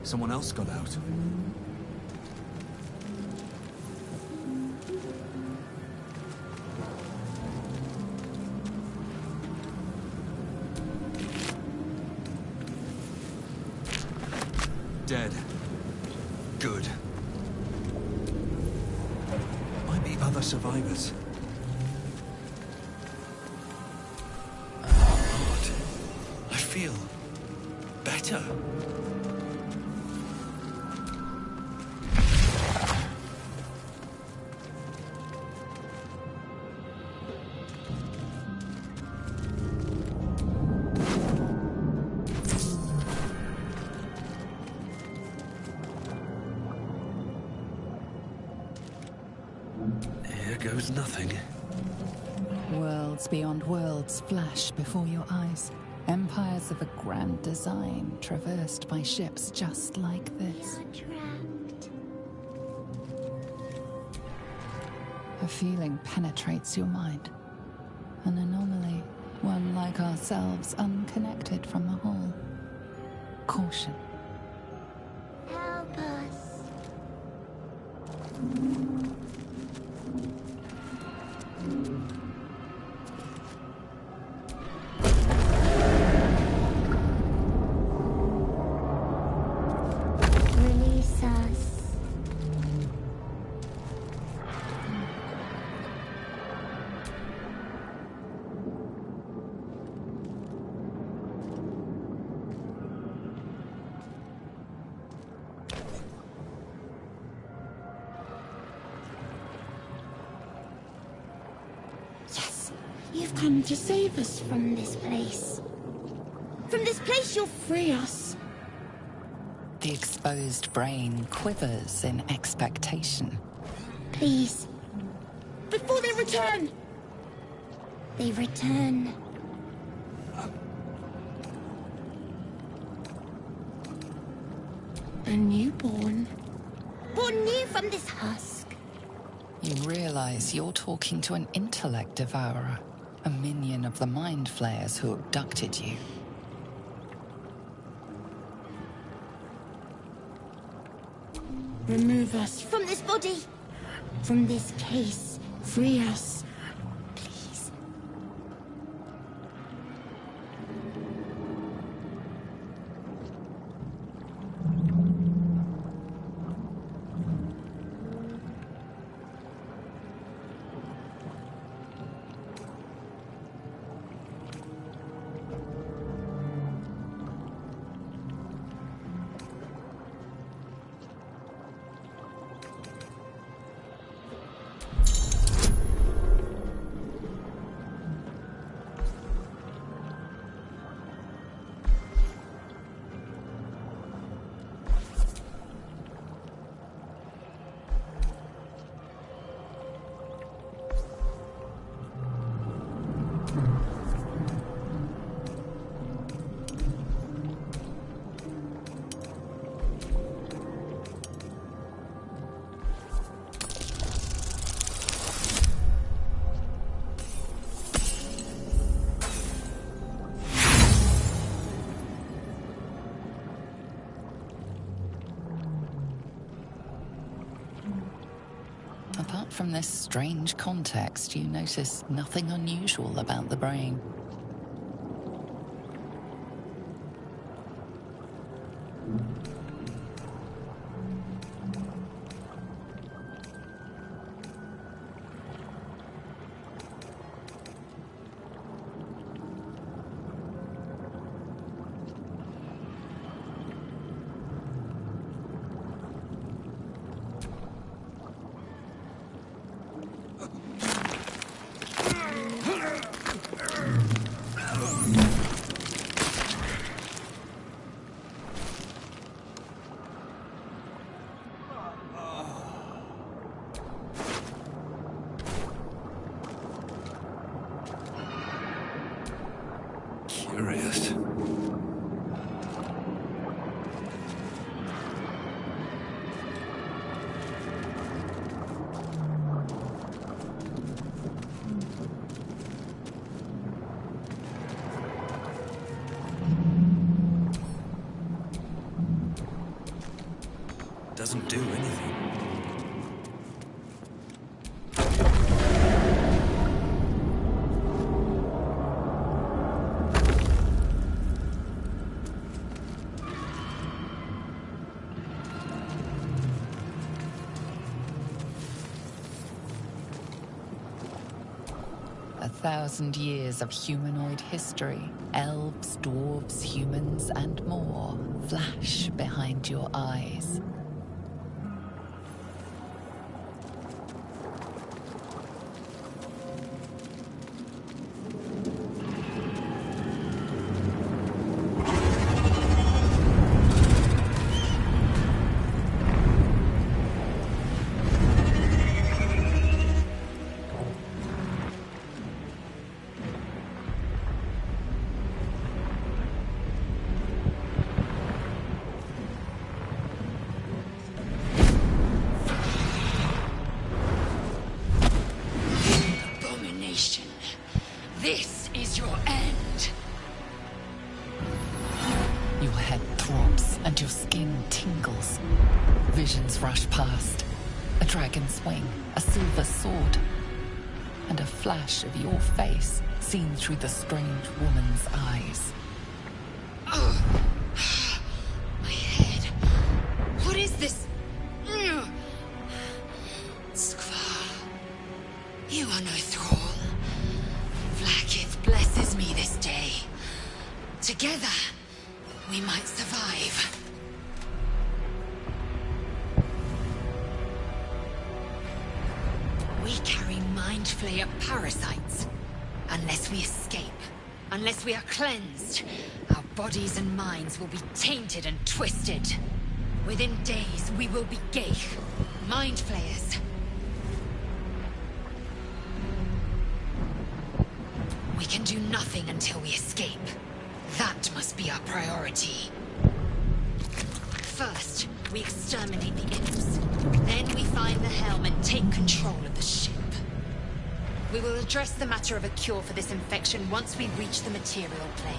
Someone else got out. Dead. Good. Might be other survivors. Odd. I feel better. Here goes nothing. Worlds beyond worlds flash before your eyes. Empires of a grand design, traversed by ships just like this. You're trapped. A feeling penetrates your mind. An anomaly, one like ourselves, unconnected from the whole. Caution. Help us. Release us. Yes, you've come to save us from this place. From this place you'll free us. The exposed brain quivers in expectation. Please. Before they return. They return. A newborn. Born new from this husk. You realize you're talking to an intellect devourer, a minion of the mind flayers who abducted you. Remove us from this body. From this case. Free us. Please. Apart from this strange context, you notice nothing unusual about the brain. doesn't do anything. A 1,000 years of humanoid history, elves, dwarves, humans, and more, flash behind your eyes. This is your end. Your head throbs and your skin tingles. Visions rush past. A dragon's wing, a silver sword, and a flash of your face seen through the strange woman's eyes. My head. What is this? Skvar. You are no thrall. Vlaakith blesses me this day. Together, we might survive. We carry Mind Flayer parasites. Unless we escape, unless we are cleansed, our bodies and minds will be tainted and twisted. Within days, we will be Geich, Mind Flayers. We can do nothing until we escape. That must be our priority. First, we exterminate the imps. Then we find the helm and take control of the ship. We will address the matter of a cure for this infection once we reach the material plane.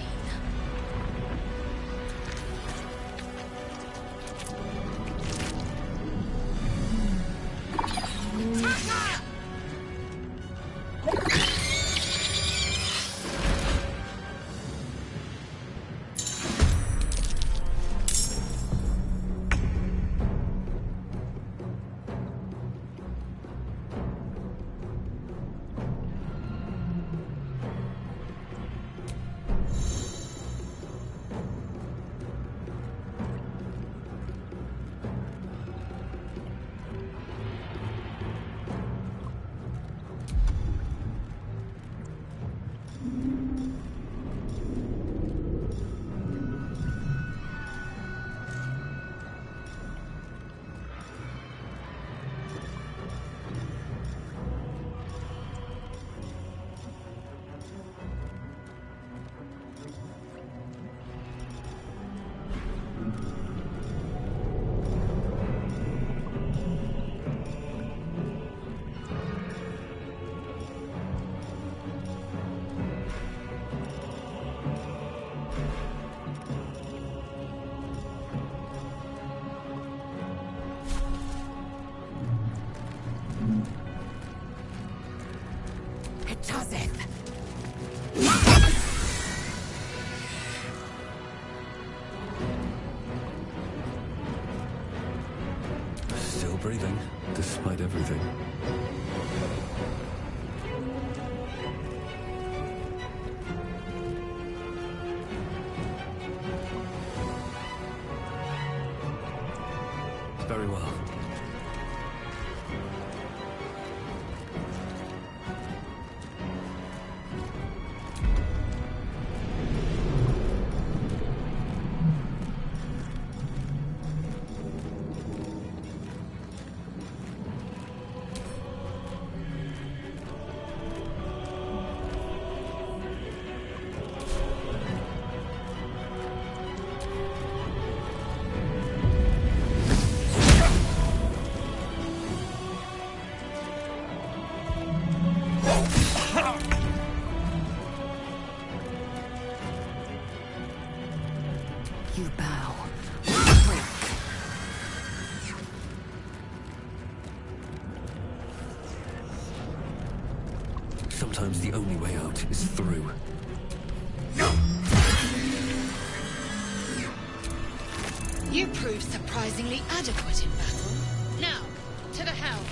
Still breathing, despite everything. Very well. You bow, break. fight is through. You proved surprisingly adequate in battle. Now, to the helm.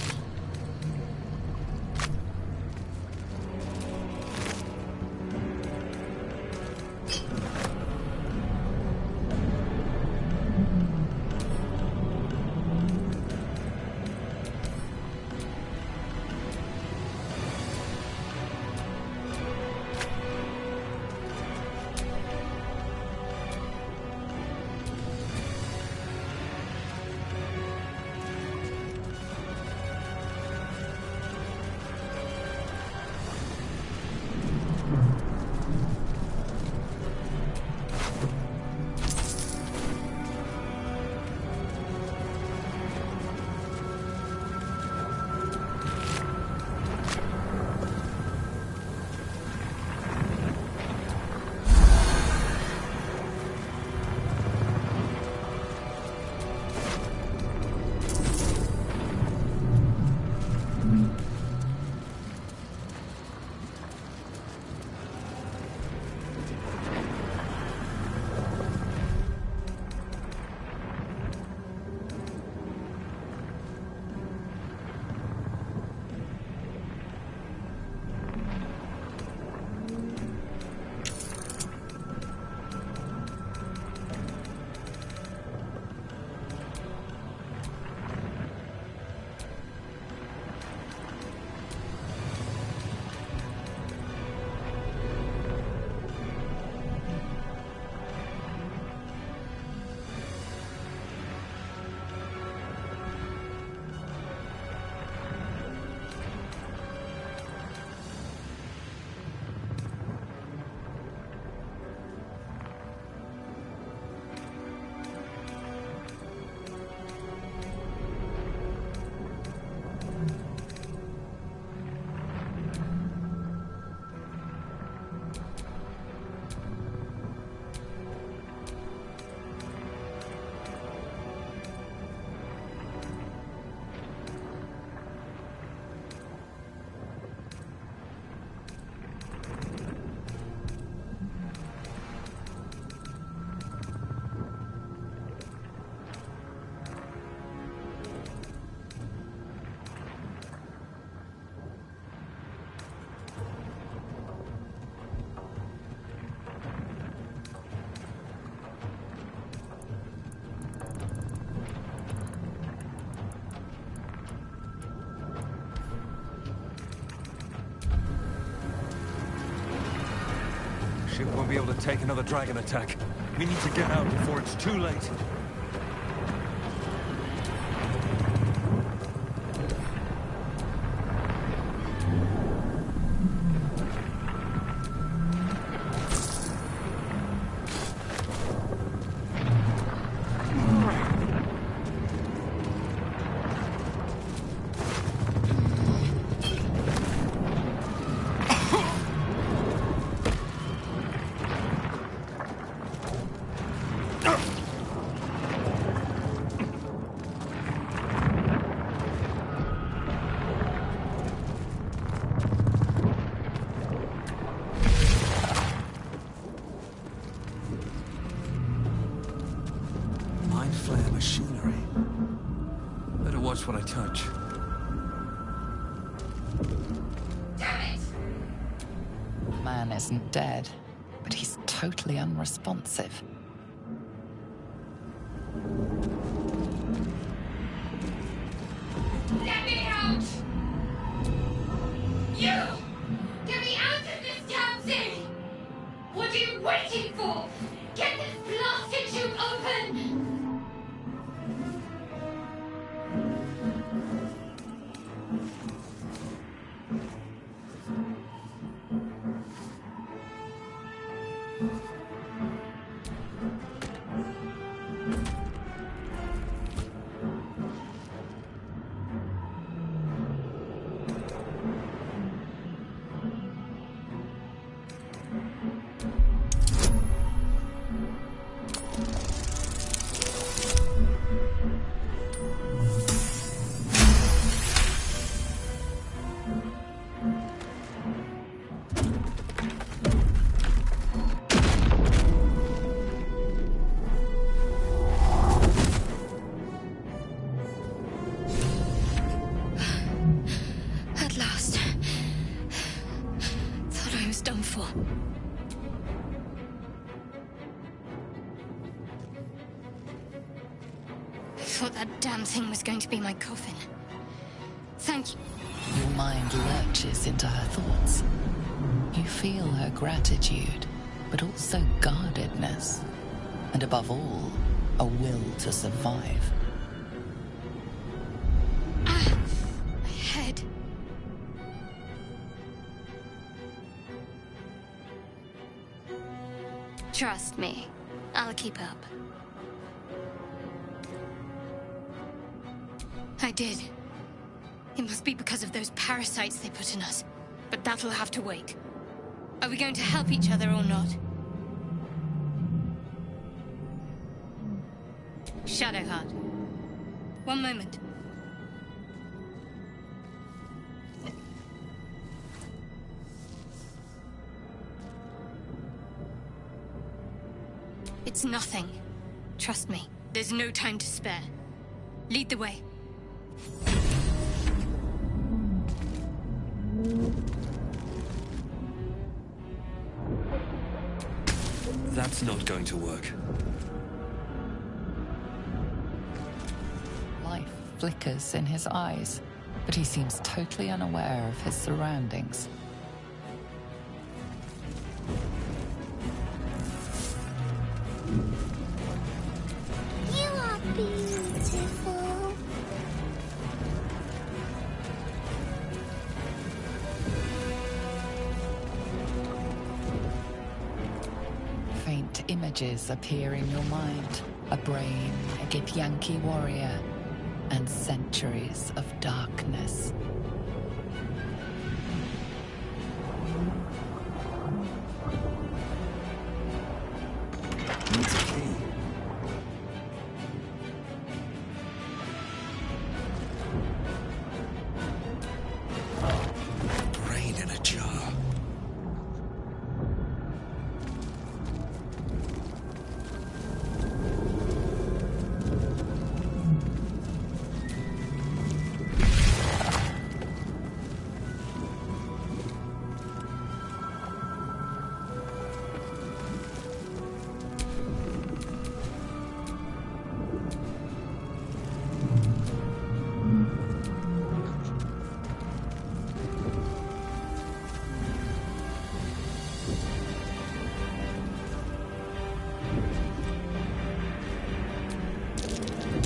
Ship won't be able to take another dragon attack. We need to get out before it's too late. Machinery. Better watch what I touch. Damn it! Man isn't dead, but he's totally unresponsive. Let me out! You! Get me out of this damn thing! What are you waiting for? Get this blasted tube open! thought that damn thing was going to be my coffin. Thank you. Your mind lurches into her thoughts. You feel her gratitude, but also guardedness. And above all, a will to survive. Ah! My head. Trust me, I'll keep up. I did. It must be because of those parasites they put in us. But that'll have to wait. Are we going to help each other or not? Shadowheart. One moment. It's nothing. Trust me. There's no time to spare. Lead the way. That's not going to work. Life flickers in his eyes, but he seems totally unaware of his surroundings. You are beautiful. Faint images appear in your mind. A brain, a Githyanki warrior, and centuries of darkness. Needs a key. Brain in a jar.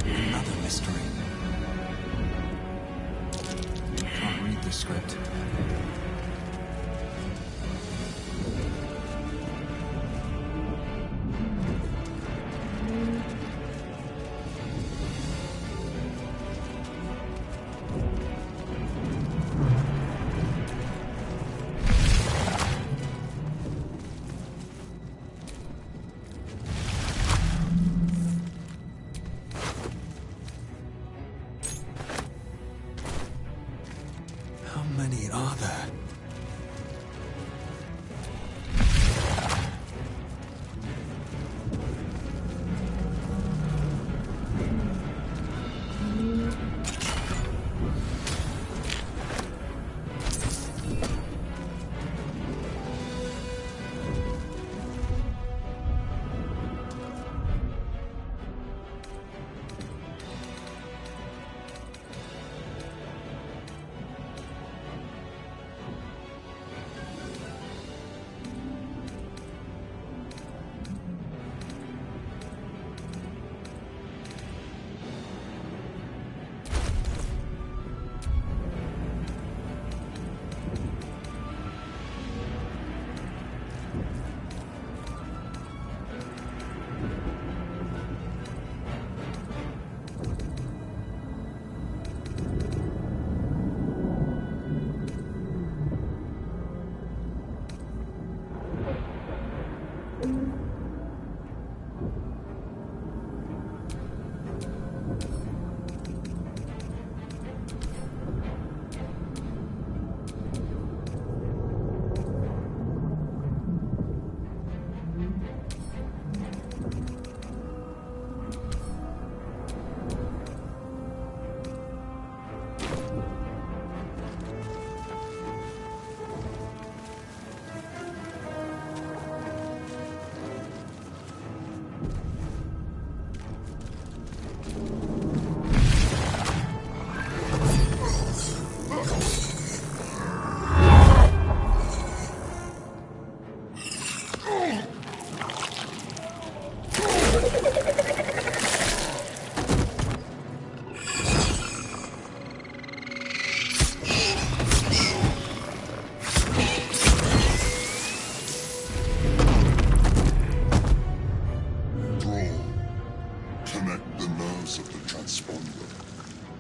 Another mystery. Can't read the script. How many are there?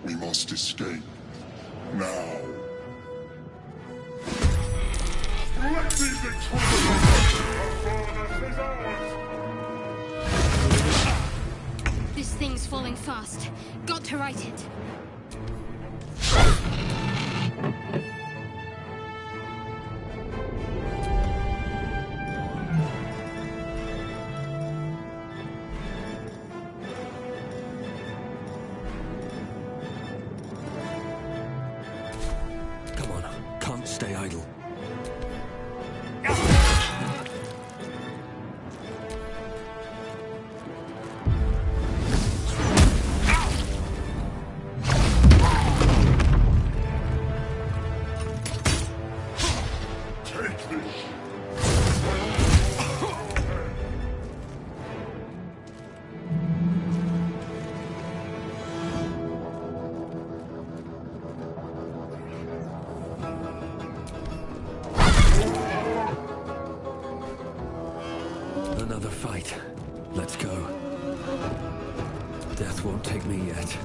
We must escape. Now. Let these This thing's falling fast. Got to right it. Come on, can't stay idle. Another fight. Let's go. Death won't take me yet.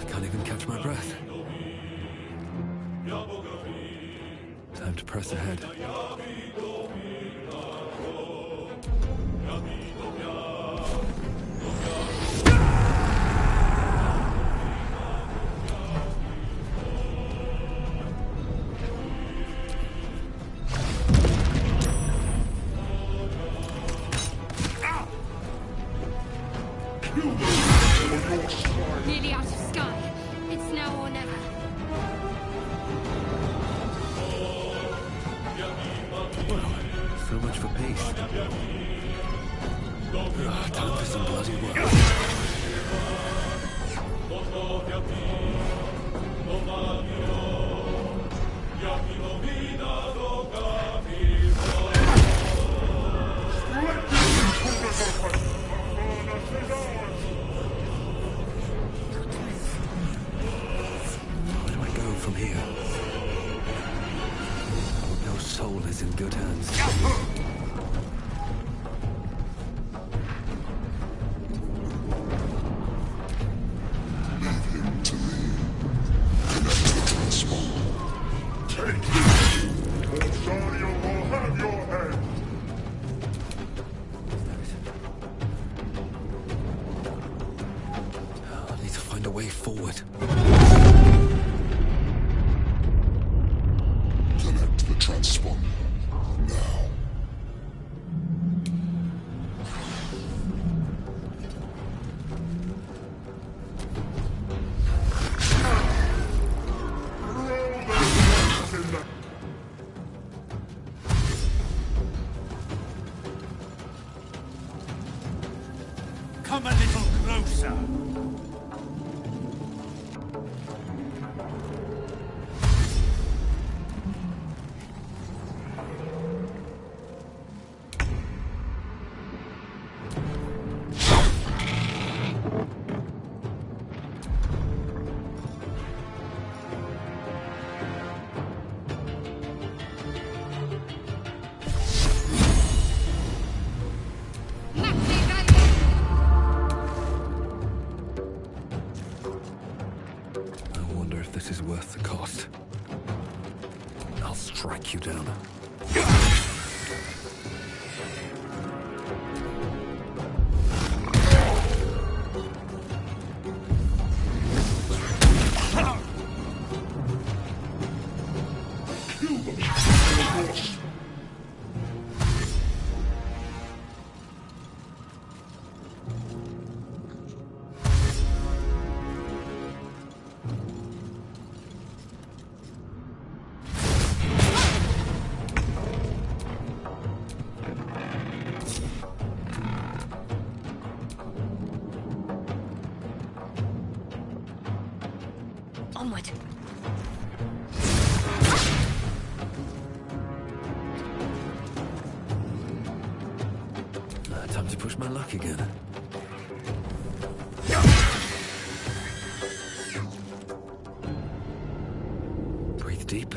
Can't even catch my breath. Time to press ahead. Nearly out of sky. It's now or never. Well, so much for peace. Time for some bloody work. Where do I go from here? No soul is in good hands. Leave him to me. Connect the transponder. Take it! Or Shario will have your head! I need to find a way forward. Connect the transponder. Now. Come a little closer. I wonder if this is worth the cost. I'll strike you down. Onward. Time to push my luck again. Breathe deep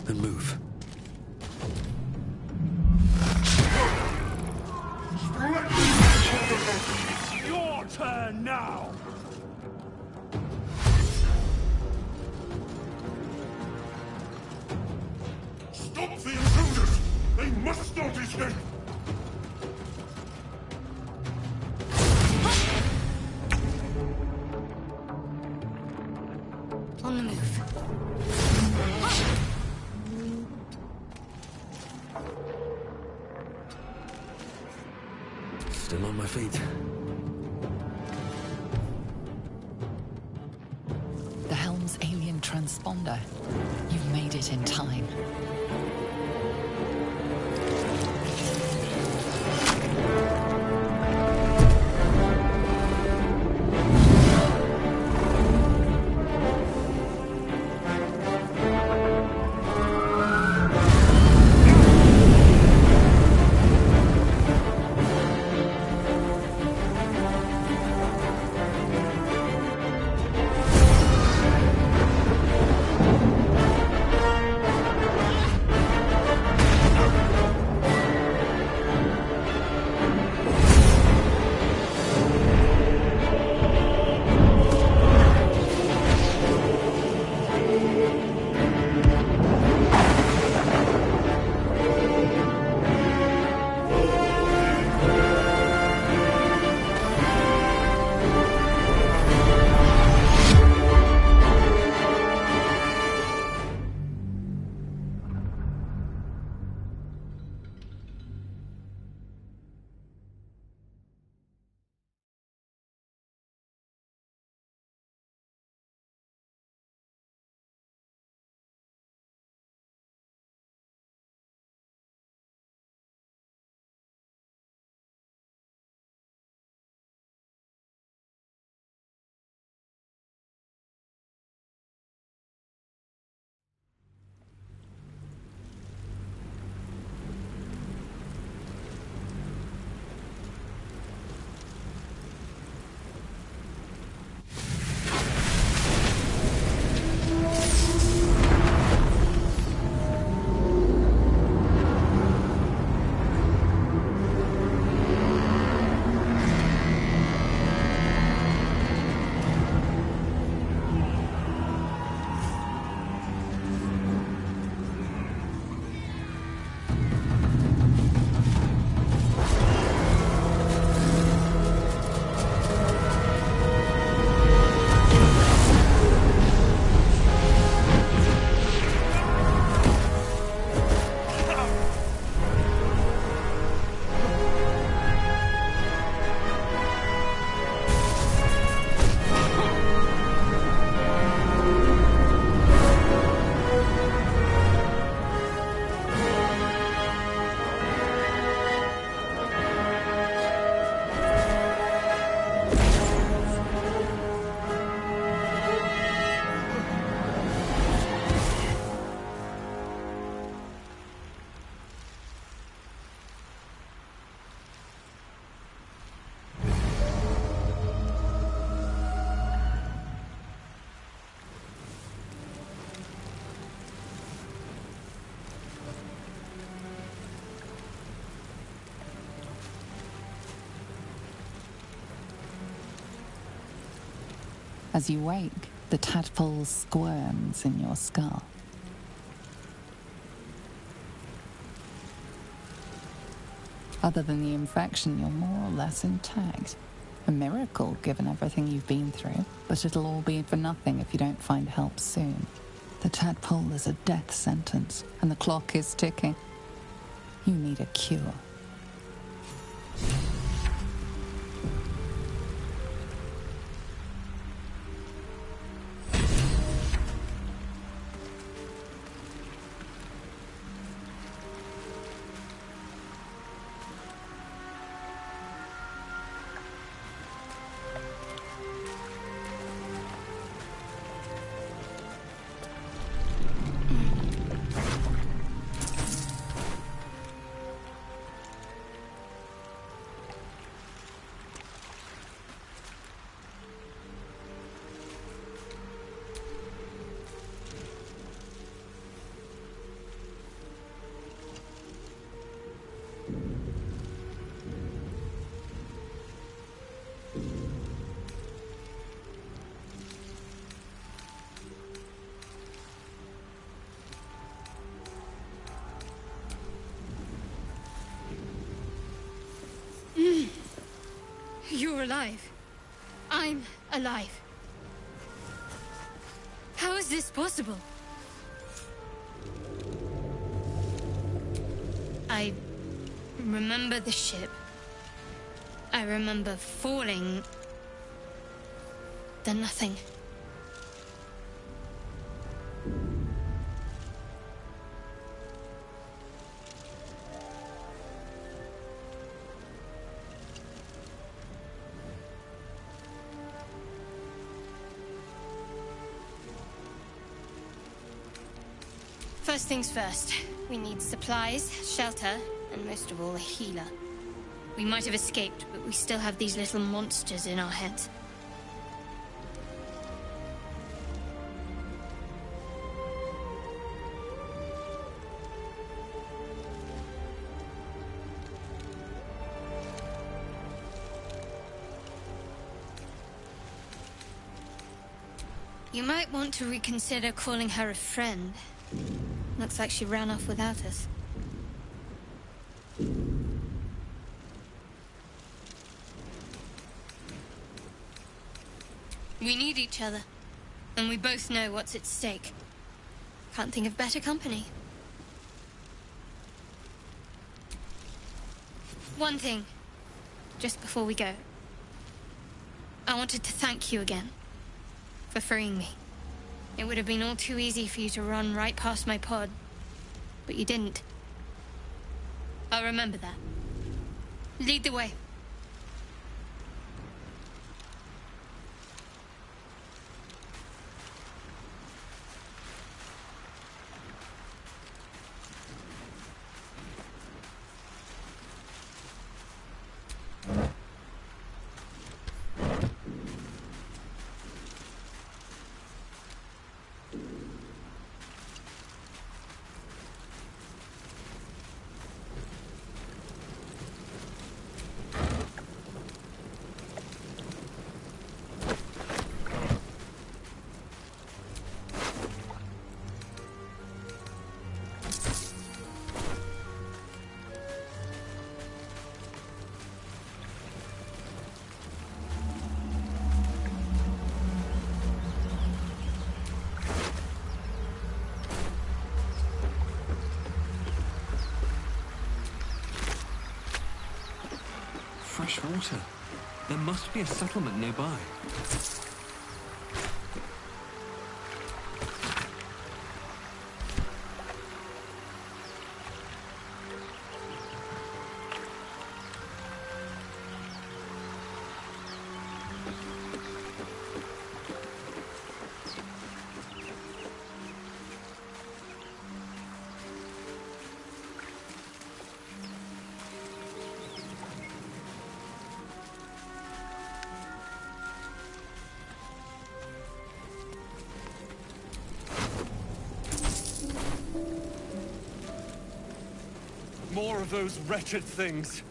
and move. Your turn now! Stop the intruders! They must not escape! On the move. Still on my feet. The helm's alien transponder. You've made it in time. As you wake, the tadpole squirms in your skull. Other than the infection, you're more or less intact. A miracle, given everything you've been through, but it'll all be for nothing if you don't find help soon. The tadpole is a death sentence, and the clock is ticking. You need a cure. You're alive. I'm alive. How is this possible? I remember the ship. I remember falling. Then nothing. First things first. We need supplies, shelter, and most of all, a healer. We might have escaped, but we still have these little monsters in our heads. You might want to reconsider calling her a friend. Looks like she ran off without us. We need each other, and we both know what's at stake. Can't think of better company. One thing, just before we go. I wanted to thank you again for freeing me. It would have been all too easy for you to run right past my pod, but you didn't. I'll remember that. Lead the way. Fresh water. There must be a settlement nearby. More of those wretched things.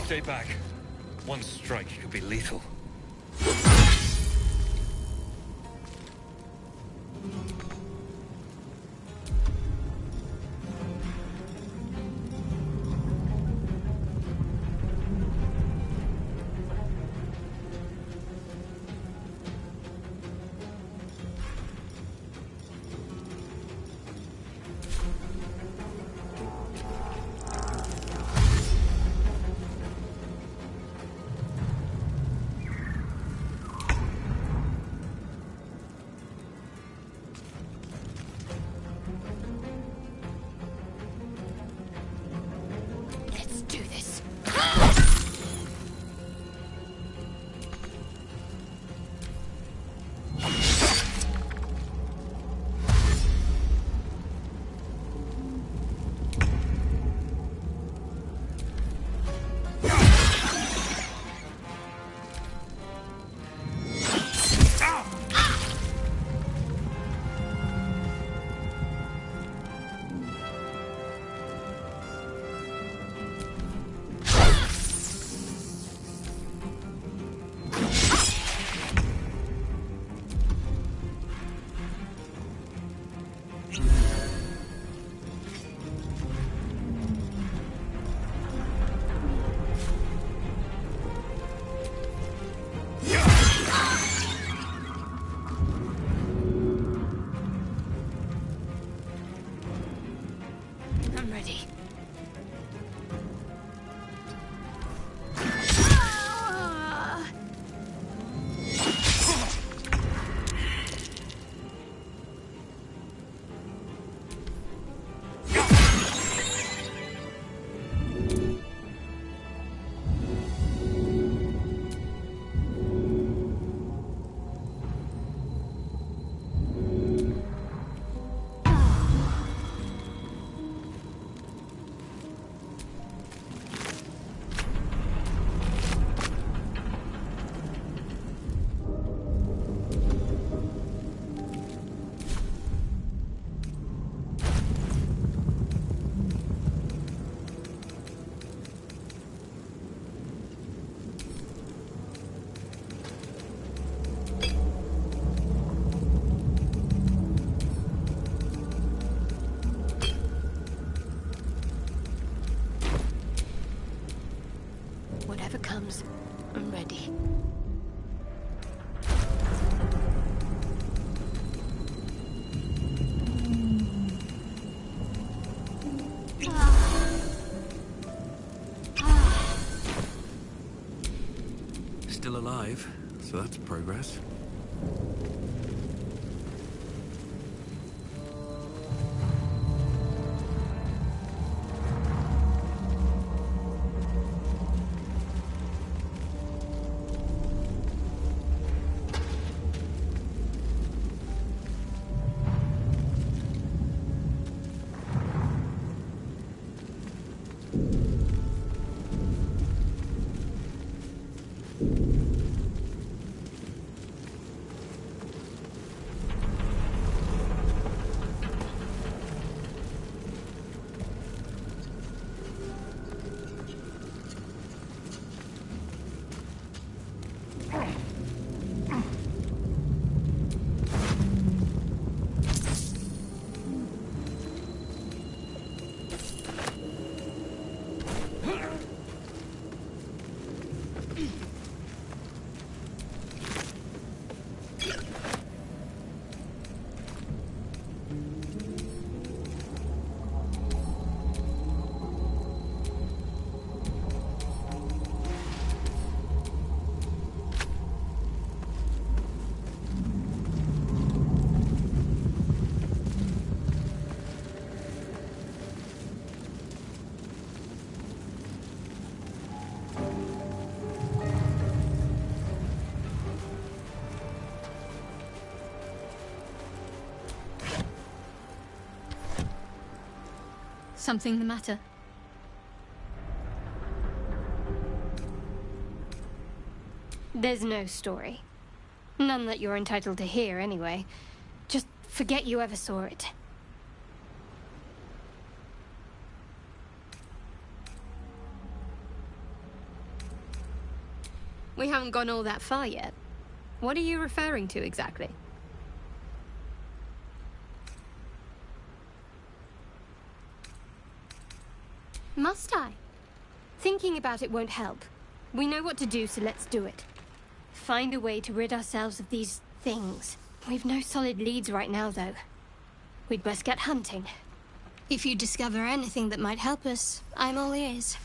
Stay back. One strike could be lethal. ready. Whatever comes, I'm ready. Still alive, so that's progress. Something the matter? There's no story. None that you're entitled to hear, anyway. Just forget you ever saw it. We haven't gone all that far yet. What are you referring to exactly? Must I? Thinking about it won't help. We know what to do, so let's do it. Find a way to rid ourselves of these things. We've no solid leads right now, though. We'd best get hunting. If you discover anything that might help us, I'm all ears.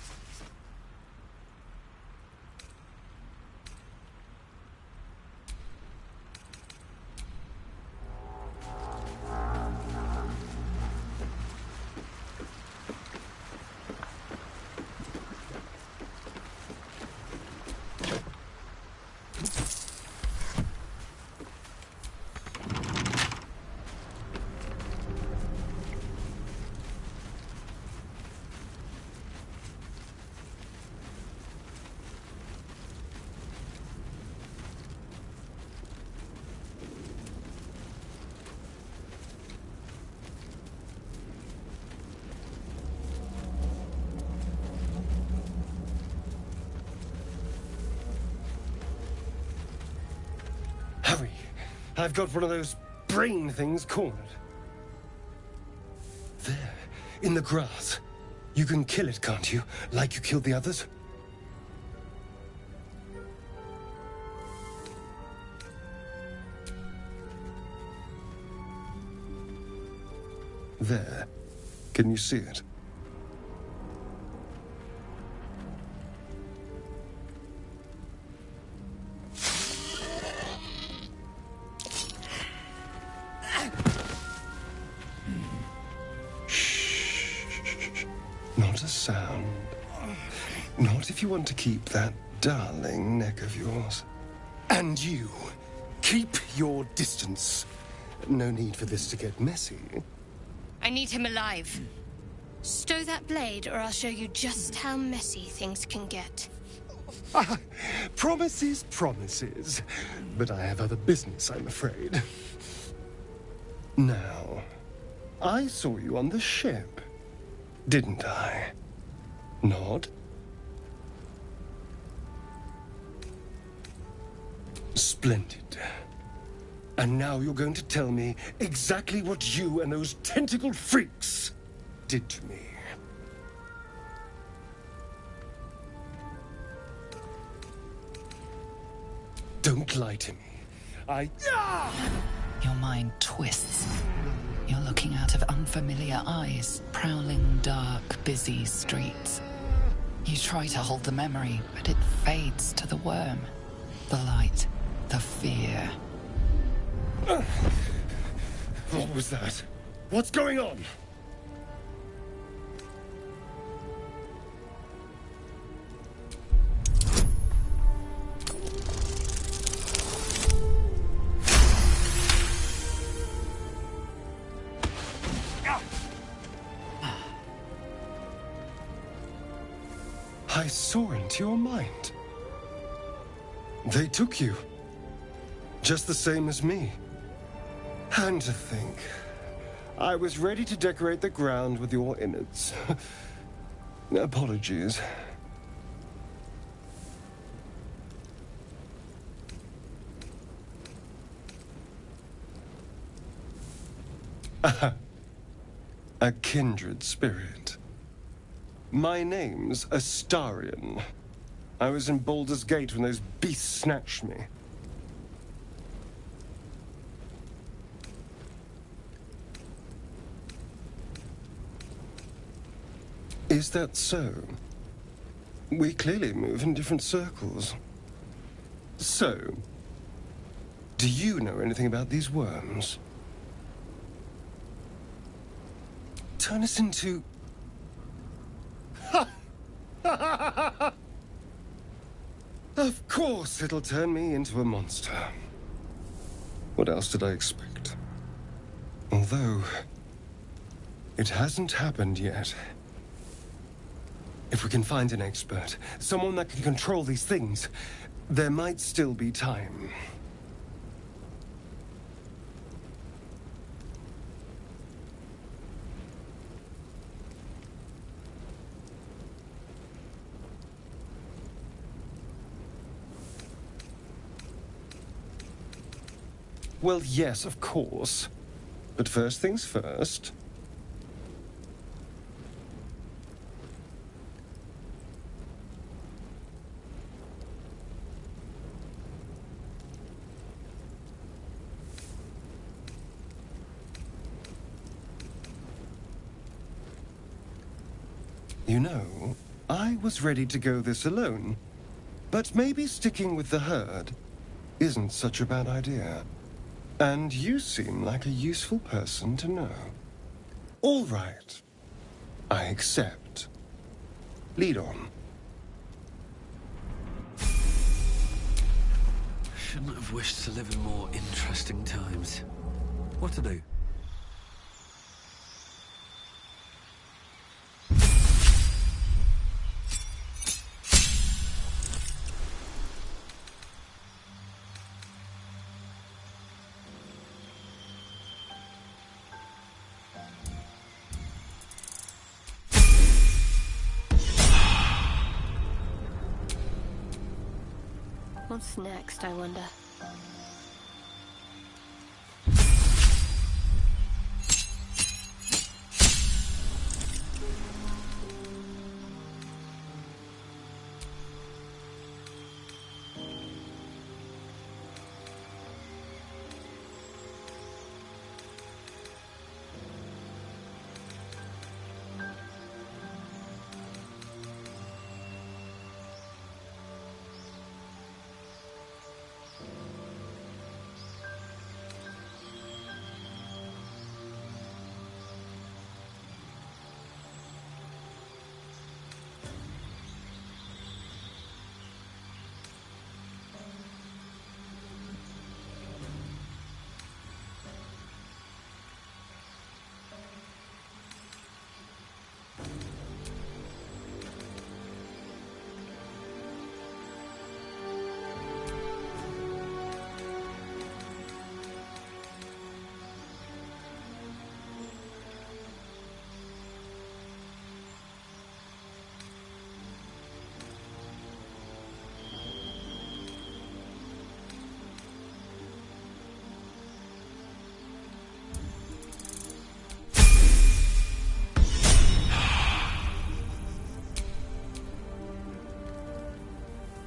Hurry! I've got one of those brain things cornered. There, in the grass. You can kill it, can't you? Like you killed the others? There. Can you see it? Not a sound. Not if you want to keep that darling neck of yours. And you, keep your distance. No need for this to get messy. I need him alive. Stow that blade, or I'll show you just how messy things can get. Promises, promises. But I have other business, I'm afraid. Now, I saw you on the ship, didn't I? Nod? Splendid. And now you're going to tell me exactly what you and those tentacled freaks did to me. Don't lie to me. Your mind twists. You're looking out of unfamiliar eyes, prowling dark, busy streets. You try to hold the memory, but it fades to the worm. The light, the fear. What was that? What's going on? I saw into your mind. They took you. Just the same as me. And to think, I was ready to decorate the ground with your innards. Apologies. A kindred spirit. My name's Astarion. I was in Baldur's Gate when those beasts snatched me. Is that so? We clearly move in different circles. So, do you know anything about these worms? Turn us into... Of course it'll turn me into a monster. What else did I expect? Although, it hasn't happened yet. If we can find an expert, someone that can control these things, there might still be time. Well, yes, of course. But first things first. You know, I was ready to go this alone. But maybe sticking with the herd isn't such a bad idea. And you seem like a useful person to know. All right. I accept. Lead on. Shouldn't have wished to live in more interesting times. What to do? What's next, I wonder?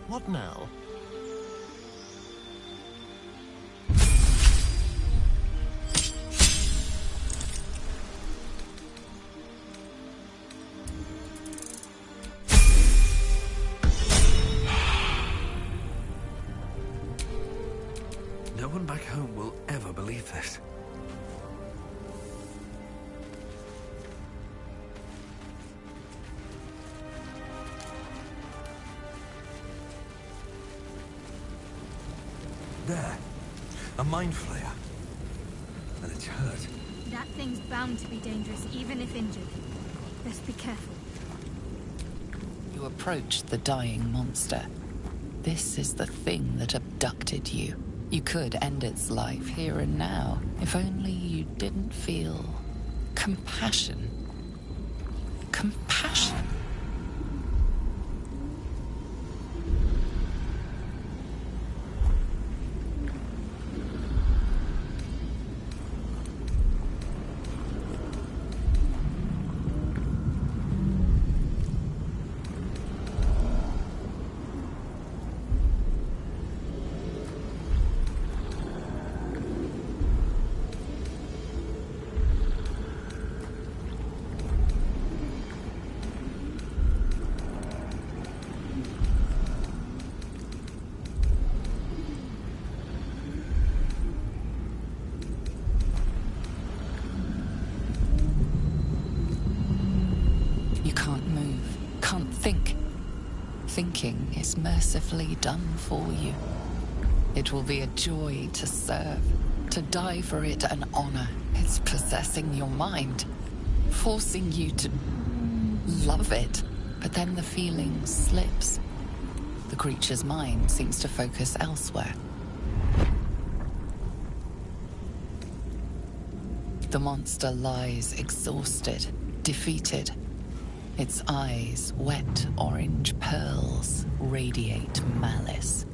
What now? No one back home will ever believe this. There. A mind flayer. And it's hurt. That thing's bound to be dangerous, even if injured. Best be careful. You approach the dying monster. This is the thing that abducted you. You could end its life here and now, if only you didn't feel compassion. Compassion? Thinking is mercifully done for you. It will be a joy to serve, to die for it an honor. It's possessing your mind, forcing you to love it. But then the feeling slips. The creature's mind seems to focus elsewhere. The monster lies exhausted, defeated. Its eyes, wet orange pearls, radiate malice.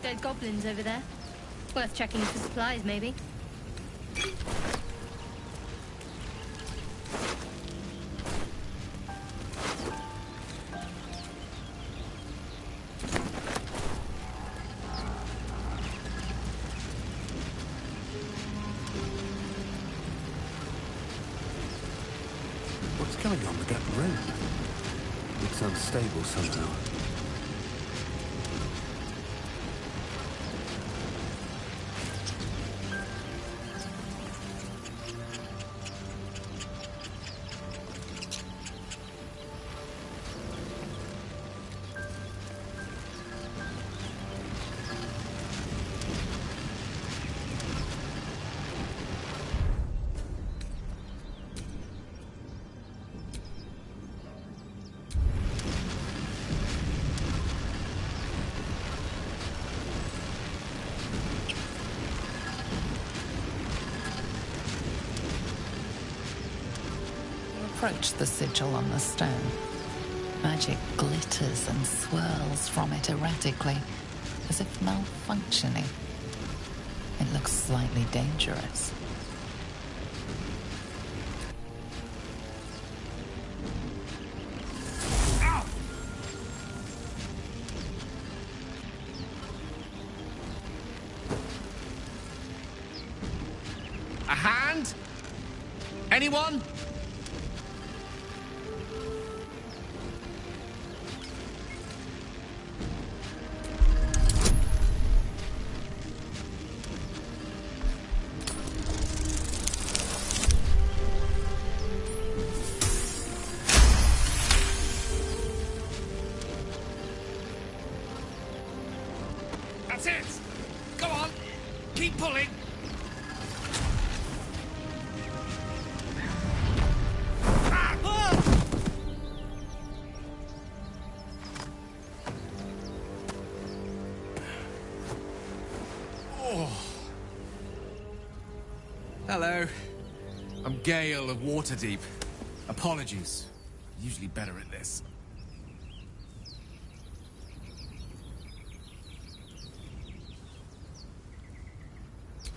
Dead goblins over there. Worth checking for supplies, maybe. What's going on with that road? It's unstable somehow. approach the sigil on the stone. Magic glitters and swirls from it erratically, as if malfunctioning. It looks slightly dangerous. A hand? Anyone? That's it! Go on! Keep pulling! Hello. I'm Gale of Waterdeep. Apologies. Usually better at this.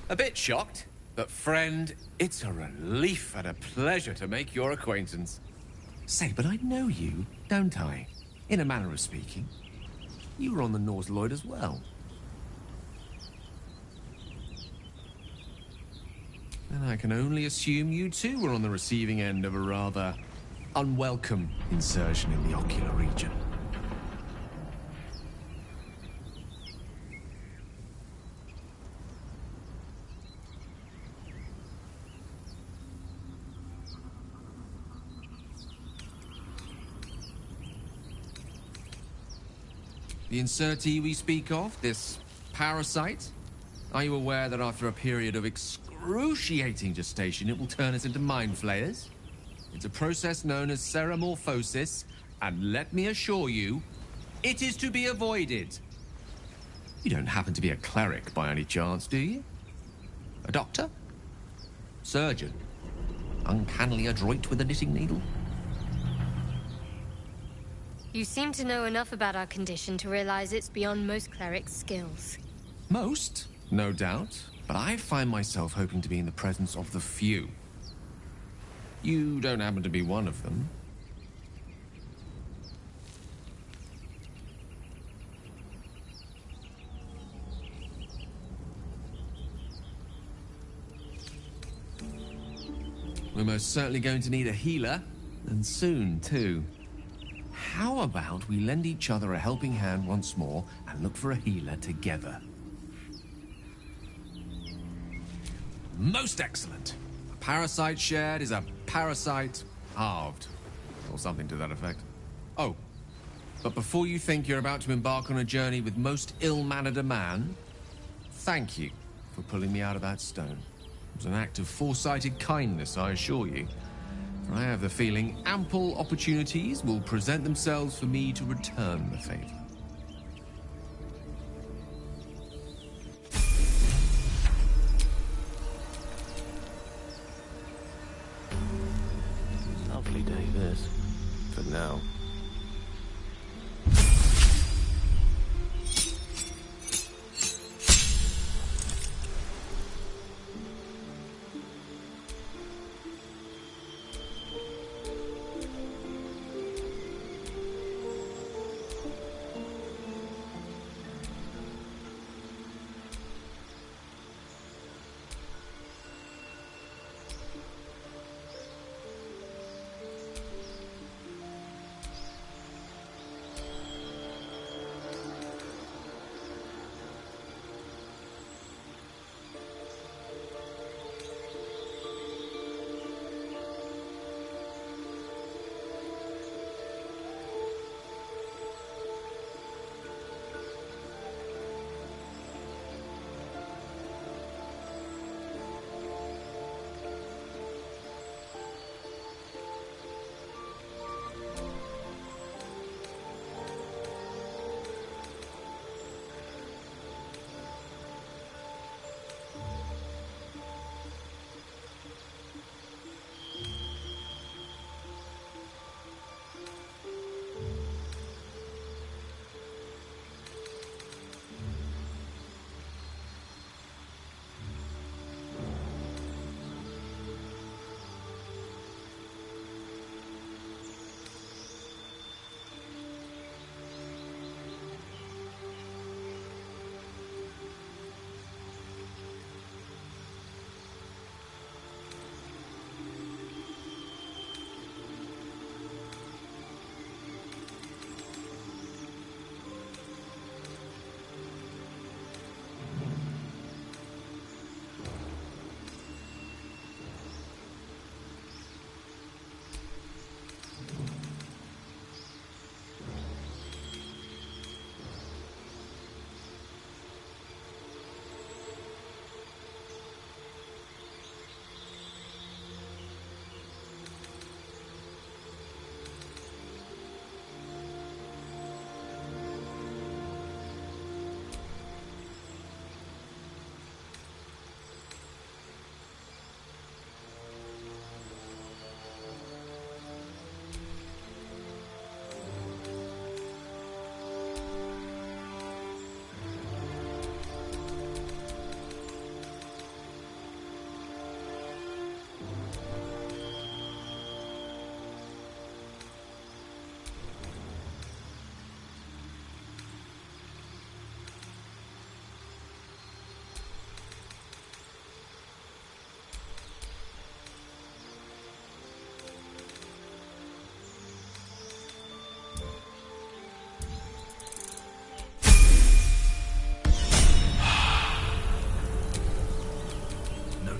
A bit shocked, but friend, it's a relief and a pleasure to make your acquaintance. Say, but I know you, don't I? In a manner of speaking. You were on the Norse Lloyd as well. And I can only assume you too were on the receiving end of a rather unwelcome insertion in the ocular region. The insertee we speak of, this parasite, are you aware that after a period of excruciating gestation, it will turn us into mind flayers? It's a process known as ceramorphosis, and let me assure you, it is to be avoided. You don't happen to be a cleric by any chance, do you? A doctor? Surgeon? Uncannily adroit with a knitting needle? You seem to know enough about our condition to realize it's beyond most clerics' skills. Most, no doubt, but I find myself hoping to be in the presence of the few. You don't happen to be one of them. We're most certainly going to need a healer, and soon, too. How about we lend each other a helping hand once more and look for a healer together? Most excellent. A parasite shared is a parasite halved, or something to that effect. Oh, but before you think you're about to embark on a journey with most ill-mannered a man, thank you for pulling me out of that stone. It was an act of foresighted kindness, I assure you. For I have the feeling ample opportunities will present themselves for me to return the favor. Lovely day, this. For now.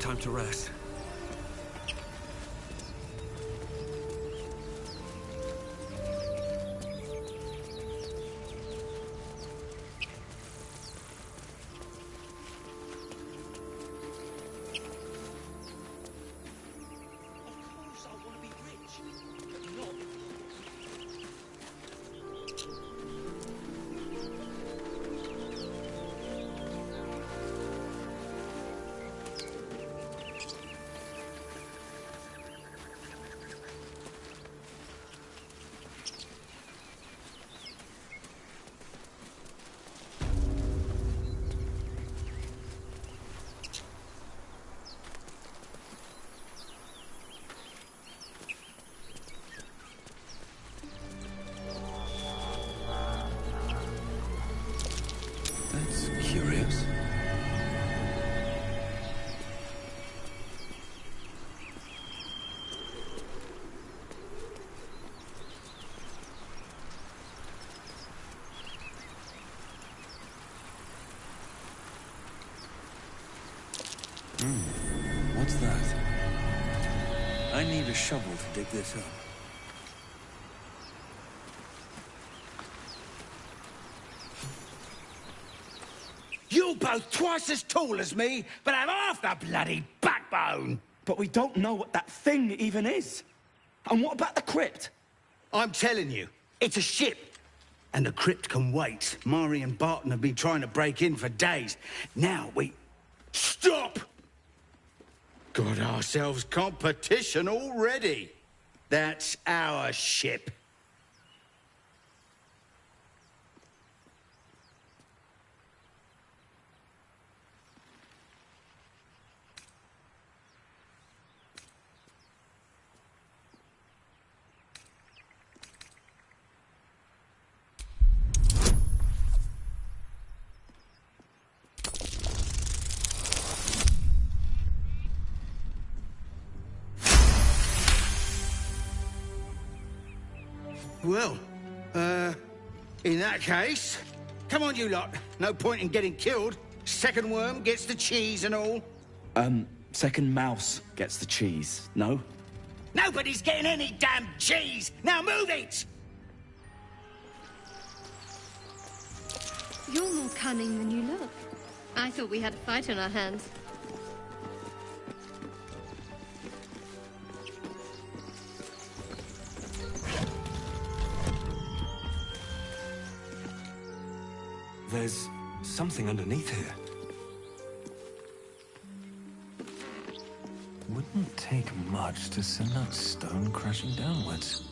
time to rest. That's curious. What's that? I need a shovel to dig this up. You're both twice as tall as me, but have half the bloody backbone. But we don't know what that thing even is. And what about the crypt? I'm telling you, it's a ship. And the crypt can wait. Mari and Barton have been trying to break in for days. Now we... Stop! Got ourselves competition already. That's our ship. Well, in that case, come on, you lot. No point in getting killed. Second worm gets the cheese and all. Second mouse gets the cheese, no? Nobody's getting any damn cheese! Now move it! You're more cunning than you look. I thought we had a fight on our hands. There's something underneath here. Wouldn't take much to send that stone crashing downwards.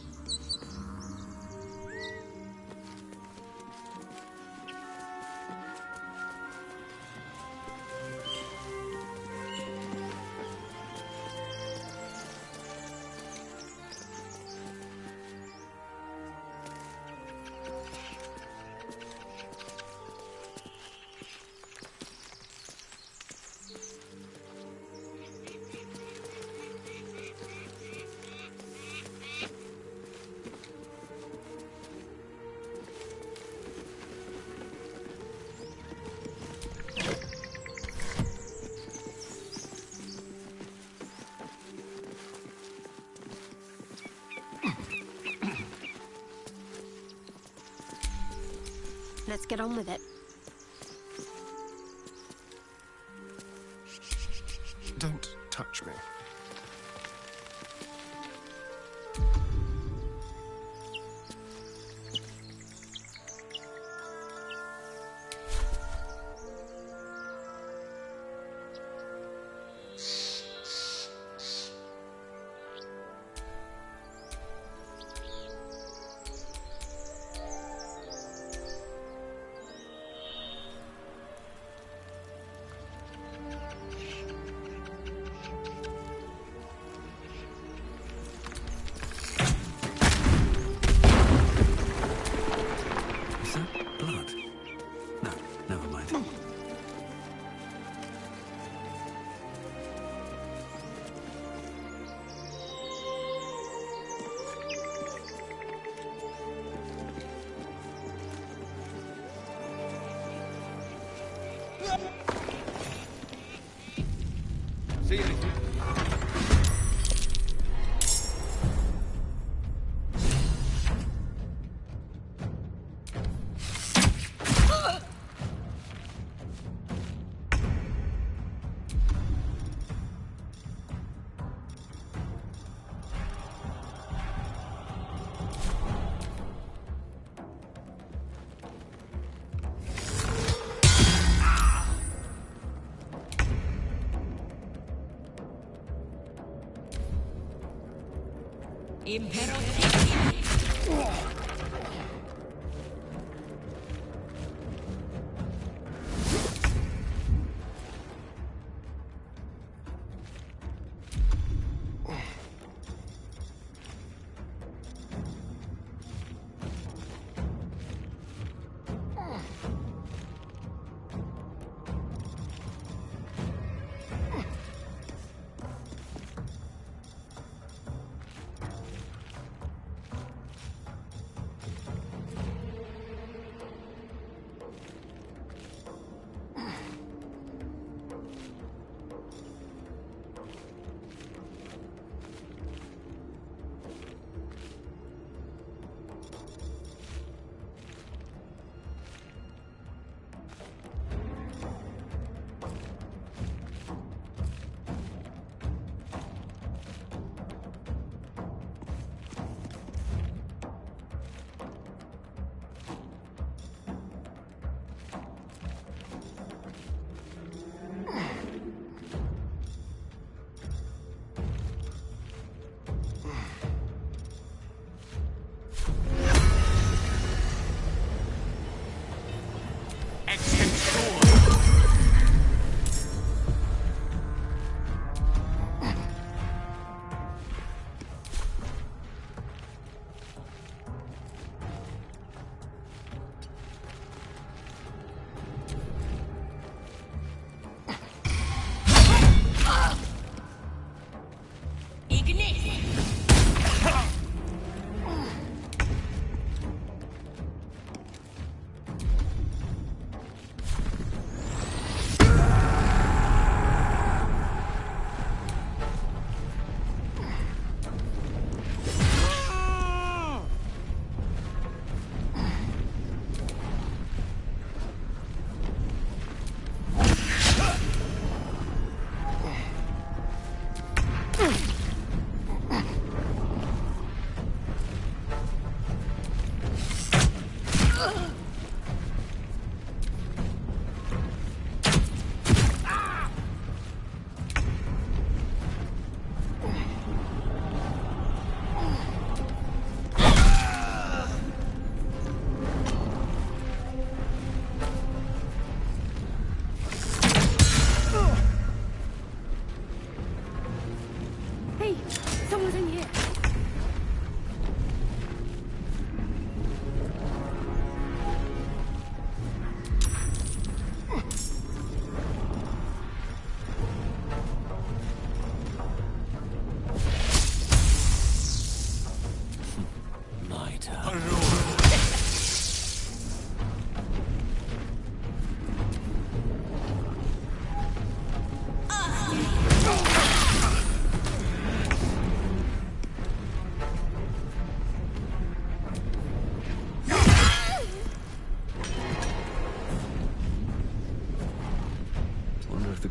Let's get on with it. Don't touch me. See you.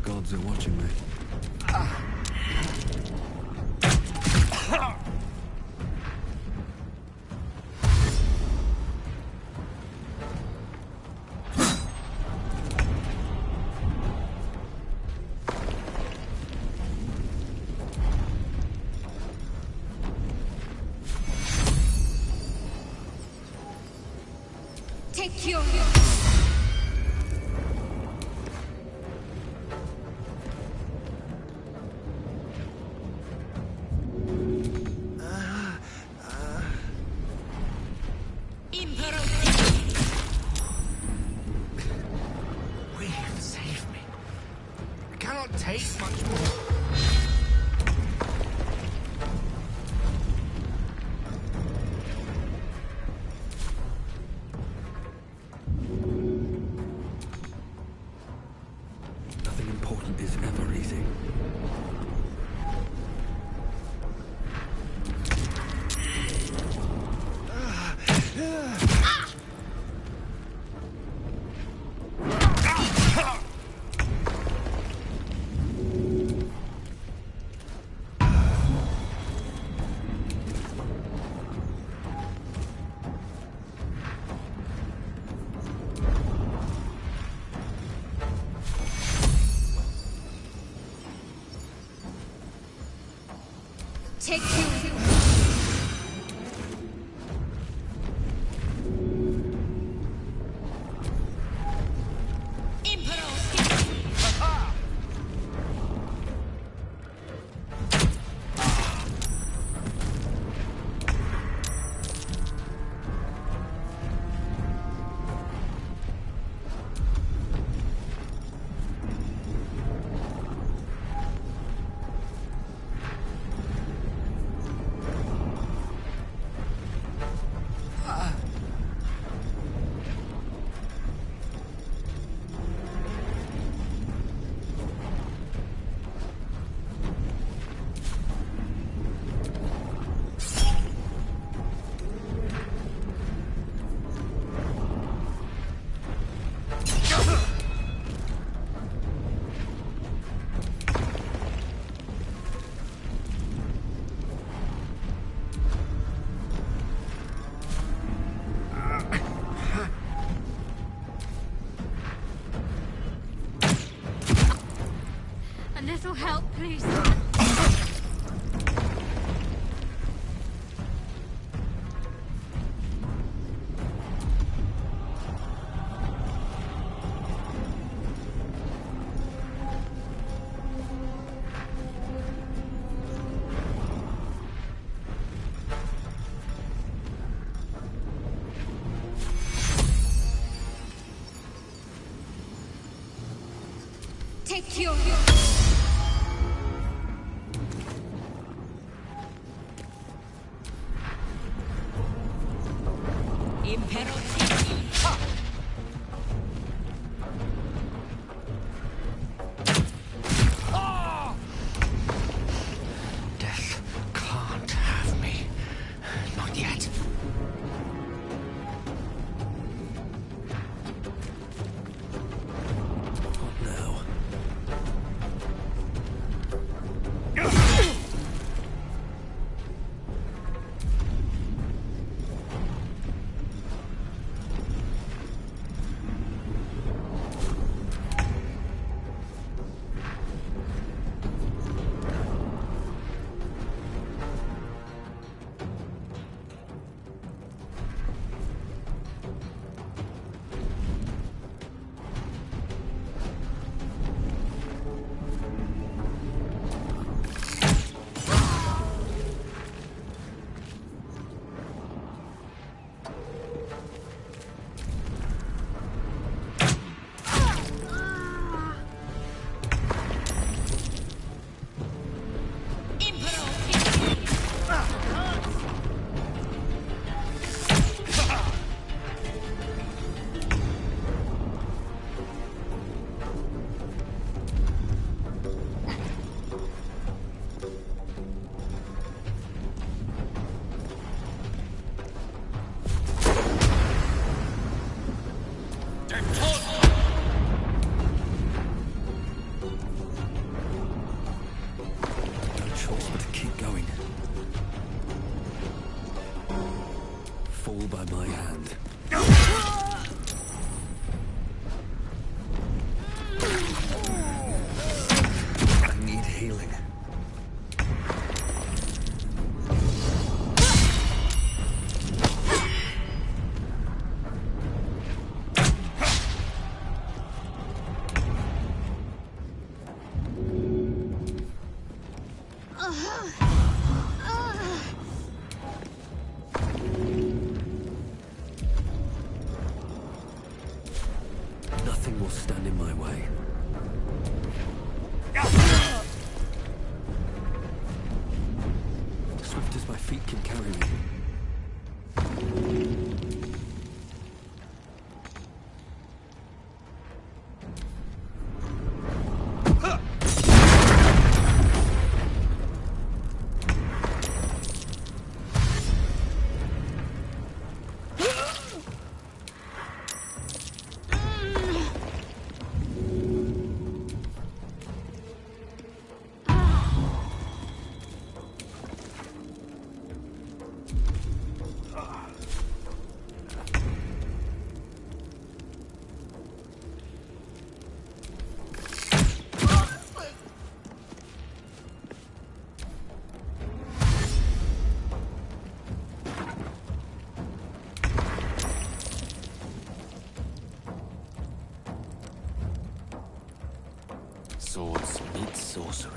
gods are watching me. Take your... Will, save me. I cannot take much more. Nothing important is ever easy. Take you. A little help, please. Take your... Death can't have me. Not yet. What now? By my hand. I need healing. Nothing will stand in my way. Swift as my feet can carry me. It's sorcery.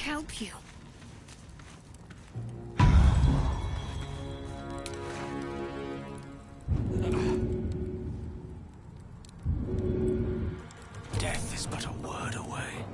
Help you. Death is but a word away.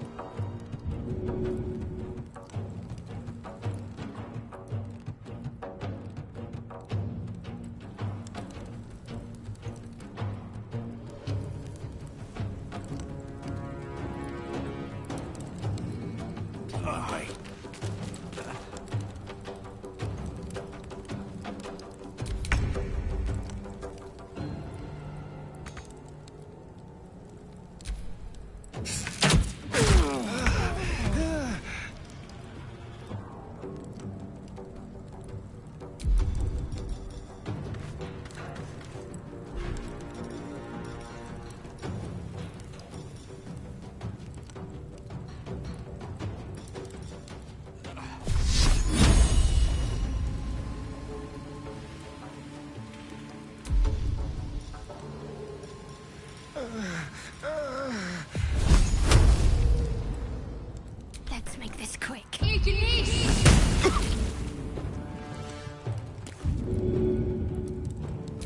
Let's make this quick.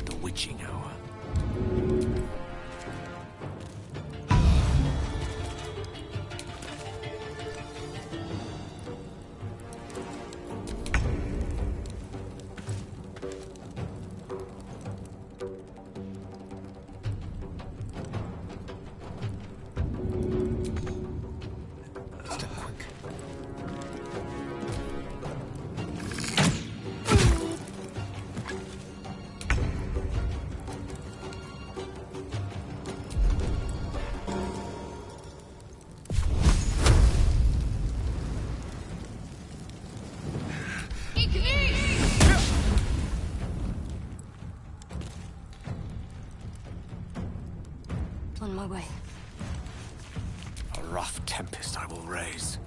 The witching hour. On my way. A rough tempest I will raise.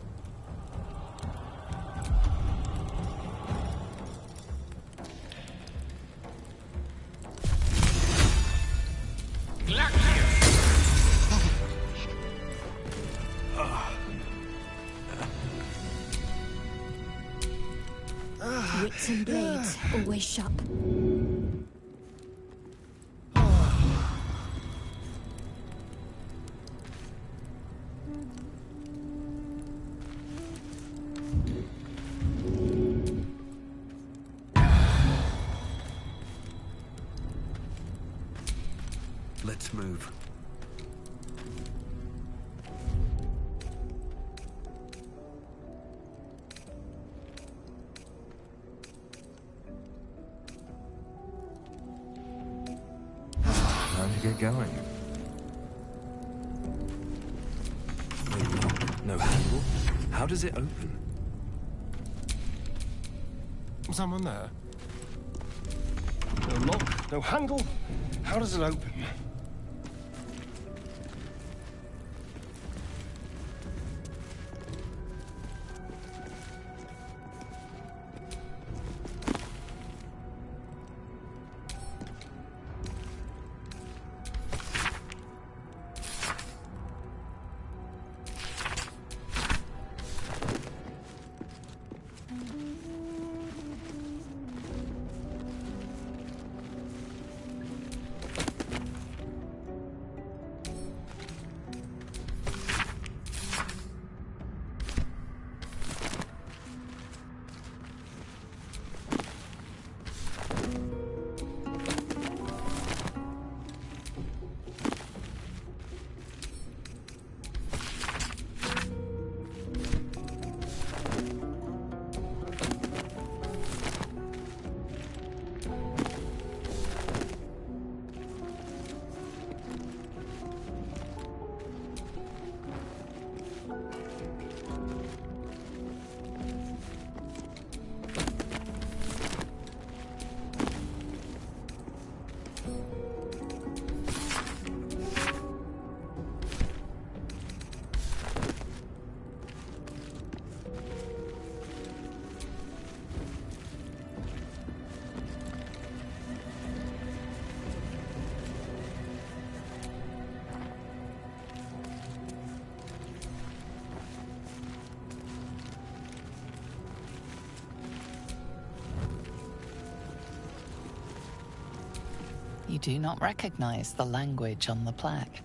Wits and blades, always sharp. Let's move. How'd you get going? No handle? How does it open? Someone there? No handle? How does it open? You do not recognize the language on the plaque.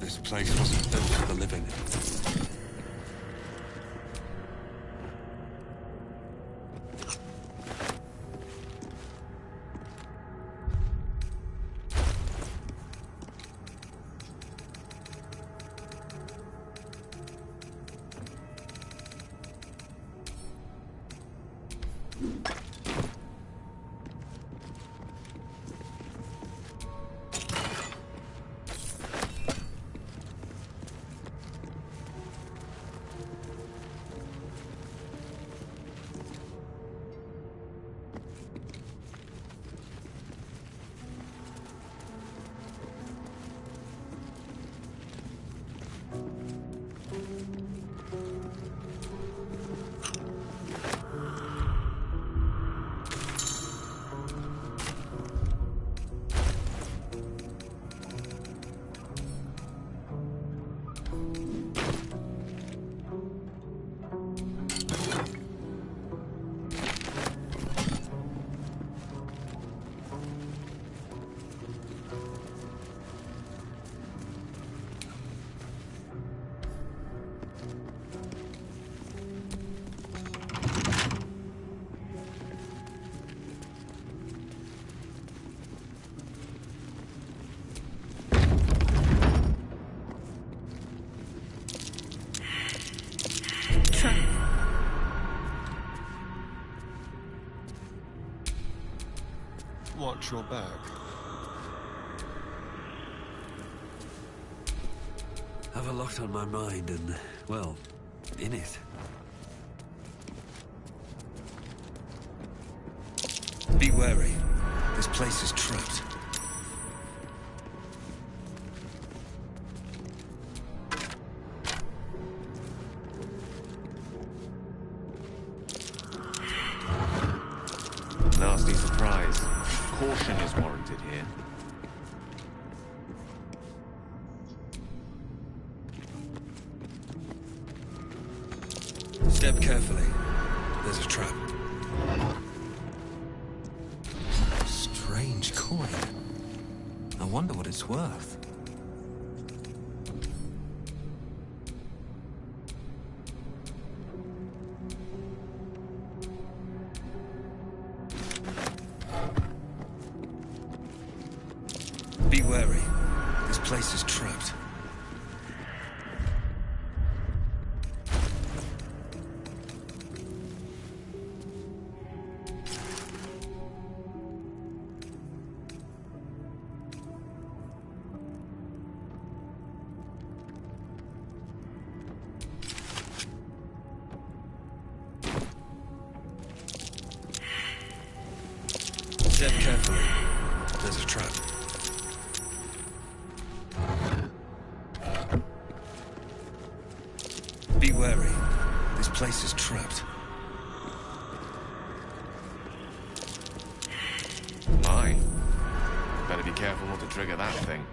This place wasn't built for the living. watch your back. Have a lot on my mind and, well, in it. Be wary. This place is trapped. Nasty surprise. Caution is warranted here. Step carefully. There's a trap. Strange coin. I wonder what it's worth. Be wary. This place is trapped. Step carefully. There's a trap. Be wary. This place is trapped. My. Better be careful not to trigger that thing.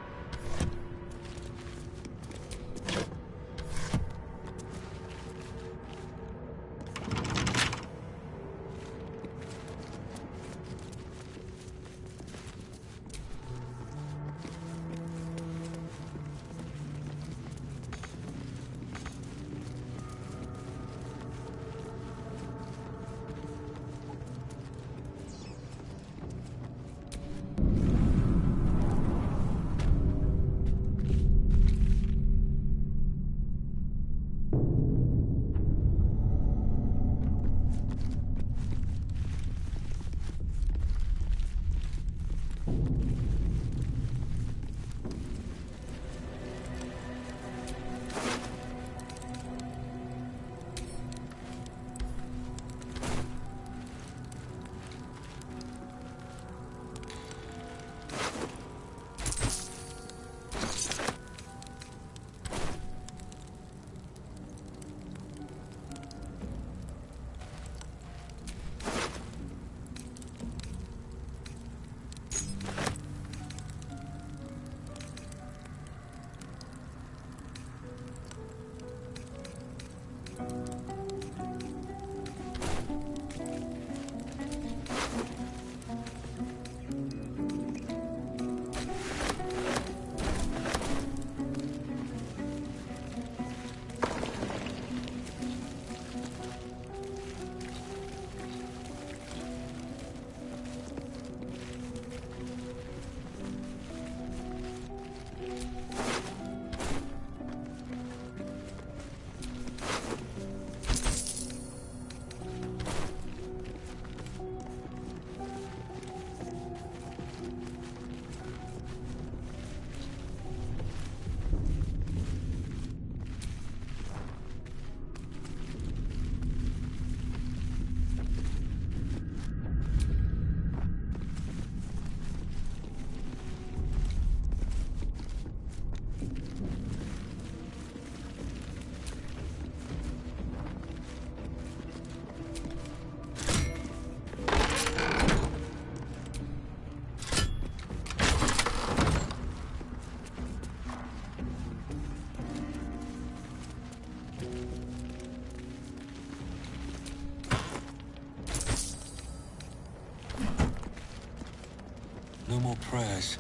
No more prayers.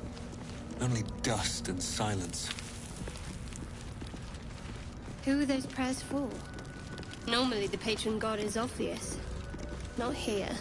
Only dust and silence. Who are those prayers for? Normally the patron god is obvious. Not here.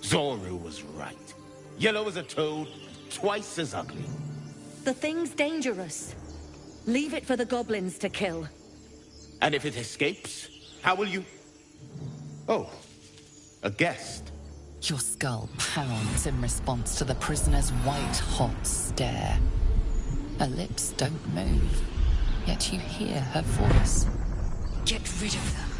Zoru was right. Yellow as a toad, twice as ugly. The thing's dangerous. Leave it for the goblins to kill. And if it escapes, how will you... Oh, a guest. Your skull pounds in response to the prisoner's white-hot stare. Her lips don't move, yet you hear her voice. Get rid of them.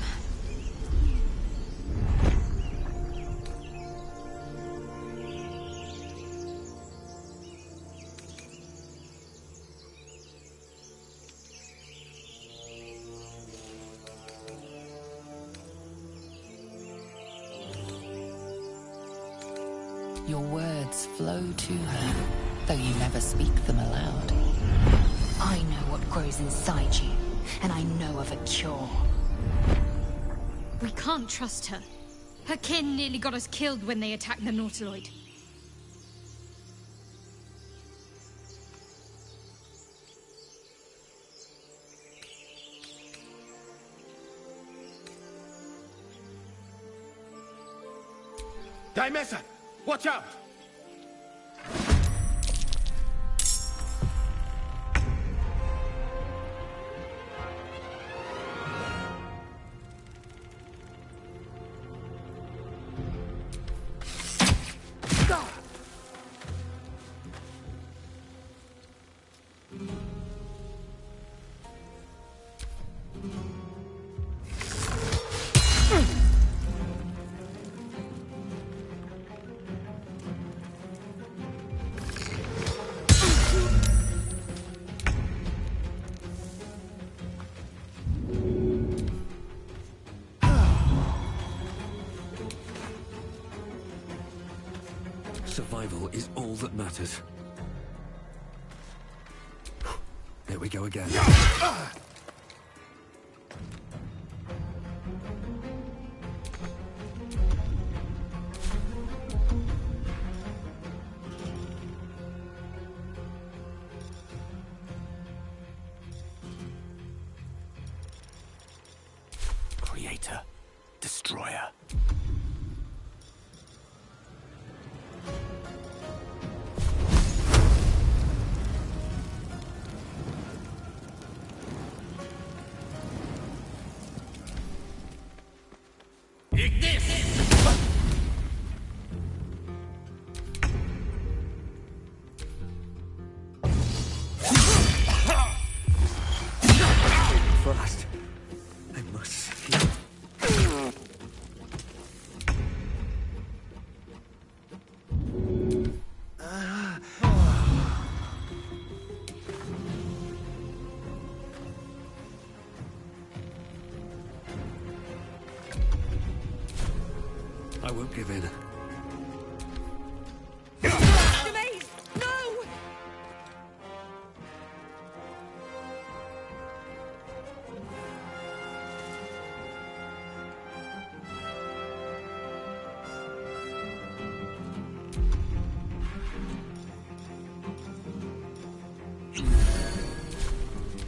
Your words flow to her, though you never speak them aloud. I know what grows inside you, and I know of a cure. We can't trust her. Her kin nearly got us killed when they attacked the Nautiloid. Daimesa, watch out! Survival is all that matters. There we go again. Creator, destroyer. Fast. I must see. I won't give in.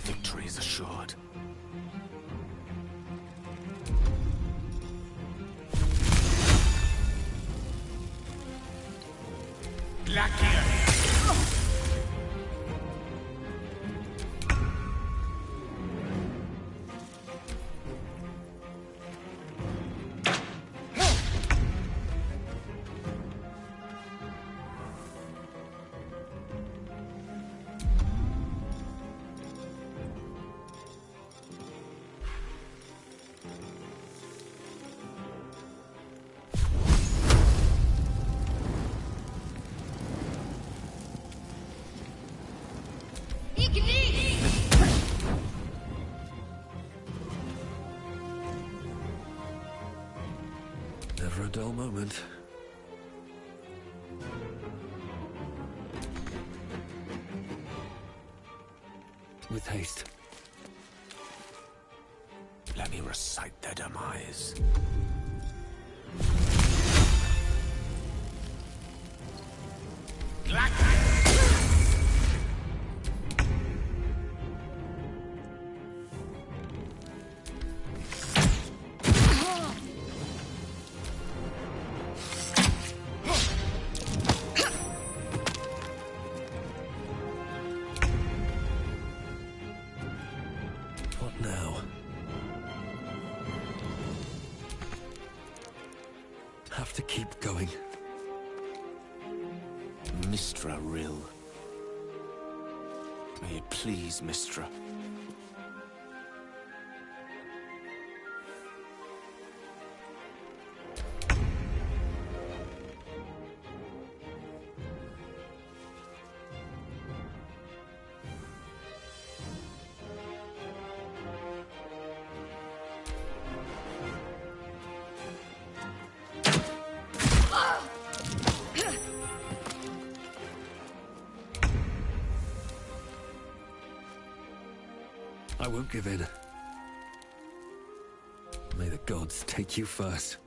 Victory is assured. Never a dull moment. With haste. Let me recite their demise. to keep going. Mistra Rill. May it please Mistra. I won't give in. May the gods take you first.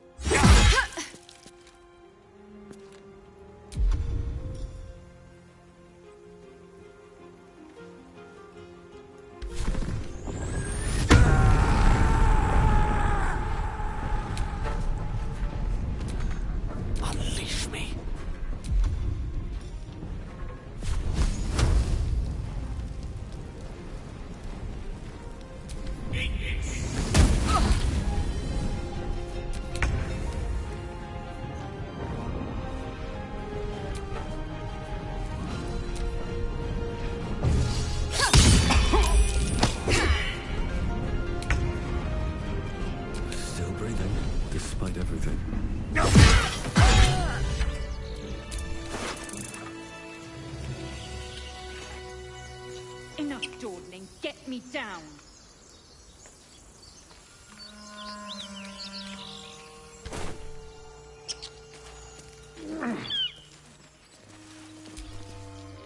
Unleash me. Still breathing, despite everything. Enough dawdling. Get me down.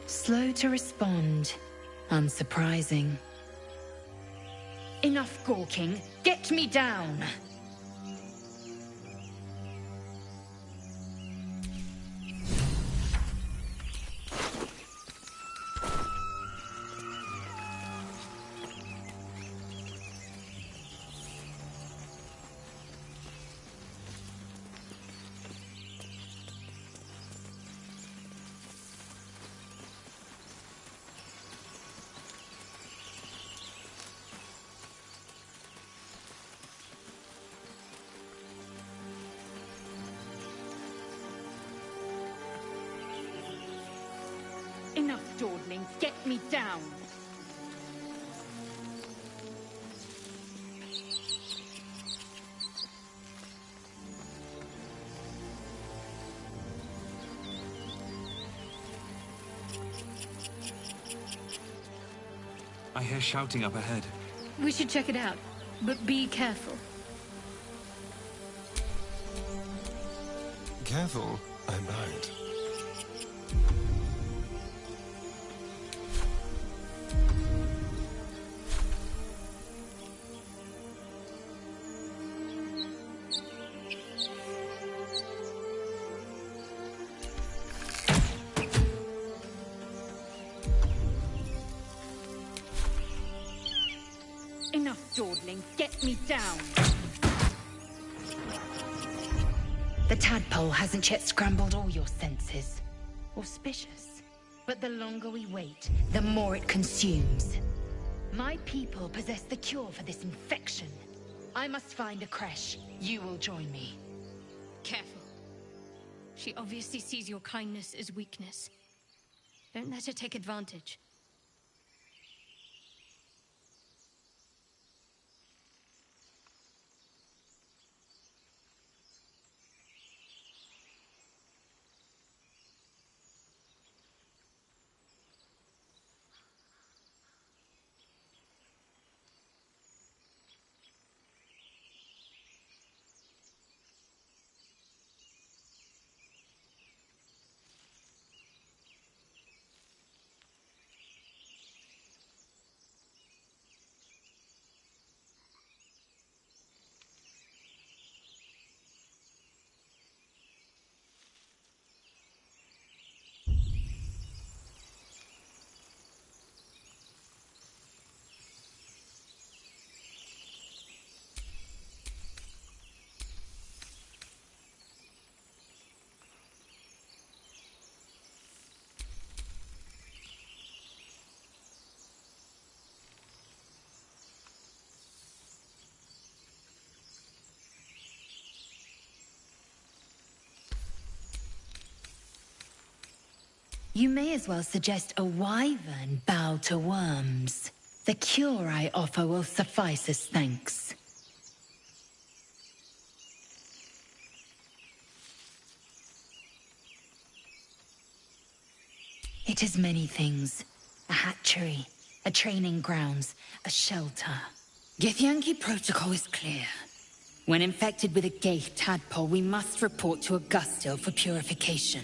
Slow to respond. Unsurprising. Enough gawking. Get me down. Enough dawdling. Get me down. I hear shouting up ahead. We should check it out, but be careful. Careful, I might. Enough dawdling. Get me down. The tadpole hasn't yet scrambled all your senses. Auspicious. But the longer we wait, the more it consumes. My people possess the cure for this infection. I must find a creche. You will join me. Careful. She obviously sees your kindness as weakness. Don't let her take advantage. You may as well suggest a wyvern bow to worms. The cure I offer will suffice as thanks. It is many things. A hatchery, a training grounds, a shelter. Githyanki protocol is clear. When infected with a Gaith tadpole, we must report to Augusto for purification.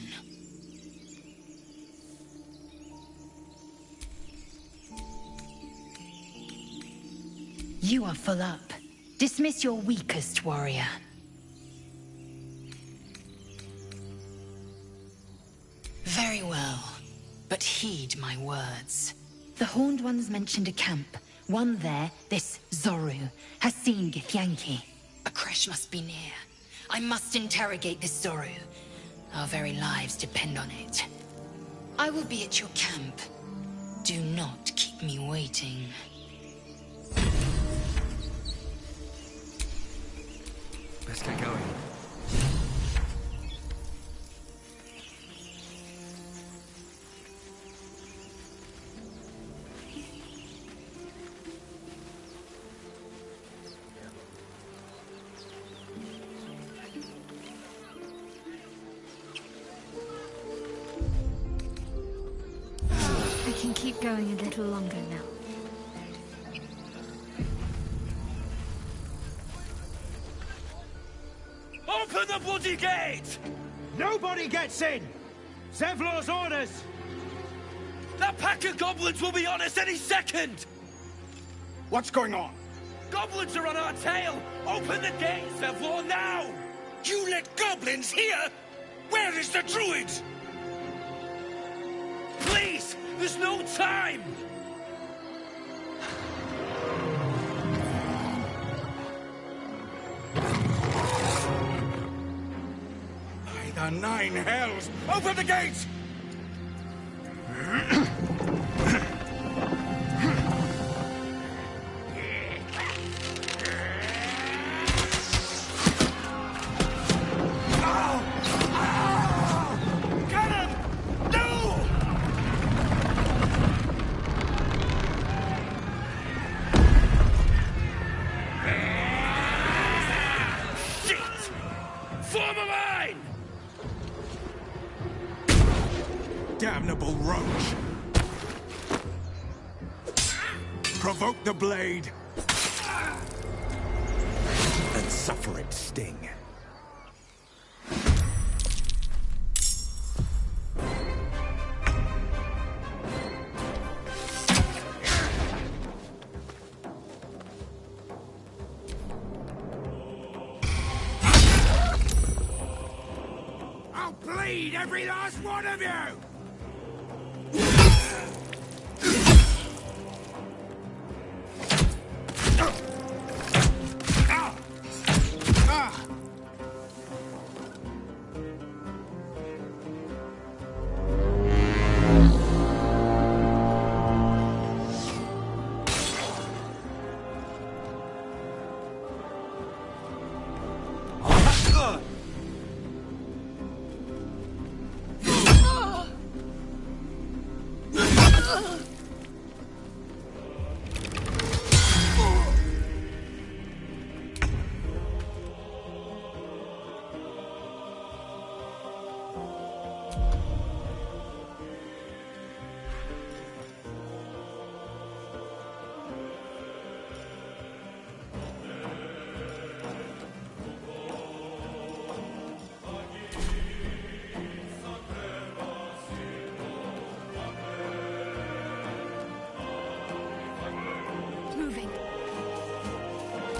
You are full up. Dismiss your weakest warrior. Very well, but heed my words. The Horned Ones mentioned a camp. One there, this Zoru, has seen Githyanki. A creche must be near. I must interrogate this Zoru. Our very lives depend on it. I will be at your camp. Do not keep me waiting. Let's get going. I can keep going a little longer now. Open the bloody gate! Nobody gets in! Zevlor's orders! That pack of goblins will be on us any second! What's going on? Goblins are on our tail! Open the gate, Zevlor, now! You let goblins here? Where is the druid? Please! There's no time! By the nine hells! Open the gate! Damnable roach! Provoke the blade! And suffer its sting. I'll bleed every last one of you!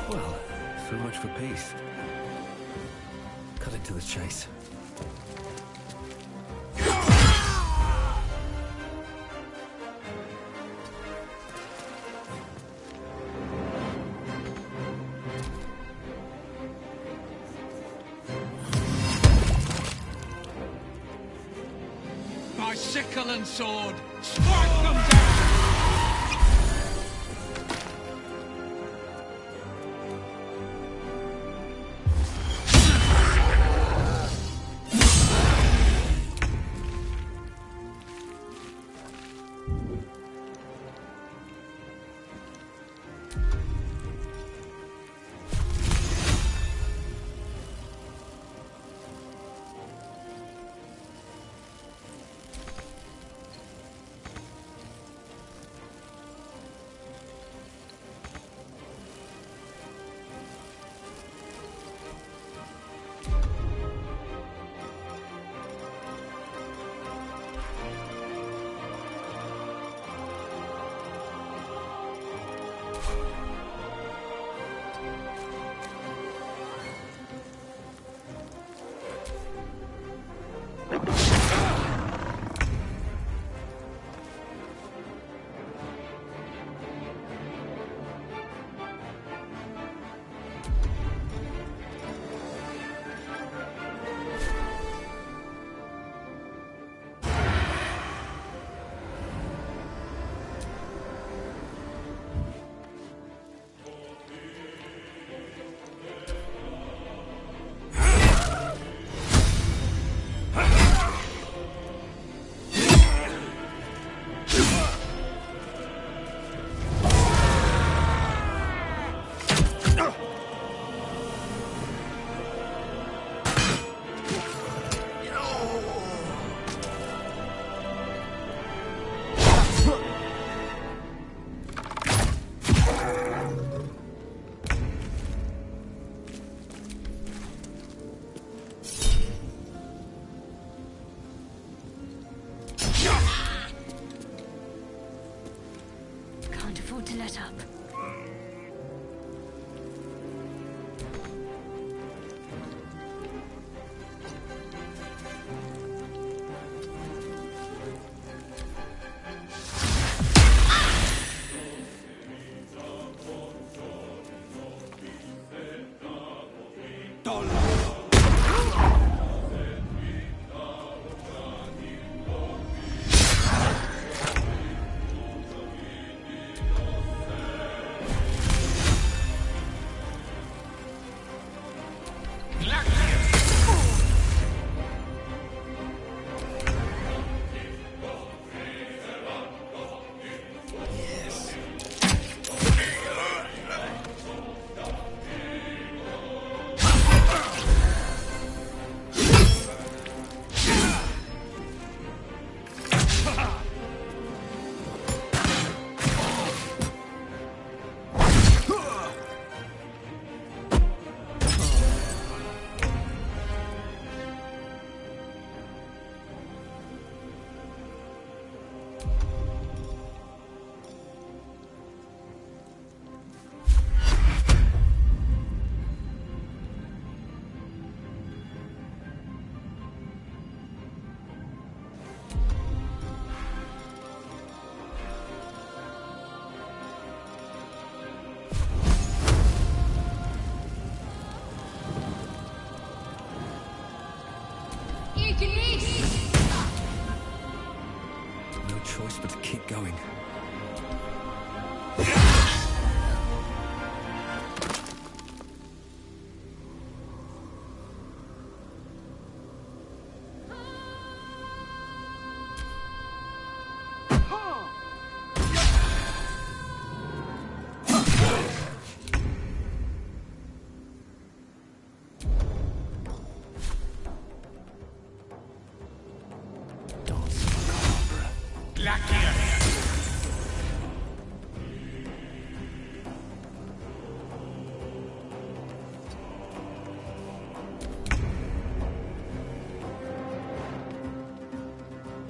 Well, so much for peace. Cut into the chase. My sickle and sword! Strike them down! to let up. No choice but to keep going.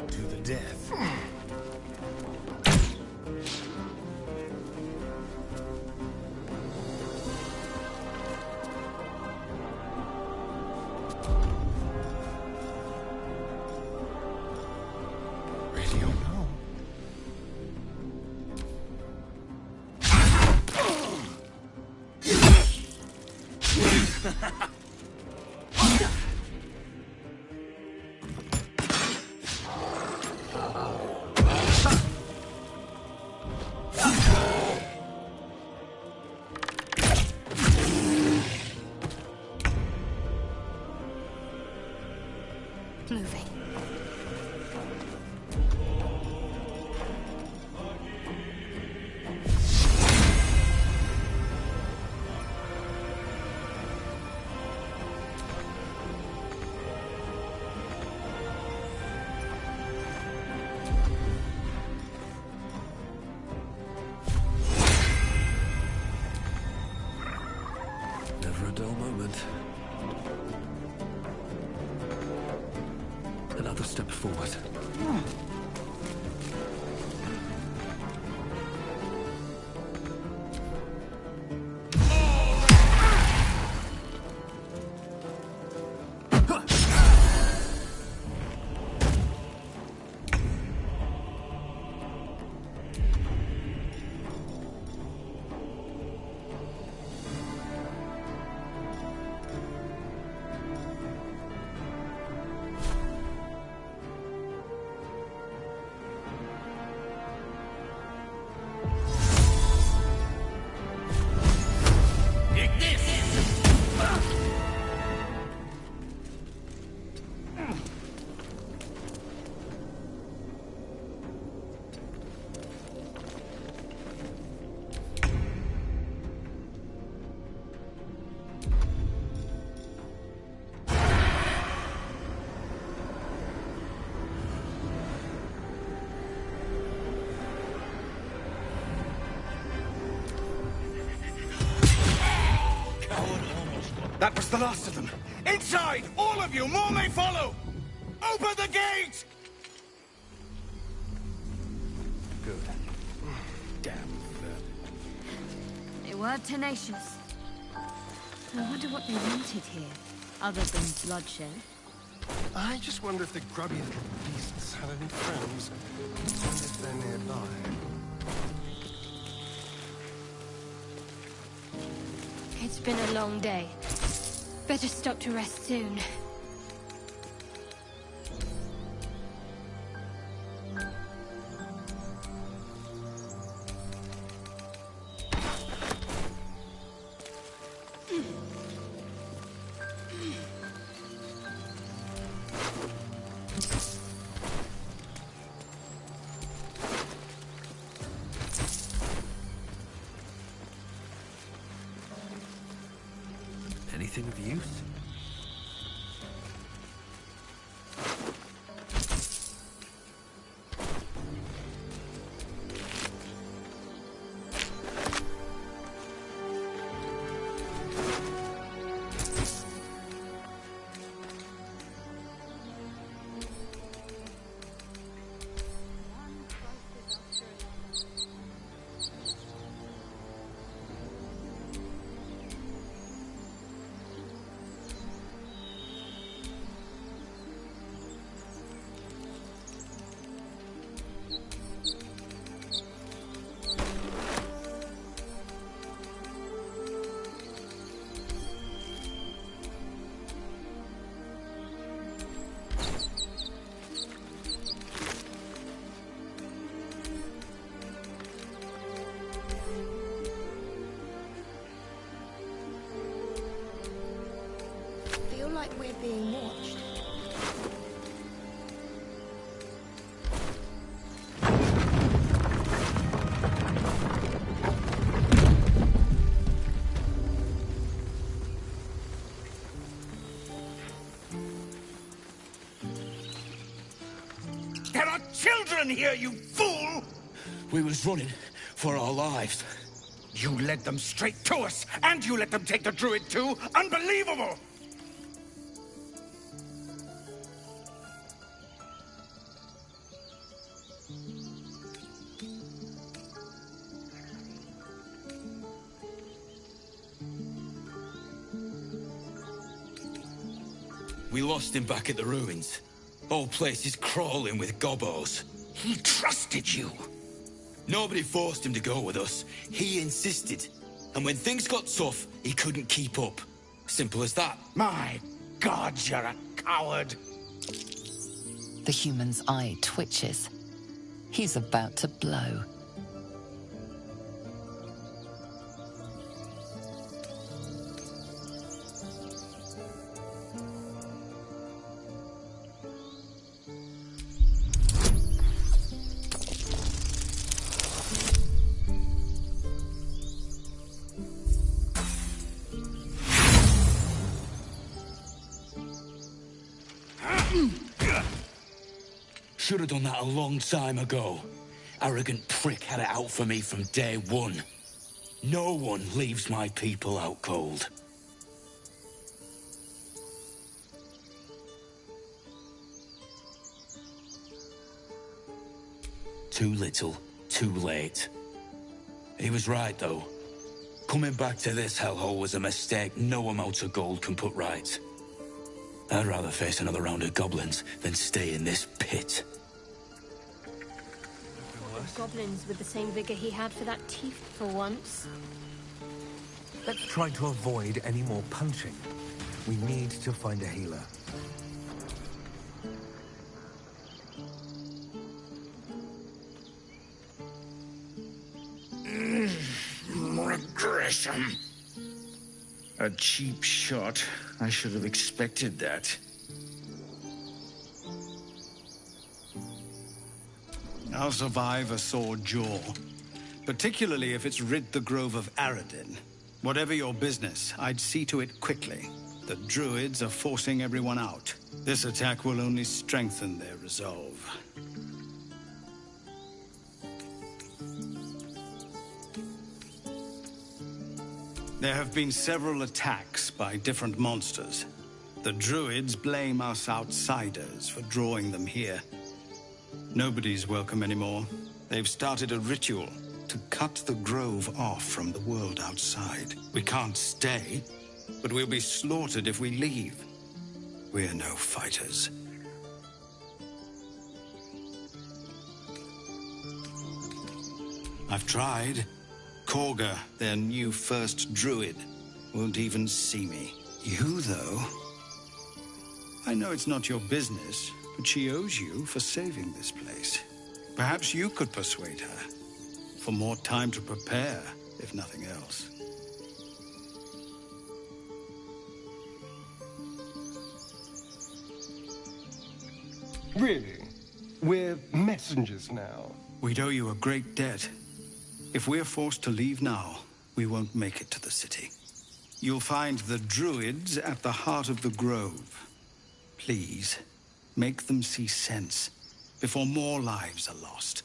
To the death. Ready or no? Moving. Never a dull moment. Another step forward. That was the last of them. Inside! All of you! More may follow! Open the gate! Good. Damn vermin. word tenacious. I wonder what they wanted here, other than bloodshed. I just wonder if the grubby little beasts had any friends, and if they're nearby. It's been a long day. Better stop to rest soon. Anything of use? Like we're being watched. There are children here, you fool! We was running for our lives. You led them straight to us, and you let them take the druid too? Unbelievable! We lost him back at the ruins. Whole place is crawling with gobos. He trusted you. Nobody forced him to go with us. He insisted. And when things got tough, he couldn't keep up. Simple as that. My God, you're a coward. The human's eye twitches. He's about to blow. Should have done that a long time ago. Arrogant prick had it out for me from day one. No one leaves my people out cold. Too little, too late. He was right, though. Coming back to this hellhole was a mistake no amount of gold can put right. I'd rather face another round of goblins than stay in this pit. Goblins with the same vigor he had for that teeth for once. Let's try to avoid any more punching. We need to find a healer. Regression. A cheap shot. I should have expected that. I'll survive a sore jaw. Particularly if it's rid the grove of Aradin. Whatever your business, I'd see to it quickly. The druids are forcing everyone out. This attack will only strengthen their resolve. There have been several attacks by different monsters. The druids blame us outsiders for drawing them here. Nobody's welcome anymore. They've started a ritual to cut the grove off from the world outside. We can't stay, but we'll be slaughtered if we leave. We're no fighters. I've tried. Korga, their new first druid, won't even see me. You, though? I know it's not your business, but she owes you for saving this place. Perhaps you could persuade her. For more time to prepare, if nothing else. Really? We're messengers now. We'd owe you a great debt. If we're forced to leave now, we won't make it to the city. You'll find the druids at the heart of the grove. Please, make them see sense before more lives are lost.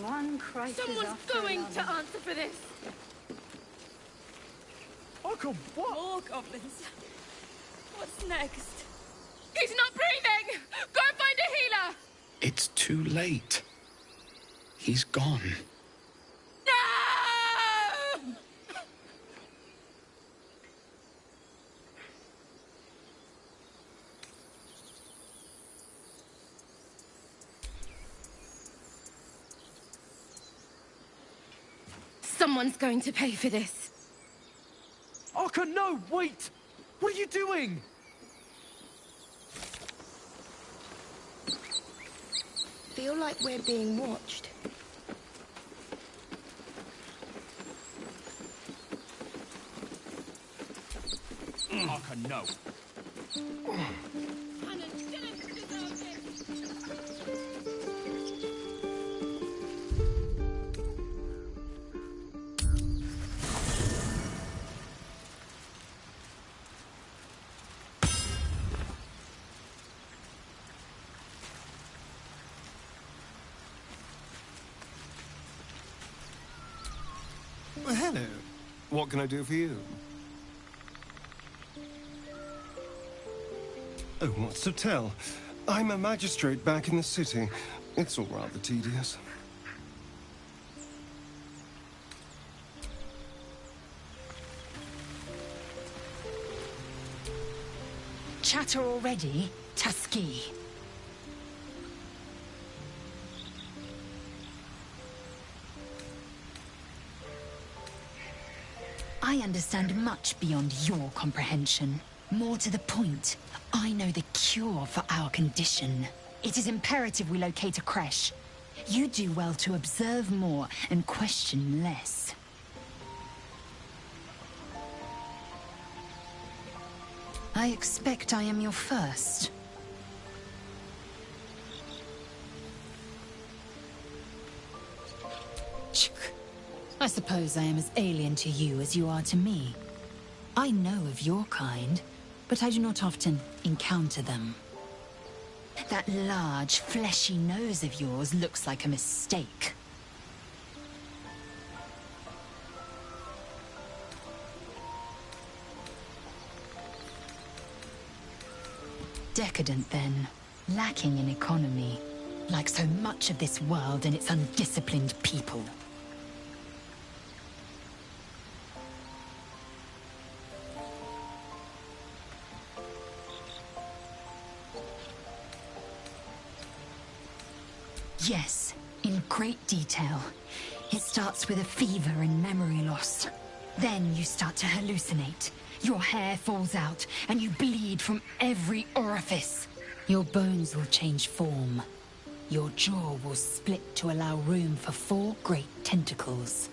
One crisis Someone's after going another. to answer for this! Uncle, what? More goblins. What's next? He's not breathing! Go find a healer! It's too late. He's gone. No! Someone's going to pay for this. Arka, no, wait! What are you doing? Feel like we're being watched. Arka, no. Well, hello. What can I do for you? Oh, what's to tell? I'm a magistrate back in the city. It's all rather tedious. Chatter already, Tuskegee? I understand much beyond your comprehension. More to the point, I know the cure for our condition. It is imperative we locate a creche. You do well to observe more and question less. I expect I am your first. I suppose I am as alien to you as you are to me. I know of your kind, but I do not often encounter them. That large, fleshy nose of yours looks like a mistake. Decadent, then. Lacking in economy. Like so much of this world and its undisciplined people. Yes, in great detail. It starts with a fever and memory loss. Then you start to hallucinate. Your hair falls out, and you bleed from every orifice. Your bones will change form. Your jaw will split to allow room for 4 great tentacles.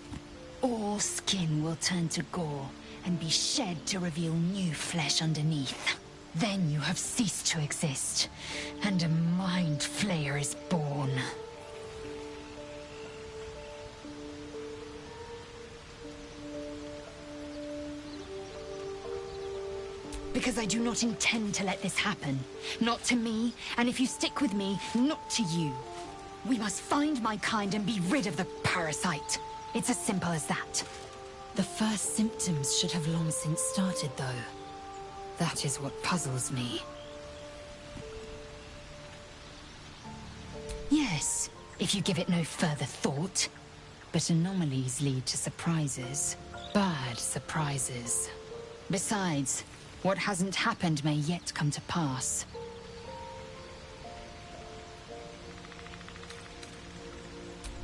All skin will turn to gore, and be shed to reveal new flesh underneath. Then you have ceased to exist, and a mind flayer is born. Because I do not intend to let this happen. Not to me, and if you stick with me, not to you. We must find my kind and be rid of the parasite. It's as simple as that. The first symptoms should have long since started, though. That is what puzzles me. Yes, if you give it no further thought. But anomalies lead to surprises. Bad surprises. Besides, what hasn't happened may yet come to pass.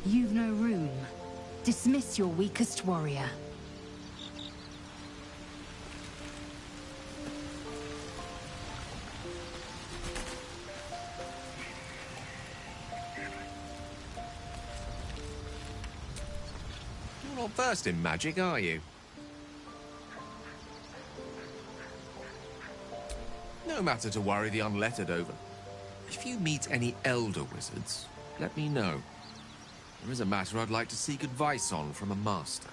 You've no room. Dismiss your weakest warrior. You're not versed in magic, are you? No matter to worry the unlettered over. If you meet any elder wizards, let me know. There is a matter I'd like to seek advice on from a master.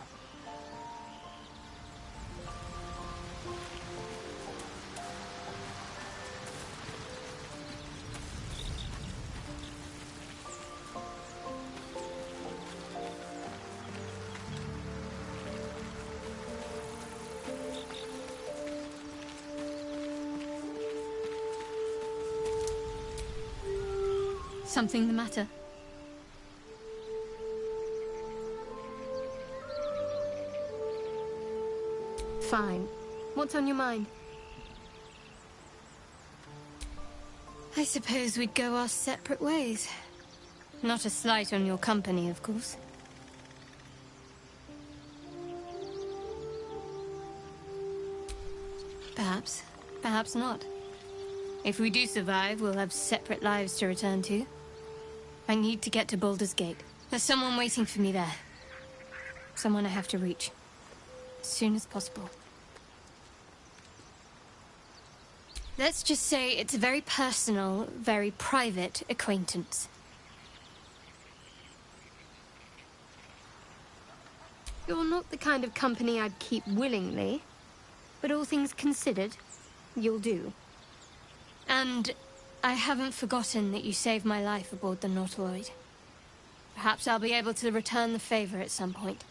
Something the matter? Fine. What's on your mind? I suppose we'd go our separate ways. Not a slight on your company, of course. Perhaps. Perhaps not. If we do survive, we'll have separate lives to return to. I need to get to Baldur's Gate. There's someone waiting for me there. Someone I have to reach. As soon as possible. Let's just say it's a very personal, very private acquaintance. You're not the kind of company I'd keep willingly, but all things considered, you'll do. And I haven't forgotten that you saved my life aboard the Nautiloid. Perhaps I'll be able to return the favor at some point.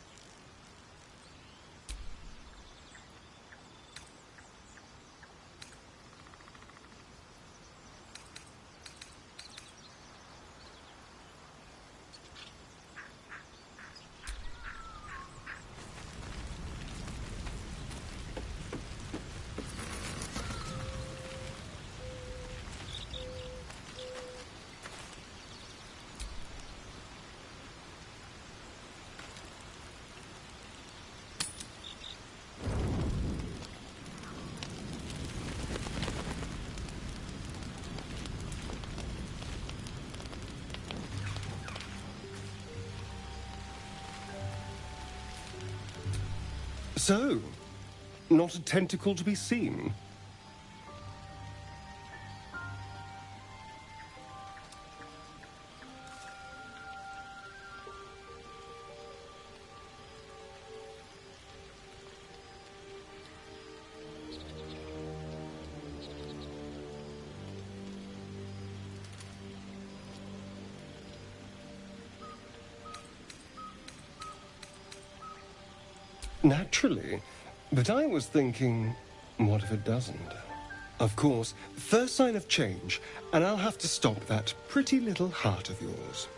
So, not a tentacle to be seen. Naturally. But I was thinking, what if it doesn't? Of course, first sign of change, and I'll have to stop that pretty little heart of yours.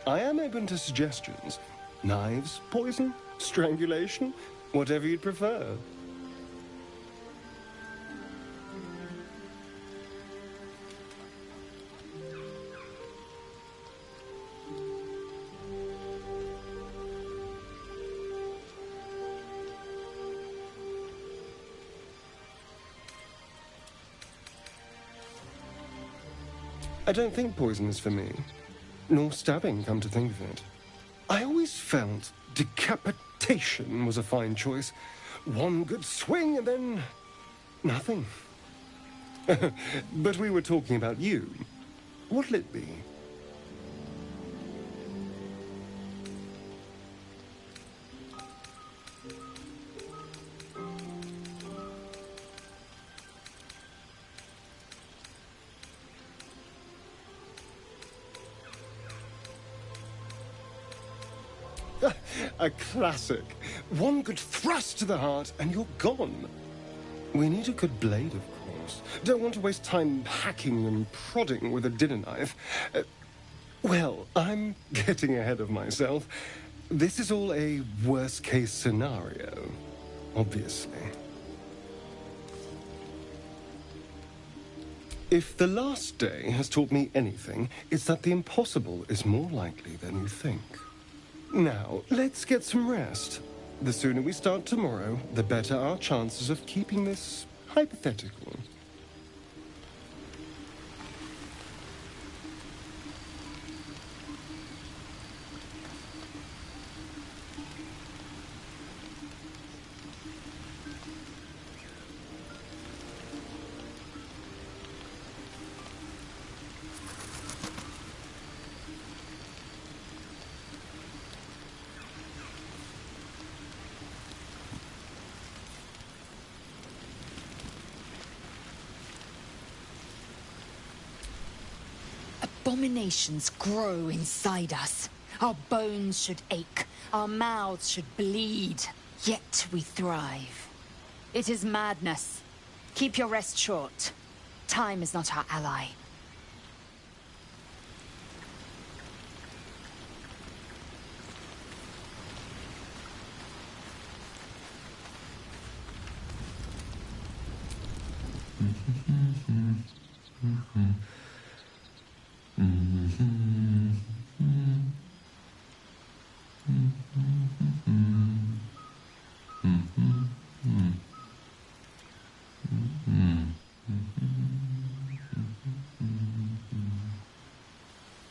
I am open to suggestions. Knives, poison, strangulation, whatever you'd prefer. I don't think poison is for me. Nor stabbing, come to think of it. I always felt decapitation was a fine choice. One good swing and then nothing. But we were talking about you. What'll it be? A classic. One good thrust to the heart and you're gone. We need a good blade, of course. Don't want to waste time hacking and prodding with a dinner knife. Well, I'm getting ahead of myself. This is all a worst-case scenario, obviously. If the last day has taught me anything, it's that the impossible is more likely than you think. Now, let's get some rest. The sooner we start tomorrow, the better our chances of keeping this hypothetical. Abominations grow inside us. Our bones should ache, our mouths should bleed, yet we thrive. It is madness. Keep your rest short. Time is not our ally.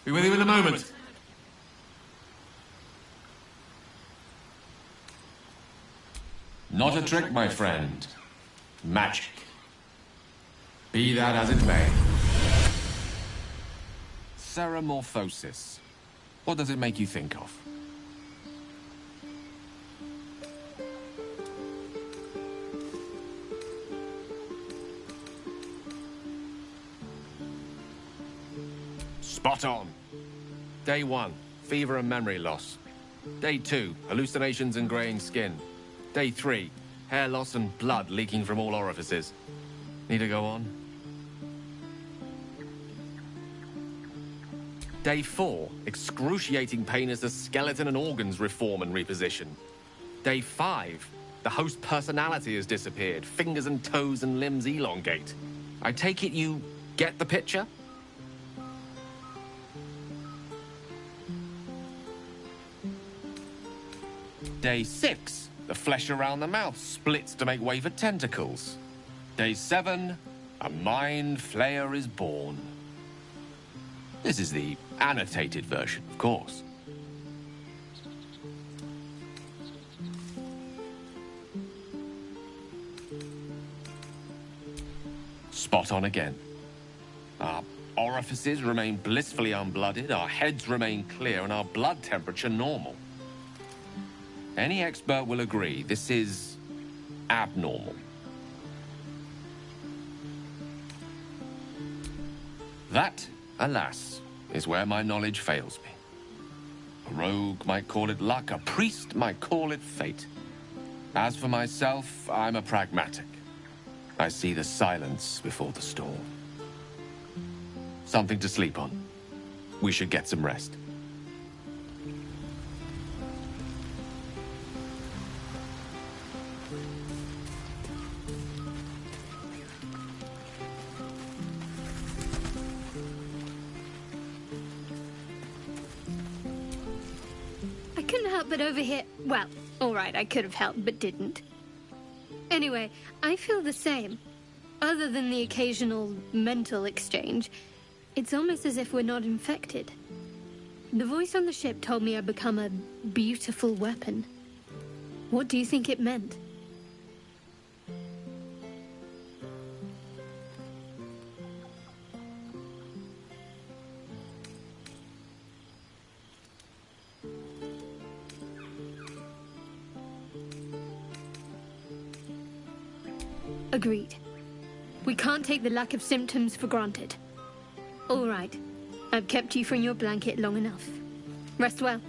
Be with you in a moment. Not a trick, my friend. Magic. Be that as it may. Ceramorphosis. What does it make you think of? Spot on. Day 1, fever and memory loss. Day 2, hallucinations and graying skin. Day 3, hair loss and blood leaking from all orifices. Need to go on? Day 4, excruciating pain as the skeleton and organs reform and reposition. Day 5, the host personality has disappeared. Fingers and toes and limbs elongate. I take it you get the picture? Day 6, the flesh around the mouth splits to make way for tentacles. Day 7, a mind flayer is born. This is the annotated version, of course. Spot on again. Our orifices remain blissfully unblooded, our heads remain clear, and our blood temperature normal. Any expert will agree this is abnormal. That, alas, is where my knowledge fails me. A rogue might call it luck, a priest might call it fate. As for myself, I'm a pragmatic. I see the silence before the storm. Something to sleep on. We should get some rest. But over here, well, alright, I could have helped, but didn't. Anyway, I feel the same. Other than the occasional mental exchange, it's almost as if we're not infected. The voice on the ship told me I'd become a beautiful weapon. What do you think it meant? Agreed. We can't take the lack of symptoms for granted. All right. I've kept you from your blanket long enough. Rest well.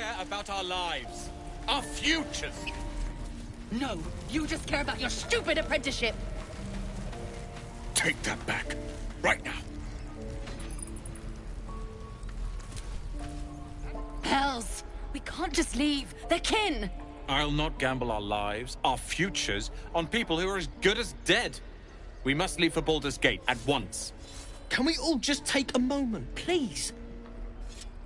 care about our lives. Our futures. No, you just care about your stupid apprenticeship. Take that back. Right now. Hells! We can't just leave. They're kin! I'll not gamble our lives, our futures, on people who are as good as dead. We must leave for Baldur's Gate at once. Can we all just take a moment, please?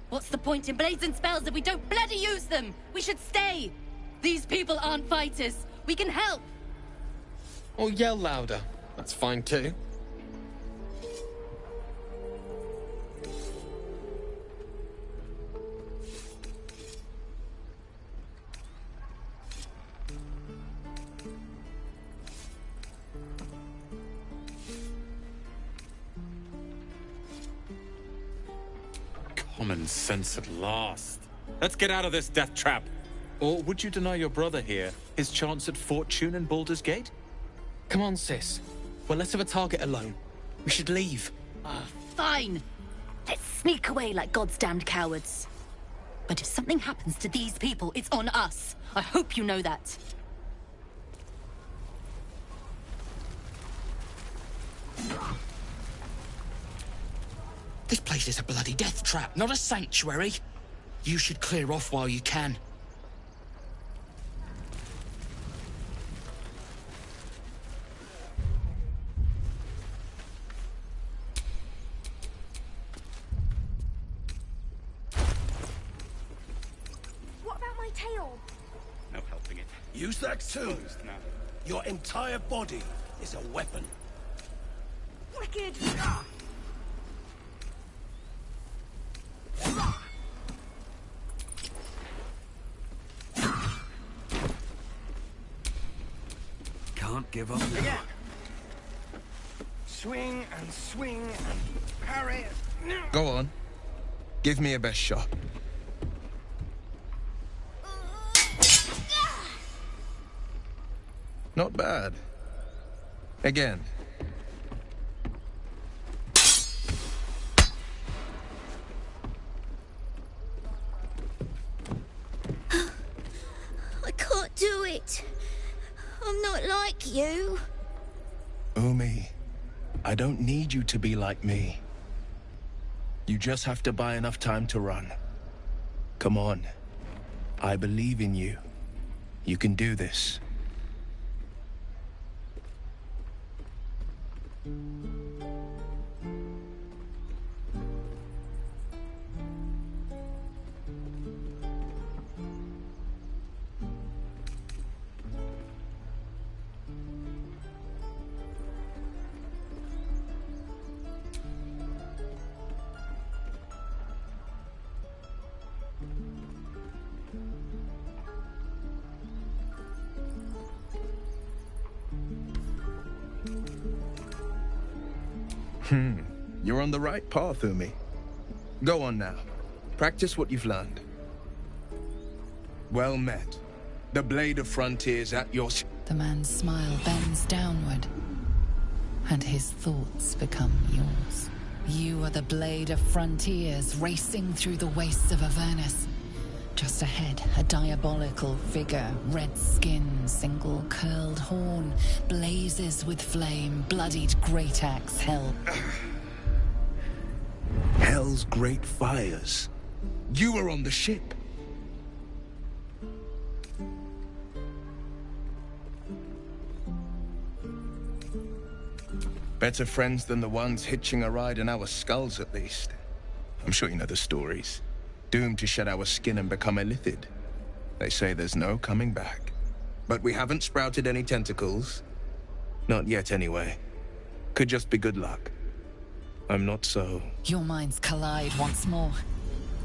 What's the point in blazing spells if we don't bloody use them? We should stay! These people aren't fighters. We can help! Or yell louder. That's fine too. Common sense at last. Let's get out of this death trap. Or would you deny your brother here his chance at fortune in Baldur's Gate? Come on, sis. We're less of a target alone. We should leave. Fine! Let's sneak away like God's damned cowards. But if something happens to these people, it's on us. I hope you know that. This place is a bloody death trap, not a sanctuary. You should clear off while you can. What about my tail? No helping it. Use that too. Now. Your entire body is a weapon. Wicked! Can't give up. Again. Swing and parry. Go on. Give me your best shot. Not bad. Again. I can't do it. I'm not like you. Umi, I don't need you to be like me. You just have to buy enough time to run. Come on. I believe in you. You can do this. You're on the right path, Umi. Go on now. Practice what you've learned. Well met. The Blade of Frontiers at your... The man's smile bends downward, and his thoughts become yours. You are the Blade of Frontiers racing through the wastes of Avernus. Just ahead, a diabolical figure, red skin, single curled horn, blazes with flame, bloodied great axe held. Hell's great fires. You were on the ship. Better friends than the ones hitching a ride in our skulls, at least. I'm sure you know the stories. Doomed to shed our skin and become illithid. They say there's no coming back. But we haven't sprouted any tentacles. Not yet, anyway. Could just be good luck. I'm not so... Your minds collide once more.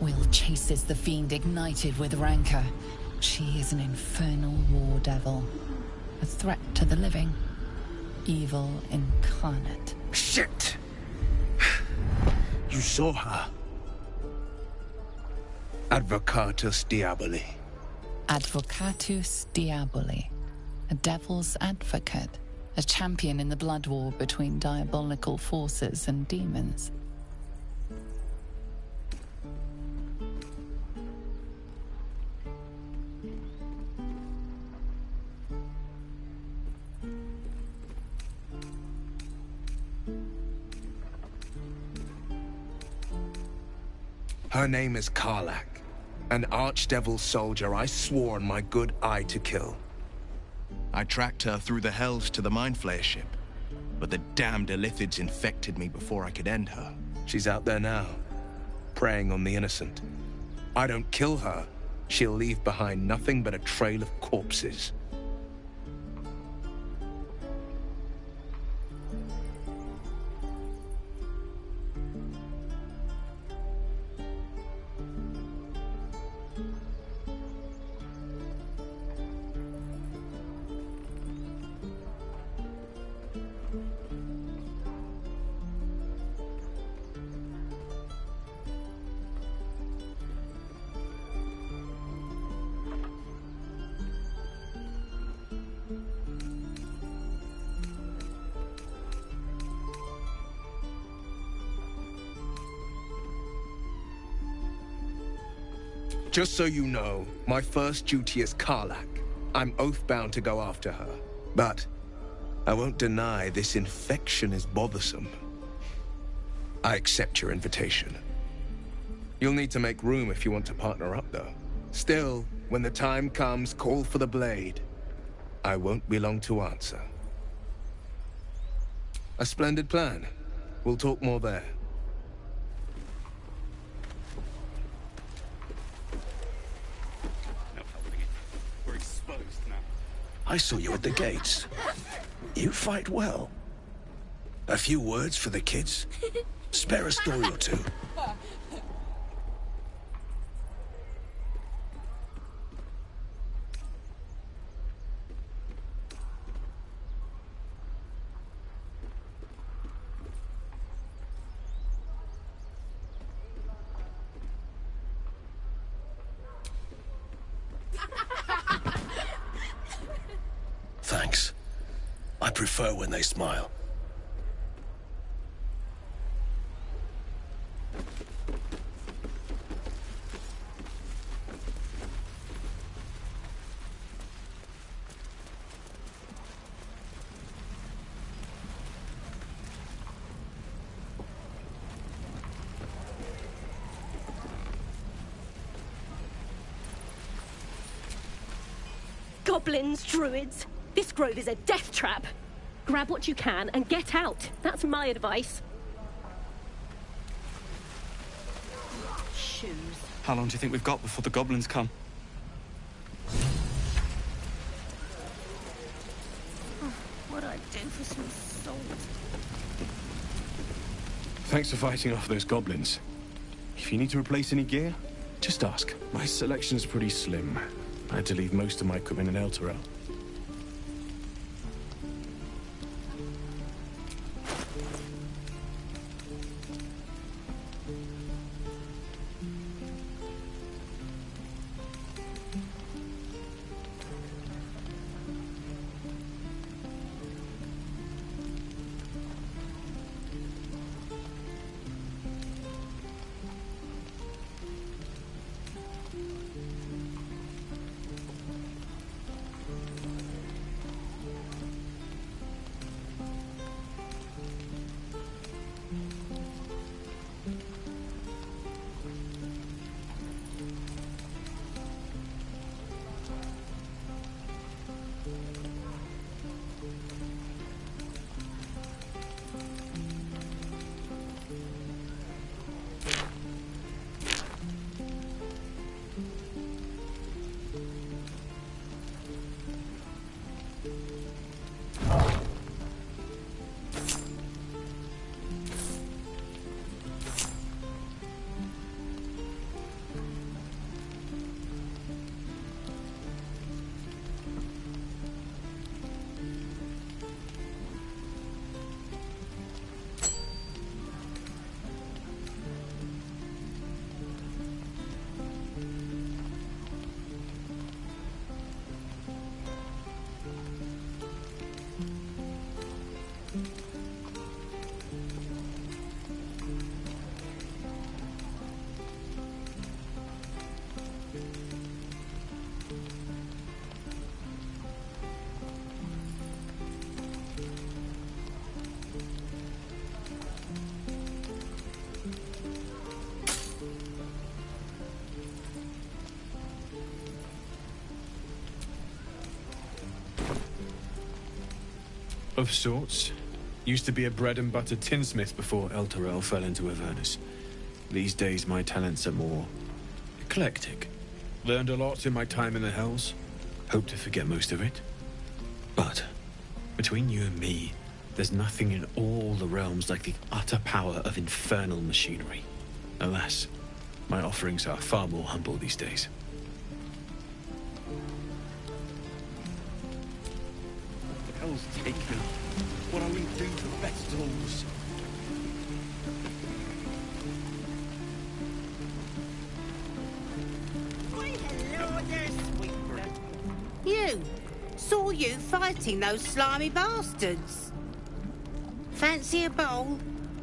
Will chases the fiend ignited with rancor. She is an infernal war devil. A threat to the living. Evil incarnate. Shit! You saw her. Advocatus Diaboli. Advocatus Diaboli. A devil's advocate. A champion in the blood war between diabolical forces and demons. Her name is Karlach, an archdevil soldier I swore on my good eye to kill. I tracked her through the Hells to the Mind Flayer ship, but the damned Illithids infected me before I could end her. She's out there now, preying on the innocent. I don't kill her, she'll leave behind nothing but a trail of corpses. Just so you know, my first duty is Karlach. I'm oath-bound to go after her. But I won't deny this infection is bothersome. I accept your invitation. You'll need to make room if you want to partner up, though. Still, when the time comes, call for the blade. I won't be long to answer. A splendid plan. We'll talk more there. I saw you at the gates. You fight well. A few words for the kids? Spare a story or two. Thanks. I prefer when they smile. Goblins, druids. This grove is a death trap. Grab what you can and get out. That's my advice. Shoes. How long do you think we've got before the goblins come? Oh, what'd I do for some salt? Thanks for fighting off those goblins. If you need to replace any gear, just ask. My selection's pretty slim. I had to leave most of my equipment in Elturel. Of sorts. Used to be a bread-and-butter tinsmith before El Terrell fell into Avernus. These days, my talents are more eclectic. Learned a lot in my time in the Hells. Hope to forget most of it. But, between you and me, there's nothing in all the realms like the utter power of infernal machinery. Alas, my offerings are far more humble these days. What the hell's taken? What are we doing to the vegetables? You! Saw you fighting those slimy bastards. Fancy a bowl?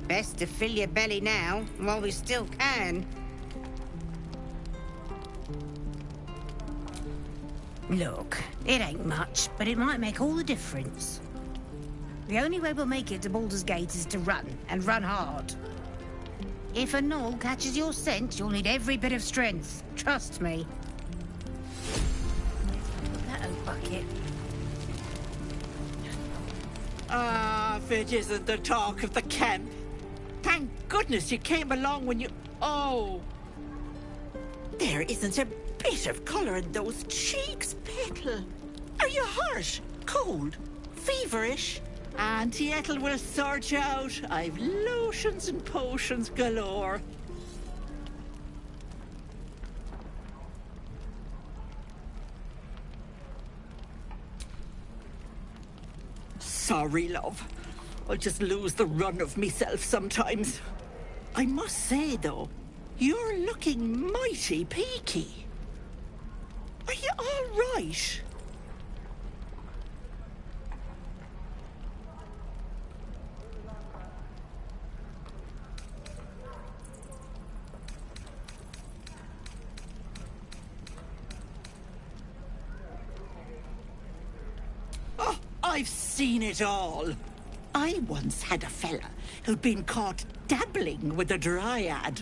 Best to fill your belly now, while we still can. Look, it ain't much, but it might make all the difference. The only way we'll make it to Baldur's Gate is to run, and run hard. If a gnoll catches your scent, you'll need every bit of strength. Trust me. That old bucket. Ah, if it isn't the talk of the camp. Thank goodness you came along when you... Oh! There isn't a bit of colour in those cheeks, Petal. Are you hurt? Cold? Feverish? Auntie Ethel will sort you out. I've lotions and potions galore. Sorry, love. I just lose the run of myself sometimes. I must say, though, you're looking mighty peaky. Are you all right? Oh, I've seen it all. I once had a fella who'd been caught dabbling with a dryad.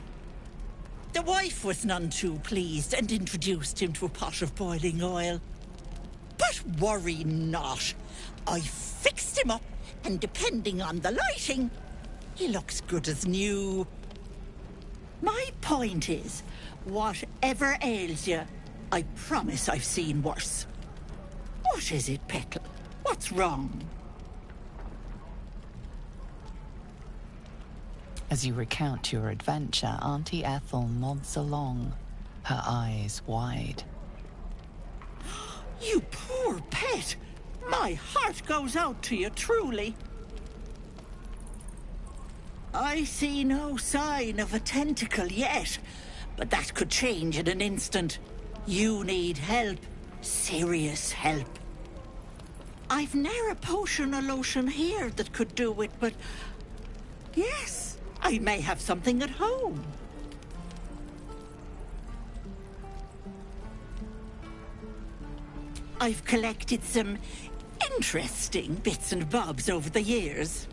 The wife was none too pleased and introduced him to a pot of boiling oil. But worry not. I fixed him up, and depending on the lighting, he looks good as new. My point is, whatever ails you, I promise I've seen worse. What is it, Petal? What's wrong? As you recount your adventure, Auntie Ethel nods along, her eyes wide. You poor pet! My heart goes out to you, truly. I see no sign of a tentacle yet, but that could change in an instant. You need help. Serious help. I've ne'er a potion or lotion here that could do it, but... yes, I may have something at home. I've collected some interesting bits and bobs over the years.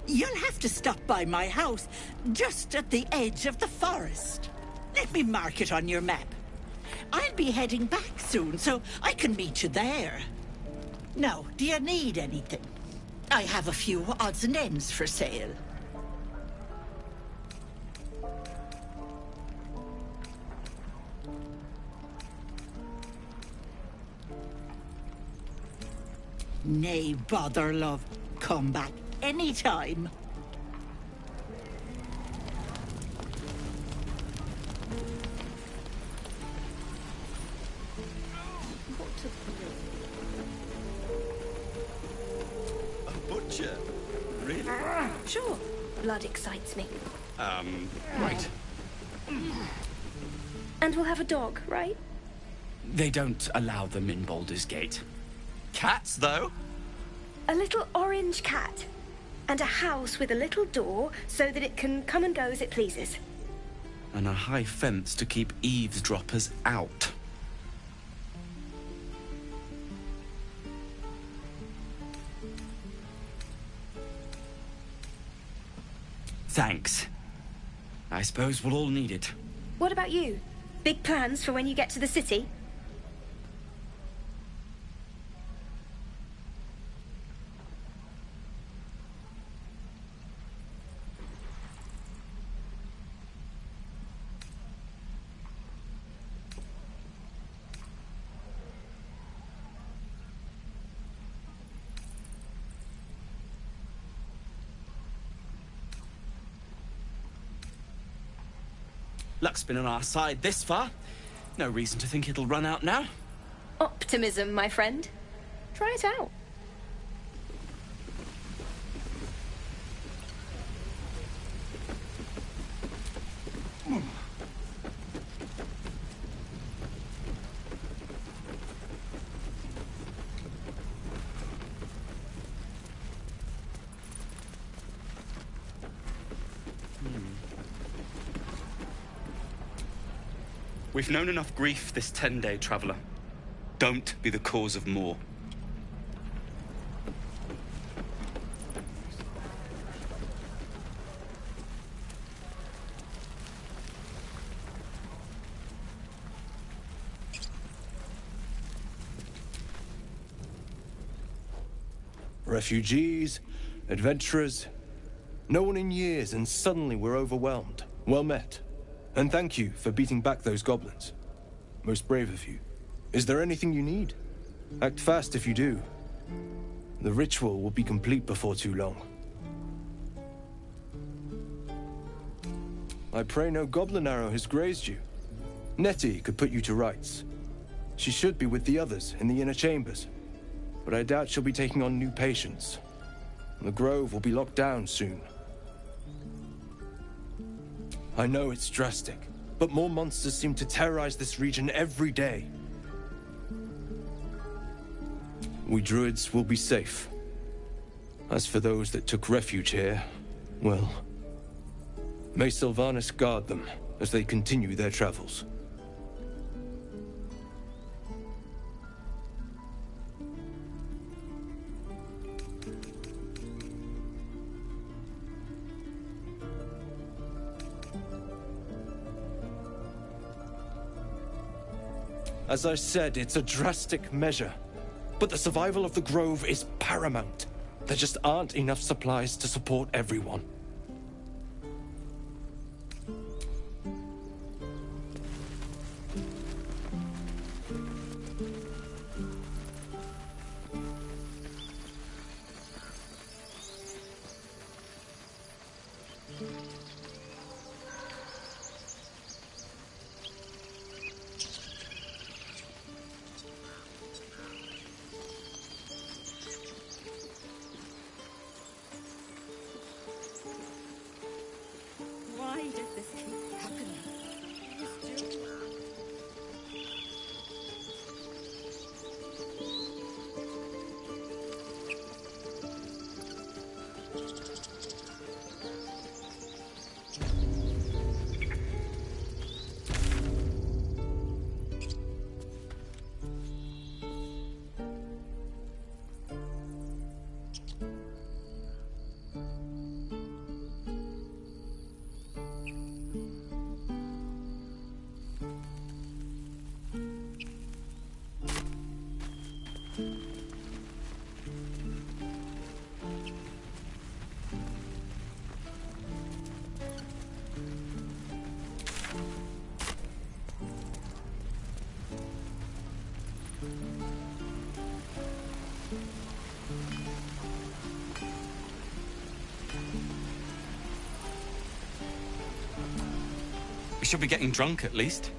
You'll have to stop by my house, just at the edge of the forest. Let me mark it on your map. I'll be heading back soon, so I can meet you there. Now, do you need anything? I have a few odds and ends for sale. Nay, bother, love. Come back anytime. A butcher? Really? Sure. Blood excites me. Right. And we'll have a dog, right? They don't allow them in Baldur's Gate. Cats, though? A little orange cat. And a house with a little door so that it can come and go as it pleases. And a high fence to keep eavesdroppers out. Thanks. I suppose we'll all need it. What about you? Big plans for when you get to the city? Luck's been on our side this far. No reason to think it'll run out now. Optimism, my friend. Try it out. We've known enough grief this 10-day traveler. Don't be the cause of more. Refugees, adventurers, no one in years, and suddenly we're overwhelmed. Well met. And thank you for beating back those goblins. Most brave of you. Is there anything you need? Act fast if you do. The ritual will be complete before too long. I pray no goblin arrow has grazed you. Nettie could put you to rights. She should be with the others in the inner chambers. But I doubt she'll be taking on new patients. The grove will be locked down soon. I know it's drastic, but more monsters seem to terrorize this region every day. We druids will be safe. As for those that took refuge here, well, may Sylvanas guard them as they continue their travels. As I said, it's a drastic measure. But the survival of the Grove is paramount. There just aren't enough supplies to support everyone. Why does this keep happening? We should be getting drunk, at least.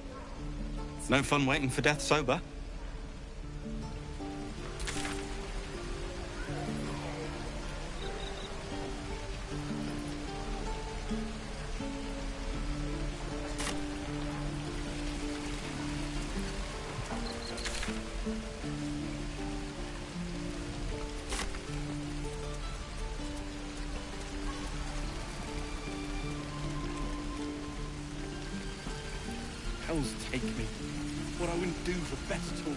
No fun waiting for death sober. Hells take me. What I wouldn't do for best tool.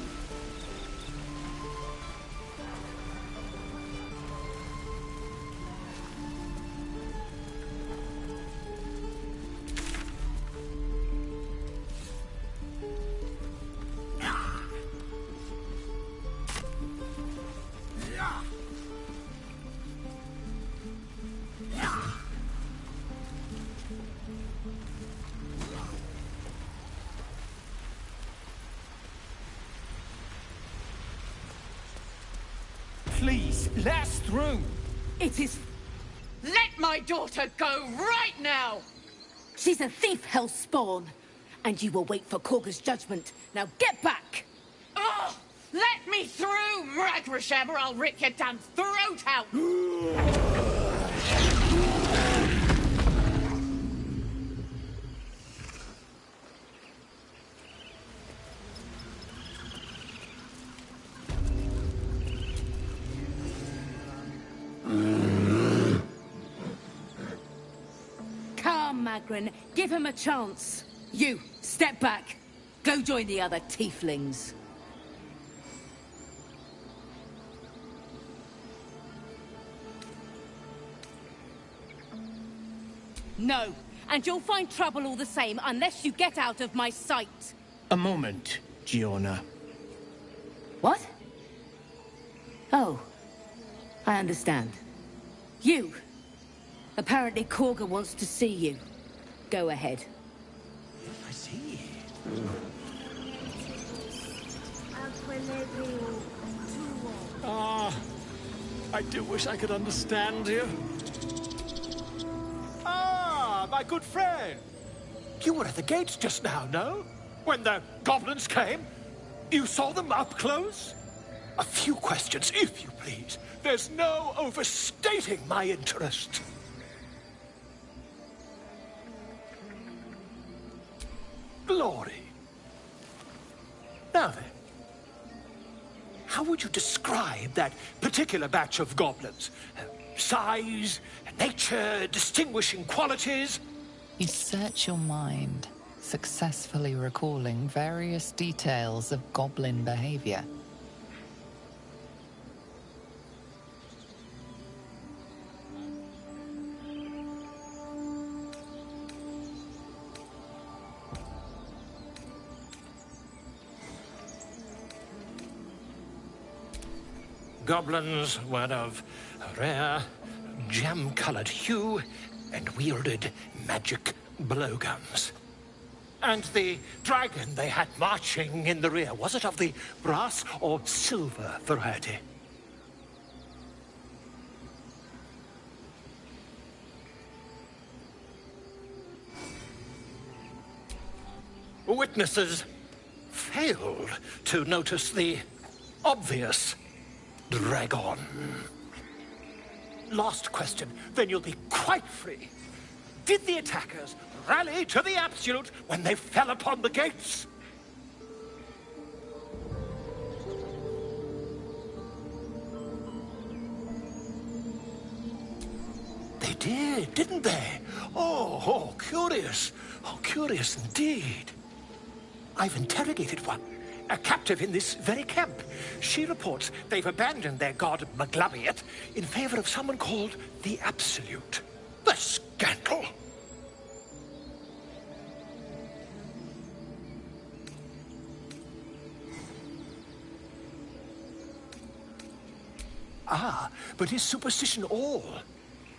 Please, let us through! It is... Let my daughter go right now! She's a thief, hell spawn. and you will wait for Korga's judgment. Now get back! Oh! Let me through, Mragrasham, or I'll rip your damn throat out! Come, Magrin, give him a chance. You, step back. Go join the other tieflings. No, and you'll find trouble all the same unless you get out of my sight. A moment, Giona. What? Oh, I understand. You. Apparently Korga wants to see you. Go ahead. I see. Ah, I do wish I could understand you. Ah, my good friend. You were at the gates just now, no? When the goblins came? You saw them up close? A few questions, if you please. There's no overstating my interest. Glory. Now then, how would you describe that particular batch of goblins? Size, nature, distinguishing qualities? You search your mind, successfully recalling various details of goblin behavior. Goblins were of a rare, jam-colored hue and wielded magic blowguns. And the dragon they had marching in the rear, was it of the brass or silver variety? Witnesses failed to notice the obvious dragon. Last question, then you'll be quite free. Did the attackers rally to the absolute when they fell upon the gates? They did, didn't they? Oh, curious. Oh, curious indeed. I've interrogated one, a captive in this very camp. She reports they've abandoned their god Maglabiet in favor of someone called the Absolute. The scandal! Ah, but is superstition all?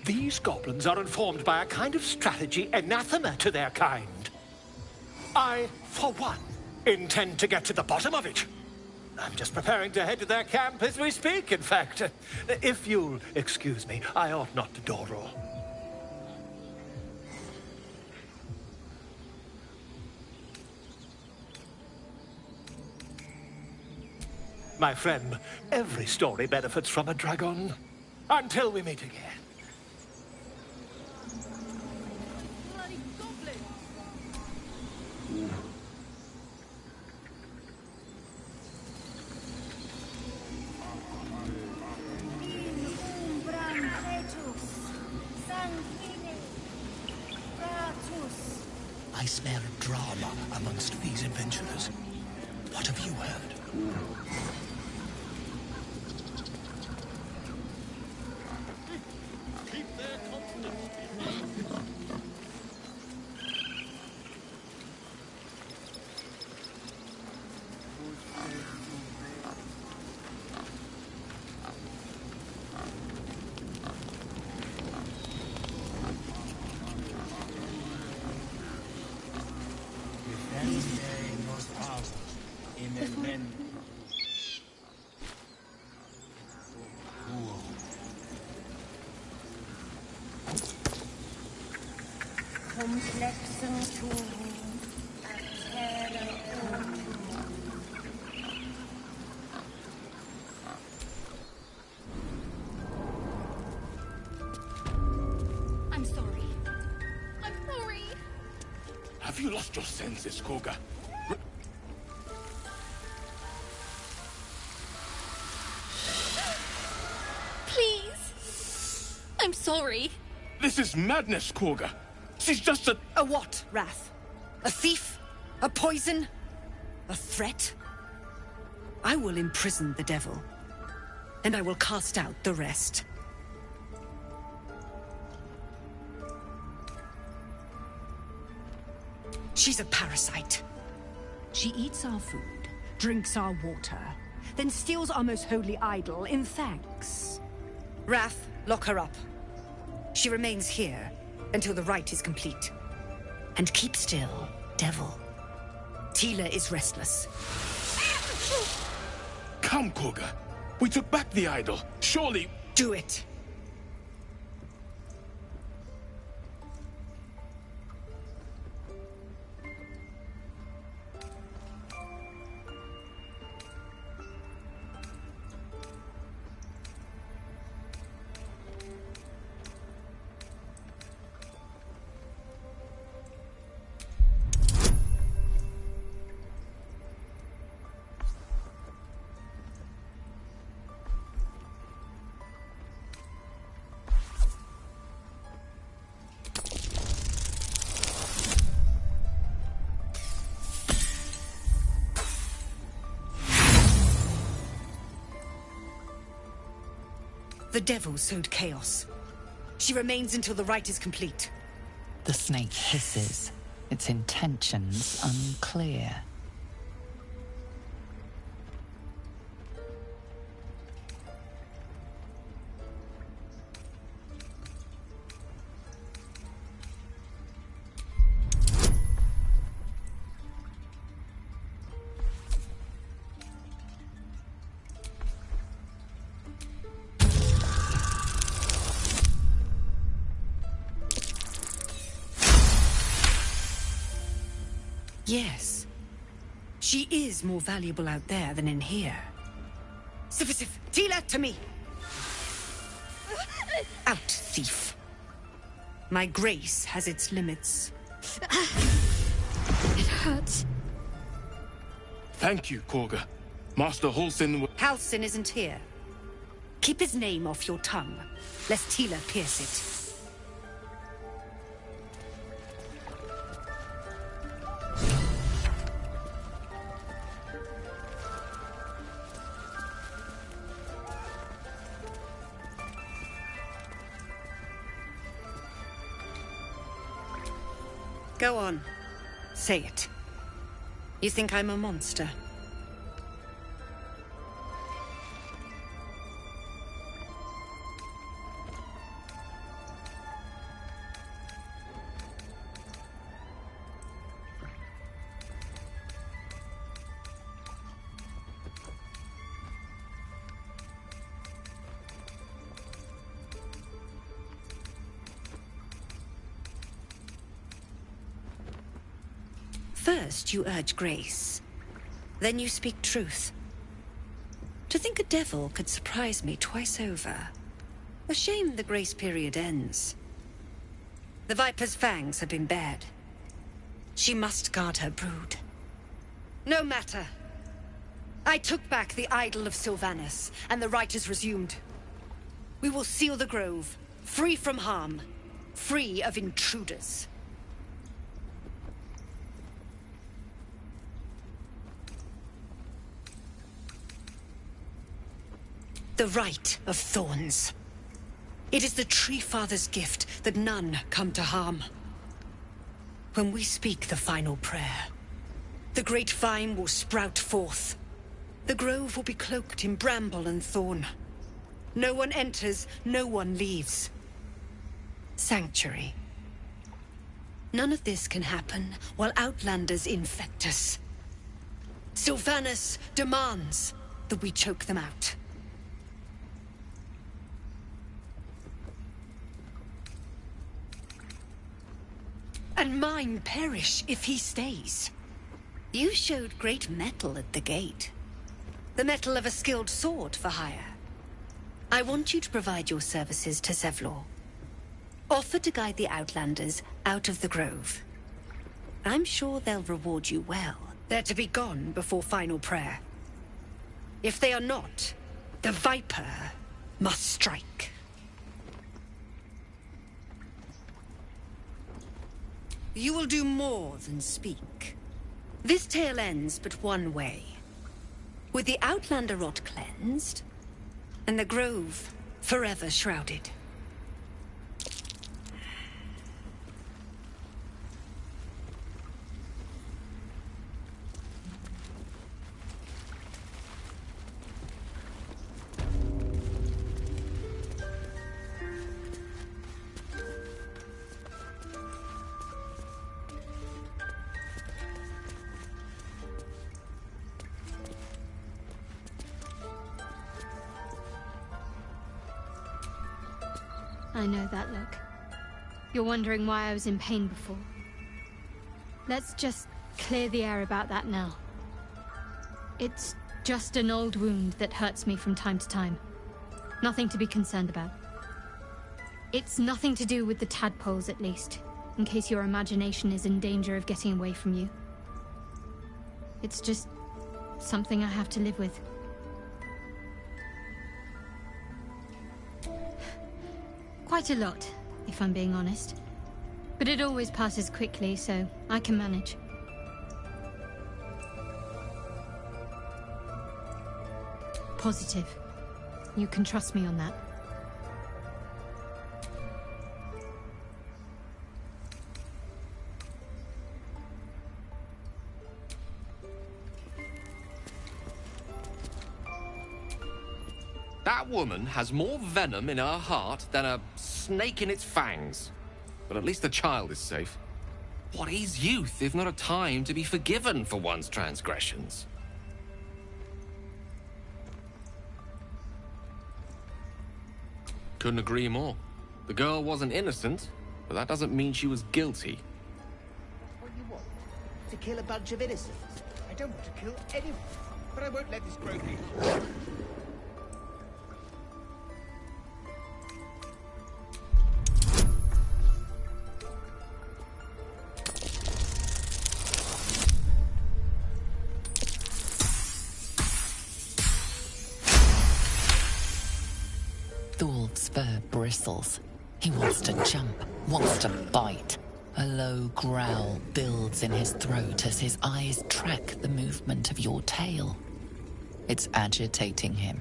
These goblins are informed by a kind of strategy anathema to their kind. I, for one, intend to get to the bottom of it. I'm just preparing to head to their camp as we speak, in fact. If you'll excuse me, I ought not to door roll. My friend, every story benefits from a dragon. Until we meet again. I smell drama amongst these adventurers. What have you heard? Keep their confidence. Trust your senses, Koga. Please. I'm sorry. This is madness, Koga. She's just a... A what, Wrath? A thief? A poison? A threat? I will imprison the devil, and I will cast out the rest. She's a parasite. She eats our food, drinks our water, then steals our most holy idol in thanks. Wrath, lock her up. She remains here until the rite is complete. And keep still, devil. Tila is restless. Come, Koga. We took back the idol. Surely... Do it. The devil sowed chaos. She remains until the rite is complete. The snake hisses, its intentions unclear. Yes. She is more valuable out there than in here. Sif, Tila, to me! Out, thief. My grace has its limits. It hurts. Thank you, Koga. Master Halsin... Halsin isn't here. Keep his name off your tongue, lest Tila pierce it. Go on. Say it. You think I'm a monster? First, you urge grace. Then you speak truth. To think a devil could surprise me twice over. A shame the grace period ends. The Viper's fangs have been bared. She must guard her brood. No matter. I took back the idol of Sylvanus, and the rite is resumed. We will seal the grove, free from harm, free of intruders. The Rite of Thorns. It is the Tree Father's gift that none come to harm. When we speak the final prayer, the great vine will sprout forth. The grove will be cloaked in bramble and thorn. No one enters, no one leaves. Sanctuary. None of this can happen while Outlanders infect us. Sylvanus demands that we choke them out. And mine perish if he stays. You showed great mettle at the gate. The mettle of a skilled sword for hire. I want you to provide your services to Zevlor. Offer to guide the Outlanders out of the grove. I'm sure they'll reward you well. They're to be gone before final prayer. If they are not, the Viper must strike. You will do more than speak. This tale ends but one way. With the Outlander rot cleansed, and the Grove forever shrouded. I know that look. You're wondering why I was in pain before. Let's just clear the air about that now. It's just an old wound that hurts me from time to time. Nothing to be concerned about. It's nothing to do with the tadpoles, at least, in case your imagination is in danger of getting away from you. It's just something I have to live with. Quite a lot, if I'm being honest. But it always passes quickly, so I can manage. Positive. You can trust me on that. That woman has more venom in her heart than a snake in its fangs. But at least the child is safe. What is youth if not a time to be forgiven for one's transgressions? Couldn't agree more. The girl wasn't innocent, but that doesn't mean she was guilty. What you want? To kill a bunch of innocents? I don't want to kill anyone, but I won't let this grow me. Thor's fur bristles. He wants to jump, wants to bite. A low growl builds in his throat as his eyes track the movement of your tail. It's agitating him.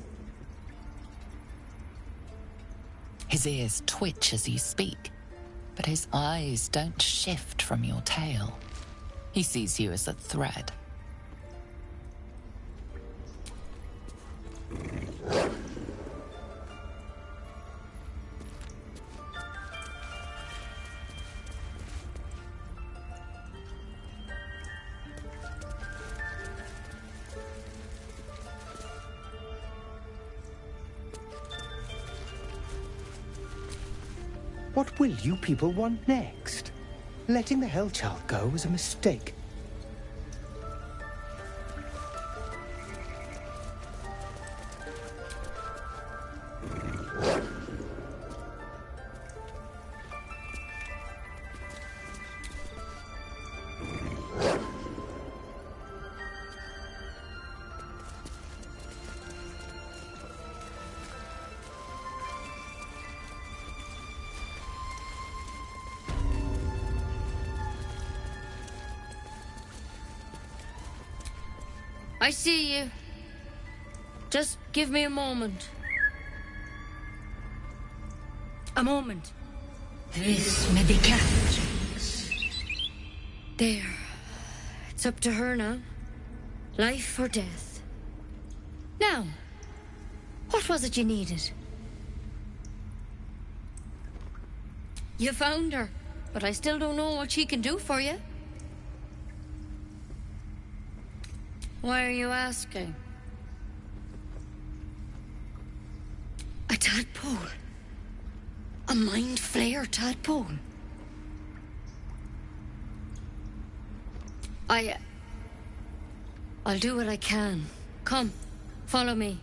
His ears twitch as you speak, but his eyes don't shift from your tail. He sees you as a threat. What will you people want next? Letting the Hellchild go was a mistake. I see you. Just give me a moment. A moment. This may be Catherine. There. It's up to her now. Life or death. Now, what was it you needed? You found her, but I still don't know what she can do for you. Why are you asking? A tadpole. A mind flayer tadpole. I'll do what I can. Come, follow me.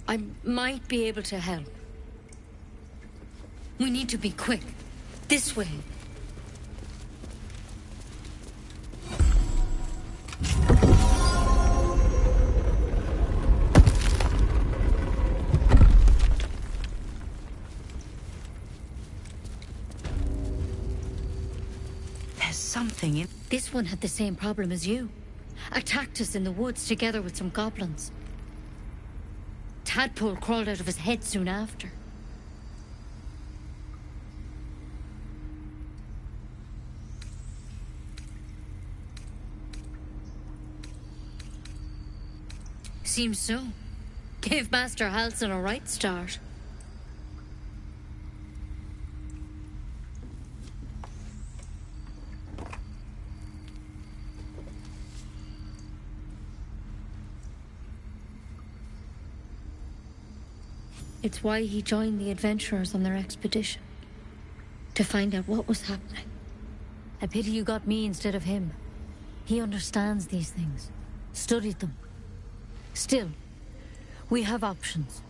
I might be able to help. We need to be quick. This way. something in... This one had the same problem as you. Attacked us in the woods together with some goblins. Tadpole crawled out of his head soon after. Seems so. Gave Master Halsin a right start. It's why he joined the adventurers on their expedition. To find out what was happening. A pity you got me instead of him. He understands these things. Studied them. Still, we have options.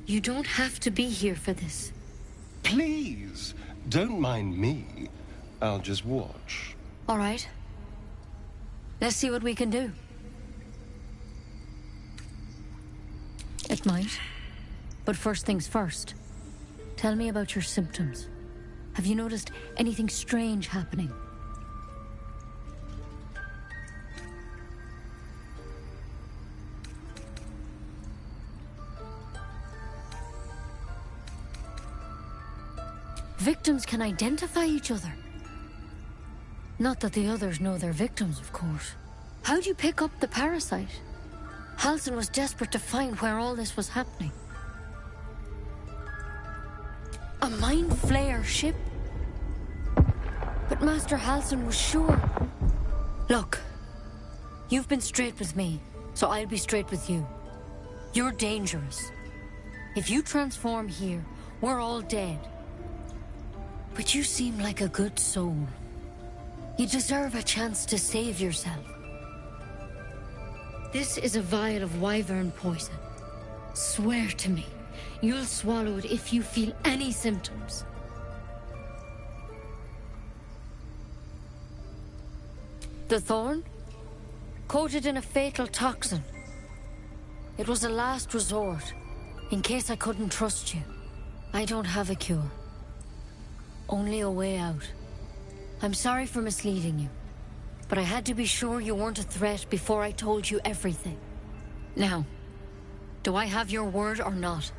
You don't have to be here for this. Please, don't mind me. I'll just watch. All right. Let's see what we can do. It might. But first things first. Tell me about your symptoms. Have you noticed anything strange happening? Victims can identify each other. Not that the others know they're victims, of course. How'd you pick up the parasite? Halsin was desperate to find where all this was happening. A Mind Flayer ship? But Master Halsin was sure. Look, you've been straight with me, so I'll be straight with you. You're dangerous. If you transform here, we're all dead. But you seem like a good soul. You deserve a chance to save yourself. This is a vial of wyvern poison. Swear to me, you'll swallow it if you feel any symptoms. The thorn? Coated in a fatal toxin. It was a last resort, in case I couldn't trust you. I don't have a cure. Only a way out. I'm sorry for misleading you, but I had to be sure you weren't a threat before I told you everything. Now, do I have your word or not?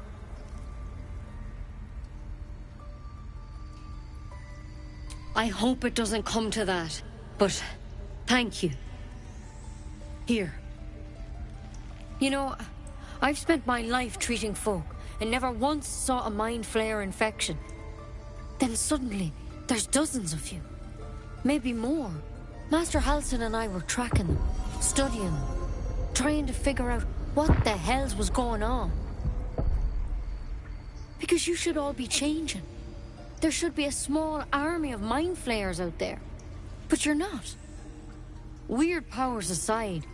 I hope it doesn't come to that, but thank you. Here. You know, I've spent my life treating folk and never once saw a Mind Flayer infection. Then suddenly, there's dozens of you. Maybe more. Master Halsin and I were tracking them, studying them, trying to figure out what the hells was going on. Because you should all be changing. There should be a small army of Mind Flayers out there. But you're not. Weird powers aside,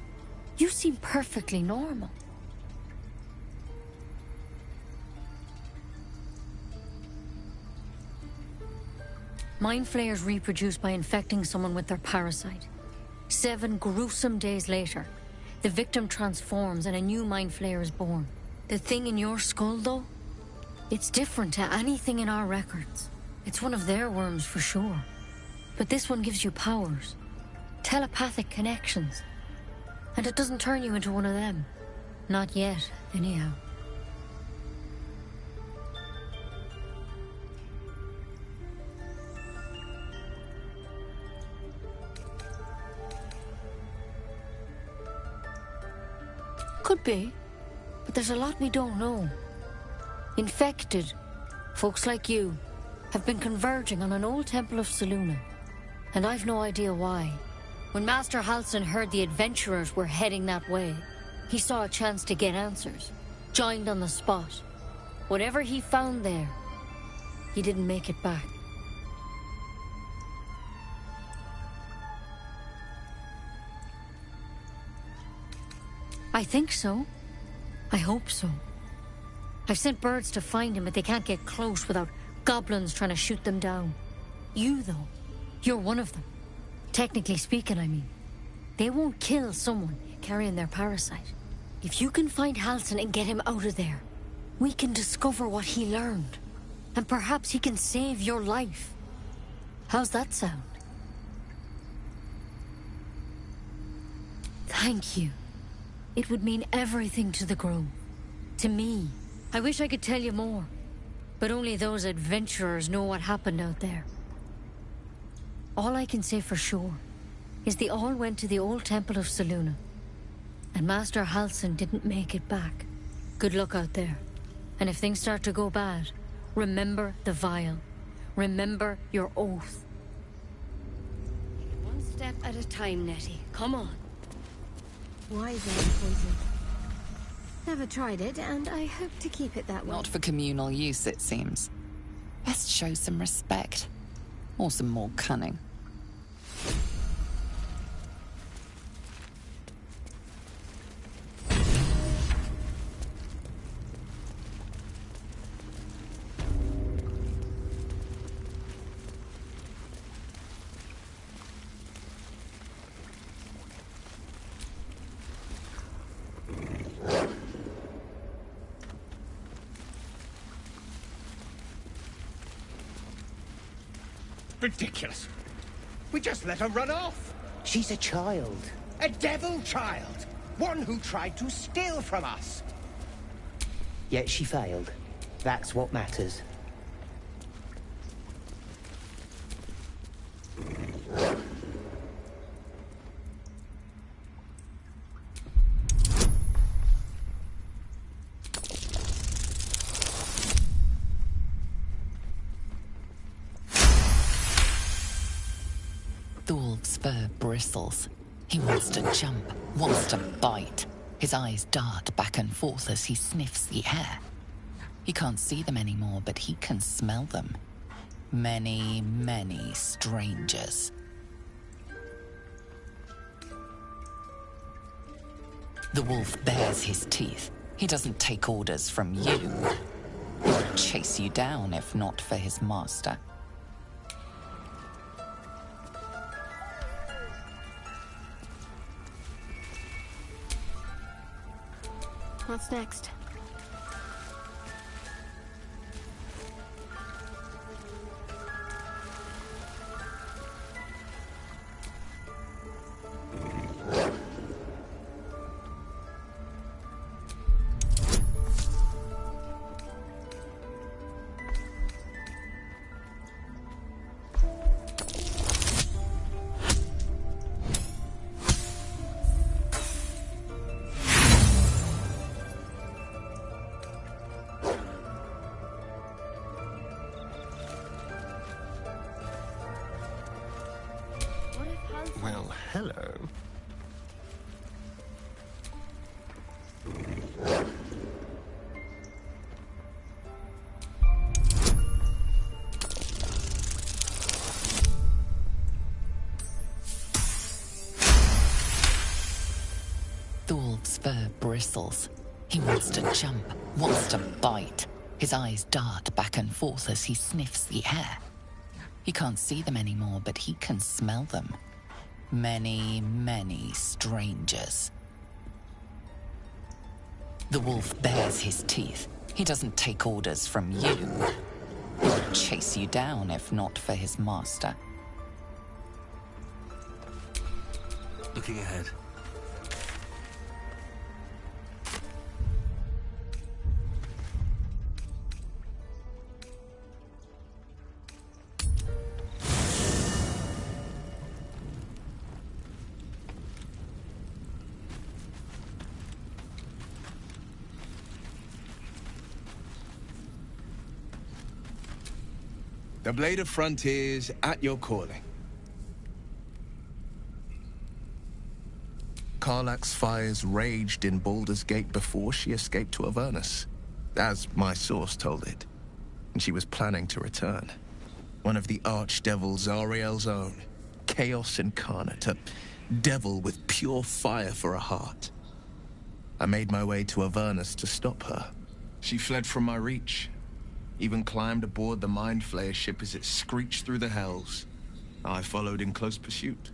you seem perfectly normal. Mind Flayers reproduce by infecting someone with their parasite. 7 gruesome days later, the victim transforms and a new Mind Flayer is born. The thing in your skull, though, it's different to anything in our records. It's one of their worms for sure. But this one gives you powers. Telepathic connections. And it doesn't turn you into one of them. Not yet, anyhow. Could be, but there's a lot we don't know. Infected, folks like you, have been converging on an old temple of Selûne, and I've no idea why. When Master Halsin heard the adventurers were heading that way, he saw a chance to get answers, joined on the spot. Whatever he found there, he didn't make it back. I think so. I hope so. I've sent birds to find him, but they can't get close without goblins trying to shoot them down. You, though, you're one of them. Technically speaking, I mean. They won't kill someone carrying their parasite. If you can find Halsin and get him out of there, we can discover what he learned. And perhaps he can save your life. How's that sound? Thank you. It would mean everything to the Grove. To me. I wish I could tell you more. But only those adventurers know what happened out there. All I can say for sure is they all went to the old temple of Selûne. And Master Halsin didn't make it back. Good luck out there. And if things start to go bad, remember the vial. Remember your oath. One step at a time, Nettie. Come on. Why is there poison? Never tried it, and I hope to keep it that way. Not for communal use, it seems. Best show some respect. Or some more cunning. Ridiculous. We just let her run off. She's a child. A devil child. One who tried to steal from us. Yet she failed. That's what matters. Thor's fur bristles. He wants to jump, wants to bite. His eyes dart back and forth as he sniffs the air. He can't see them anymore, but he can smell them. Many, many strangers. The wolf bares his teeth. He doesn't take orders from you. He would chase you down if not for his master. What's next? Well, hello. Thor's fur bristles. He wants to jump, wants to bite. His eyes dart back and forth as he sniffs the air. He can't see them anymore, but he can smell them. Many, many strangers. The wolf bares his teeth. He doesn't take orders from you. He would chase you down if not for his master. Looking ahead. The Blade of Frontiers at your calling. Karlach's fires raged in Baldur's Gate before she escaped to Avernus, as my source told it. And she was planning to return. One of the archdevils Zariel's own, Chaos Incarnate, a devil with pure fire for a heart. I made my way to Avernus to stop her. She fled from my reach. Even climbed aboard the Mind Flayer ship as it screeched through the hells. I followed in close pursuit.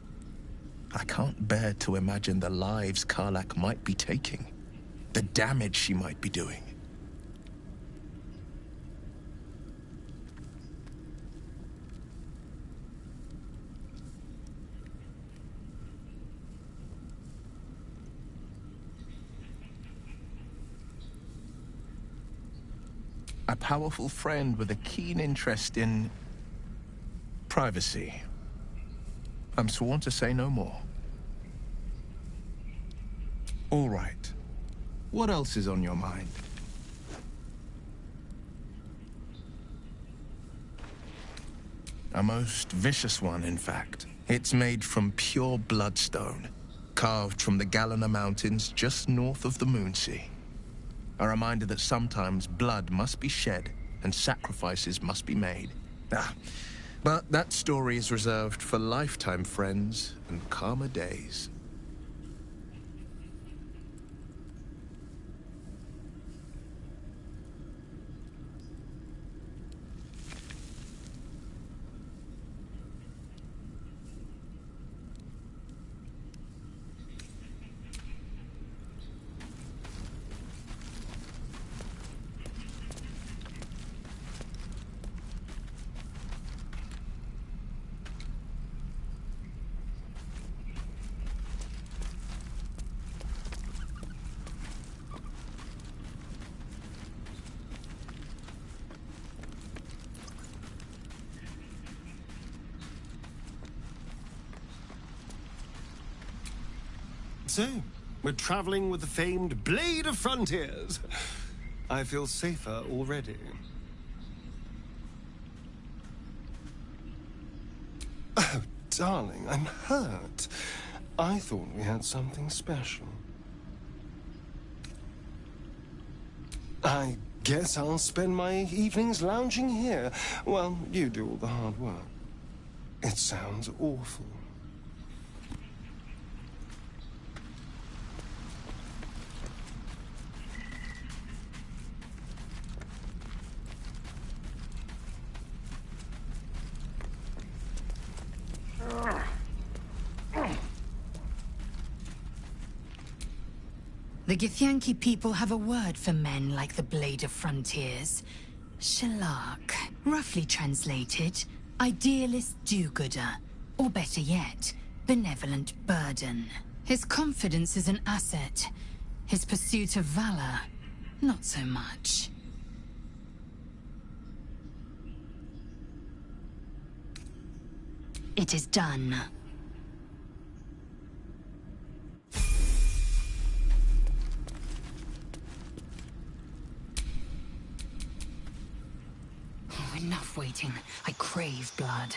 I can't bear to imagine the lives Karlach might be taking, the damage she might be doing. A powerful friend with a keen interest in privacy. I'm sworn to say no more. All right. What else is on your mind? A most vicious one, in fact. It's made from pure bloodstone, carved from the Galena Mountains just north of the Moonsea. A reminder that sometimes blood must be shed and sacrifices must be made. But that story is reserved for lifetime friends and calmer days. So, we're traveling with the famed Blade of Frontiers. I feel safer already. Oh, darling, I'm hurt. I thought we had something special. I guess I'll spend my evenings lounging here while you do all the hard work. It sounds awful. The Githyanki people have a word for men like the Blade of Frontiers. Shalak. Roughly translated, idealist do-gooder. Or better yet, benevolent burden. His confidence is an asset. His pursuit of valor, not so much. It is done. Enough waiting. I crave blood.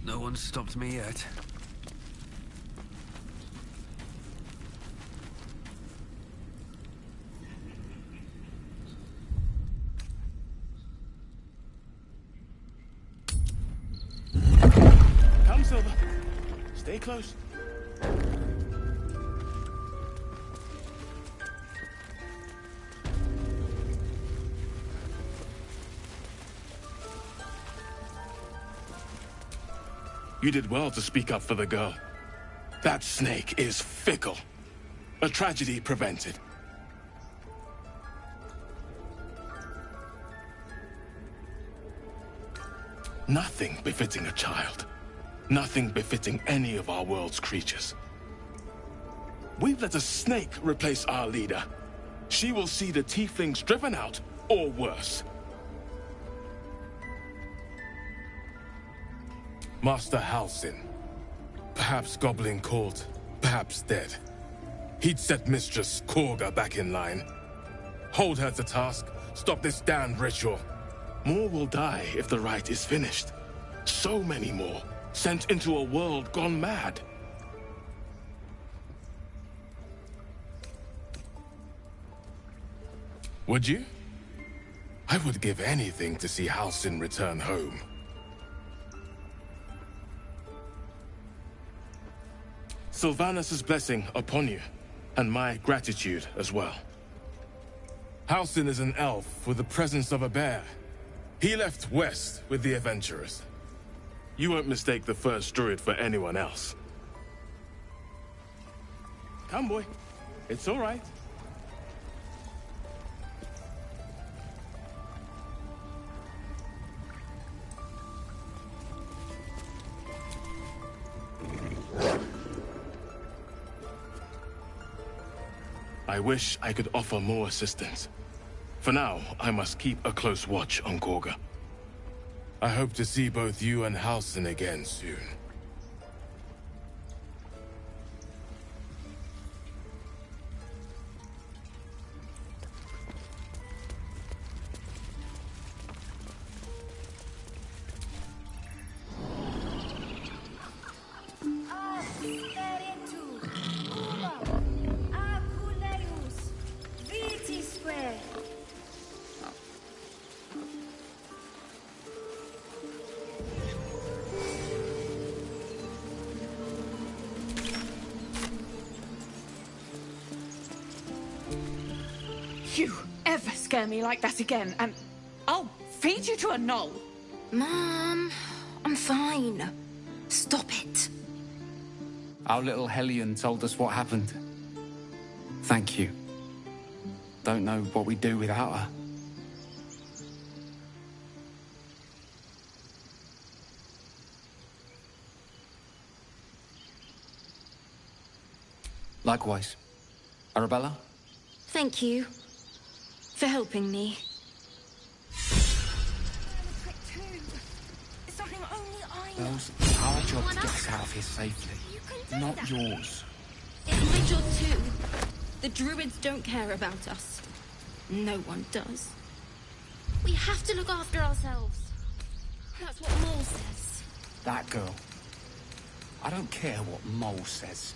No one's stopped me yet. Stay close. You did well to speak up for the girl. That snake is fickle. A tragedy prevented. Nothing befitting a child. Nothing befitting any of our world's creatures. We've let a snake replace our leader. She will see the tieflings driven out, or worse. Master Halsin. Perhaps goblin caught, perhaps dead. He'd set Mistress Korga back in line. Hold her to task, stop this damned ritual. More will die if the rite is finished. So many more. Sent into a world gone mad. Would you? I would give anything to see Halsin return home. Sylvanus' blessing upon you, and my gratitude as well. Halsin is an elf with the presence of a bear. He left west with the adventurers. You won't mistake the first druid for anyone else. Come, boy. It's all right. I wish I could offer more assistance. For now, I must keep a close watch on Korga. I hope to see both you and Halsin again soon. You ever scare me like that again, and I'll feed you to a knoll. Mom, I'm fine. Stop it. Our little Hellion told us what happened. Thank you. Don't know what we'd do without her. Likewise. Arabella? Thank you for helping me. It's something only I know. Bells, our job to get us out of here safely. Not yours. It's my job too. The druids don't care about us. No one does. We have to look after ourselves. That's what Mole says. That girl. I don't care what Mole says.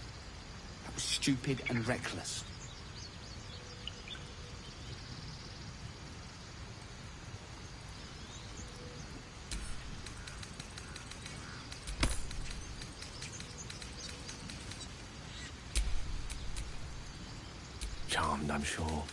That was stupid and reckless. Charmed, I'm sure.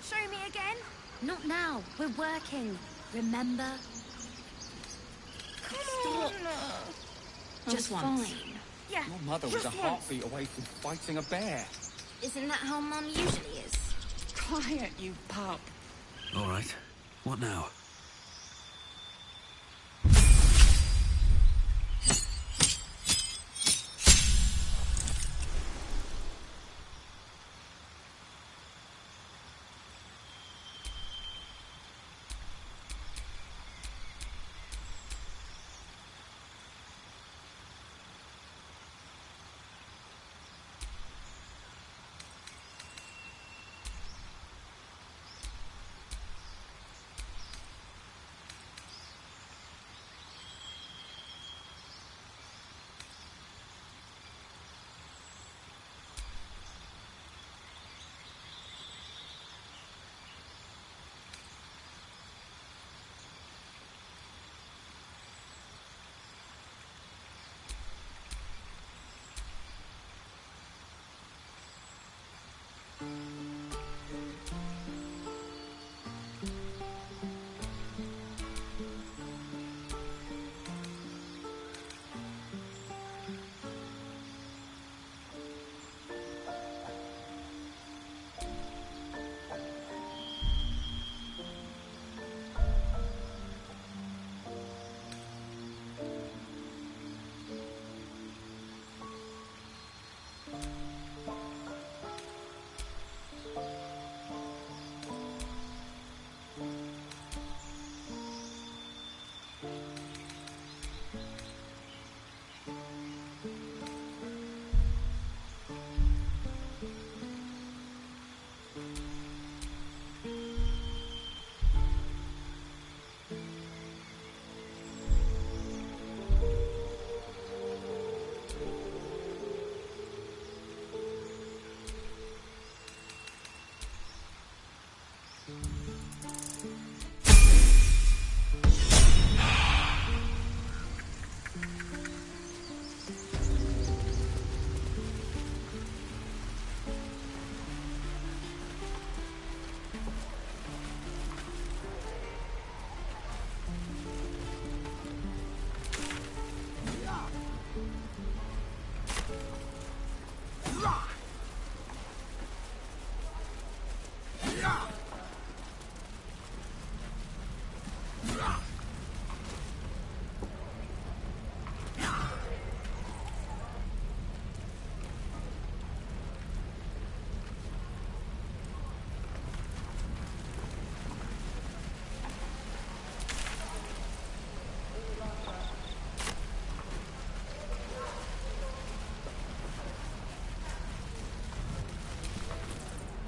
Show me again? Not now. We're working. Remember? Stop. Just once. Fine. Yeah. Your mother was a heartbeat away from fighting a bear. Isn't that how Mum usually is? Quiet, you pup. All right. What now?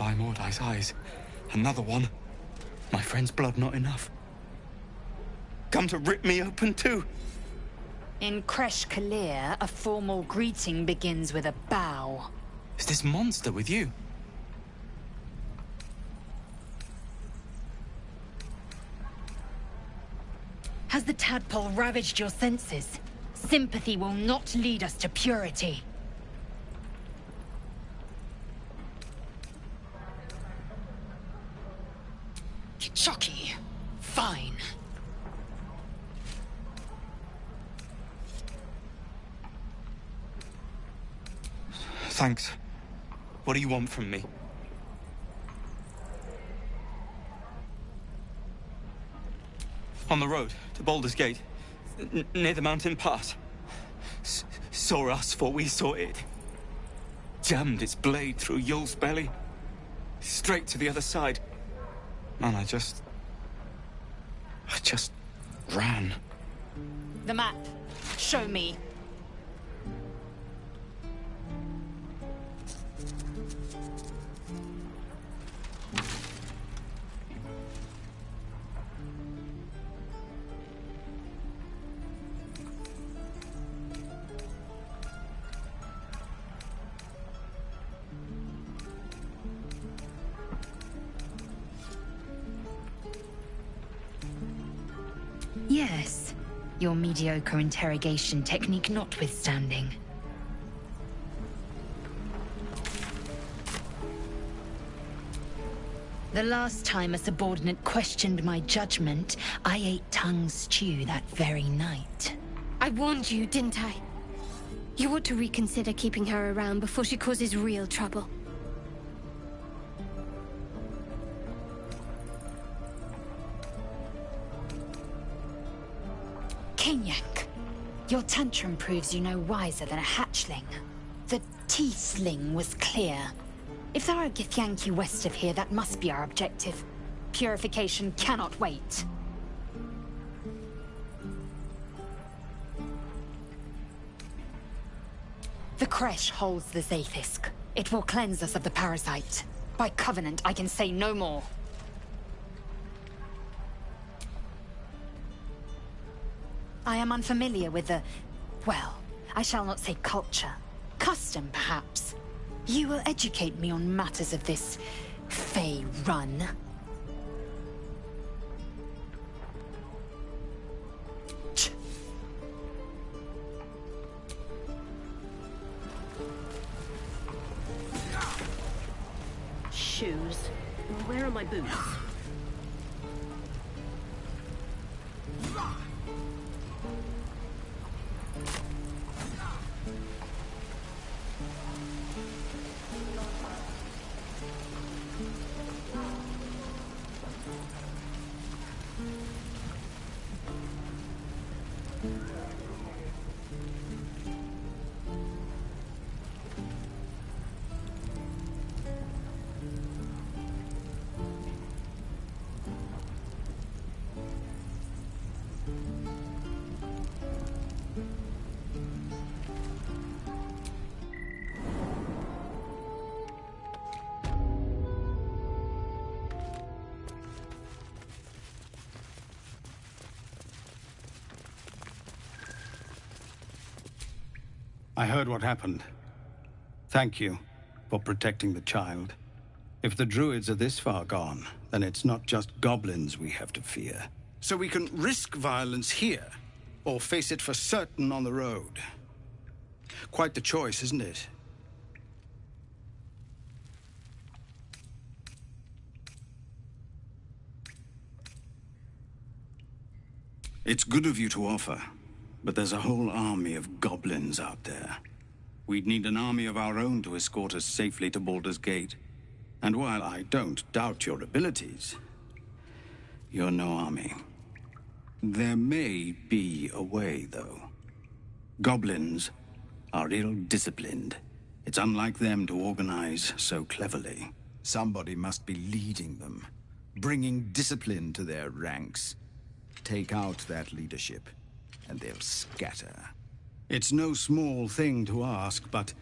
by Mordai's eyes. Another one. My friend's blood not enough. Come to rip me open too. In Kresh Kalir, a formal greeting begins with a bow. Is this monster with you? Has the tadpole ravaged your senses? Sympathy will not lead us to purity. Chucky. Fine. Thanks. What do you want from me? On the road to Baldur's Gate, near the mountain pass. Saw us for we saw it. Jammed its blade through Yul's belly. Straight to the other side. And I just ran. The map. Show me. Yes, your mediocre interrogation technique notwithstanding. The last time a subordinate questioned my judgment, I ate tongue stew that very night. I warned you, didn't I? You ought to reconsider keeping her around before she causes real trouble. Kenyak, your tantrum proves you no wiser than a hatchling. The T-sling was clear. If there are Githyanki west of here, that must be our objective. Purification cannot wait. The Kresh holds the Zaithisk. It will cleanse us of the parasite. By covenant, I can say no more. I am unfamiliar with the... well, I shall not say culture. Custom, perhaps. You will educate me on matters of this... Fey run. Shoes. Where are my boots? I heard what happened. Thank you for protecting the child. If the druids are this far gone, then it's not just goblins we have to fear. So we can risk violence here, or face it for certain on the road. Quite the choice, isn't it? It's good of you to offer. But there's a whole army of goblins out there. We'd need an army of our own to escort us safely to Baldur's Gate. And while I don't doubt your abilities, you're no army. There may be a way, though. Goblins are ill-disciplined. It's unlike them to organize so cleverly. Somebody must be leading them, bringing discipline to their ranks. Take out that leadership, and they'll scatter. It's no small thing to ask, but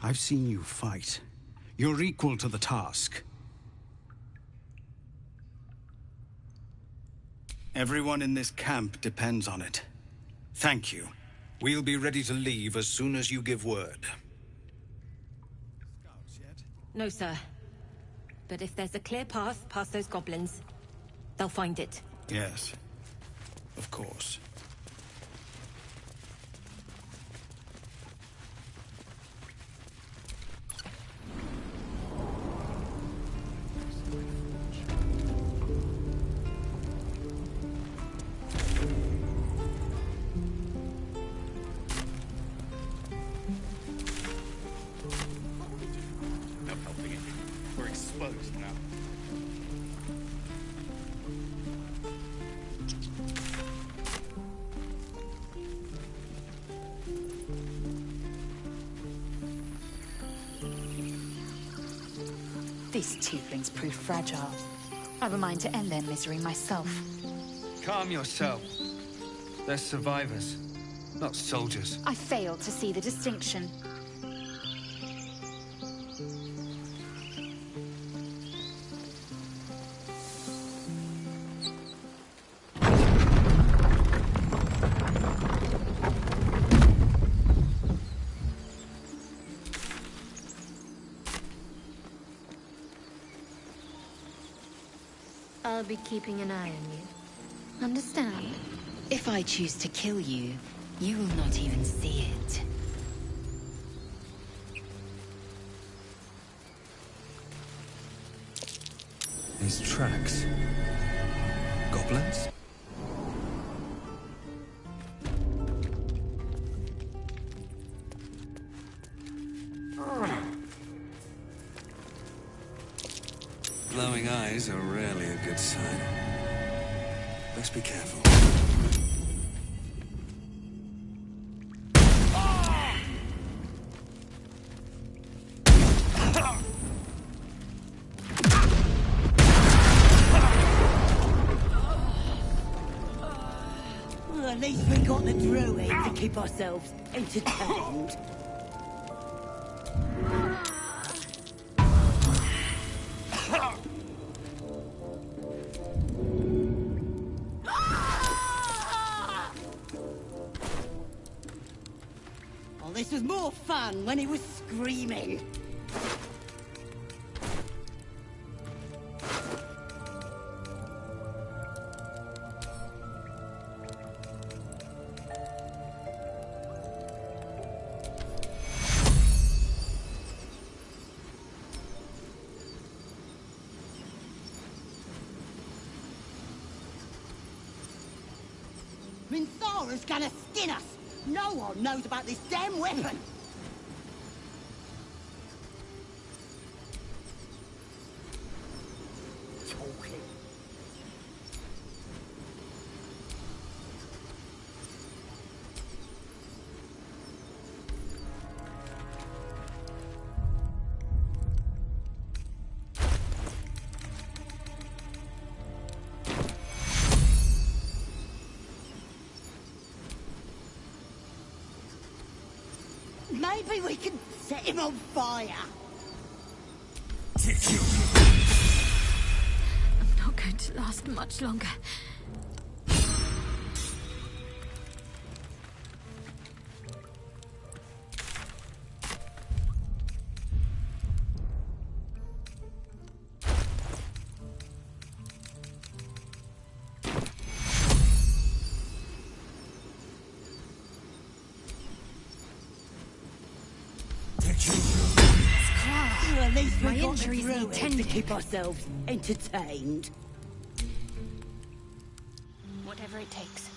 I've seen you fight. You're equal to the task. Everyone in this camp depends on it. Thank you. We'll be ready to leave as soon as you give word. No, sir. But if there's a clear path past those goblins, they'll find it. Yes. Of course. These tieflings prove fragile. I have a mind to end their misery myself. Calm yourself. They're survivors, not soldiers. I fail to see the distinction. I'll be keeping an eye on you. Understand? If I choose to kill you, you will not even see it. These tracks. Goblins? Glowing eyes are rarely a good sign. Let's be careful. Well, at least we got the druid to keep ourselves entertained. Oh, this was more fun when he was screaming. Minthara's gonna skin us! No one knows about this damn weapon! Talking. Maybe we can set him on fire. I'm not going to last much longer. Well, at least My we got the injuries need druid to tending. keep ourselves entertained. Whatever it takes.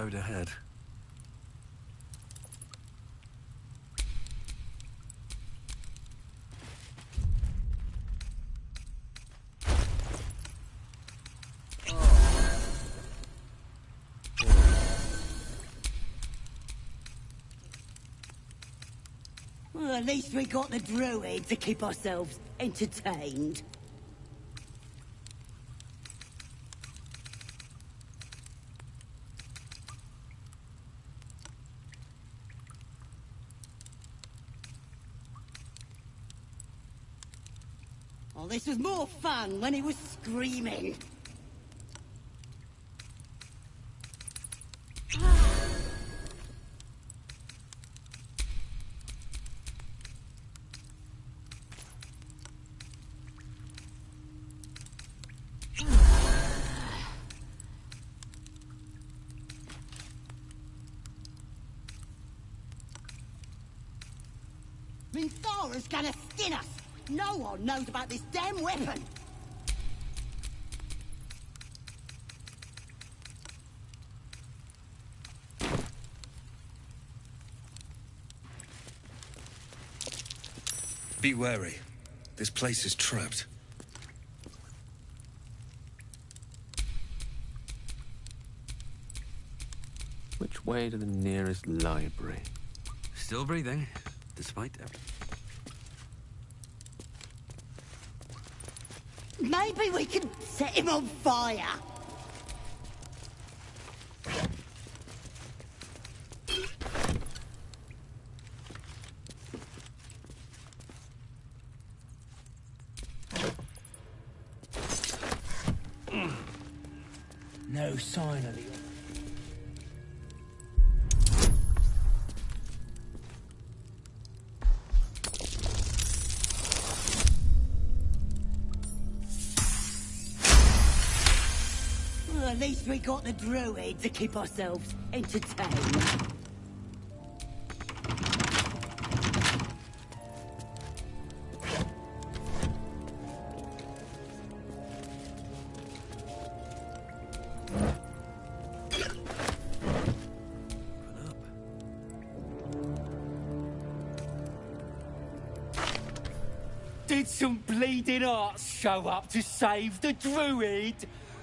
road ahead. Well, at least we got the druid to keep ourselves entertained. Oh, this was more fun when he was screaming. Minthara's gonna skin us! No one knows about this damn weapon! Be wary. This place is trapped. Which way to the nearest library? Still breathing, despite everything. Maybe we can set him on fire! No sign of the... Well, at least we got the druid to keep ourselves entertained. Did some bleeding arts show up to save the druid?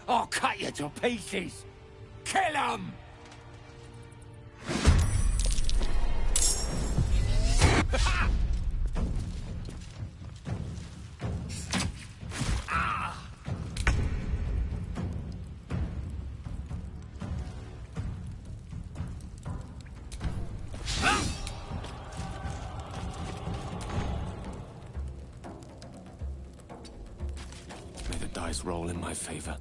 I'll cut you to pieces. Kill him! May the dice roll in my favor.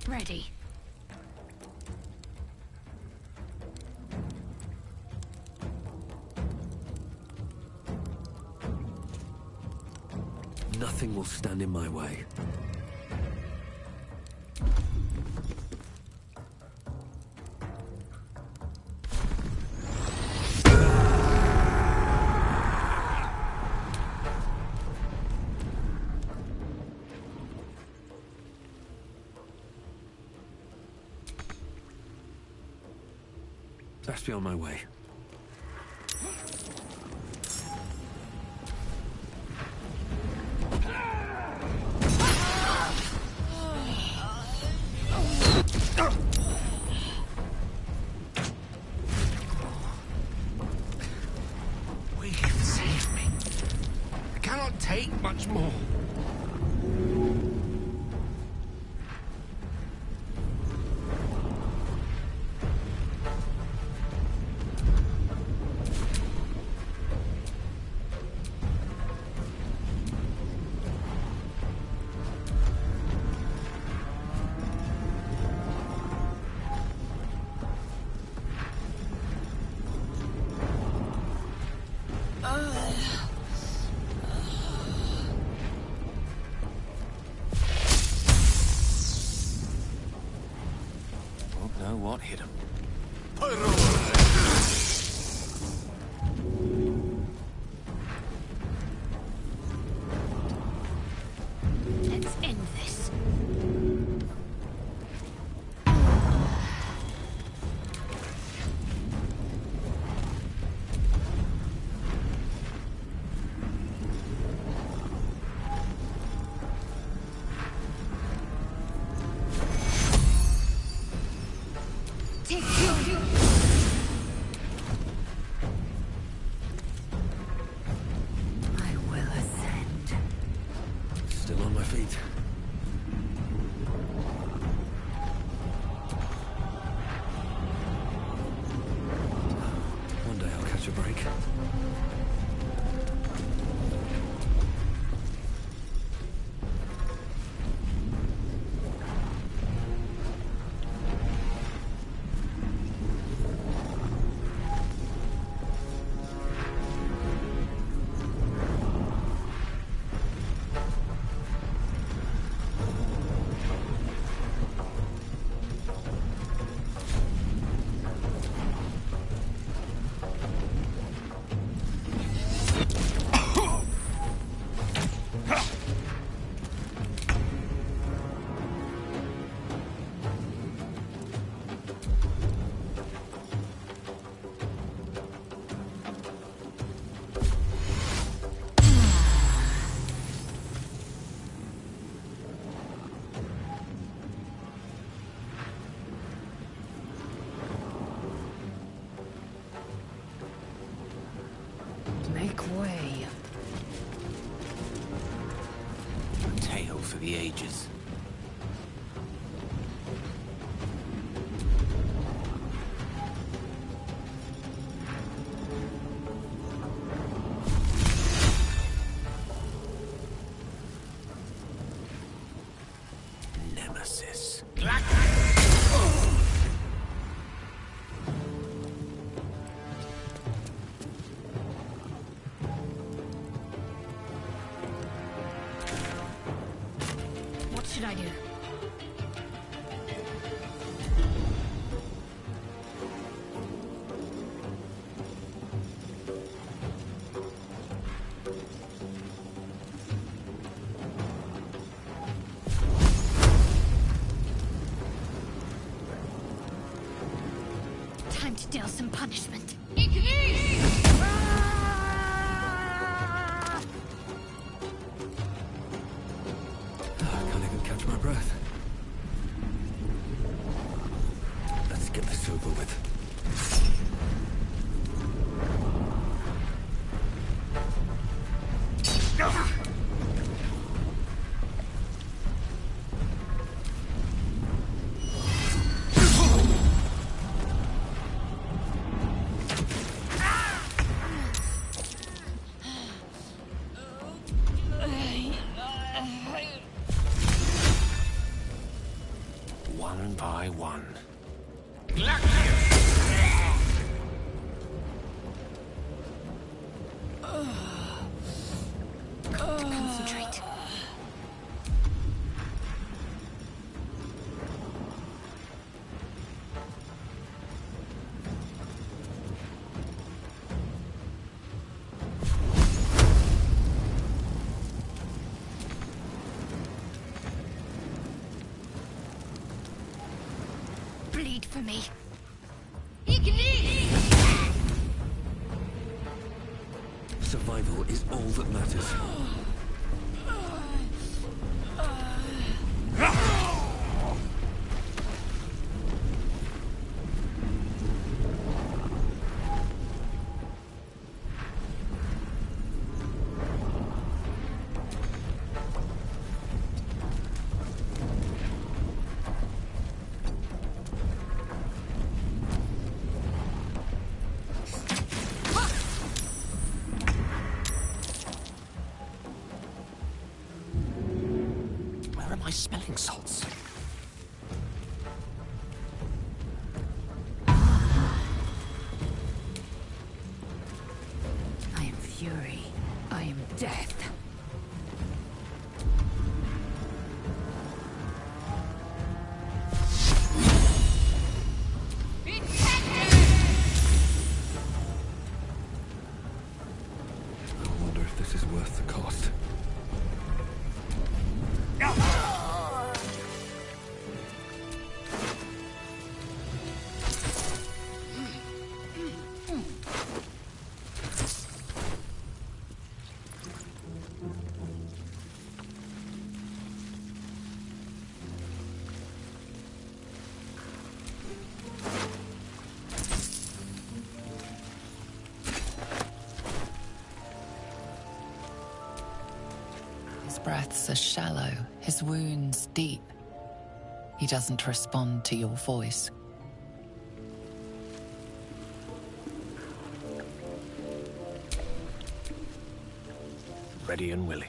Ready. Nothing will stand in my way. Best be on my way. Save me. I cannot take much more. know what hit him. Let's end this. I will ascend. Still on my feet. One day I'll catch a break. Make way. A tale for the ages. Nemesis. What should I do? Time to deal some punishment. I can't even catch my breath. Let's get this over with. One by one. Concentrate. Bleed for me. Survival is all that matters. Where are my smelling salts? I am fury. I am death. breaths are shallow, his wounds deep. He doesn't respond to your voice. Ready and willing.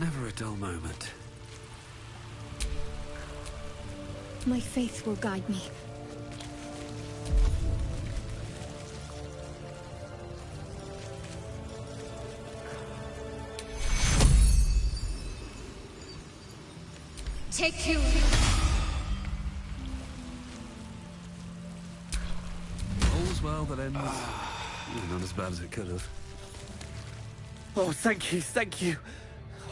Never a dull moment. My faith will guide me. Take you. All's well that ends. Not as bad as it could have. Oh, thank you, thank you.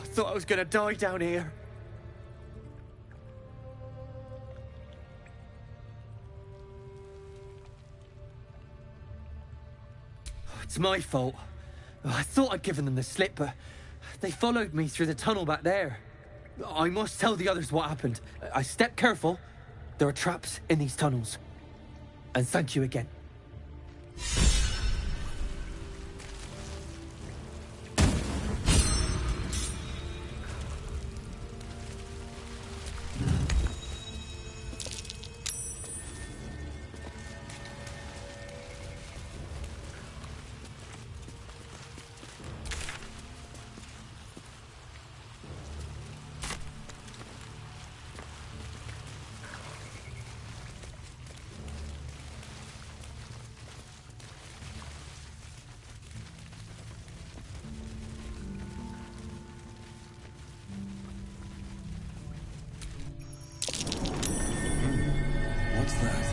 I thought I was gonna die down here. It's my fault. I thought I'd given them the slip, but they followed me through the tunnel back there. I must tell the others what happened. I stepped careful. There are traps in these tunnels. And thank you again. What's that?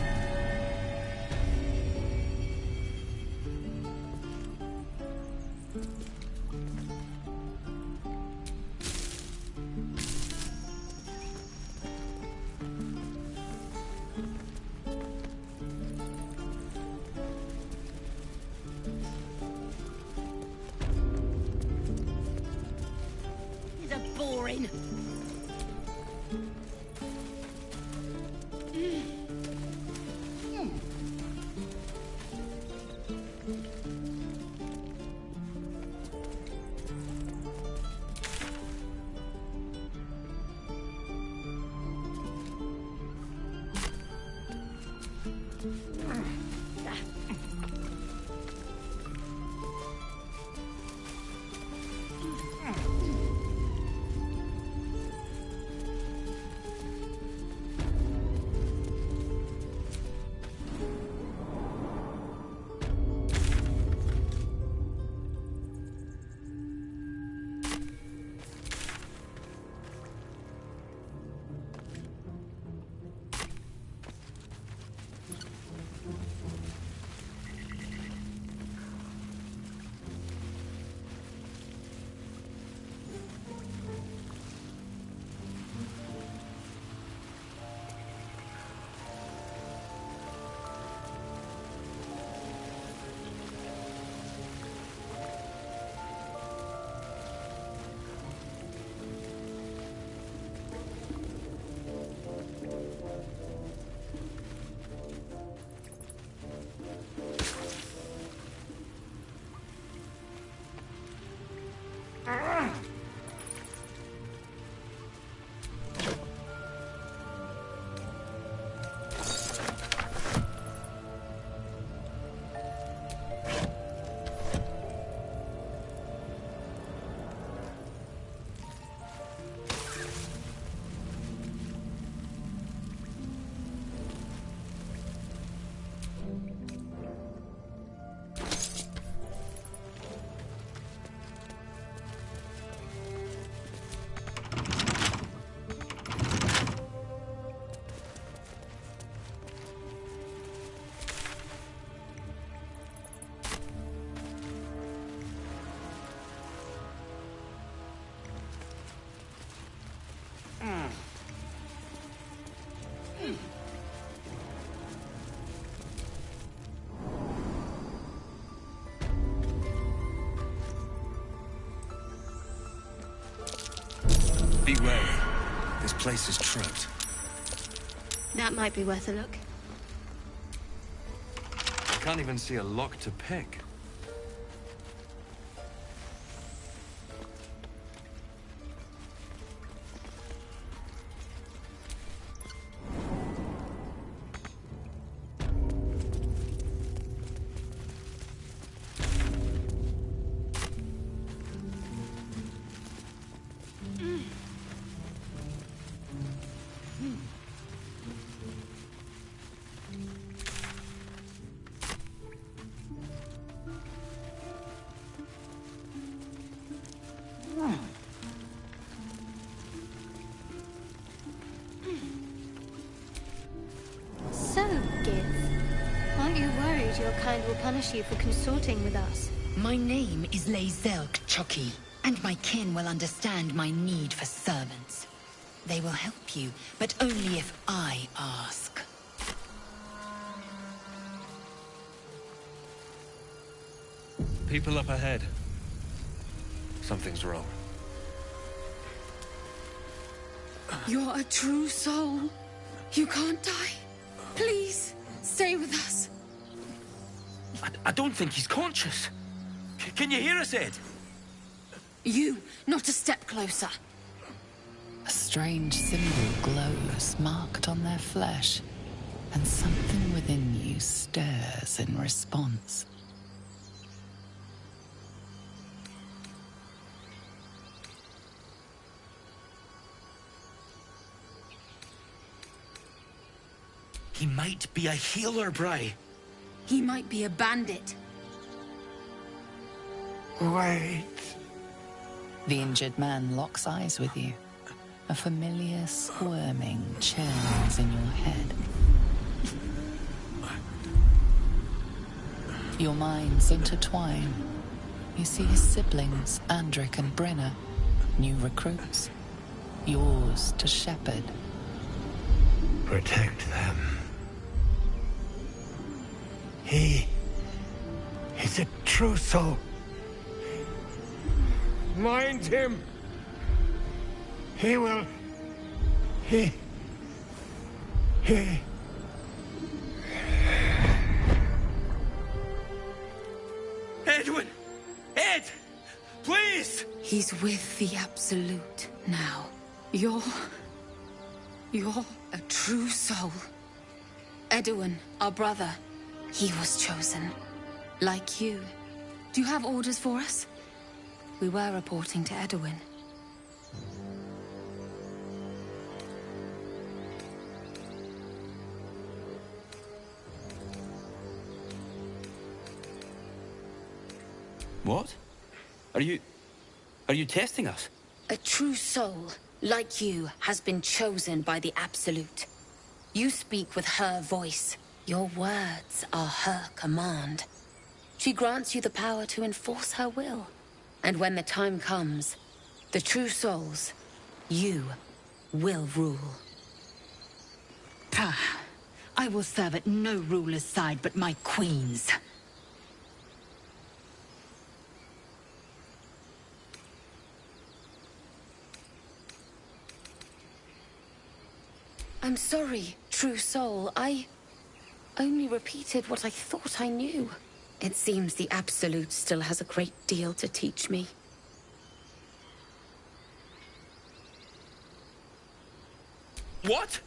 These are boring. Be wary. This place is trapped. That might be worth a look. I can't even see a lock to pick. punish you for consorting with us. My name is Lae'zelk Chucky, and my kin will understand my need for servants. They will help you, but only if I ask. People up ahead. Something's wrong. You're a true soul. You can't die. Please, stay with us. I don't think he's conscious. Can you hear us, Ed? You, not a step closer. A strange symbol glows, marked on their flesh, and something within you stirs in response. He might be a healer, Bri. He might be a bandit. Wait. The injured man locks eyes with you. A familiar squirming churns in your head. Your minds intertwine. You see his siblings, Andric and Brenna, new recruits. Yours to shepherd. Protect them. He's a true soul. Mind him. He will... He... Edwin! Ed! Please! He's with the Absolute now. You're a true soul. Edwin, our brother, he was chosen. Like you. Do you have orders for us? We were reporting to Edwin. What? Are you testing us? A true soul, like you, has been chosen by the Absolute. You speak with her voice. Your words are her command. She grants you the power to enforce her will. And when the time comes, the true souls, you, will rule. Pah! I will serve at no ruler's side but my queen's. I'm sorry, true soul. I only repeated what I thought I knew. It seems the Absolute still has a great deal to teach me. What?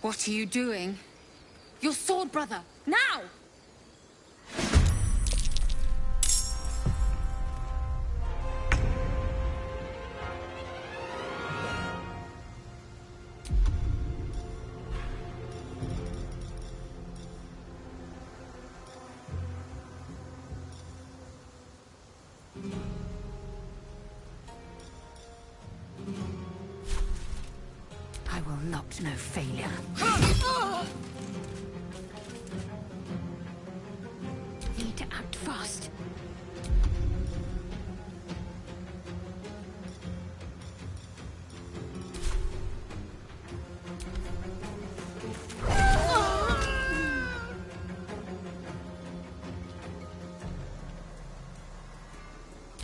What are you doing? Your sword, brother! Now! I will not know failure. Need to act fast.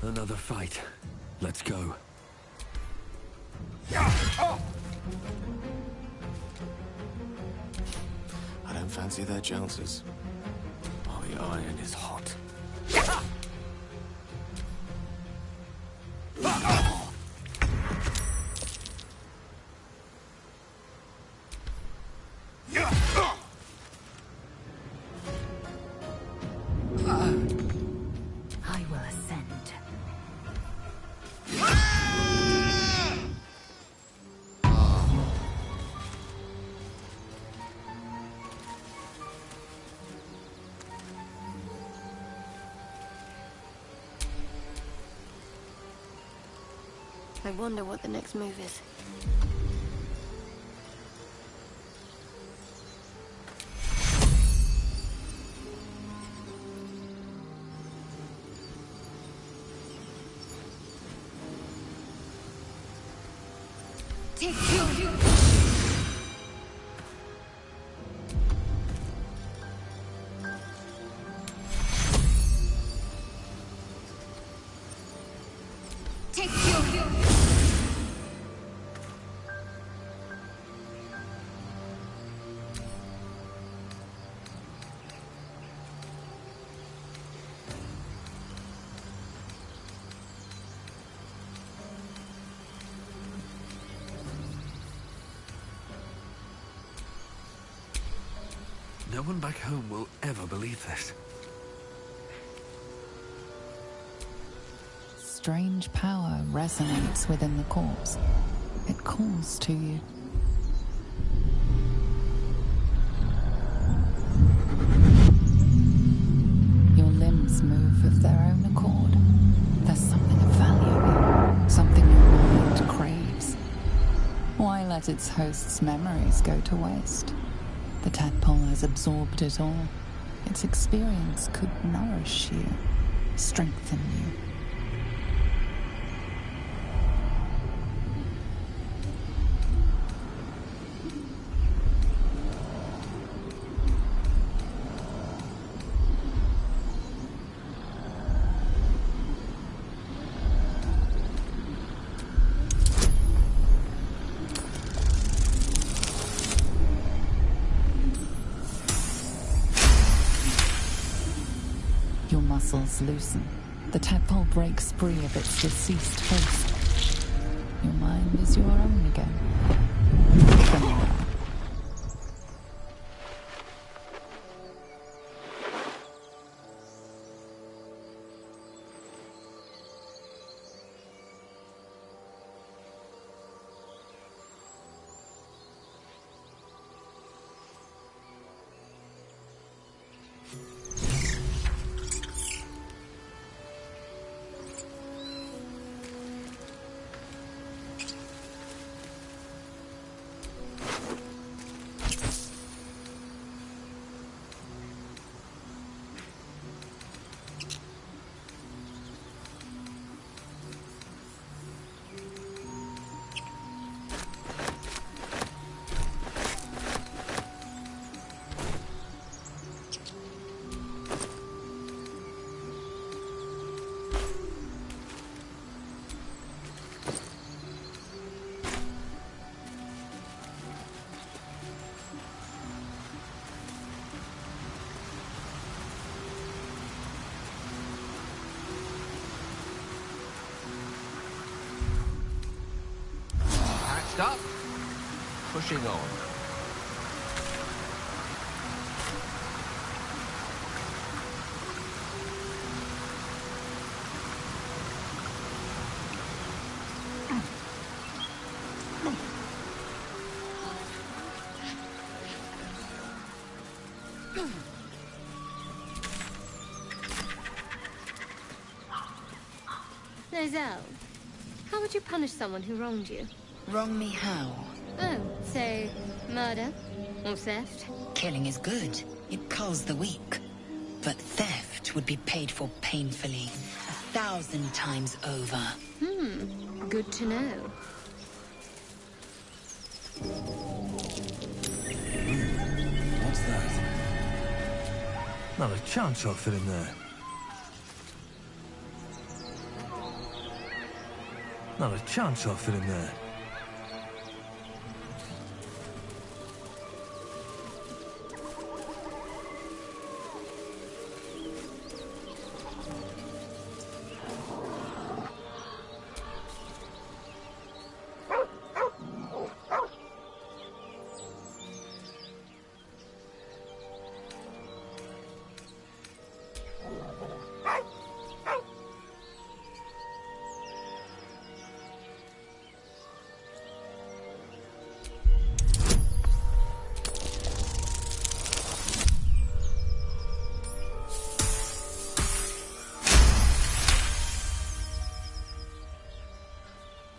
Another fight. Let's go. I don't fancy their chances. Oh, the iron is hot. I will ascend. I wonder what the next move is. Take you. Take you. No one back home will ever believe this. Strange power resonates within the corpse. It calls to you. Your limbs move of their own accord. There's something of value, something your mind craves. Why let its host's memories go to waste? The tadpole has absorbed it all. Its experience could nourish you, strengthen you. Your muscles loosen. The tadpole breaks free of its deceased host. Your mind is your own again. For now. Stop. Pushing on. Lozelle, how would you punish someone who wronged you? Wrong me how? Oh, say, murder or theft? Killing is good. It culls the weak. But theft would be paid for painfully, 1,000 times over. Good to know. What's that? Not a chance I'll fit in there. Not a chance I'll fit in there.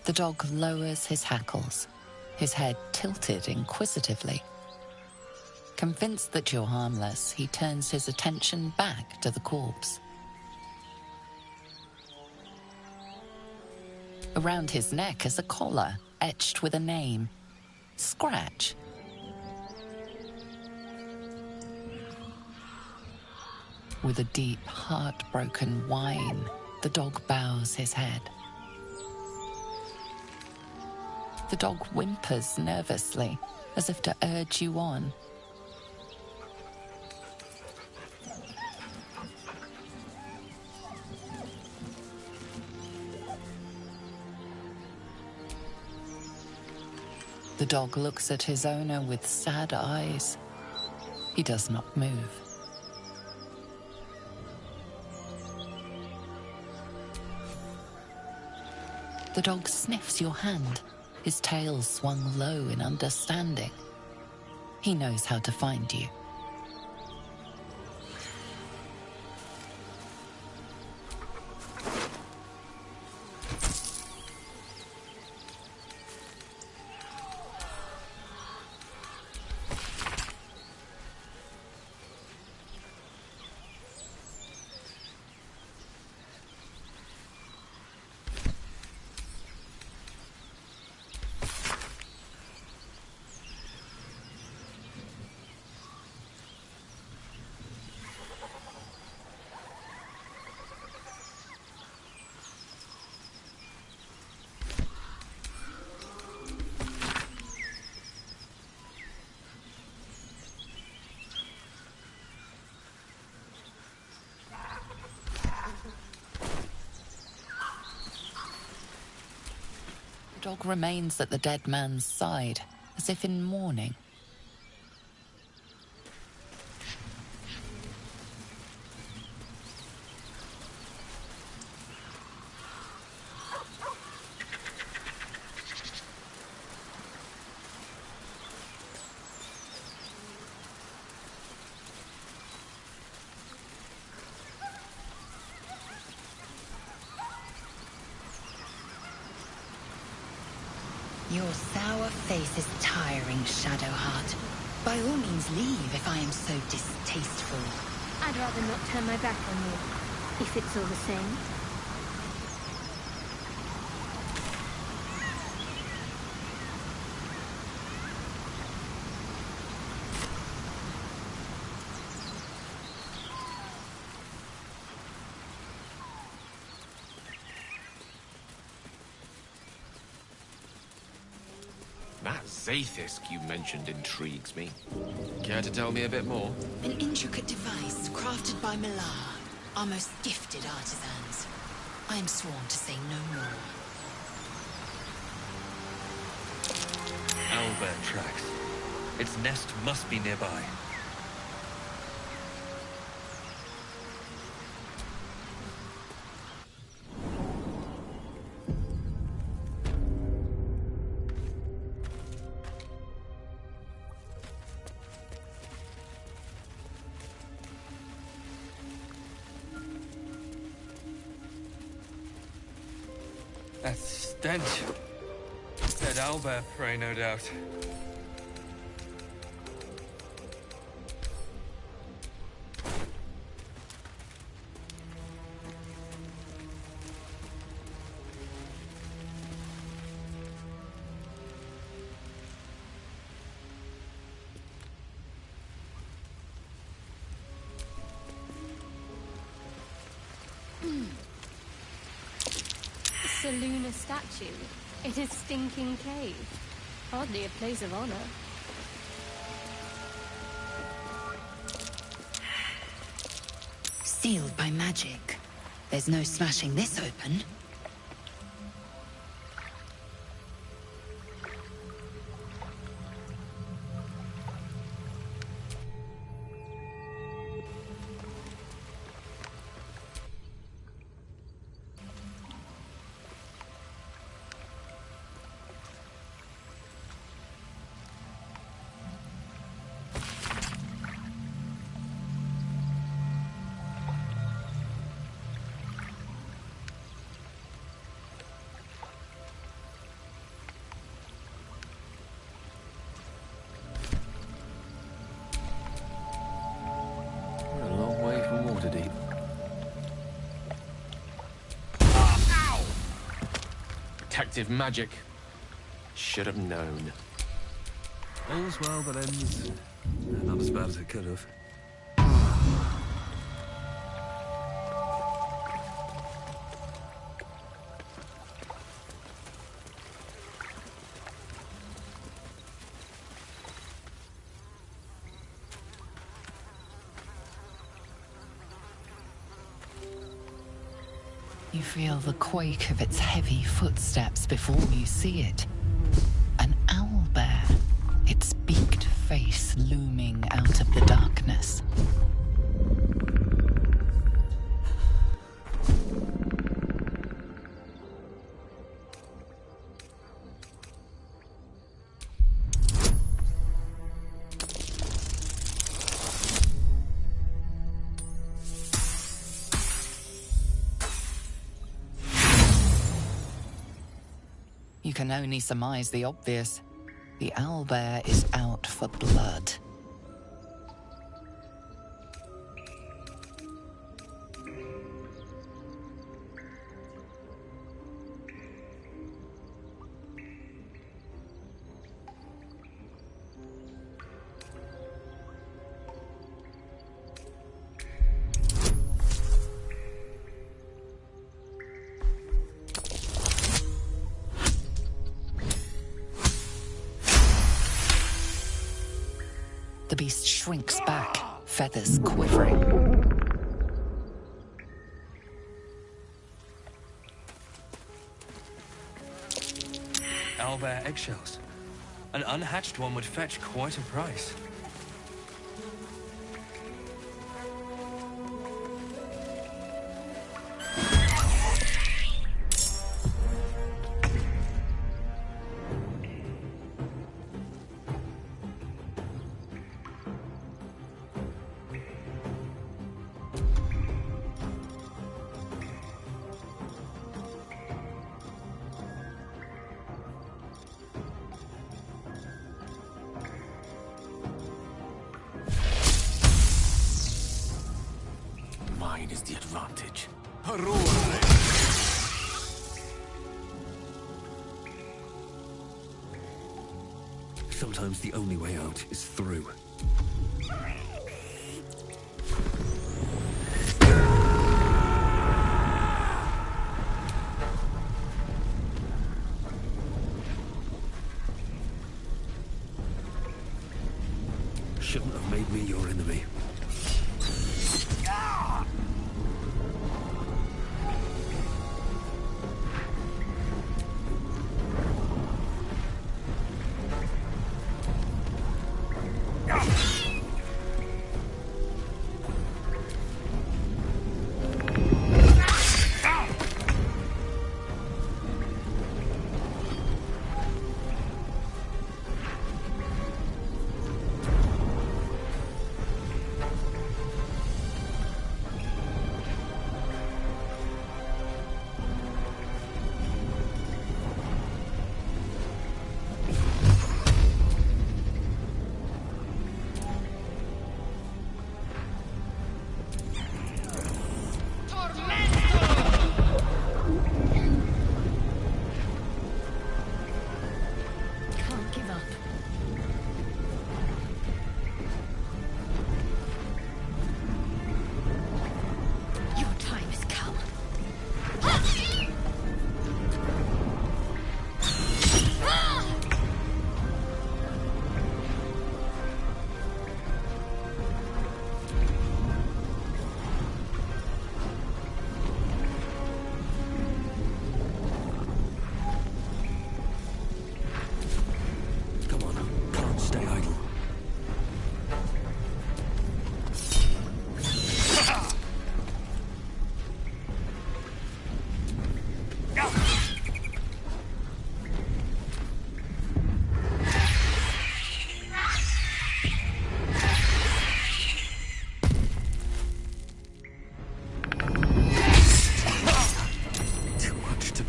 The dog lowers his hackles, his head tilted inquisitively. Convinced that you're harmless, he turns his attention back to the corpse. Around his neck is a collar, etched with a name. Scratch. With a deep, heartbroken whine, the dog bows his head. The dog whimpers nervously, as if to urge you on. The dog looks at his owner with sad eyes. He does not move. The dog sniffs your hand, his tail swung low in understanding. He knows how to find you. The dog remains at the dead man's side, as if in mourning. Your sour face is tiring, Shadowheart. By all means leave if I am so distasteful. I'd rather not turn my back on you, if it's all the same. That Zaithisk you mentioned intrigues me. Care to tell me a bit more? An intricate device crafted by Malar, our most gifted artisans. I am sworn to say no more. Owlbear tracks. Its nest must be nearby. That stench. Dead owlbear prey, no doubt. Lunar statue. It is Stinking Cave. Hardly a place of honor. Sealed by magic. There's no smashing this open. Protective magic. Should have known. All's well that ends not as bad as it could have. You feel the quake of its heavy footsteps before you see it. An owlbear, its beaked face looming out of the darkness. You can only surmise the obvious. The owlbear is out for blood. The beast shrinks back, feathers quivering. Owlbear eggshells. An unhatched one would fetch quite a price. Mine is the advantage. Sometimes the only way out is through. Shouldn't have made me your enemy.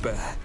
bear.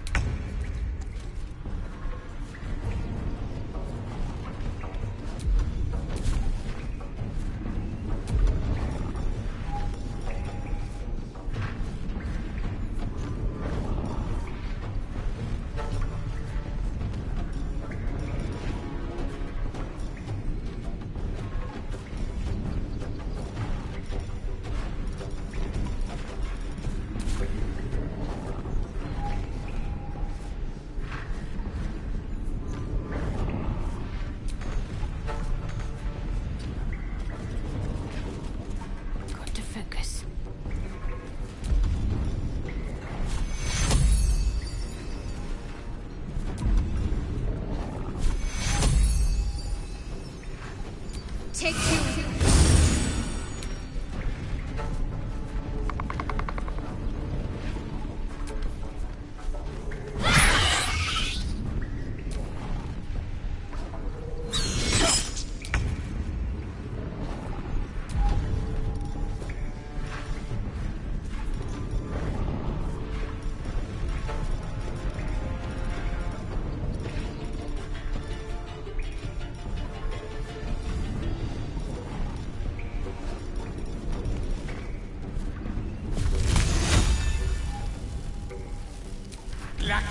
Time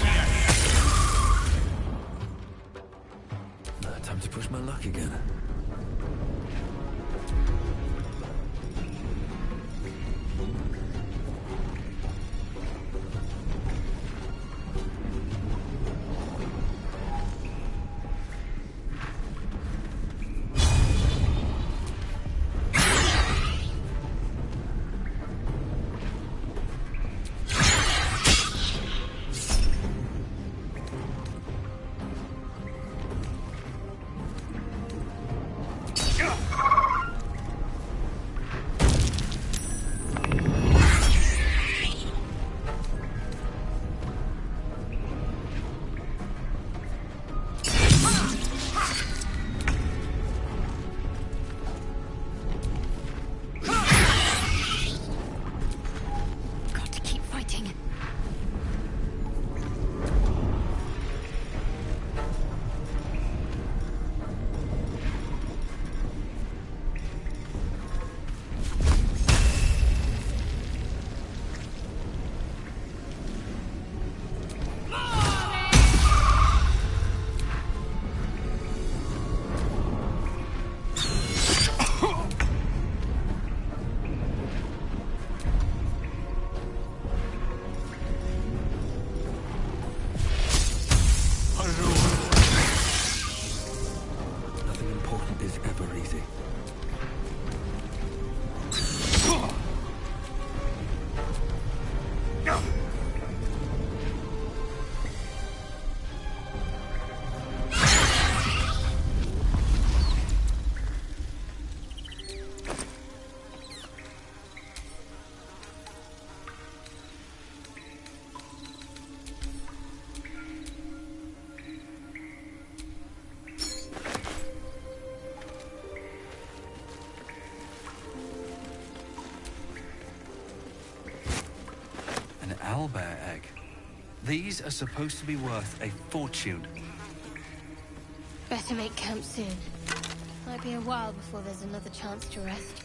to push my luck again. Owlbear egg. These are supposed to be worth a fortune. Better make camp soon. Might be a while before there's another chance to rest.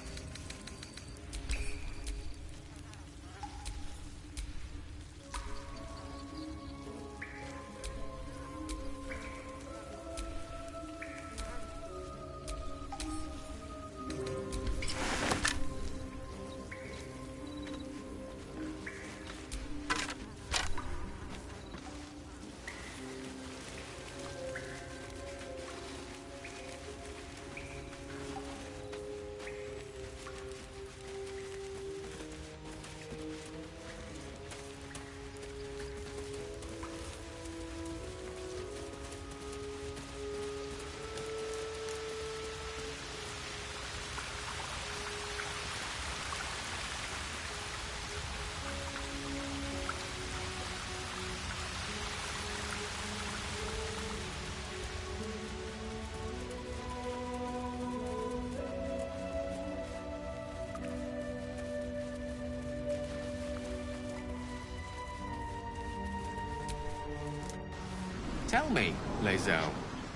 Tell me, Lae'zel,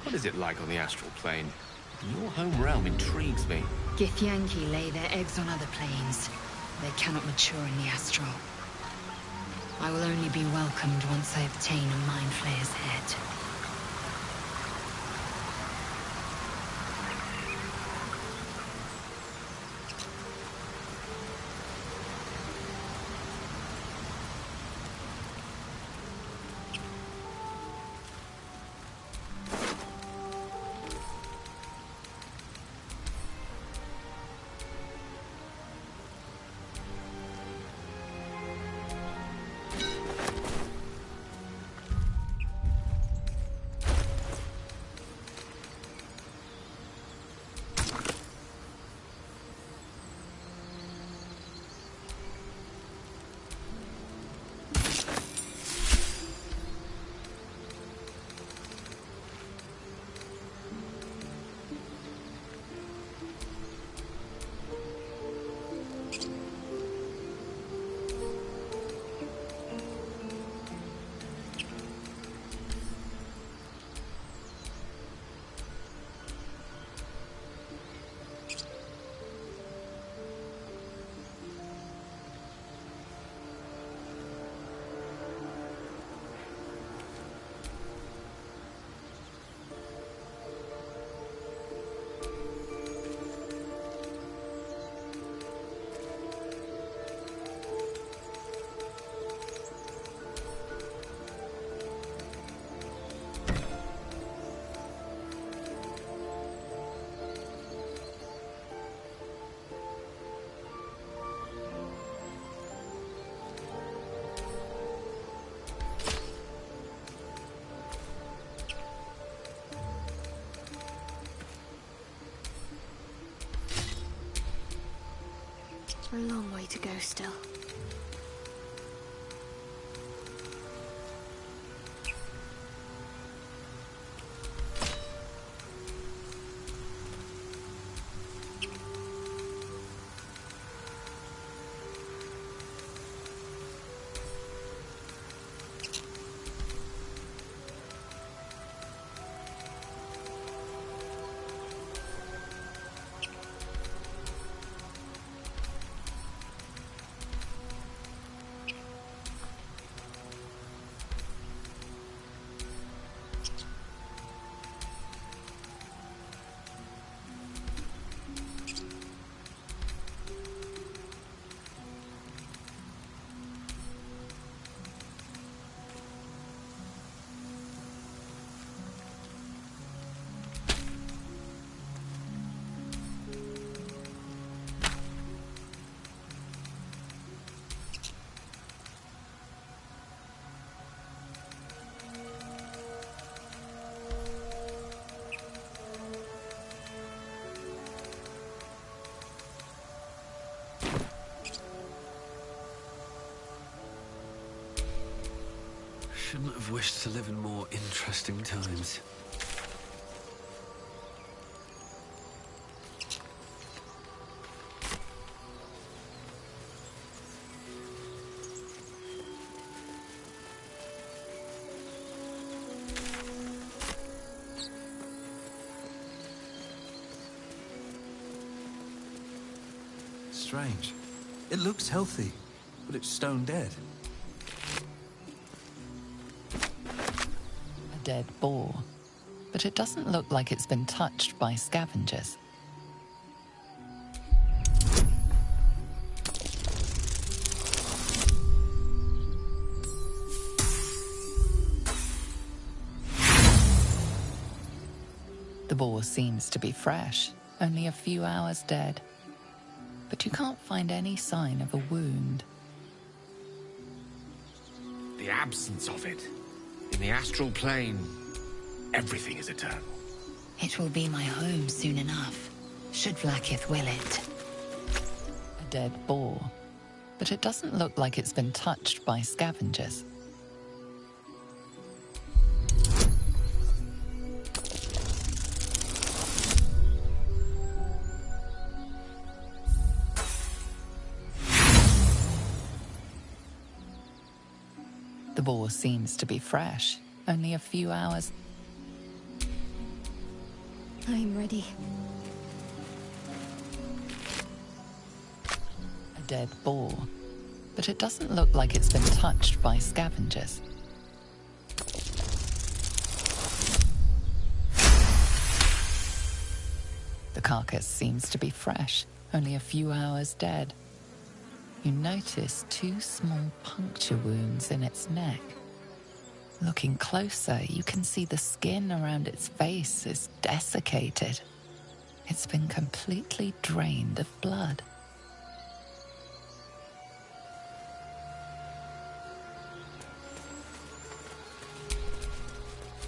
what is it like on the astral plane? Your home realm intrigues me. Githyanki lay their eggs on other planes. They cannot mature in the astral. I will only be welcomed once I obtain a Mind Flayer's head. A long way to go still. Shouldn't have wished to live in more interesting times. Strange. It looks healthy, but it's stone dead. A dead boar, but it doesn't look like it's been touched by scavengers. The boar seems to be fresh, only a few hours dead. But you can't find any sign of a wound. The absence of it. In the astral plane, everything is eternal. It will be my home soon enough, should Vlaakith will it. A dead boar, but it doesn't look like it's been touched by scavengers. The boar seems to be fresh, only a few hours. I'm ready. A dead boar, but it doesn't look like it's been touched by scavengers. The carcass seems to be fresh, only a few hours dead. You notice 2 small puncture wounds in its neck. Looking closer, you can see the skin around its face is desiccated. It's been completely drained of blood.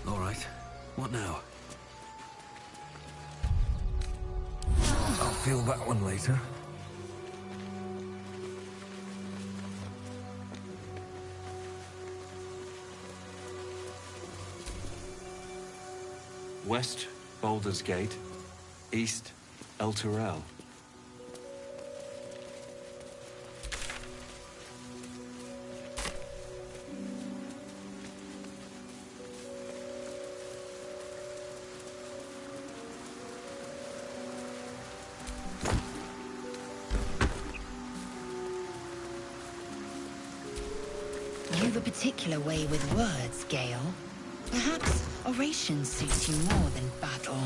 All right. What now? I'll feel that one later. West, Baldur's Gate. East, El Turel. You've a particular way with words, Gale. Perhaps oration suits you more than battle.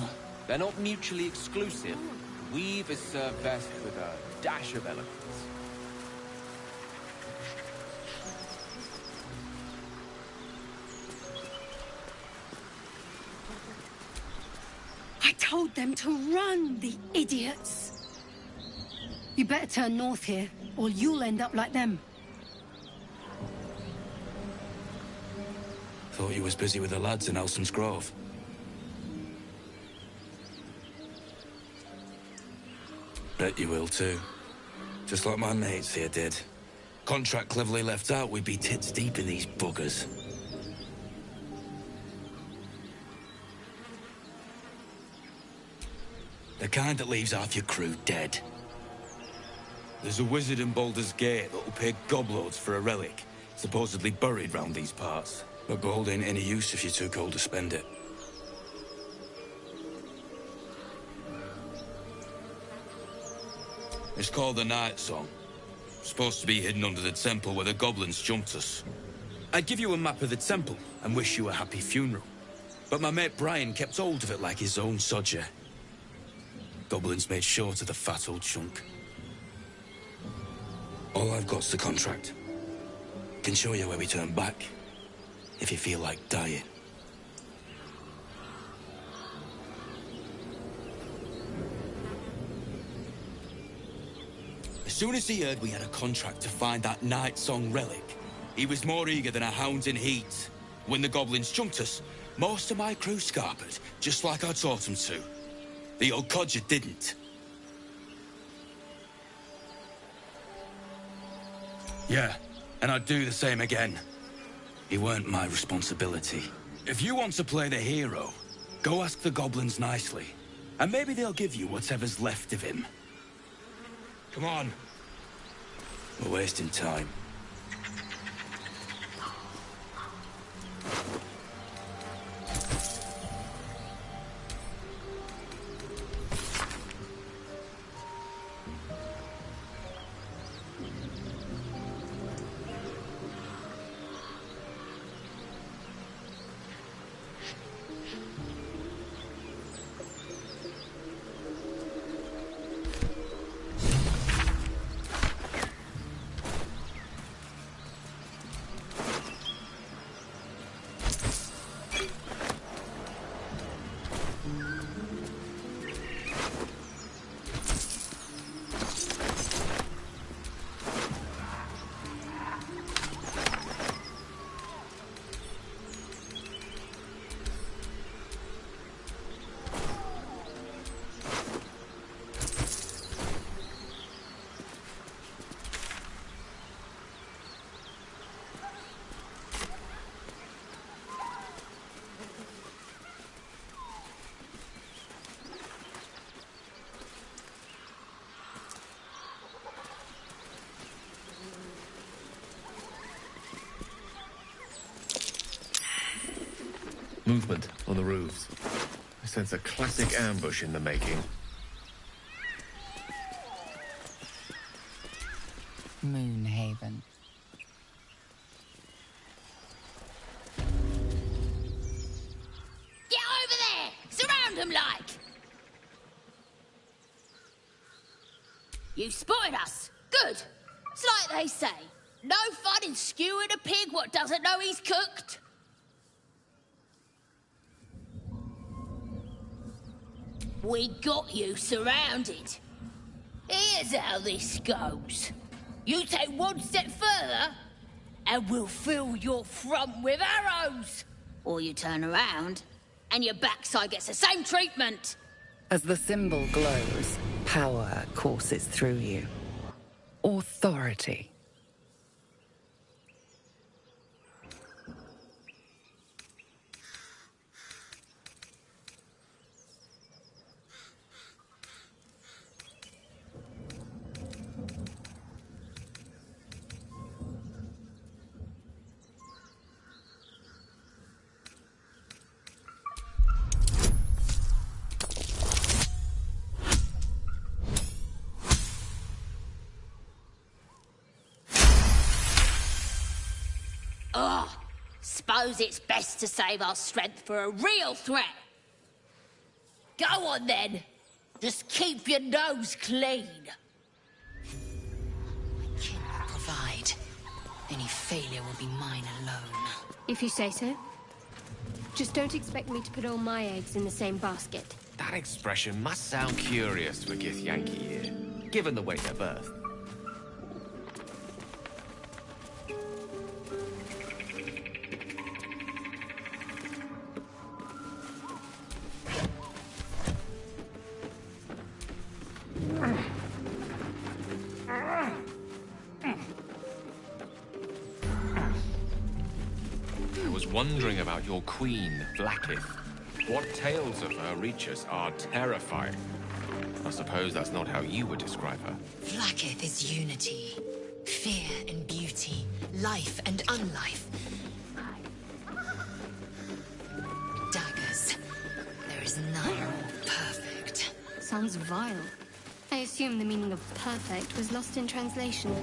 They're not mutually exclusive. Weave is served best with a dash of eloquence. I told them to run, the idiots! You better turn north here, or you'll end up like them. Thought you was busy with the lads in Elson's Grove. Bet you will too. just like my mates here did. Contract cleverly left out, we'd be tits deep in these buggers. The kind that leaves half your crew dead. There's a wizard in Baldur's Gate that'll pay gobloads for a relic, supposedly buried round these parts. But gold ain't any use if you're too cold to spend it. It's called the Night Song. Supposed to be hidden under the temple where the goblins jumped us. I'd give you a map of the temple and wish you a happy funeral. But my mate Brian kept hold of it like his own sodger. Goblins made short of the fat old chunk. All I've got's the contract. Can show you where we turn back, if you feel like dying. As soon as he heard we had a contract to find that Night Song relic, he was more eager than a hound in heat. When the goblins jumped us, most of my crew scarpered, just like I taught them to. The old codger didn't. Yeah, and I'd do the same again. He weren't my responsibility. If you want to play the hero, go ask the goblins nicely, and maybe they'll give you whatever's left of him. Come on. We're wasting time. Movement on the roofs. I sense a classic ambush in the making. Moonhaven. Get over there! Surround them like! You spotted us. Good. It's like they say. No fun in skewing a pig what doesn't know he's cooked. We got you surrounded. Here's how this goes. You take one step further, and we'll fill your front with arrows. Or you turn around, and your backside gets the same treatment. As the symbol glows, power courses through you. Authority. Suppose it's best to save our strength for a real threat. Go on then. Just keep your nose clean. My kin will provide. Any failure will be mine alone. If you say so. Just don't expect me to put all my eggs in the same basket. That expression must sound curious to a Githyanki here, given the way they're birthed. was wondering about your queen, Blackith. What tales of her reach us are terrifying. I suppose that's not how you would describe her. Blackith is unity. Fear and beauty. Life and unlife. Daggers. There is none more perfect. Sounds vile. I assume the meaning of perfect was lost in translation.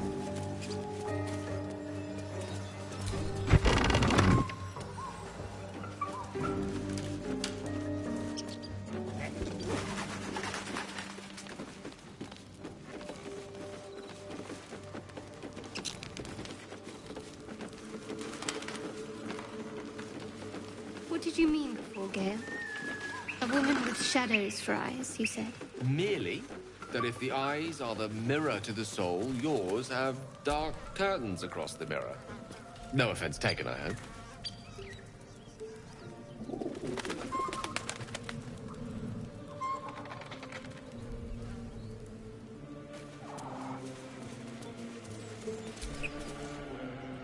What did you mean before, Gale? A woman with shadows for eyes, you said. Merely that if the eyes are the mirror to the soul, yours have dark curtains across the mirror. No offense taken, I hope.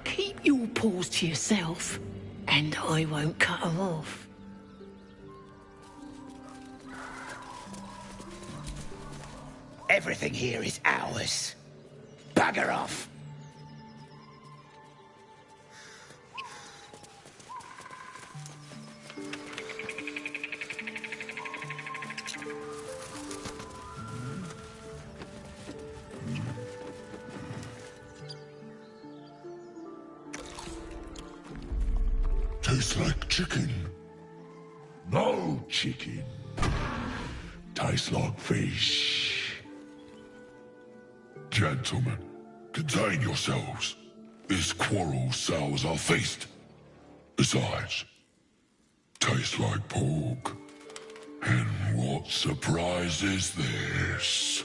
Keep your paws to yourself, and I won't cut them off. Everything here is ours. Bugger off! Tastes like chicken. No chicken. Tastes like fish. Gentlemen, contain yourselves. This quarrel sours our feast. Besides, tastes like pork. And what surprise is this?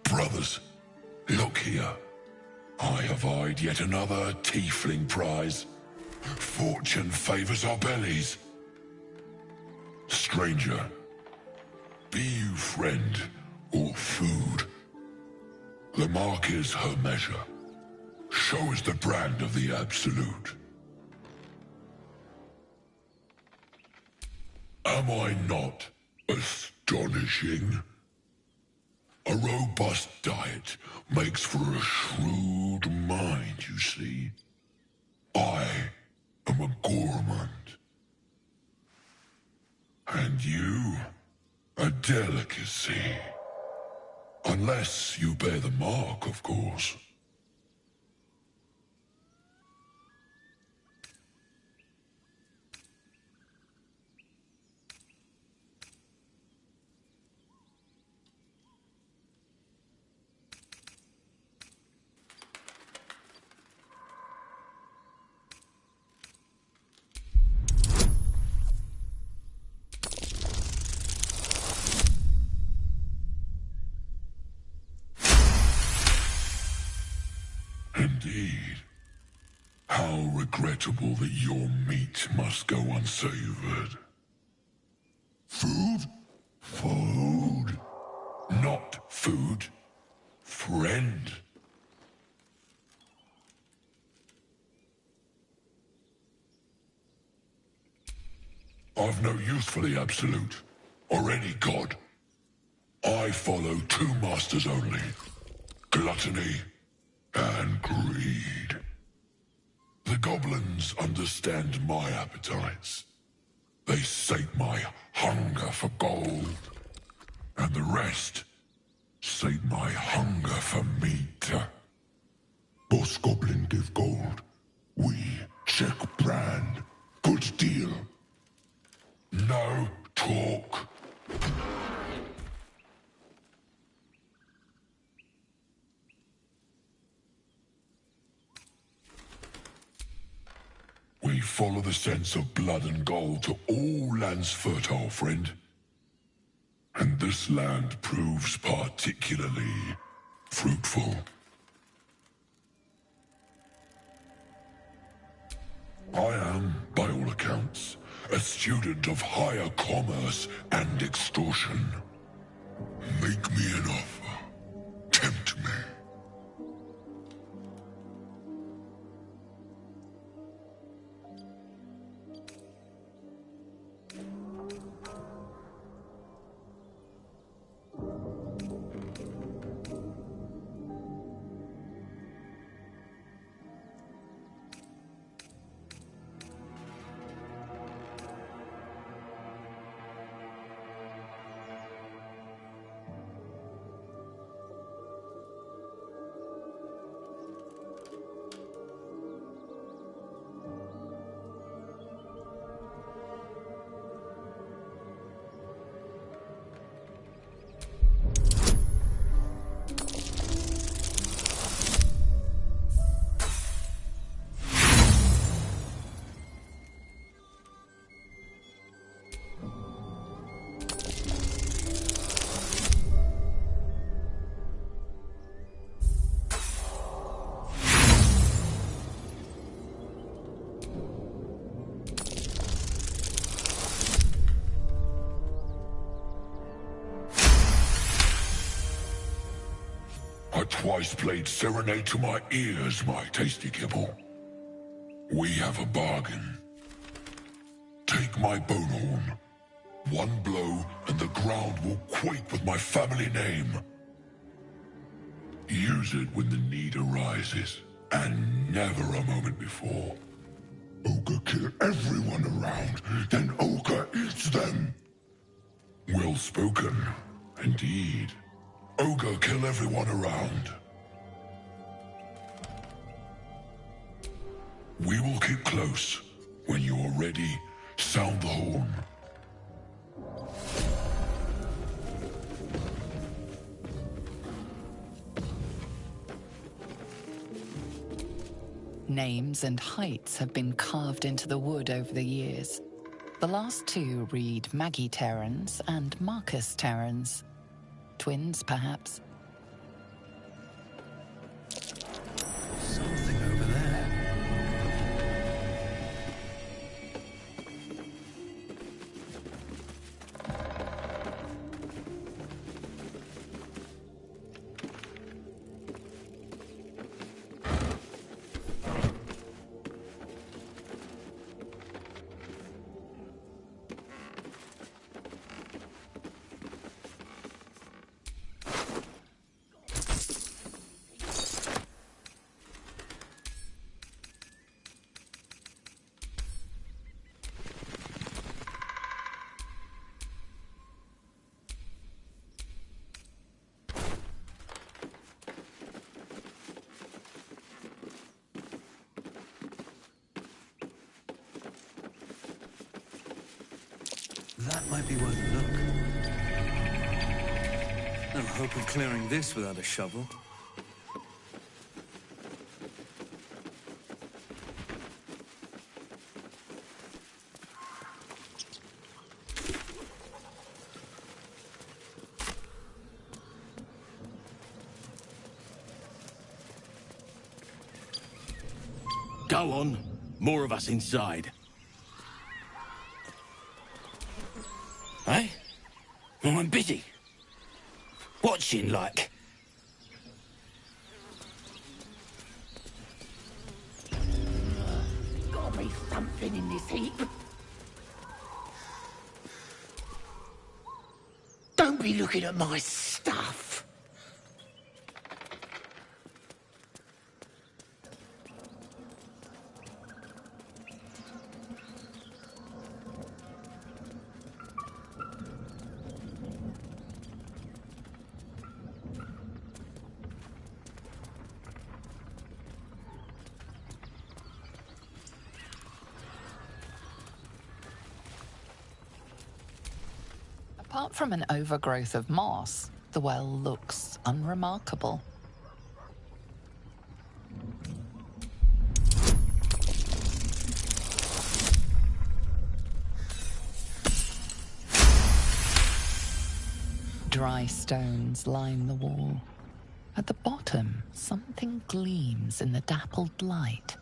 Brothers, look here. I have eyed yet another tiefling prize. Fortune favors our bellies. Stranger, be you friend or food? The mark is her measure. Show us the brand of the Absolute. Am I not astonishing? A robust diet makes for a shrewd mind, you see. I am a gourmand. And you, a delicacy. Unless you bear the mark, of course. Indeed. How regrettable that your meat must go unsavored. Food? Food. Not food. Friend. I've no use for the Absolute, or any god. I follow two masters only. Gluttony and greed. The goblins understand my appetites. They sate my hunger for gold. And the rest sate my hunger for meat. Boss Goblin give gold. We check brand. Good deal. No talk. We follow the sense of blood and gold to all lands fertile, friend. And this land proves particularly fruitful. I am, by all accounts, a student of higher commerce and extortion. Make me an offer. Tempt me. twice-played serenade to my ears, my tasty kibble. We have a bargain. Take my bone horn. One blow, and the ground will quake with my family name. Use it when the need arises, and never a moment before. Ogre kill everyone around, then Ogre eats them. Well spoken, indeed. Ogre kill everyone around. We will keep close. When you are ready, sound the horn. Names and heights have been carved into the wood over the years. The last two read Maggie Terrans and Marcus Terrans. Twins, perhaps. Something over there. That might be worth a look. No hope of clearing this without a shovel. Go on. More of us inside. Eh? Well, I'm busy. Watching, like. Gotta be something in this heap. Don't be looking at my stuff. Apart from an overgrowth of moss, the well looks unremarkable. Dry stones line the wall. At the bottom, something gleams in the dappled light.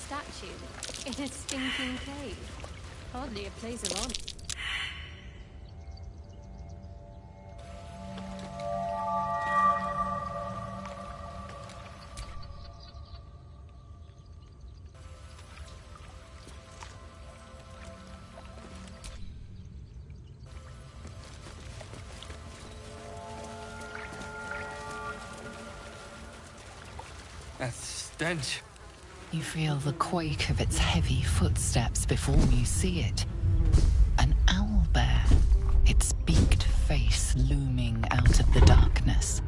statue in a stinking cave. Hardly a place of honor. That stench. You feel the quake of its heavy footsteps before you see it. An owlbear, its beaked face looming out of the darkness.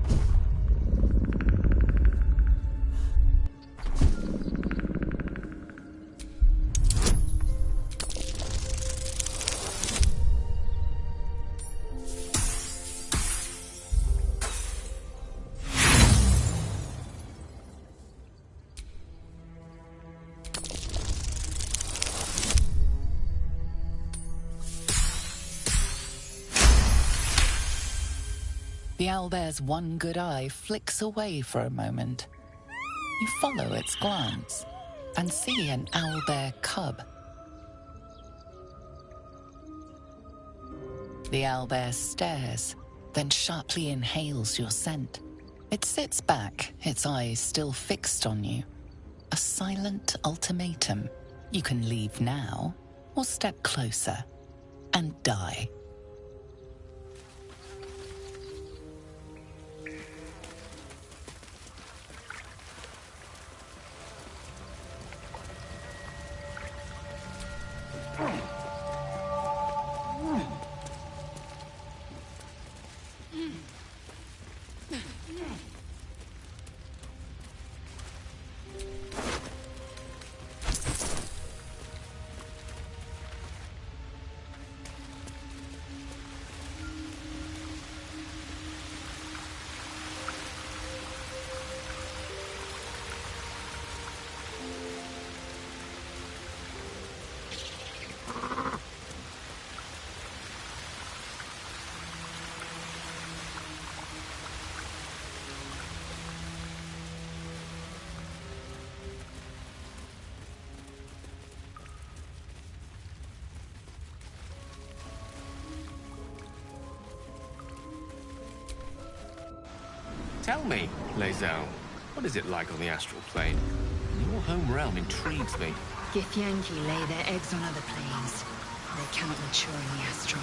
The owlbear's one good eye flicks away for a moment. You follow its glance and see an owlbear cub. The owlbear stares, then sharply inhales your scent. It sits back, its eyes still fixed on you. A silent ultimatum. You can leave now, or step closer and die. Tell me, Lae'zel, what is it like on the astral plane? Your home realm intrigues me. Githyanki lay their eggs on other planes. They cannot mature in the astral.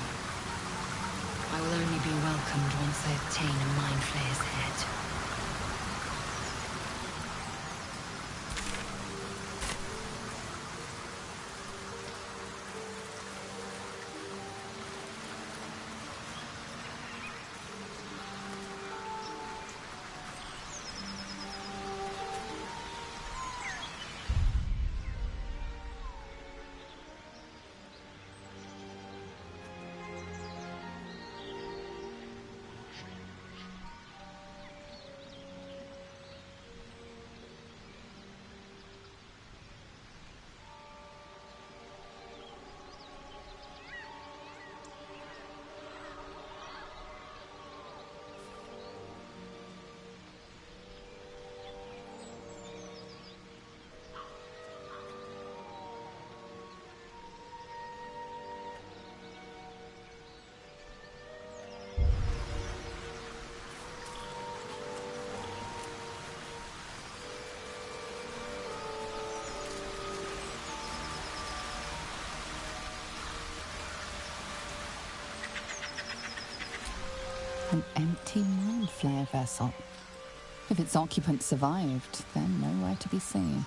I will only be welcomed once I obtain a Mind Flayer's head. An empty Mind Flayer vessel. If its occupant survived, then nowhere to be seen.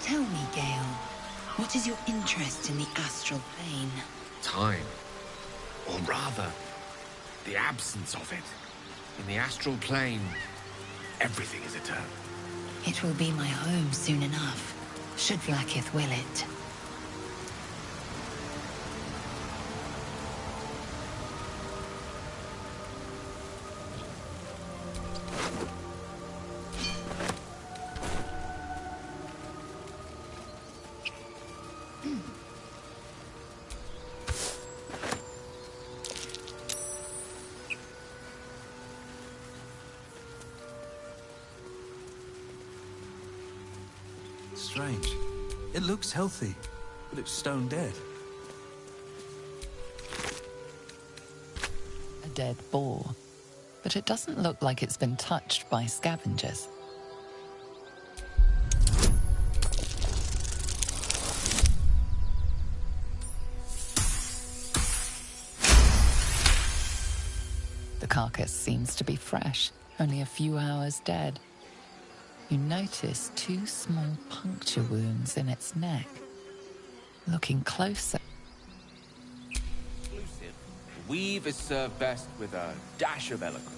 Tell me, Gale, what is your interest in the astral plane? Time. Or rather, the absence of it. In the astral plane, everything is eternal. It will be my home soon enough, should Vlaakith will it. strange. It looks healthy, but it's stone dead. A dead boar, but it doesn't look like it's been touched by scavengers. The carcass seems to be fresh, only a few hours dead. You notice 2 small puncture wounds in its neck. Looking closer. Exclusive. Weave is served best with a dash of eloquence.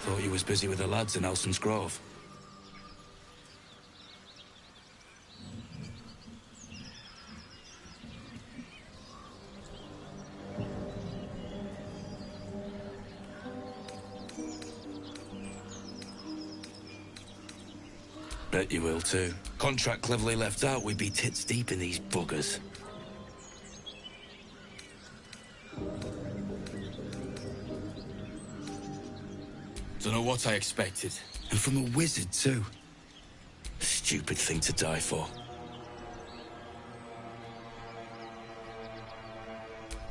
Thought you was busy with the lads in Elson's Grove. Bet you will too. Contract cleverly left out, we'd be tits deep in these buggers. Don't know what I expected. And from a wizard, too. Stupid thing to die for.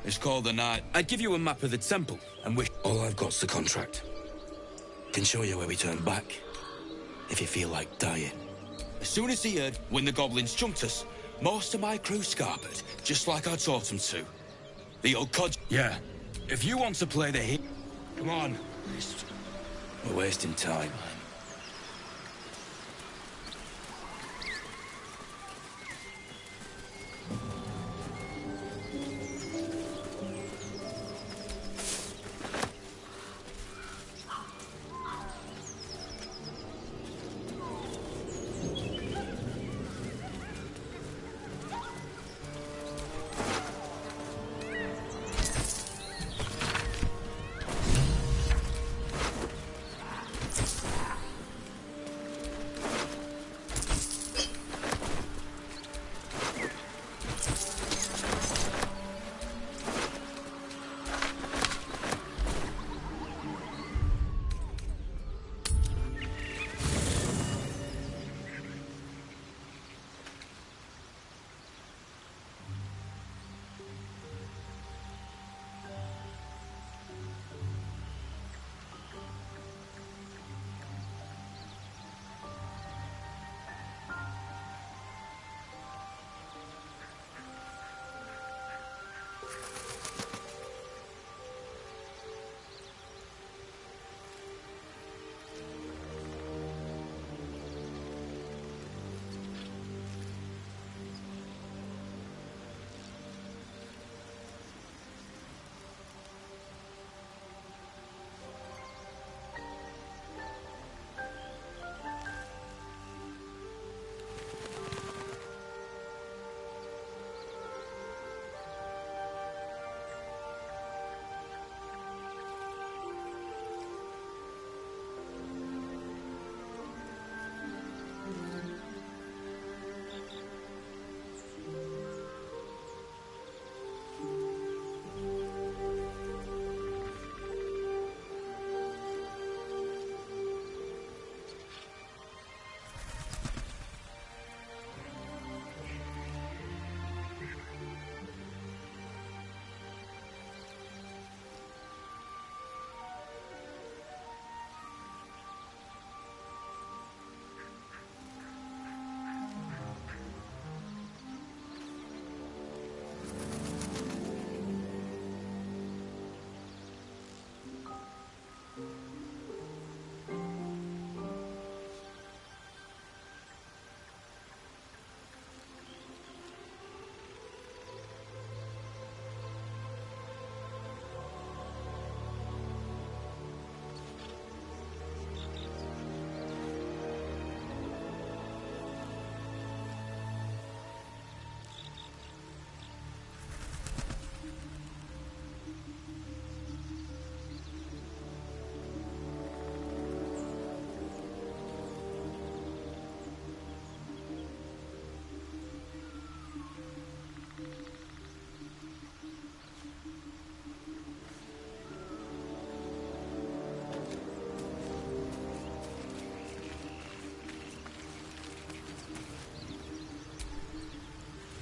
It's called the Night. I'd give you a map of the temple, and wish all I've got's the contract. Can show you where we turn back, if you feel like dying. As soon as he heard when the goblins chunked us, most of my crew scarpered, just like I taught them to. The old cod... Yeah, if you want to play the hit... Come on. We're wasting time.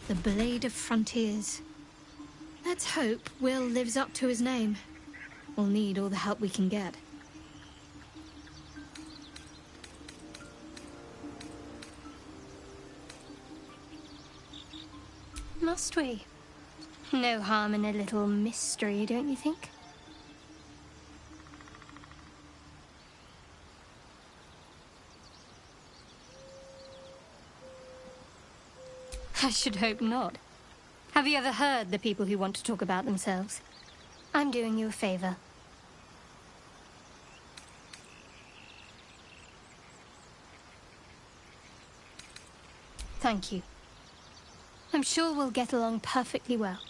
The Blade of Frontiers. Let's hope Will lives up to his name. We'll need all the help we can get. Must we? No harm in a little mystery, don't you think? I should hope not. Have you ever heard the people who want to talk about themselves? I'm doing you a favor. Thank you. I'm sure we'll get along perfectly well.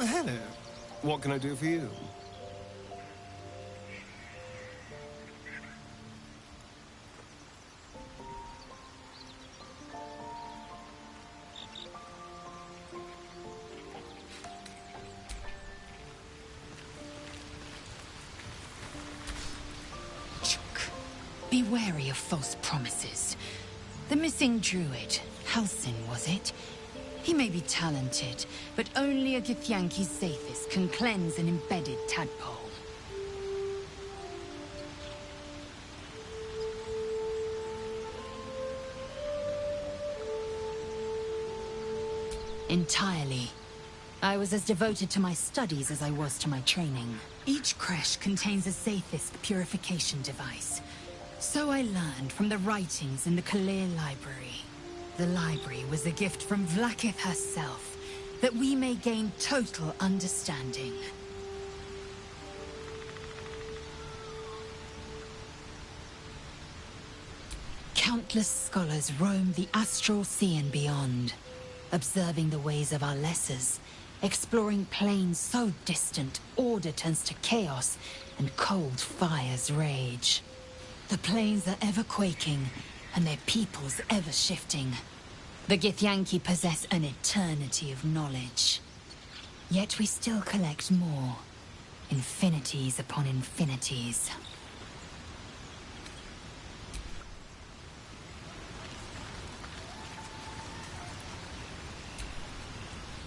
Hello. What can I do for you? Be wary of false promises. The missing druid, Halsin, was it? He may be talented, but only a Githyanki Zathis can cleanse an embedded tadpole. Entirely. I was as devoted to my studies as I was to my training. Each creche contains a Zathis purification device. So I learned from the writings in the Kalir Library. The library was a gift from Vlaakith herself, that we may gain total understanding. Countless scholars roam the astral sea and beyond, observing the ways of our lessers, exploring planes so distant, order turns to chaos, and cold fires rage. The planes are ever quaking, and their peoples ever shifting. The Githyanki possess an eternity of knowledge. Yet we still collect more. Infinities upon infinities.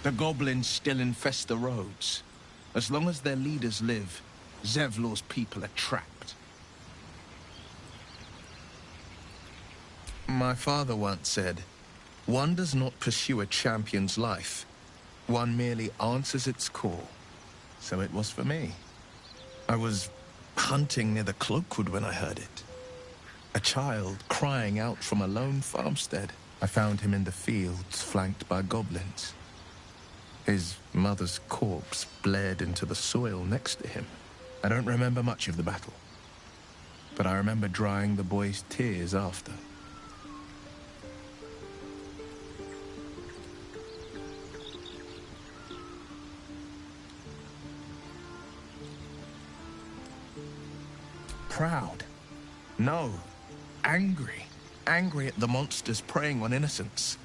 The goblins still infest the roads. As long as their leaders live, Zevlor's people are trapped. My father once said, "One does not pursue a champion's life. One merely answers its call." So it was for me. I was hunting near the Cloakwood when I heard it. A child crying out from a lone farmstead. I found him in the fields, flanked by goblins. His mother's corpse bled into the soil next to him. I don't remember much of the battle, but I remember drying the boy's tears after. Proud? No. Angry. Angry at the monsters preying on innocents.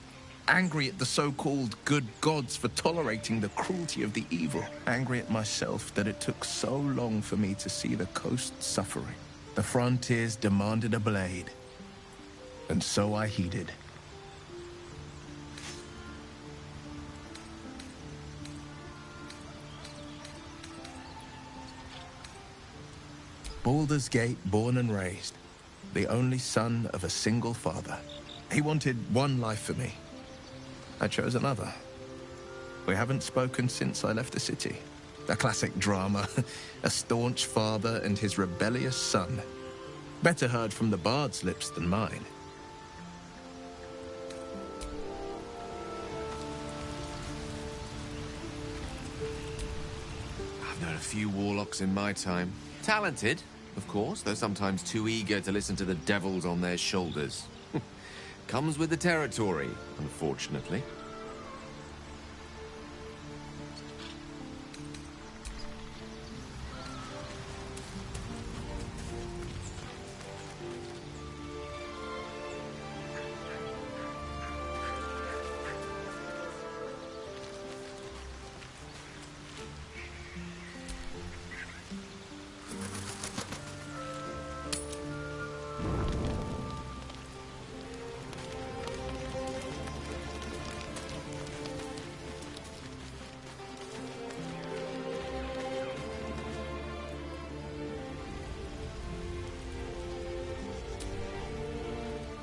Angry at the so-called good gods for tolerating the cruelty of the evil. Angry at myself that it took so long for me to see the coast suffering. The frontiers demanded a blade, and so I heeded. Baldur's Gate, born and raised. The only son of a single father. He wanted one life for me. I chose another. We haven't spoken since I left the city. A classic drama. A staunch father and his rebellious son. Better heard from the bard's lips than mine. I've known a few warlocks in my time. Talented, of course, though sometimes too eager to listen to the devils on their shoulders. Comes with the territory, unfortunately.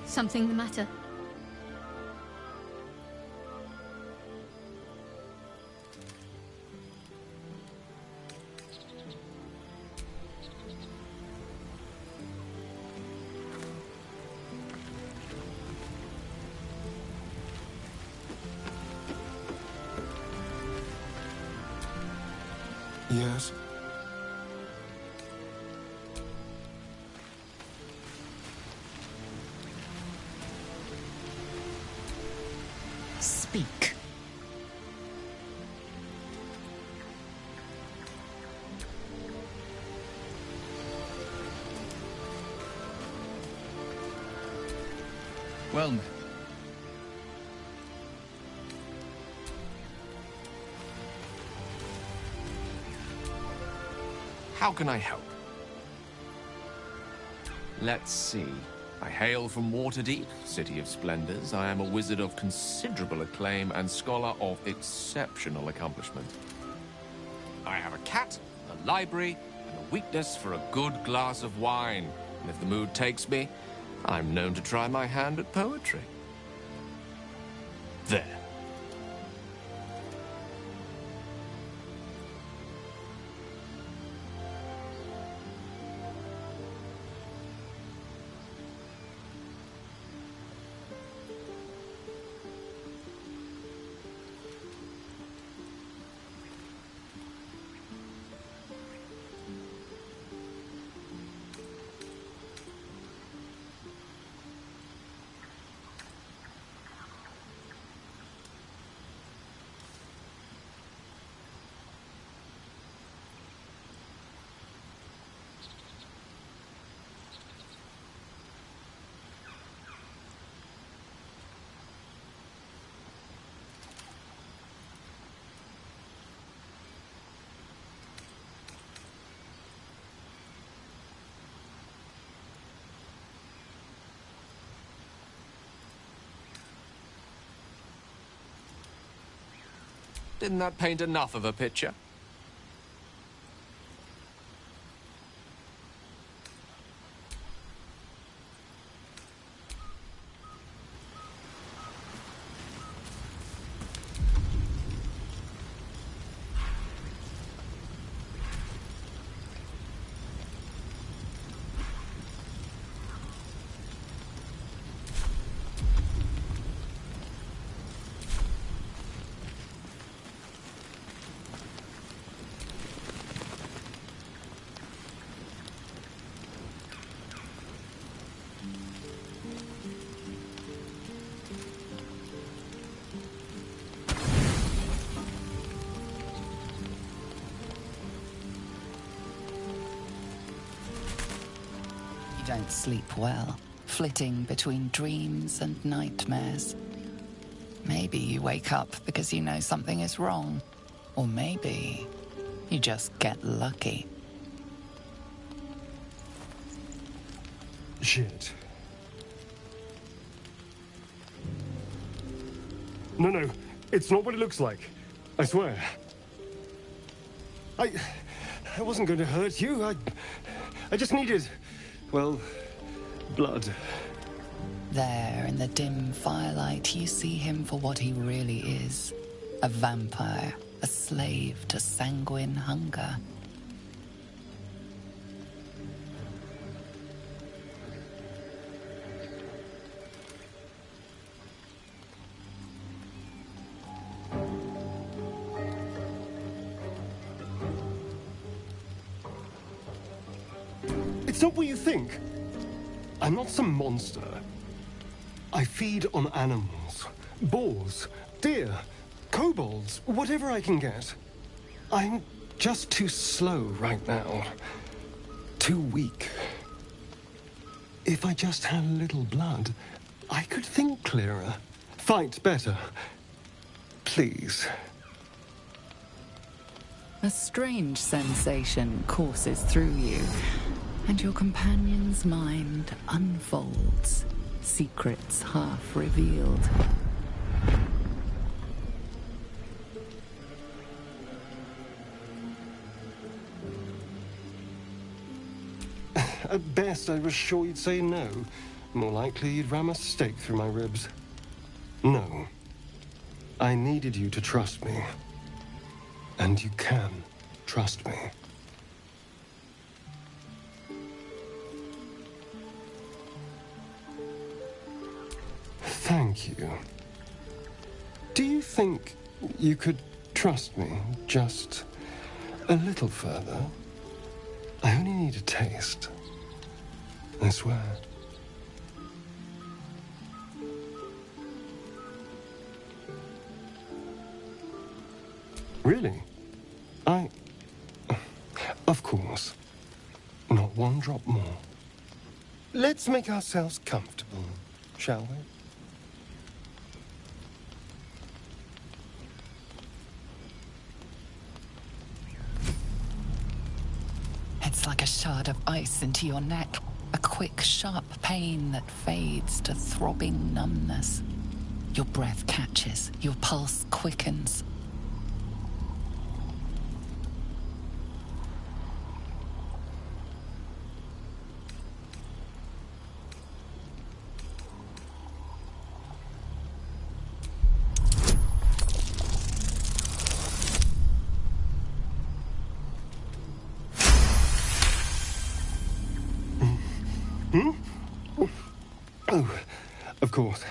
Something the matter? Yes? Speak. overwhelmed. How can I help? Let's see. I hail from Waterdeep, City of Splendors. I am a wizard of considerable acclaim and scholar of exceptional accomplishment. I have a cat, a library, and a weakness for a good glass of wine. And if the mood takes me, I'm known to try my hand at poetry. There. Didn't that paint enough of a picture? You don't sleep well, flitting between dreams and nightmares. Maybe you wake up because you know something is wrong. Or maybe you just get lucky. Shit. No, it's not what it looks like. I swear. I wasn't going to hurt you. I just needed, well, blood. There, in the dim firelight, you see him for what he really is. A vampire, a slave to sanguine hunger. It's not what you think. I'm not some monster. I feed on animals. Boars, deer, kobolds, whatever I can get. I'm just too slow right now. Too weak. If I just had a little blood, I could think clearer, fight better. Please. A strange sensation courses through you, and your companion's mind unfolds, secrets half revealed. At best, I was sure you'd say no. More likely, you'd ram a stake through my ribs. No. I needed you to trust me. And you can trust me. Thank you. Do you think you could trust me just a little further? I only need a taste. I swear. Really? Of course. Not one drop more. Let's make ourselves comfortable, shall we? cuts like a shard of ice into your neck. A quick, sharp pain that fades to throbbing numbness. Your breath catches, your pulse quickens. Oh, of course.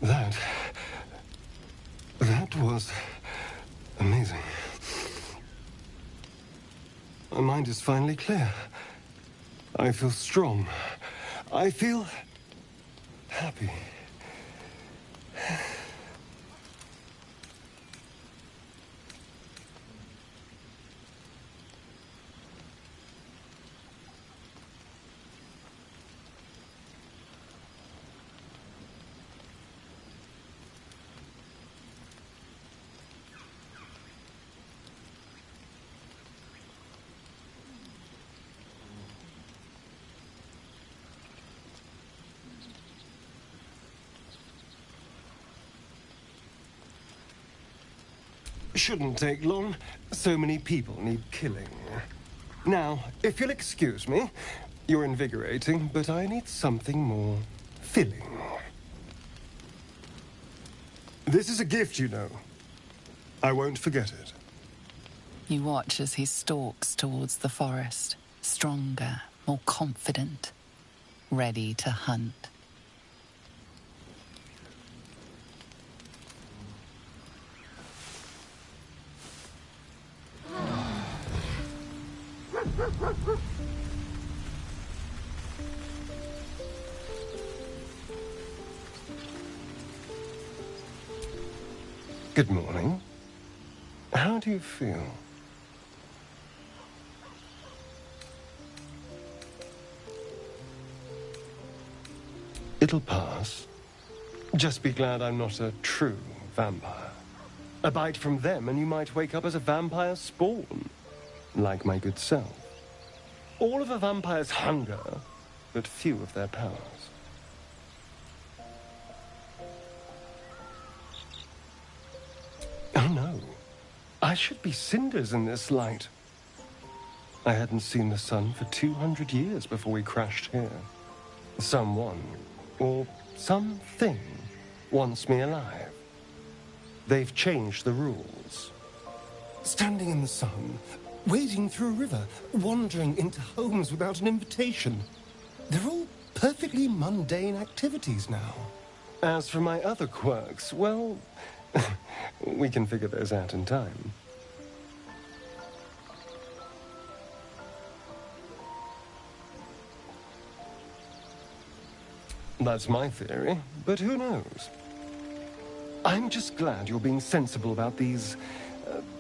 That was amazing. My mind is finally clear. I feel strong. I feel happy. Shouldn't take long. So many people need killing. Now, if you'll excuse me, you're invigorating, but I need something more filling. This is a gift, you know. I won't forget it. You watch as he stalks towards the forest, stronger, more confident, ready to hunt. Good morning. How do you feel? It'll pass. Just be glad I'm not a true vampire. A bite from them and you might wake up as a vampire spawn, like my good self. All of a vampire's hunger, but few of their powers. Oh no, I should be cinders in this light. I hadn't seen the sun for 200 years before we crashed here. Someone, or something, wants me alive. They've changed the rules. Standing in the sun, wading through a river, wandering into homes without an invitation. They're all perfectly mundane activities now. As for my other quirks, well, we can figure those out in time. That's my theory, but who knows? I'm just glad you're being sensible about these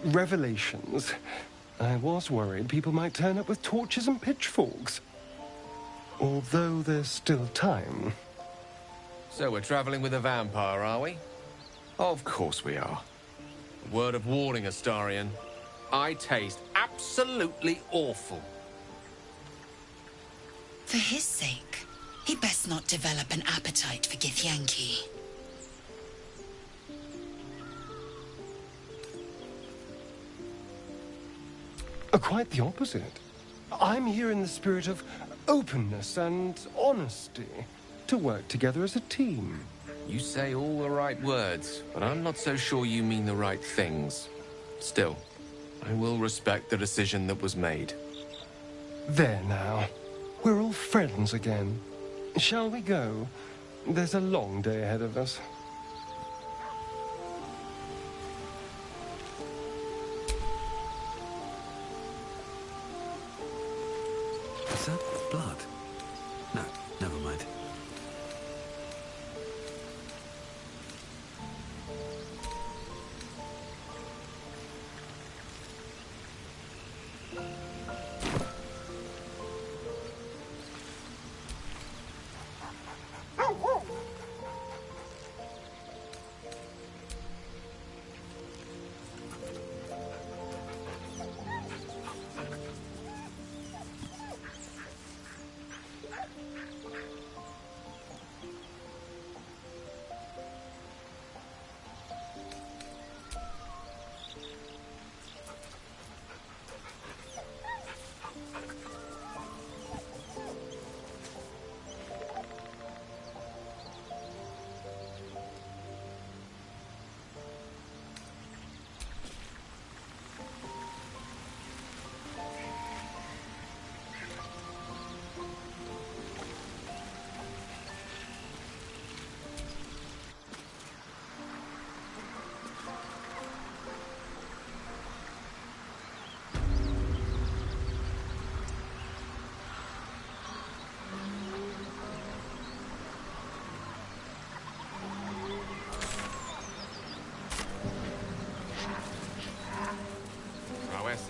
revelations. I was worried people might turn up with torches and pitchforks. Although there's still time. So we're traveling with a vampire, are we? Of course we are. A word of warning, Astarion. I taste absolutely awful. For his sake, he best not develop an appetite for Githyanki. Quite the opposite. I'm here in the spirit of openness and honesty, to work together as a team. You say all the right words, but I'm not so sure you mean the right things. Still, I will respect the decision that was made. There now. We're all friends again. Shall we go? There's a long day ahead of us. Is that blood? No, never mind.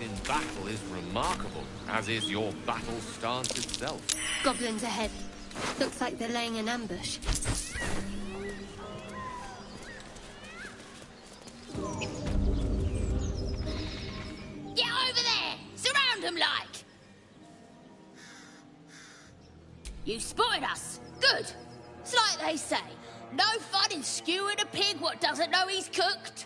in battle is remarkable, as is your battle stance itself. Goblins ahead. Looks like they're laying an ambush. Get over there! Surround them like! You spotted us. Good. It's like they say, no fun in skewing a pig what doesn't know he's cooked.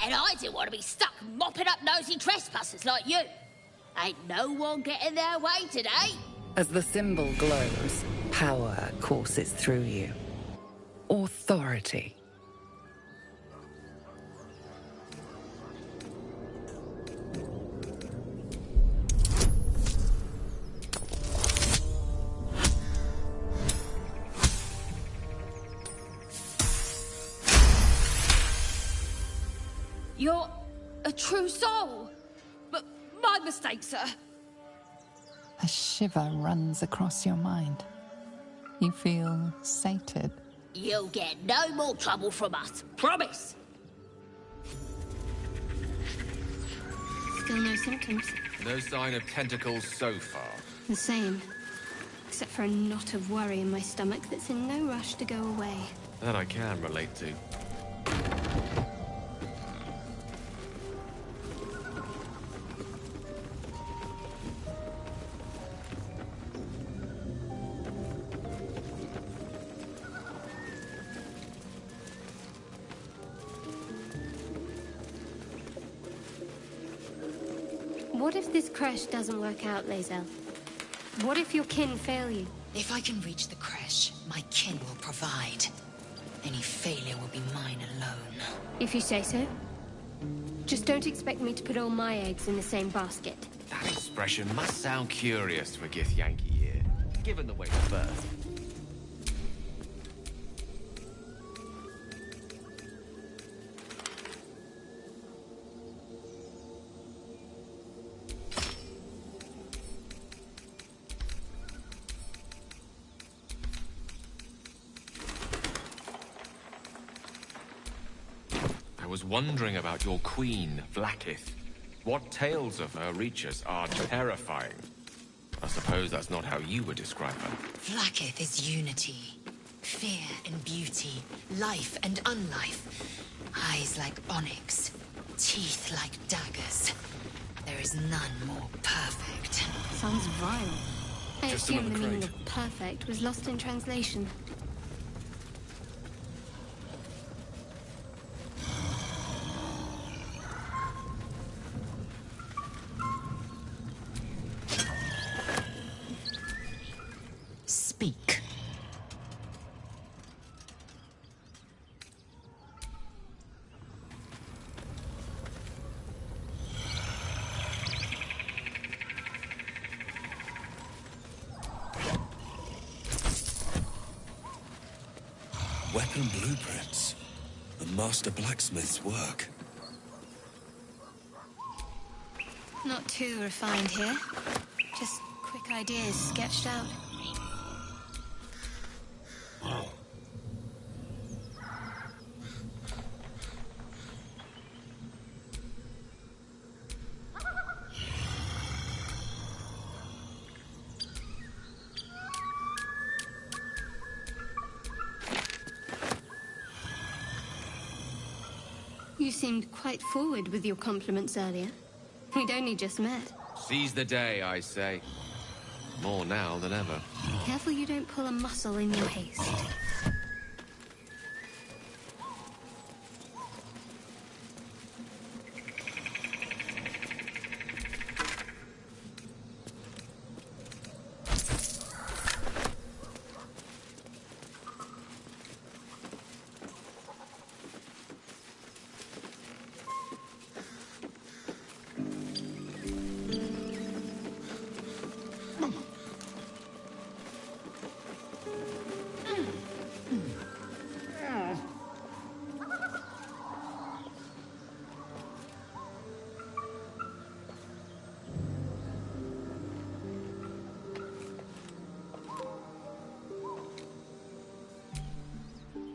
And I didn't want to be stuck mopping up nosy trespassers like you. Ain't no one getting their way today. As the symbol glows, power courses through you. Authority. You're a true soul. But my mistake, sir. A shiver runs across your mind. You feel sated. You'll get no more trouble from us. Promise. Still no symptoms. No sign of tentacles so far. The same. Except for a knot of worry in my stomach that's in no rush to go away. That I can relate to. What if this crash doesn't work out, Lae'zel? What if your kin fail you? If I can reach the creche, my kin will provide. Any failure will be mine alone. If you say so. Just don't expect me to put all my eggs in the same basket. That expression must sound curious to a Githyanki ear, given the way of birth. I was wondering about your queen, Vlaakith. What tales of her reach us are terrifying. I suppose that's not how you would describe her. Vlaakith is unity. Fear and beauty. Life and unlife. Eyes like onyx. Teeth like daggers. There is none more perfect. Sounds vile. I Just assume the another meaning crate. of perfect was lost in translation. Speak. Weapon blueprints. A master blacksmith's work. Not too refined here. Just quick ideas sketched out. You seemed quite forward with your compliments earlier. We'd only just met. Seize the day, I say. More now than ever. Careful you don't pull a muscle in your haste.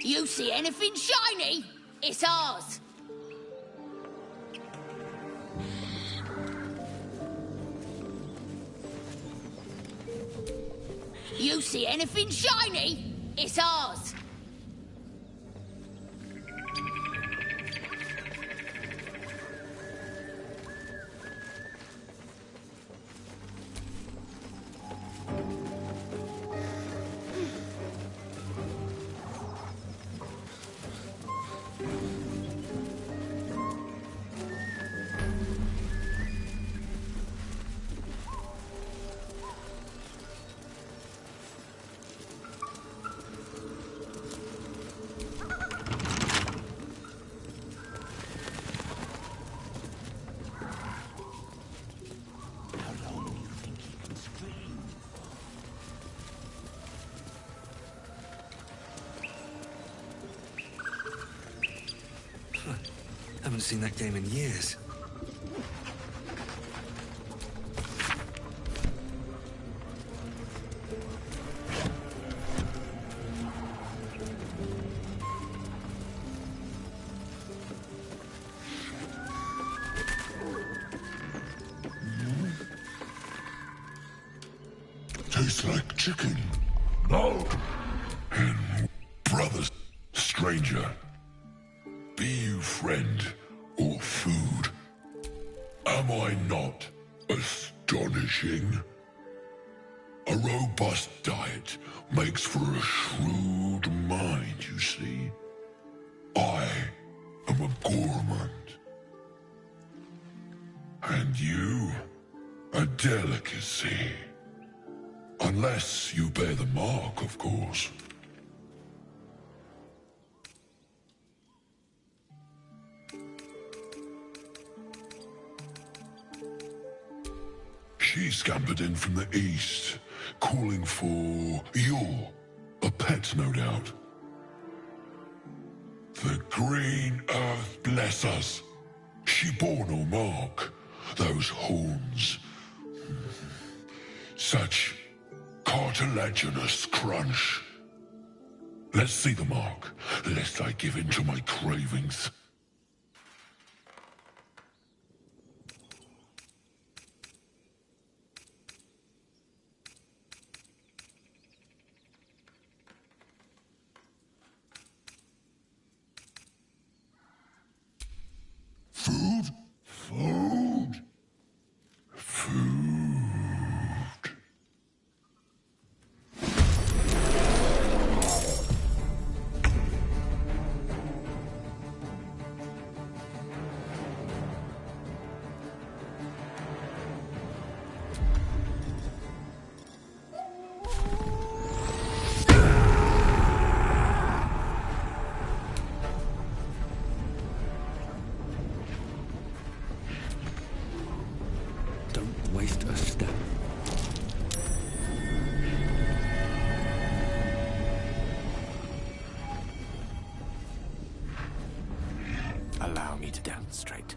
You see anything shiny? It's ours. You see anything shiny? It's ours. Haven't seen that game in years. Tastes like chicken. No. And brothers, stranger. Be you friend or food? Am I not astonishing? A robust diet makes for a shrewd mind, you see. I am a gourmand. And you, a delicacy. Unless you bear the mark, of course. She scampered in from the east, calling for Yule, a pet, no doubt. The green earth bless us. She bore no mark, those horns. Such cartilaginous crunch. Let's see the mark, lest I give in to my cravings. Food? Food? Food. Don't waste a step. Allow me to demonstrate.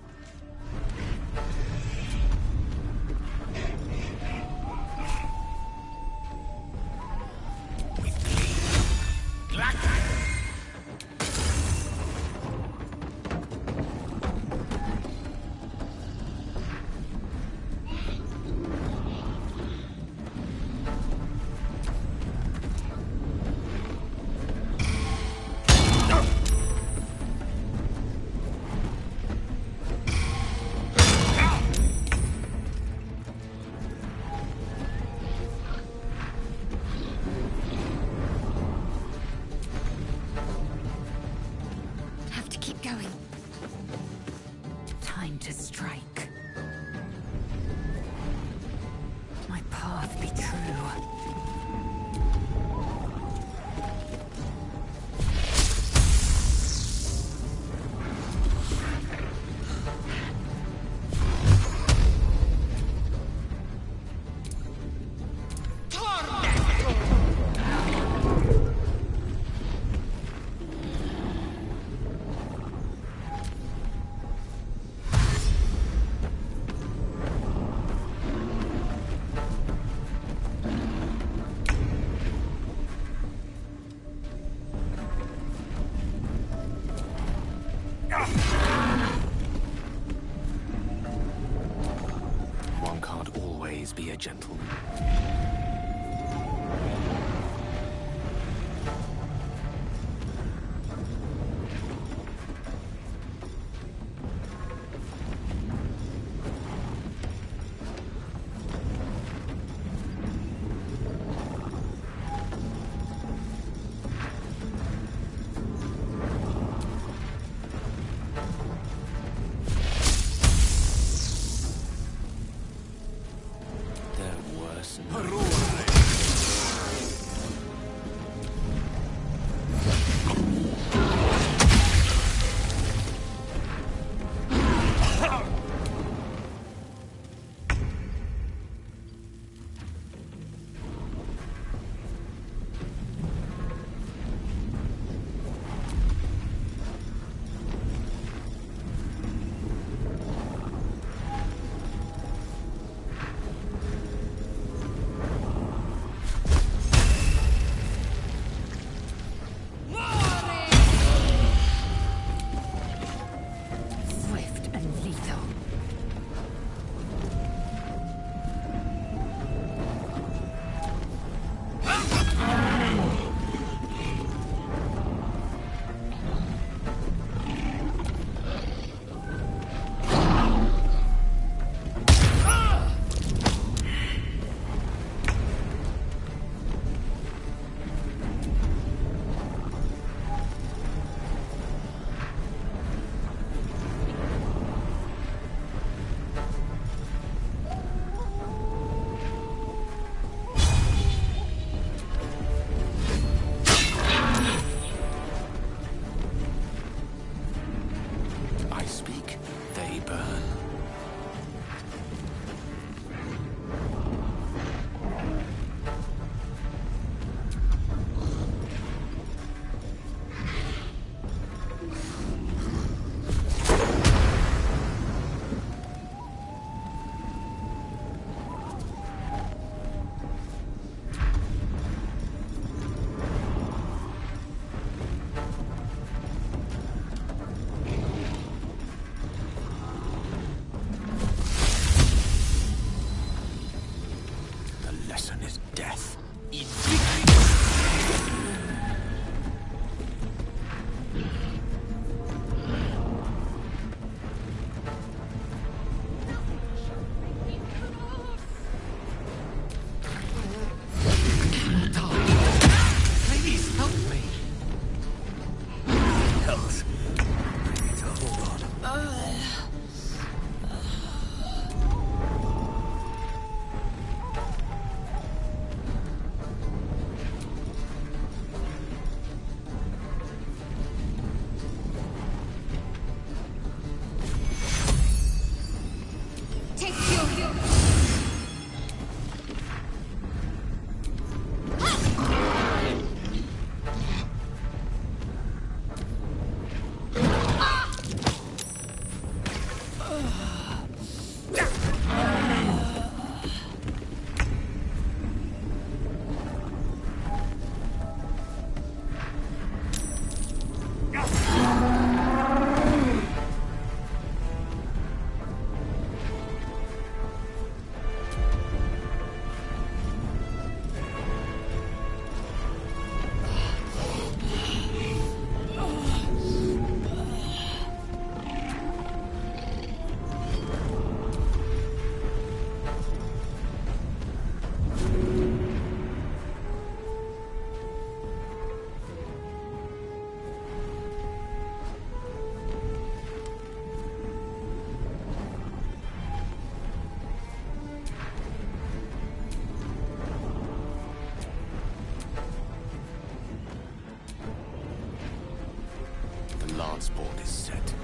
transport is set.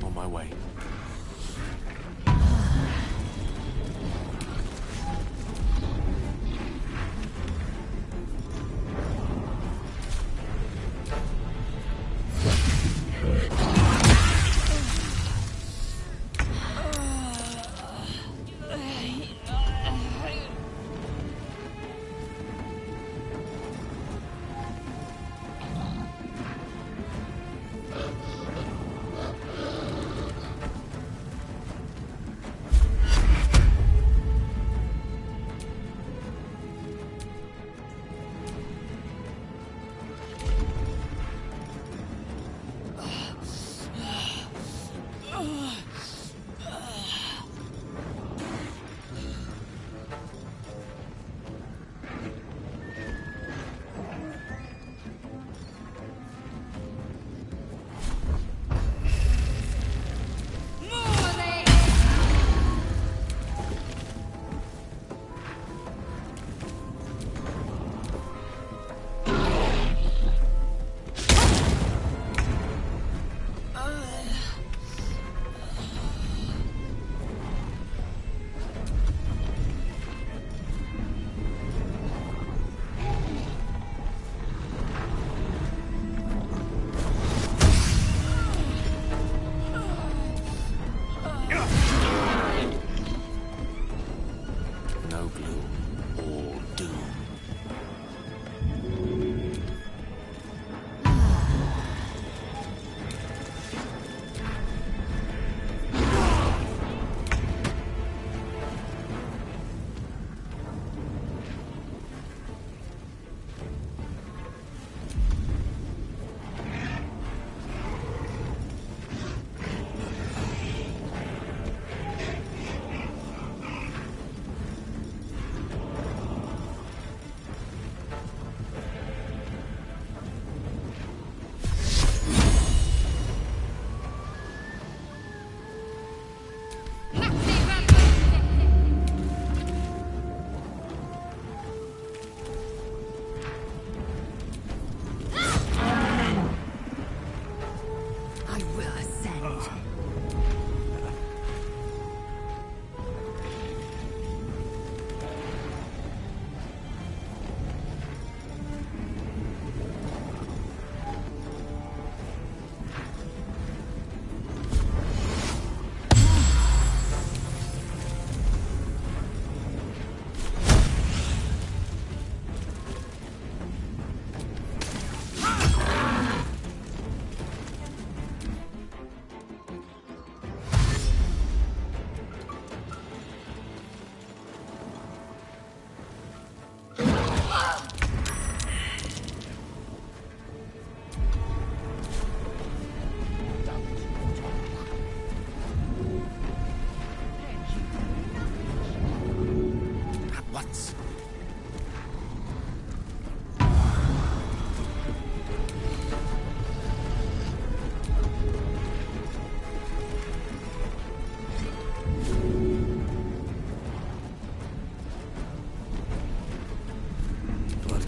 On my way.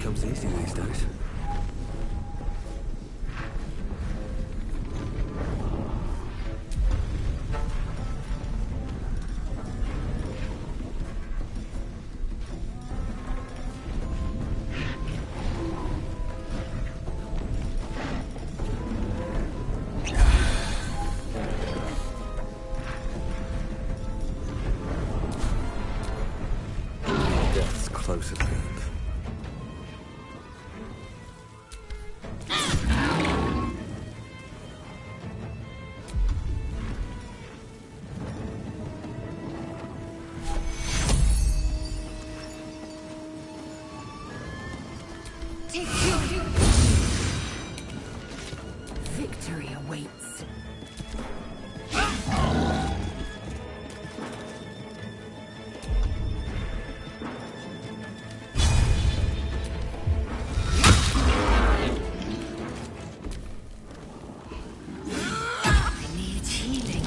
Comes easy these days. Death's close at hand. Victory awaits. I need healing.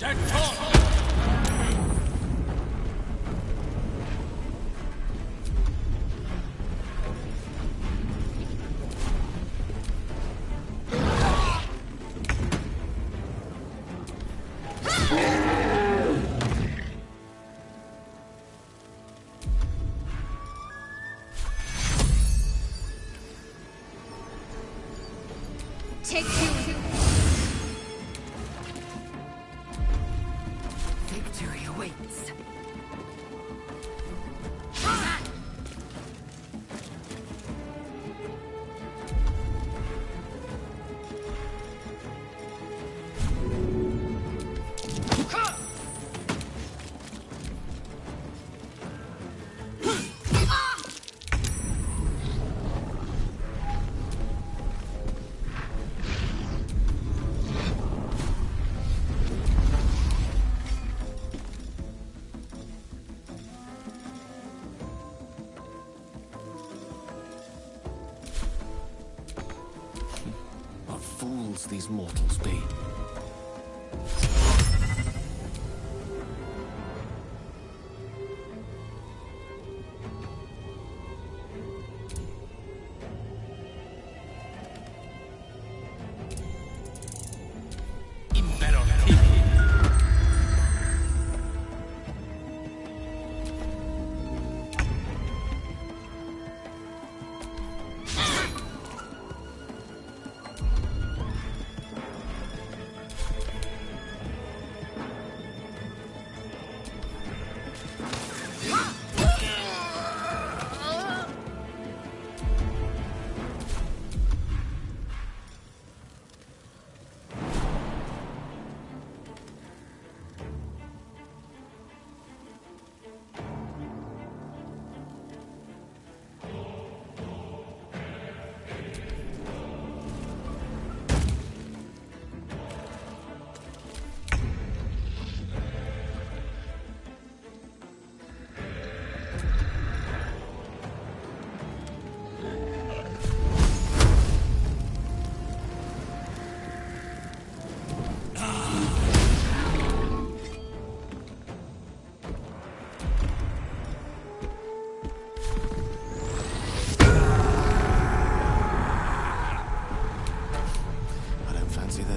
Take two. Victory awaits. Fools these mortals be.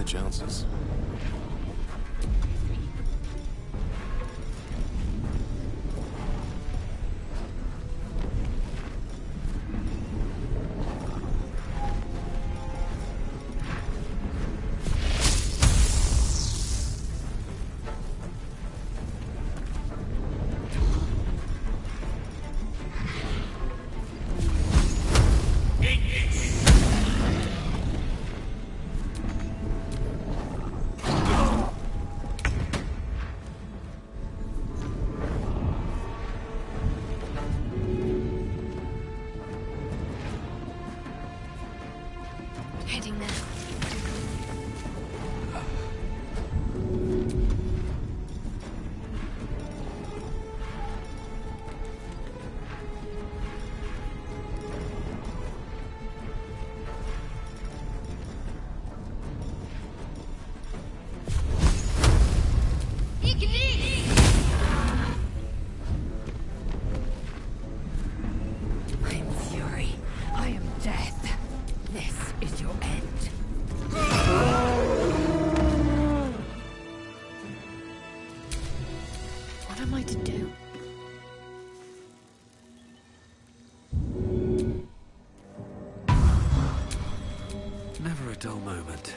Chances. Heading there. I am fury. I am death. This is your end. What am I to do? Never a dull moment.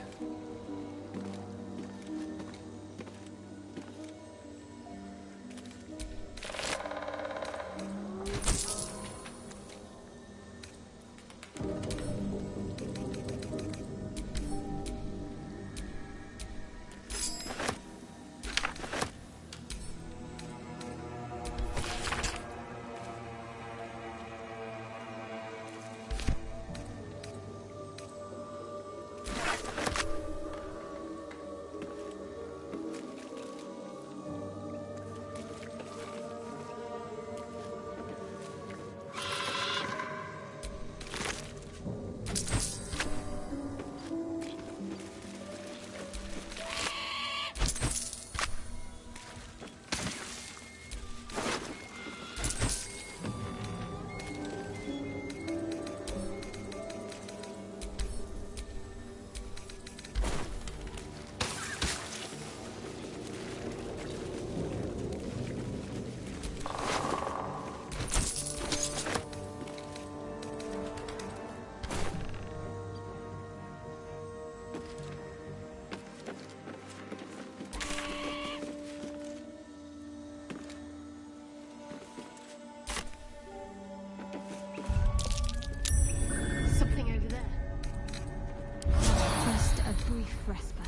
brief respite.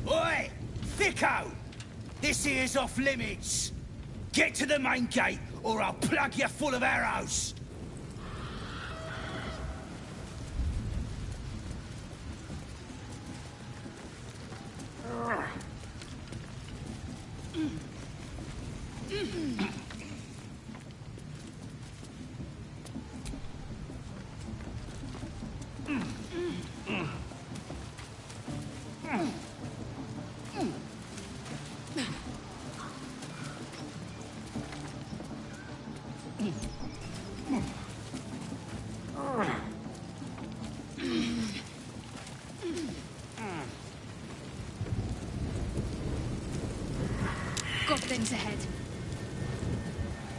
Oi! Thicko! This here's off limits! Get to the main gate, or I'll plug you full of arrows! Goblins ahead.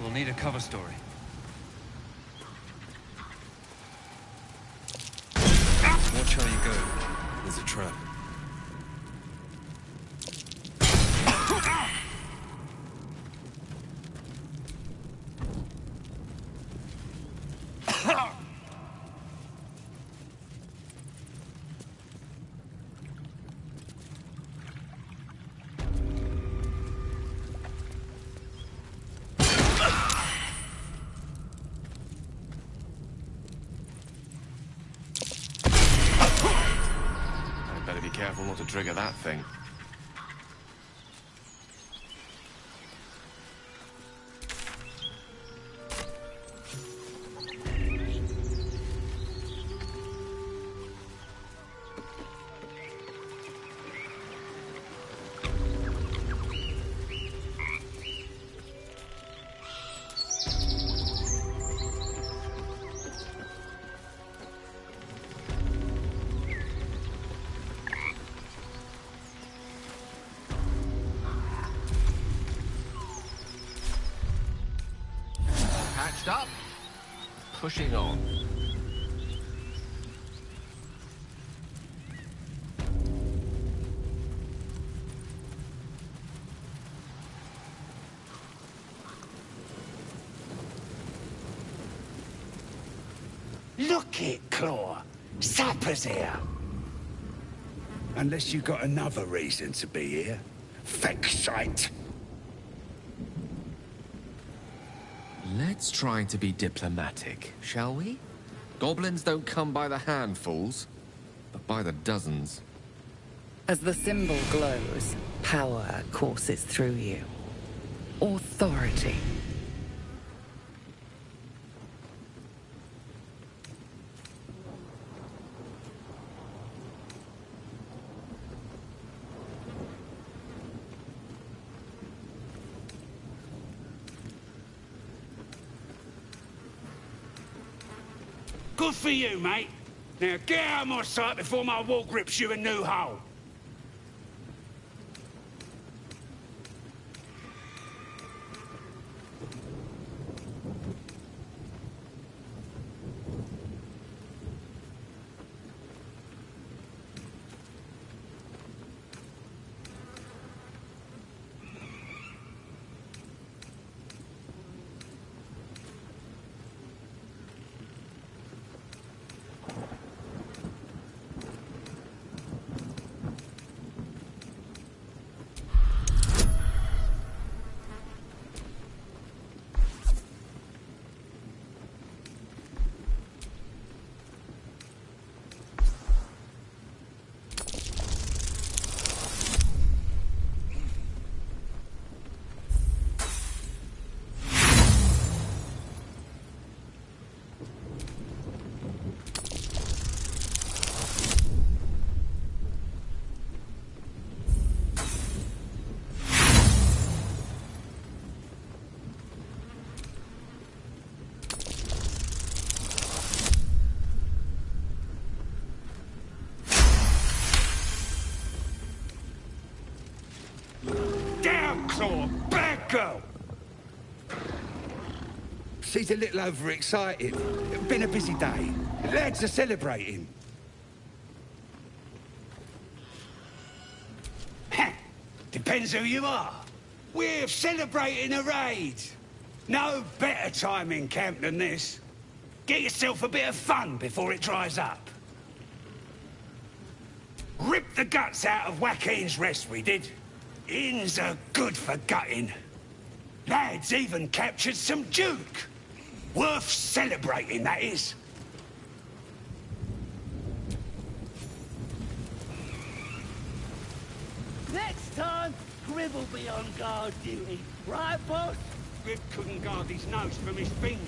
We'll need a cover story. Watch how you go. There's be careful not to trigger that thing. Patched up. Pushing on. Look it, Claw. Sapper's here. Unless you got another reason to be here. Feck shite. Let's try to be diplomatic, shall we? Goblins don't come by the handfuls, but by the dozens. As the symbol glows, power courses through you. Authority. Good for you, mate. Now get out of my sight before my wall grips you a new hole. Claw, bad girl! She's a little overexcited. Been a busy day. Lads are celebrating. Depends who you are. We're celebrating a raid. No better time in camp than this. Get yourself a bit of fun before it dries up. Rip the guts out of Joaquin's rest, we did. Inns are good for gutting. Lads even captured some Duke. Worth celebrating, that is. Next time, Grib will be on guard duty. Right, boss? Grib couldn't guard his nose from his fingers.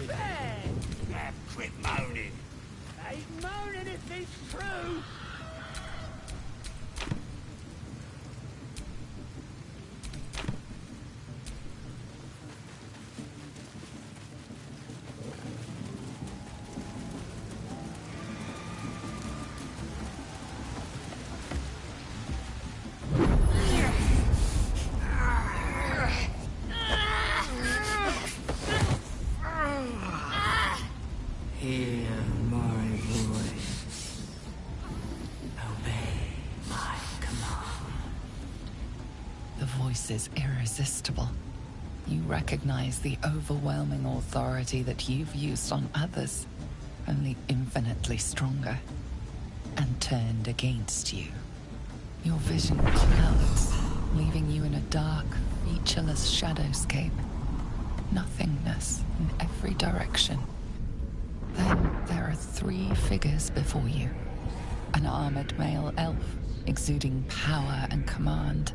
Fair. Quit moaning. Ain't moaning if it's true. Hear my voice. Obey my command. The voice is irresistible. You recognize the overwhelming authority that you've used on others, only infinitely stronger, and turned against you. Your vision clouds, leaving you in a dark, featureless shadowscape. Nothingness in every direction. Then there are three figures before you. An armored male elf, exuding power and command.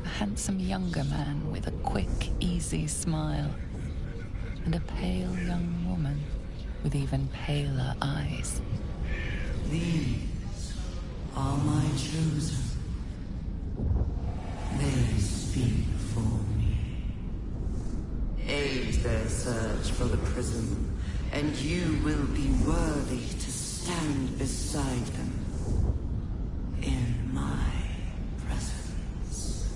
A handsome younger man with a quick, easy smile. And a pale young woman with even paler eyes. These are my chosen. They speak for me. Aid their search for the prism, and you will be worthy to stand beside them in my presence.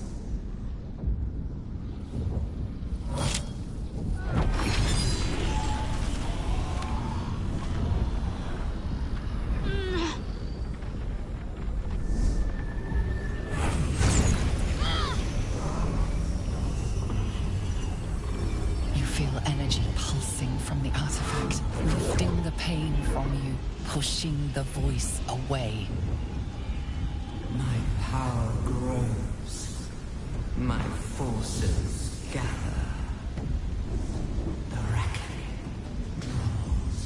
You feel energy pulsing from the artifact, lifting the pain from you, pushing the voice away. My power grows. My forces gather. The reckoning draws.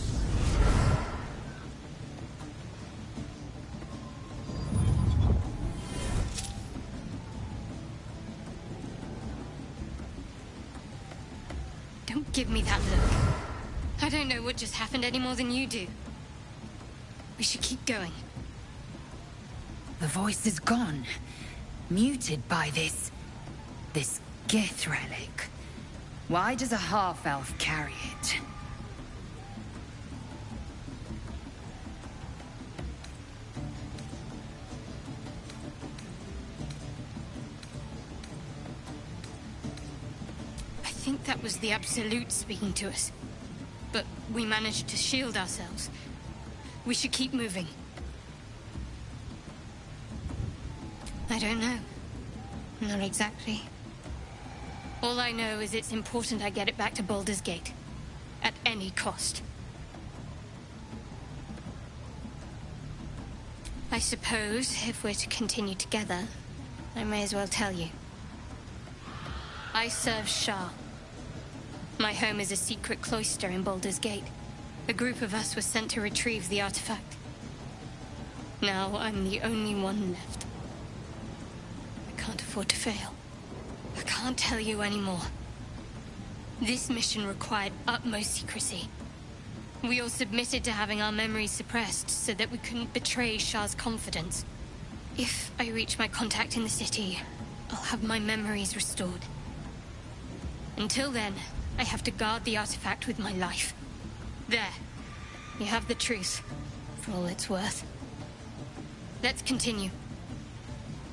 Don't give me that look. I don't know what just happened any more than you do. We should keep going. The voice is gone. Muted by this Gith relic. Why does a half-elf carry it? I think that was the Absolute speaking to us. But we managed to shield ourselves. We should keep moving. I don't know. Not exactly. All I know is it's important I get it back to Baldur's Gate. At any cost. I suppose, if we're to continue together, I may as well tell you. I serve Shah. My home is a secret cloister in Baldur's Gate. A group of us was sent to retrieve the artifact. Now I'm the only one left. I can't afford to fail. I can't tell you anymore. This mission required utmost secrecy. We all submitted to having our memories suppressed so that we couldn't betray Shah's confidence. If I reach my contact in the city, I'll have my memories restored. Until then, I have to guard the artifact with my life. There. You have the truth, for all it's worth. Let's continue.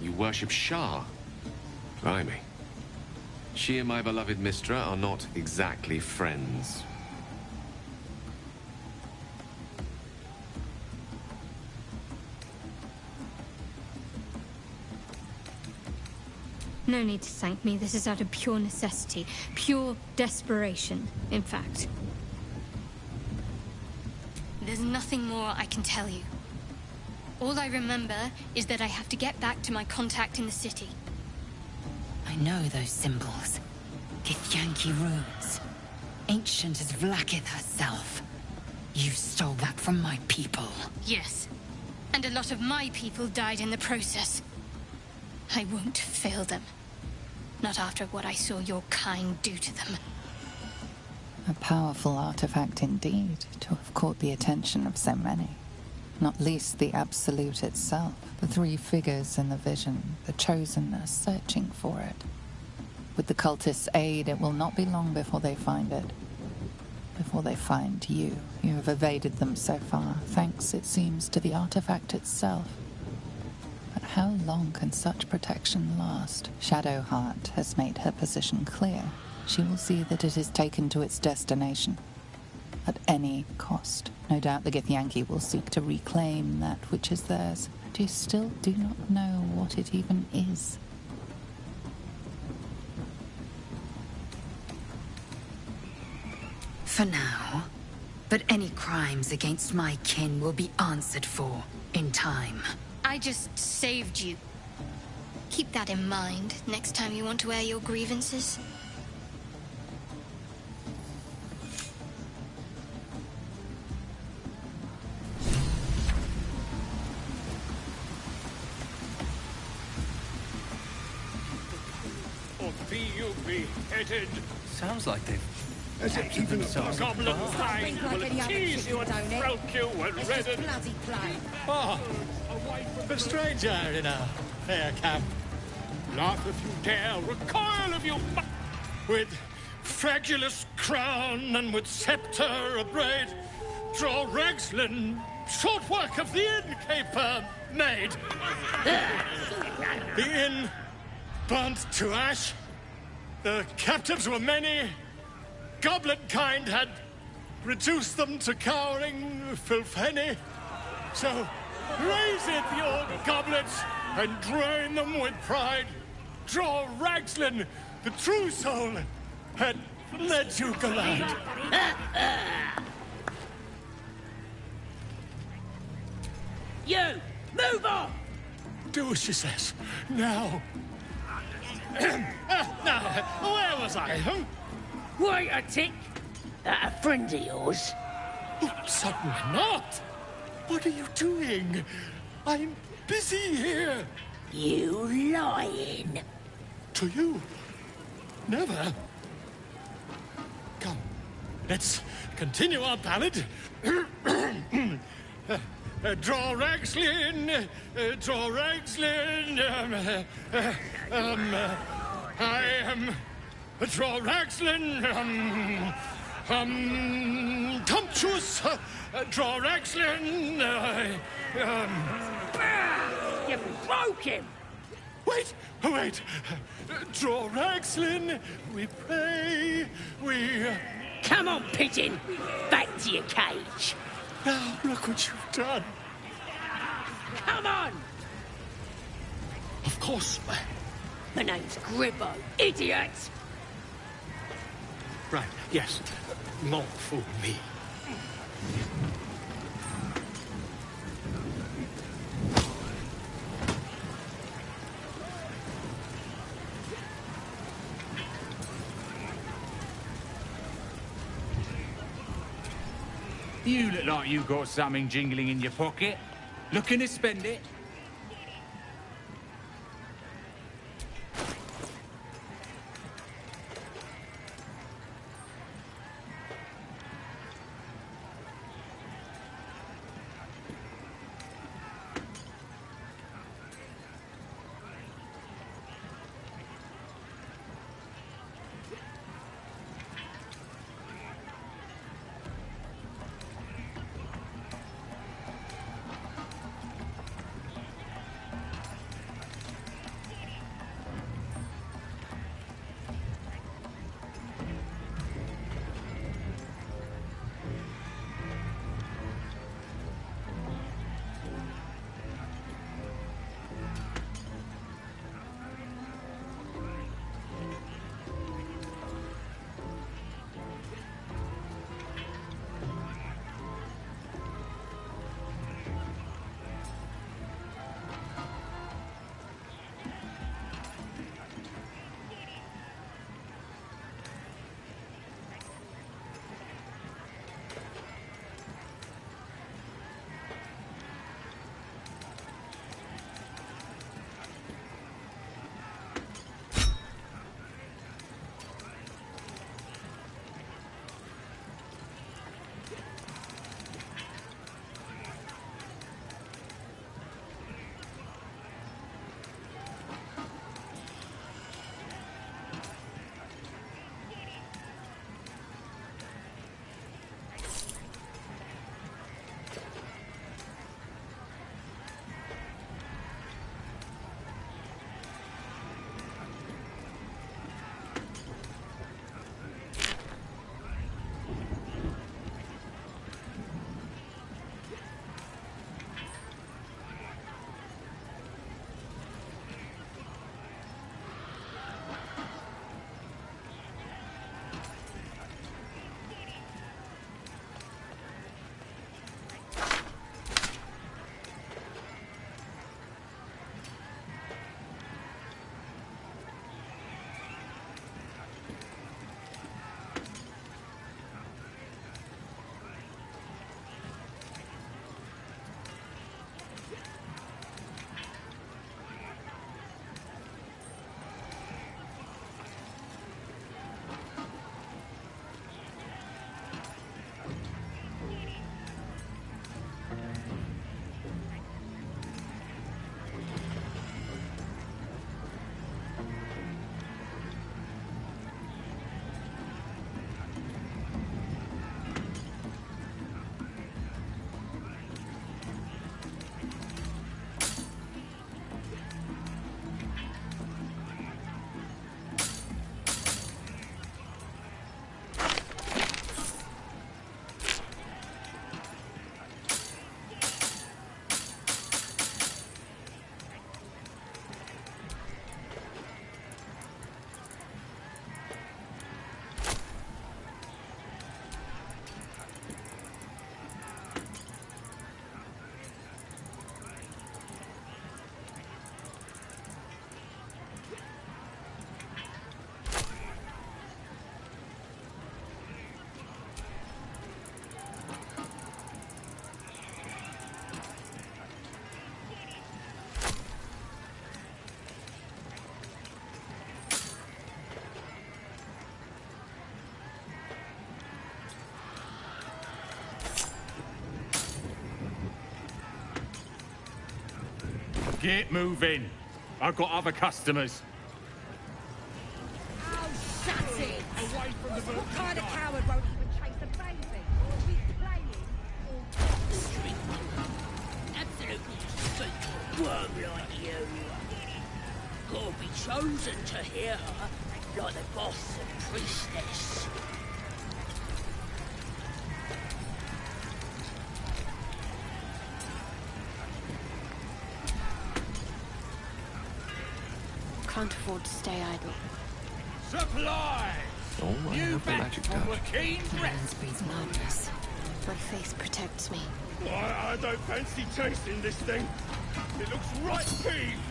You worship Shah? Blimey. She and my beloved Mistra are not exactly friends. No need to thank me. This is out of pure necessity. Pure desperation, in fact. There's nothing more I can tell you. All I remember is that I have to get back to my contact in the city. I know those symbols. Githyanki runes. Ancient as Vlaakith herself. You stole that from my people. Yes. And a lot of my people died in the process. I won't fail them. Not after what I saw your kind do to them. A powerful artifact indeed, to have caught the attention of so many. Not least the Absolute itself, the three figures in the vision, the Chosen are searching for it. With the cultists' aid, it will not be long before they find it. Before they find you. You have evaded them so far, thanks, it seems, to the artifact itself. But how long can such protection last? Shadowheart has made her position clear. She will see that it is taken to its destination. At any cost. No doubt the Githyanki will seek to reclaim that which is theirs. But you still do not know what it even is. For now. But any crimes against my kin will be answered for in time. I just saved you. Keep that in mind next time you want to air your grievances. you beheaded. Sounds like they've As if taken even themselves goblin apart. fang Think like will any other tease you chicken, and don't it? stroke you and It's redden. just bloody plain. Oh, the stranger in our fair camp. Laugh if you dare, recoil if you with fragulous crown and with sceptre abraid, draw Ragslin, short work of the innkeeper made. The inn burnt to ash. The captives were many. Goblin kind had reduced them to cowering filthenny. So raise it, your goblets, and drain them with pride. Draw Ragslin, the true soul, and let you glide. You! Move on! Do as she says. Now. Now, where was I? Wait a tick! That a friend of yours? Oh, certainly not. What are you doing? I'm busy here. You lying. To you? Never. Come, let's continue our ballad. Draw Ragslin, draw Ragslin. I am draw Ragslin. Tumptuous. Draw Ragslin. You broke him! Wait, wait. Draw Ragslin. We pray. We. Come on, pigeon! Back to your cage! Now, look what you've done. Come on! Of course. My name's Gribbo, idiot! Right, yes. Not fool me. You look like you got something jingling in your pocket. Looking to spend it? Get moving. I've got other customers. Oh, shut it! Away from the what kind of coward won't even chase a baby? He's playing or Absolutely stupid worm like you. Gotta be chosen to hear her, like the boss and priestess. Can't afford to stay idle. Supply! Oh, I have the magic touch. Talons breathes madness. My faith protects me. I don't fancy tasting this thing. It looks right peeved.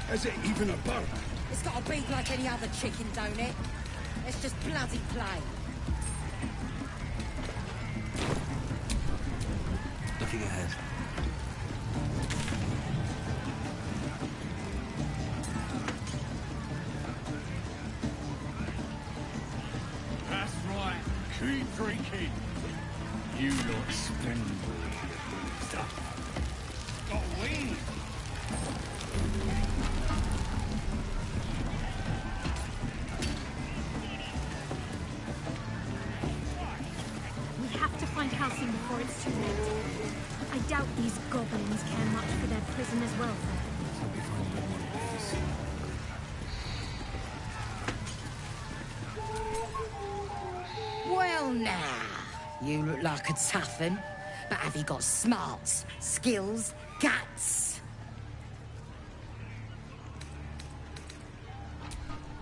Has it even a borough? it's got a beak like any other chicken, don't it? It's just bloody plain. Looking ahead. That's right. Keep drinking. You lot spend stuff. Got wings. We have to find Halcyon before it's too late. I doubt these goblins care much for their prisoners' welfare. Well, now, you look like a tough 'un, but have you got smarts, skills, guts?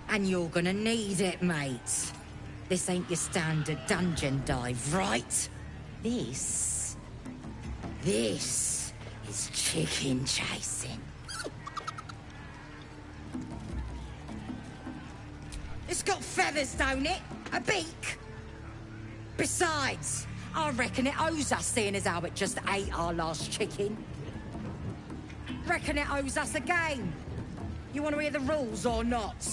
And you're gonna need it, mate. This ain't your standard dungeon dive, right? This is chicken chasing. It's got feathers, don't it? A beak? Besides, I reckon it owes us, seeing as how it just ate our last chicken. Reckon it owes us a game. You want to hear the rules or not?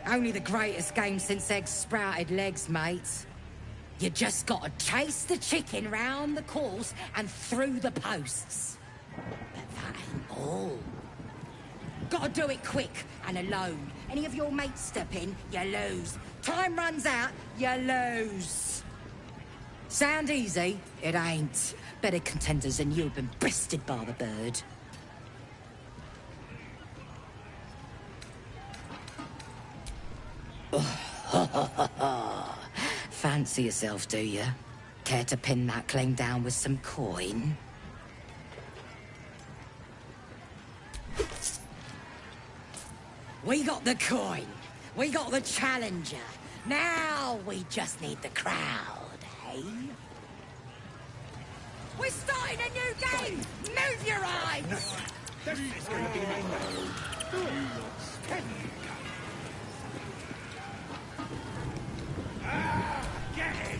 Only the greatest game since eggs sprouted legs, mate. You just gotta chase the chicken round the course and through the posts. But that ain't all. Gotta do it quick and alone. Any of your mates step in, you lose. Time runs out, you lose. Sound easy? It ain't. Better contenders than you have been bested by the bird. Fancy yourself, do you? Care to pin that claim down with some coin? We got the coin. We got the challenger. Now we just need the crowd, eh? We're starting a new game! Move your eyes! This is going to be my You lot spend. Get in!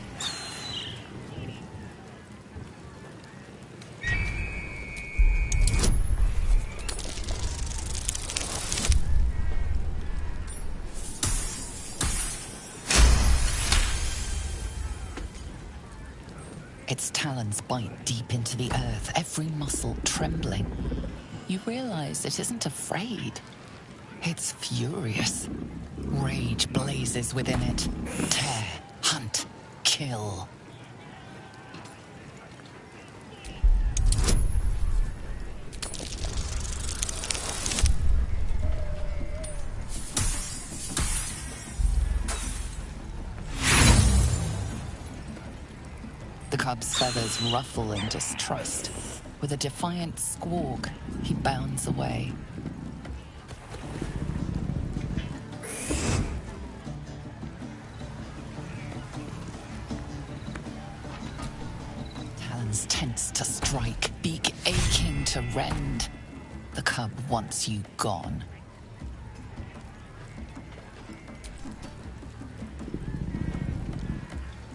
Its talons bite deep into the earth, every muscle trembling. You realize it isn't afraid. It's furious. Rage blazes within it. Tear, hunt, kill. The cub's feathers ruffle in distrust. With a defiant squawk, he bounds away. Talons tense to strike, beak aching to rend. The cub wants you gone.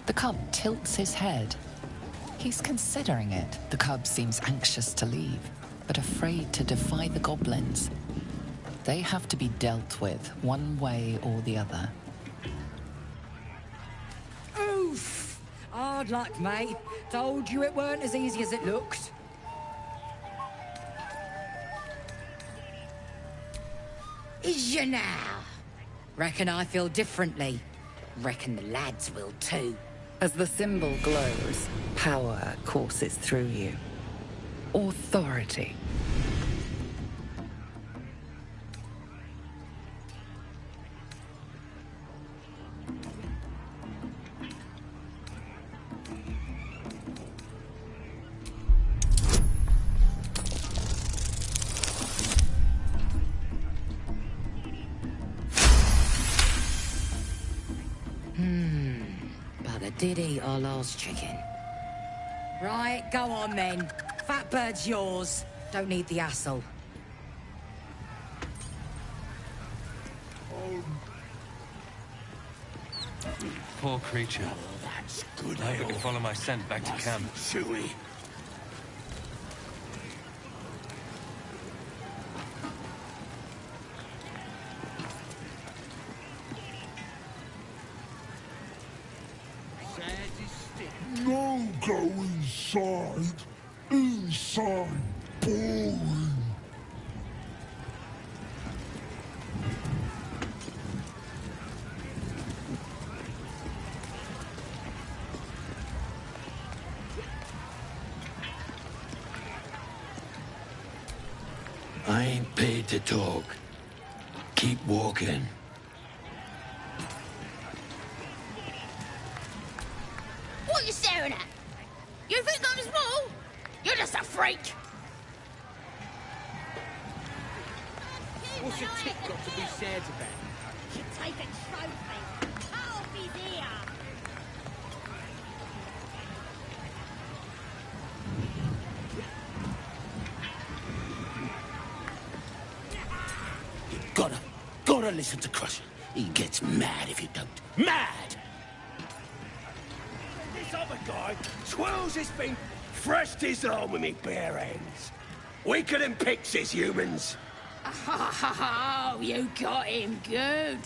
The cub tilts his head. He's considering it. The cub seems anxious to leave, but afraid to defy the goblins. They have to be dealt with, one way or the other. Oof! Our Hard luck, mate. Told you it weren't as easy as it looked. Is you now? Reckon I feel differently. Reckon the lads will too. As the symbol glows, power courses through you. Authority. But I did eat our last chicken. Right, go on then. Fat bird's yours. Don't need the hassle. Poor creature. That's good. I hope I can follow my scent back to camp. Chewy. No go inside. Inside. Boring. I ain't paid to talk. Keep walking. What are you staring at? You think I'm small? You're just a freak. What's a tick got to be said about? You take a trophy. Cut off his ear. Gotta listen to Crusher. He gets mad if you don't. Mad! This other guy twirls his thing, thrust his arm with me bare hands. Weaker than pixies, humans. Oh, you got him good.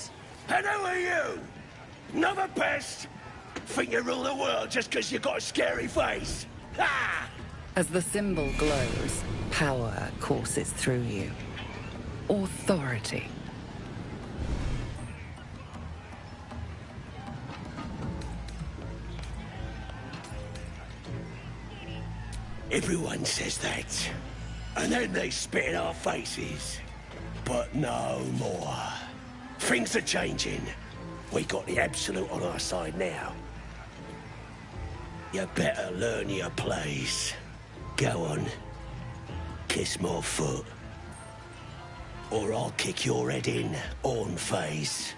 And who are you? Another pest? Think you rule the world just because you got a scary face? Ha! As the symbol glows, power courses through you. Authority. Everyone says that. And then they spit in our faces. But no more. Things are changing. We got the Absolute on our side now. You better learn your place. Go on. Kiss my foot. Or I'll kick your head in on face.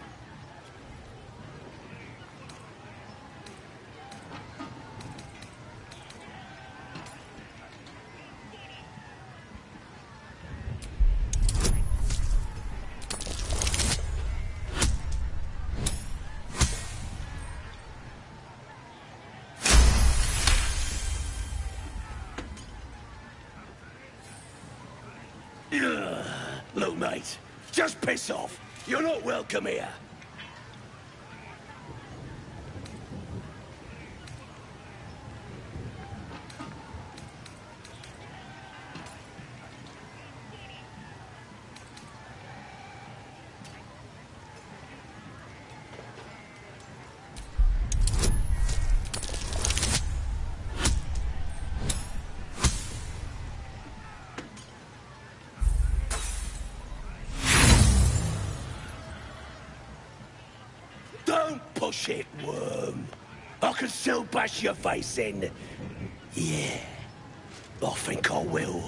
Look, mate, just piss off. You're not welcome here. Don't push it, worm. I can still bash your face in. Yeah, I think I will.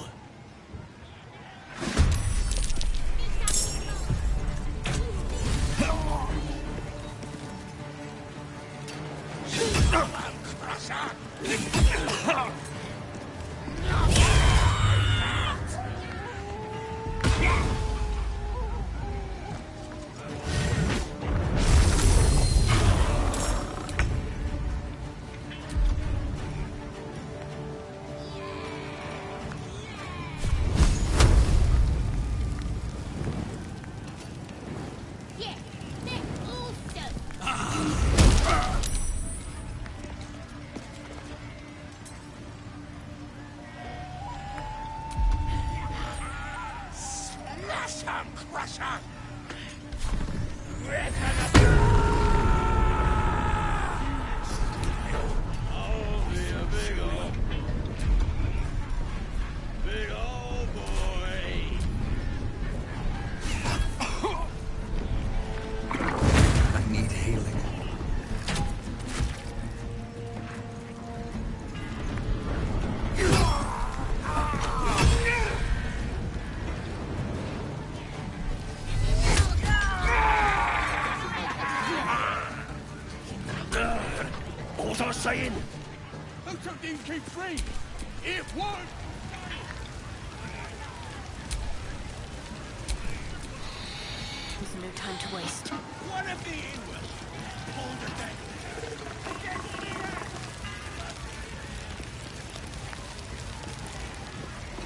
keep free! If one! There's no time to waste. What if the inward? Hold it back!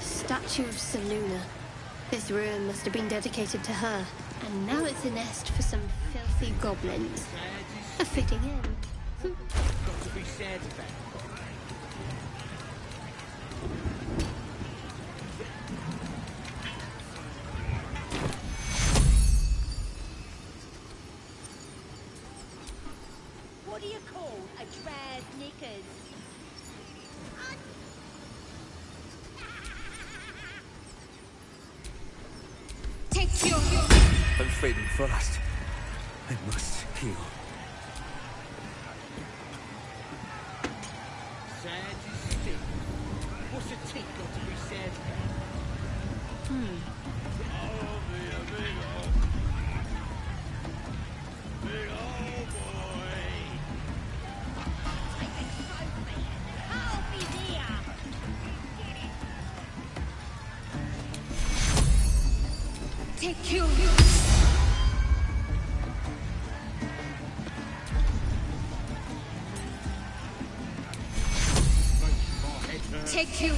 Statue of Seluna. This ruin must have been dedicated to her. And now it's a nest for some filthy goblins. A fitting end. Got to be said, Ben. What do you call a trad knickers? Take your... I'm fading fast. I must heal. Sad is still. What's a tick got to be said, Ben? Oh, be a big old... Big old boy! I'll be there. Take your... Take your...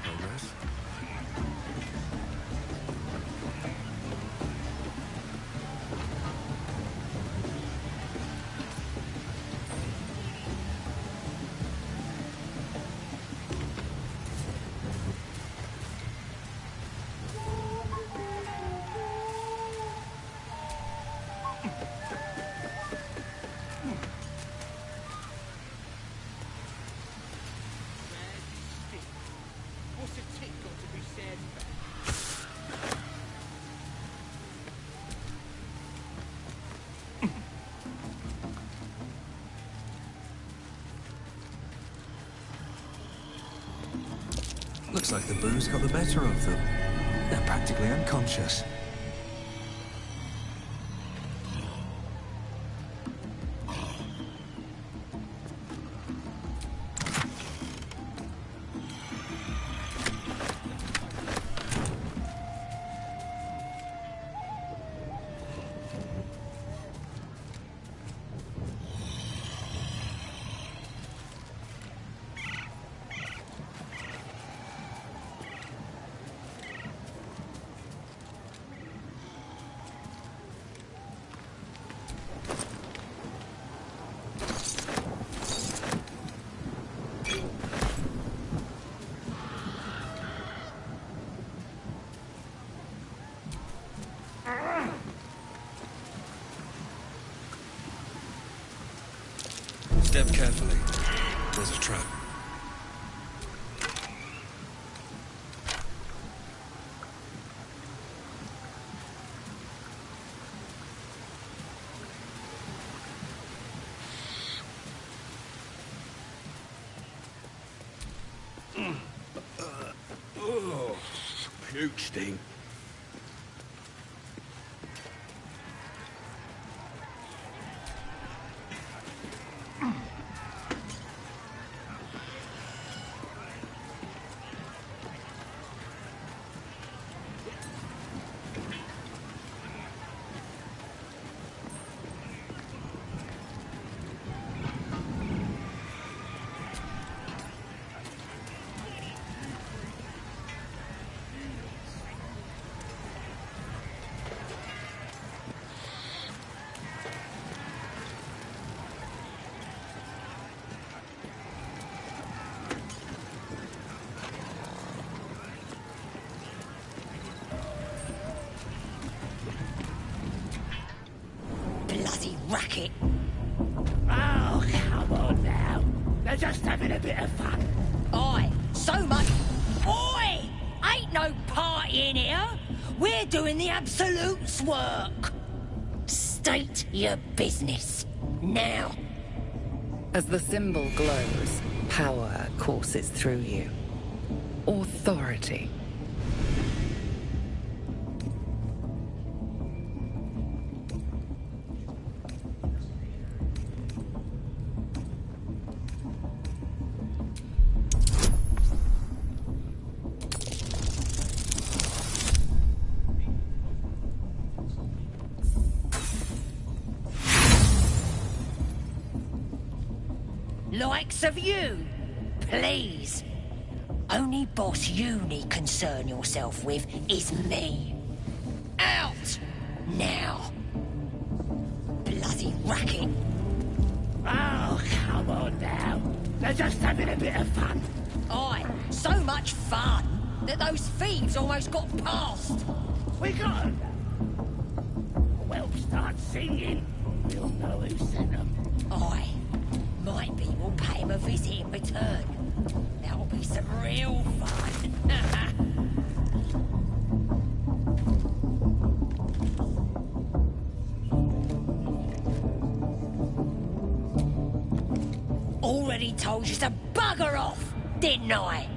Progress. What's a tick got to be said, Ben? Looks like the booze got the better of them. They're practically unconscious. Step carefully. There's a trap. Oh, puke sting. Bloody racket. Oh, come on now. They're just having a bit of fun. Aye, so much. Oi! Ain't no party in here. We're doing the Absolute's work. State your business. Now. As the symbol glows, power courses through you. Authority. Likes of you? Please. Only boss you need concern yourself with is me. Out! Now. Bloody racket. Oh, come on now. They're just having a bit of fun. Aye, so much fun that those thieves almost got past. We got them. Well, start singing. We'll know who sent them. Aye. Might be we'll pay him a visit in return. That'll be some real fun. Already told you to bugger off, didn't I?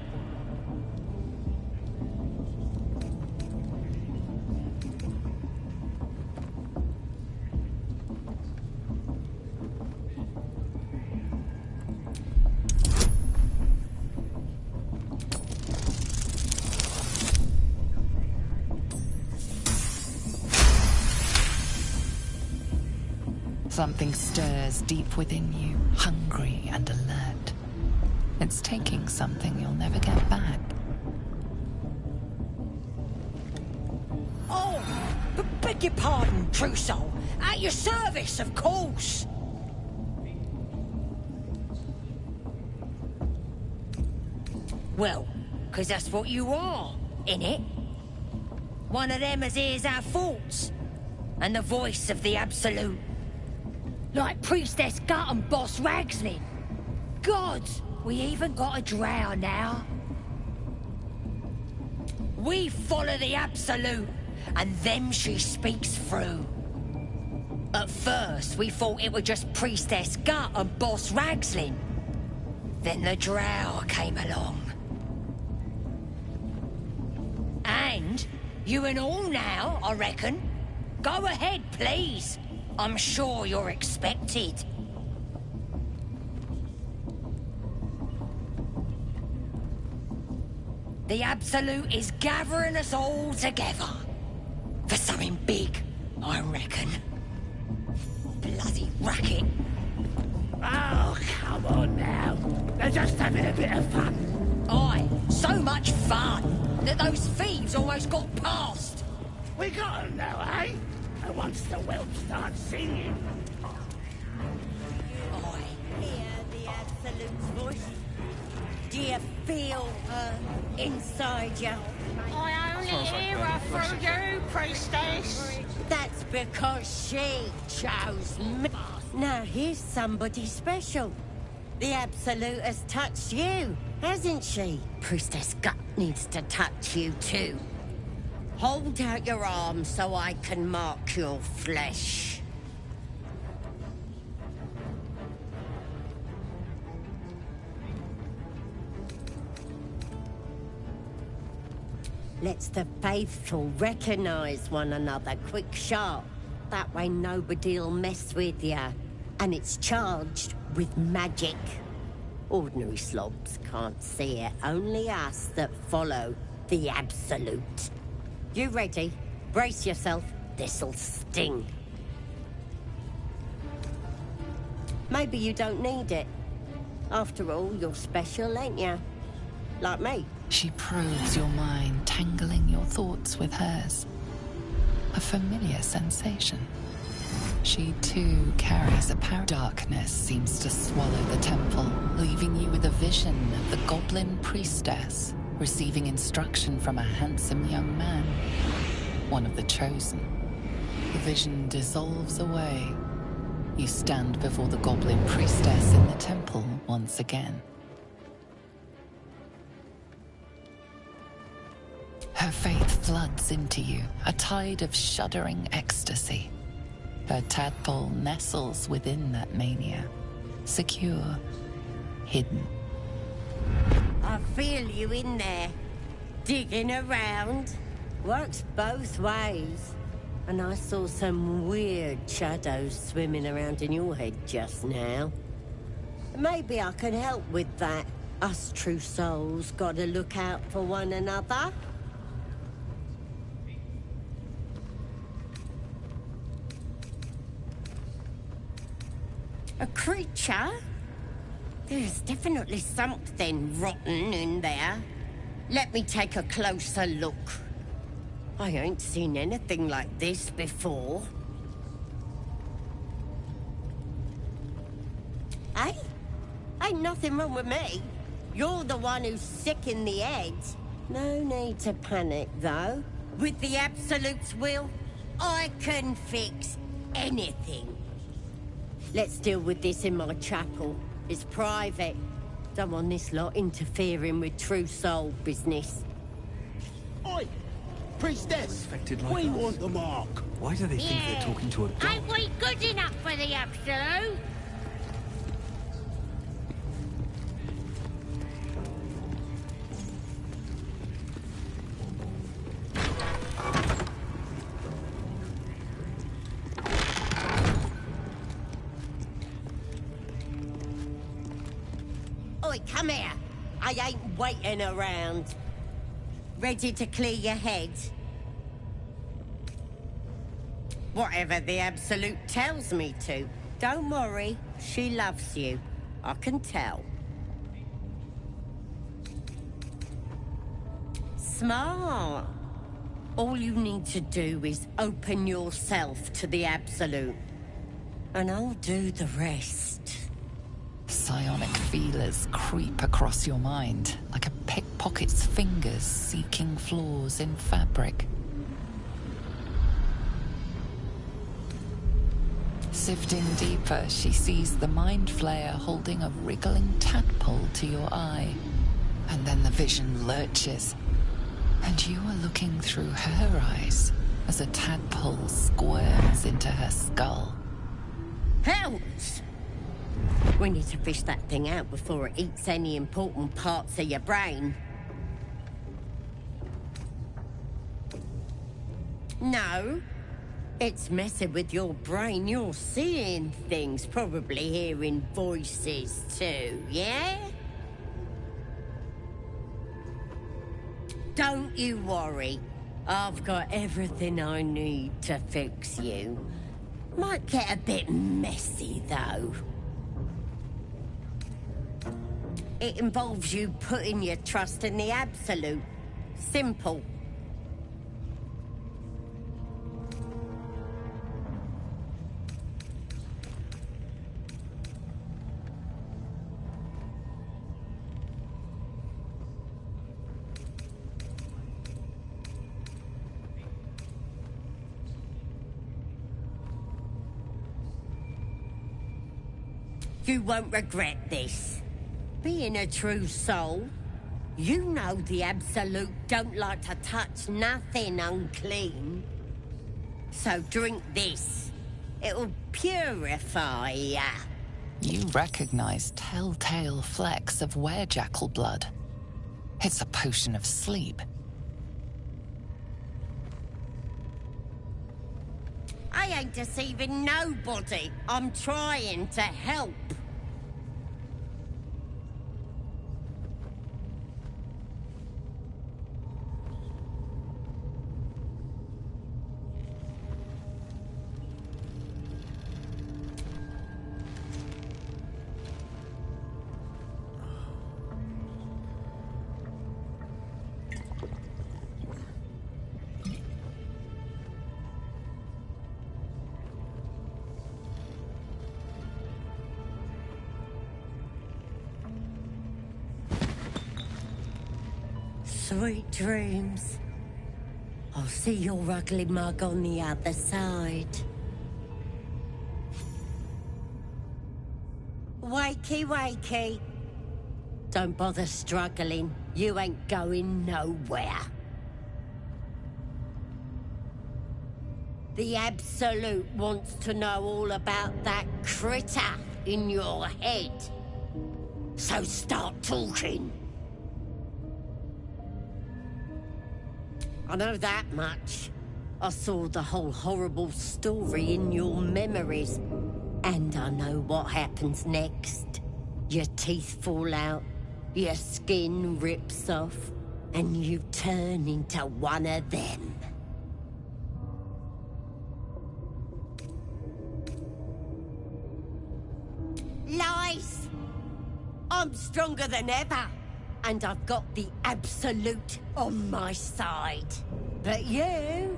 Something stirs deep within you, hungry and alert. It's taking something you'll never get back. Oh, beg your pardon, true soul. At your service, of course. Well, 'cause that's what you are, innit? One of them as hears our thoughts. And the voice of the Absolute. Like Priestess Gut and Boss Ragslin. Gods, we even got a drow now. We follow the Absolute, and them she speaks through. At first, we thought it was just Priestess Gut and Boss Ragslin. Then the drow came along. And you and all now, I reckon. Go ahead, please. I'm sure you're expected. The Absolute is gathering us all together. For something big, I reckon. Bloody racket. Oh, come on now. They're just having a bit of fun. Aye, so much fun that those thieves almost got past. We got them now, eh? And once the whelp starts singing... Hear the Absolute's voice? Do you feel her inside you? I only hear her through you, Priestess. That's because she chose me. Now here's somebody special. The Absolute has touched you, hasn't she? Priestess Gut needs to touch you too. Hold out your arm so I can mark your flesh. Let's the faithful recognize one another quick sharp. That way nobody'll mess with you. And it's charged with magic. Ordinary slobs can't see it, only us that follow the Absolute. You ready? Brace yourself. This'll sting. Maybe you don't need it. After all, you're special, ain't you? Like me. She probes your mind, tangling your thoughts with hers. A familiar sensation. She too carries a power. Darkness seems to swallow the temple, leaving you with a vision of the goblin priestess receiving instruction from a handsome young man, one of the chosen. The vision dissolves away. You stand before the goblin priestess in the temple once again. Her faith floods into you, a tide of shuddering ecstasy. Her tadpole nestles within that mania, secure, hidden. I feel you in there, digging around. Works both ways. And I saw some weird shadows swimming around in your head just now. Maybe I can help with that. Us true souls gotta look out for one another. A creature? There's definitely something rotten in there. Let me take a closer look. I ain't seen anything like this before. Hey? Ain't nothing wrong with me. You're the one who's sick in the head. No need to panic, though. With the Absolute's will, I can fix anything. Let's deal with this in my chapel. It's private. Don't want this lot interfering with true soul business. Oi! Priestess! Affected like We us. want the mark. Why do they think they're talking to a god? Ain't we good enough for the Absolute? Oi, come here. I ain't waiting around. Ready to clear your head? Whatever the Absolute tells me to. Don't worry, she loves you. I can tell. Smart. All you need to do is open yourself to the Absolute. And I'll do the rest. Psionic feelers creep across your mind like a pickpocket's fingers seeking flaws in fabric. Sifting deeper, she sees the mind flayer holding a wriggling tadpole to your eye. And then the vision lurches, and you are looking through her eyes as a tadpole squirms into her skull. Helps! We need to fish that thing out before it eats any important parts of your brain. No. It's messing with your brain. You're seeing things, probably hearing voices too, yeah? Don't you worry. I've got everything I need to fix you. Might get a bit messy, though. It involves you putting your trust in the Absolute. Simple. You won't regret this. Being a true soul, you know the Absolute don't like to touch nothing unclean. So drink this. It'll purify ya. You recognize telltale flecks of werejackal blood. It's a potion of sleep. I ain't deceiving nobody. I'm trying to help. Sweet dreams. I'll see your ugly mug on the other side. Wakey, wakey. Don't bother struggling. You ain't going nowhere. The Absolute wants to know all about that critter in your head. So start talking. I know that much. I saw the whole horrible story in your memories. And I know what happens next. Your teeth fall out, your skin rips off, and you turn into one of them. Lies! I'm stronger than ever. And I've got the Absolute on my side. But you're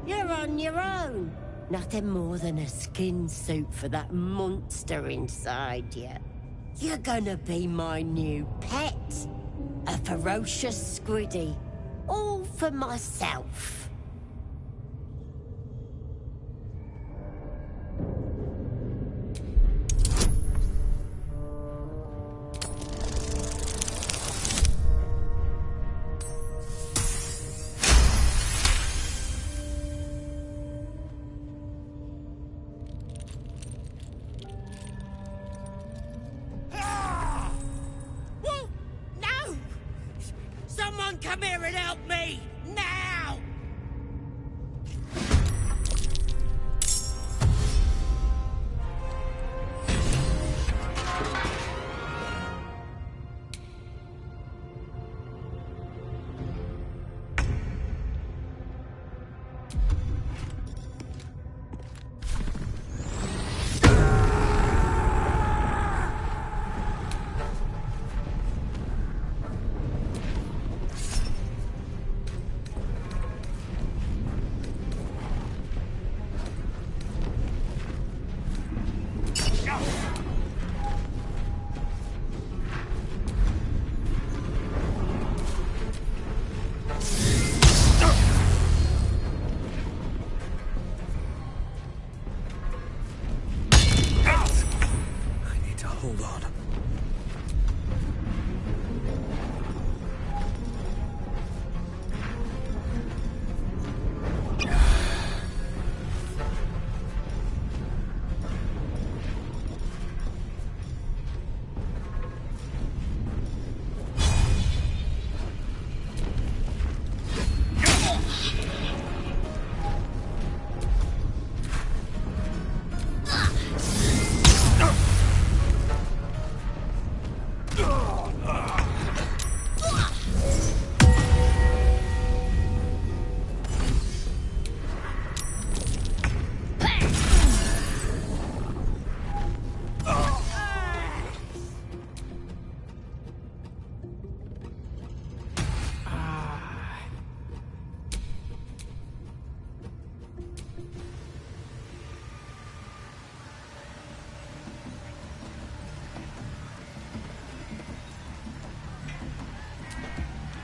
on your own. Nothing more than a skin suit for that monster inside you. You're gonna be my new pet. A ferocious squiddy. All for myself. Someone come here and help me! Now! Hold on.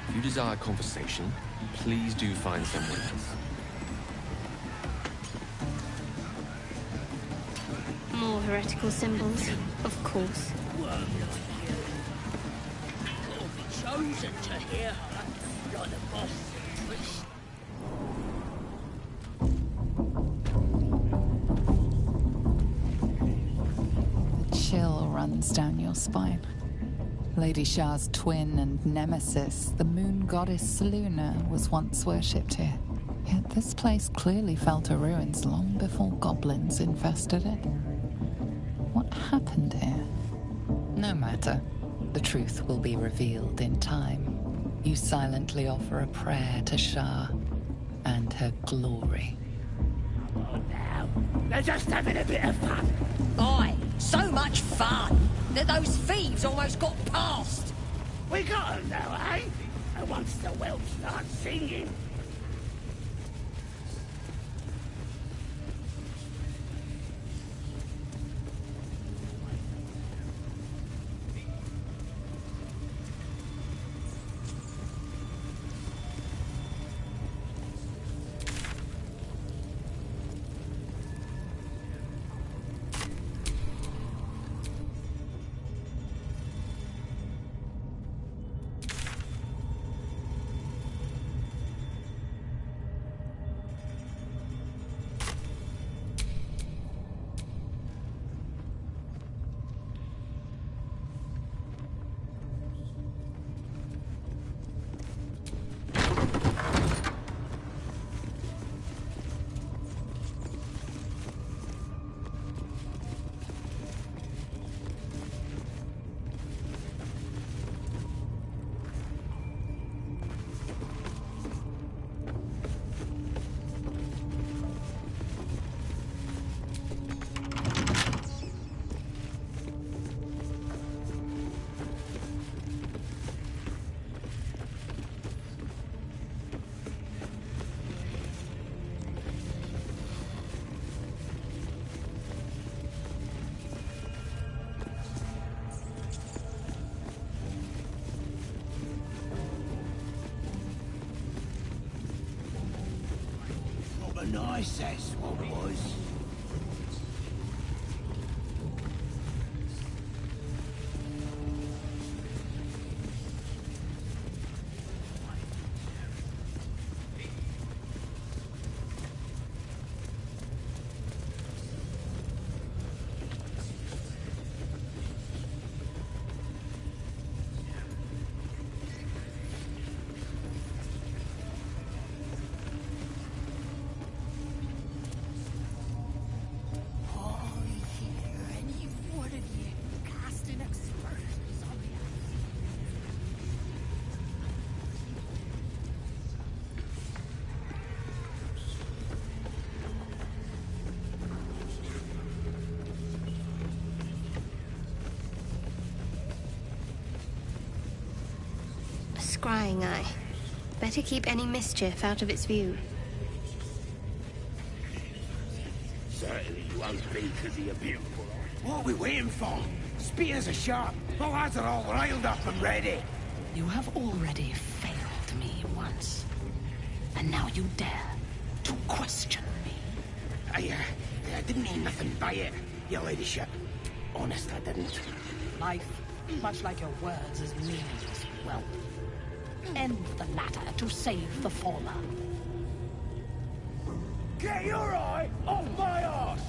If you desire conversation, please do find someone else. More heretical symbols, of course. Or be chosen to hear her, like the boss and priest. A chill runs down your spine. Lady Shah's twin and nemesis, the moon goddess Luna, was once worshipped here. Yet this place clearly fell to ruins long before goblins infested it. What happened here? No matter. The truth will be revealed in time. You silently offer a prayer to Shah and her glory. Oh, now, they're just having a bit of fun. Aye, so much fun that those thieves almost got past. We got them now, eh? And once the whelp starts singing... nice, that's what it was. Scrying eye. Better keep any mischief out of its view. Certainly you won't be because of your beautiful eye. What are we waiting for? Spears are sharp. The lads are all riled up and ready. You have already failed me once. And now you dare to question me. I didn't mean nothing by it, your ladyship. Honest, I didn't. Life, much like your words, is meaningless, whelp. End the latter to save the former. Get your eye off my arse!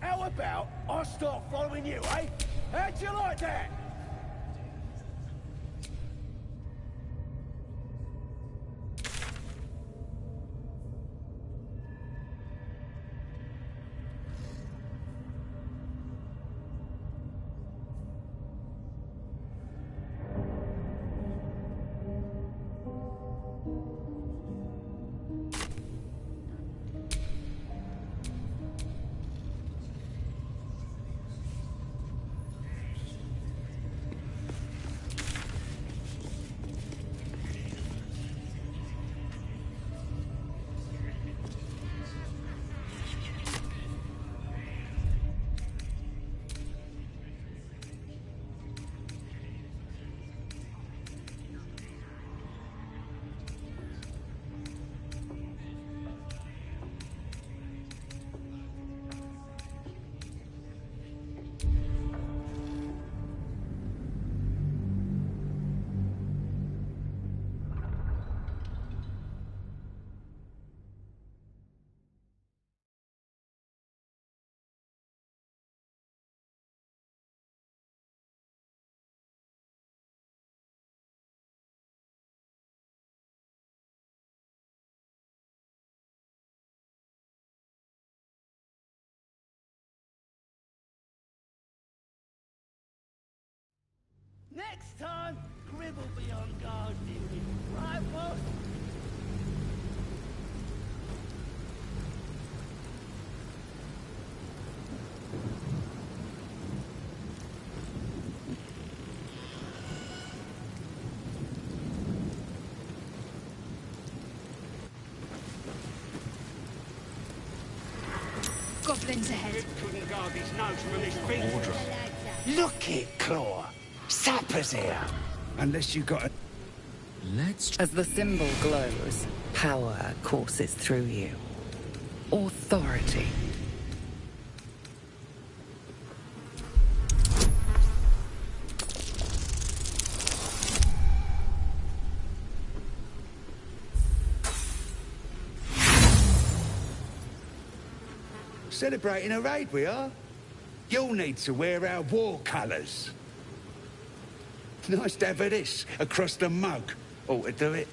How about I start following you, eh? How'd you like that? Next time, Crib will be on guard duty. Right, boss? Goblins ahead. Couldn't guard his nose from his feet. Look it, Claw. Sappers here. Unless you got a... As the symbol glows, power courses through you. Authority. Celebrating a raid, we are. You'll need to wear our war colours. Nice to have this across the mug. Ought to do it.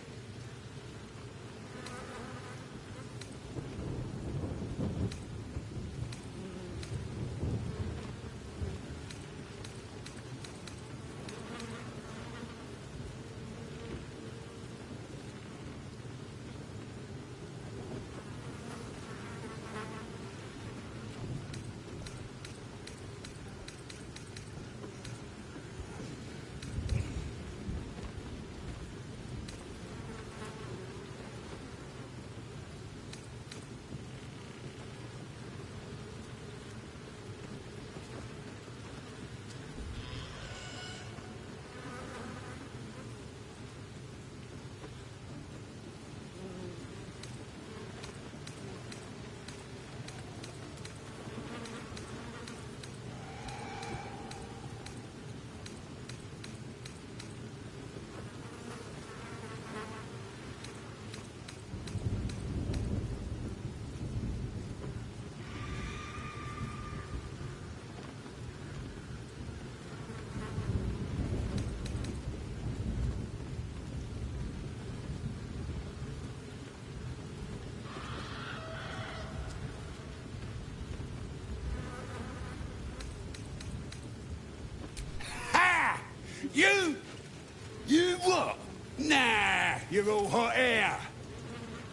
You? You what? Nah, you're all hot air.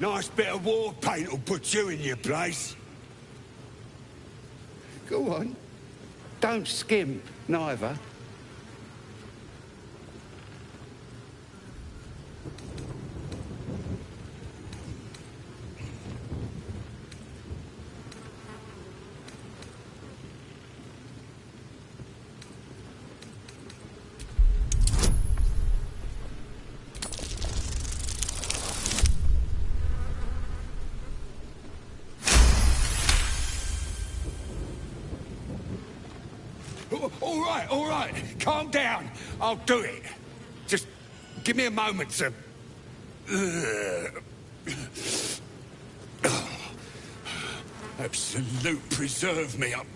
Nice bit of war paint will put you in your place. Go on. Don't skimp, neither. All right. Calm down. I'll do it. Just give me a moment to... Absolute preserve me up.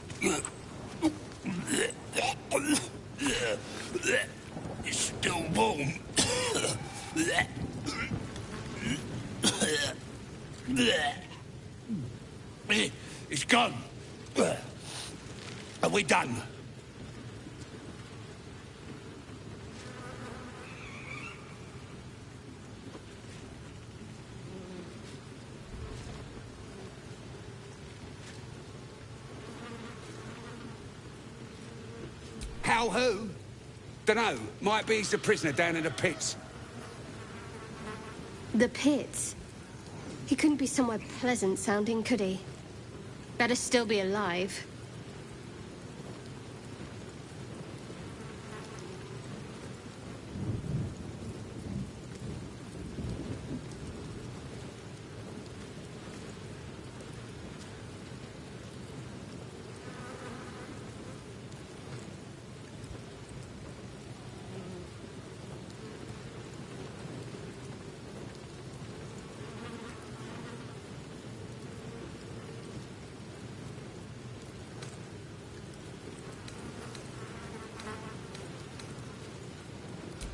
It's still warm. It's gone. Are we done? How who? Dunno. Might be he's the prisoner down in the pits. The pits? He couldn't be somewhere pleasant sounding, could he? Better still be alive.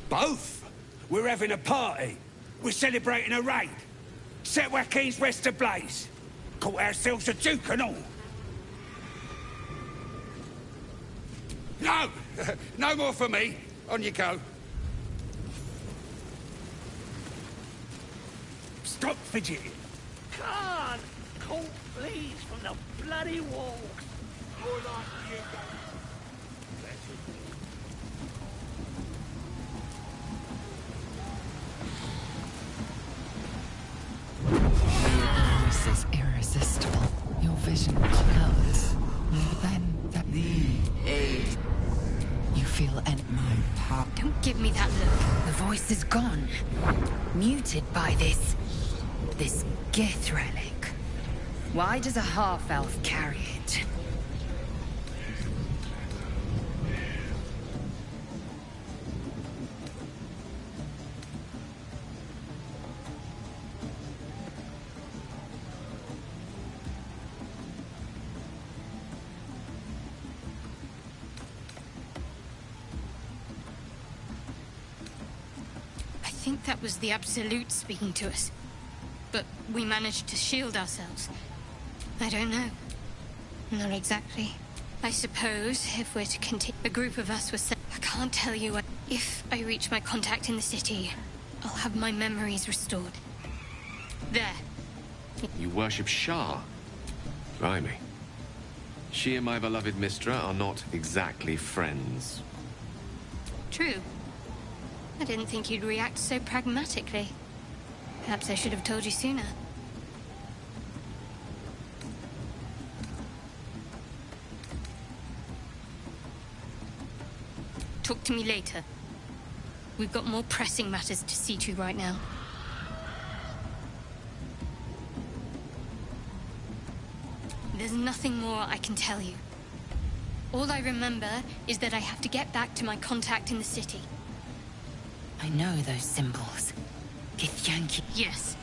Both? We're having a party. We're celebrating a raid. Set Joaquin's Rest ablaze. Caught ourselves a duke and all. No! No more for me. On you go. Stop fidgeting. Can't call fleas from the bloody walls. More like you. Is irresistible. Your vision clouds. Then that you feel my power. Don't give me that look. The voice is gone. Muted by this Gith relic. Why does a half-elf carry it? I think that was the Absolute speaking to us. But we managed to shield ourselves. I don't know. Not exactly. I suppose if we're to continue, a group of us were sent. I can't tell you. If I reach my contact in the city, I'll have my memories restored. There. You worship Shah? Blimey. She and my beloved Mistra are not exactly friends. True. I didn't think you'd react so pragmatically. Perhaps I should have told you sooner. Talk to me later. We've got more pressing matters to see to right now. There's nothing more I can tell you. All I remember is that I have to get back to my contact in the city. I know those symbols. Githyanki. Yes.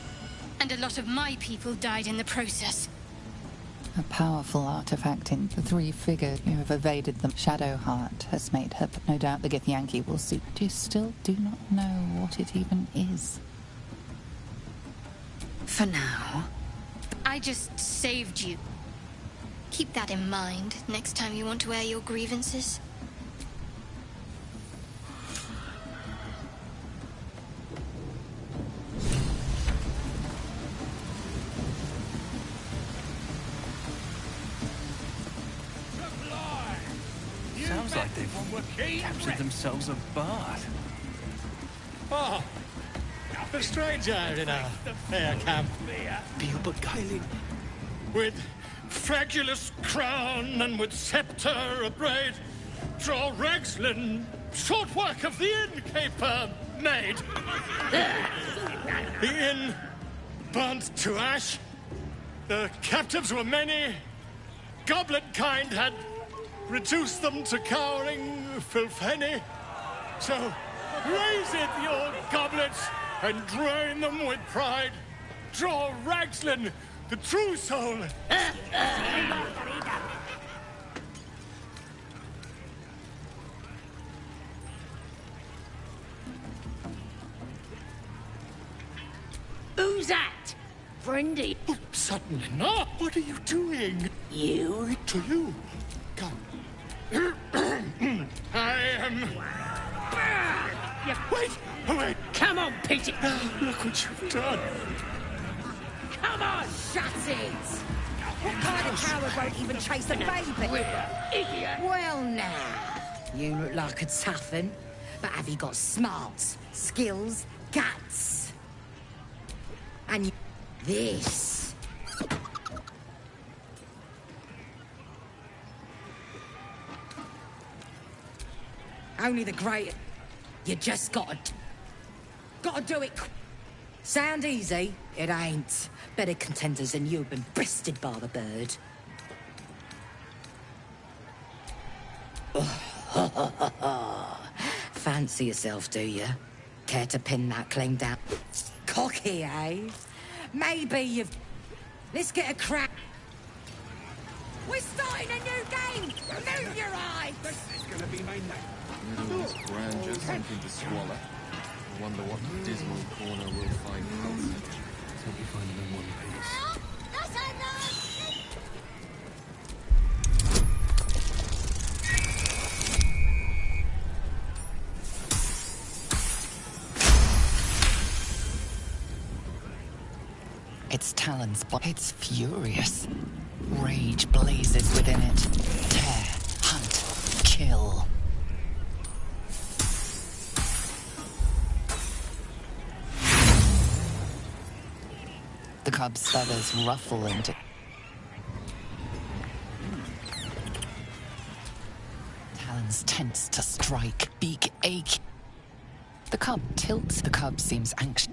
And a lot of my people died in the process. A powerful artifact in the three figures who have evaded the Shadowheart has made her, but no doubt the Githyanki will see. But you still do not know what it even is. For now. I just saved you. Keep that in mind next time you want to air your grievances. They've captured themselves a bard. Oh, a stranger in a fair camp. Feel beguiling. With fragulous crown and with sceptre abraid, draw Ragslin, short work of the innkeeper made. The inn burnt to ash. The captives were many. Goblin kind had reduced them to cowering filfenny. So raise it, your goblets, and drain them with pride. Draw Ragslin, the true soul. Who's that? Friendly? Oh, certainly not. What are you doing? You? To you. Come. I am... Wait! Come on, Peter! Look what you've done. Come on! Shut it! What kind of coward won't even chase a baby? Idiot! Well, now, you look like a tough un, but have you got smarts, skills, guts? And this. Only the great. You just gotta do it. Sound easy? It ain't. Better contenders than you have been breasted by the bird. Fancy yourself, do you? Care to pin that claim down? Cocky, eh? Maybe you've... Let's get a crack. We're starting a new game! Move your eyes! This is gonna be my night. Riddle's grandeur something to swallow. I wonder what dismal corner we'll find health. Let's hope we find them in one piece. Its talons, it's furious. Rage blazes within it. Tear, hunt, kill. The cub's feathers ruffle into... Talons tense to strike, beak ache. The cub tilts. The cub seems anxious.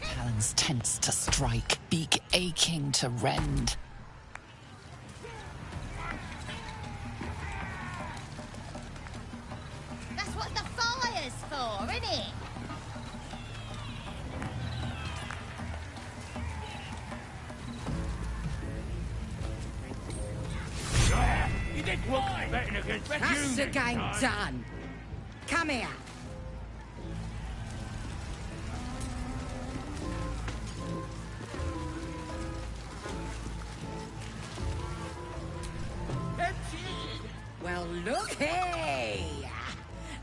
Talons tense to strike, beak aching to rend. That's what the fire's for, isn't it? You did fine! Betting against That's the game done. Come here. Well, looky!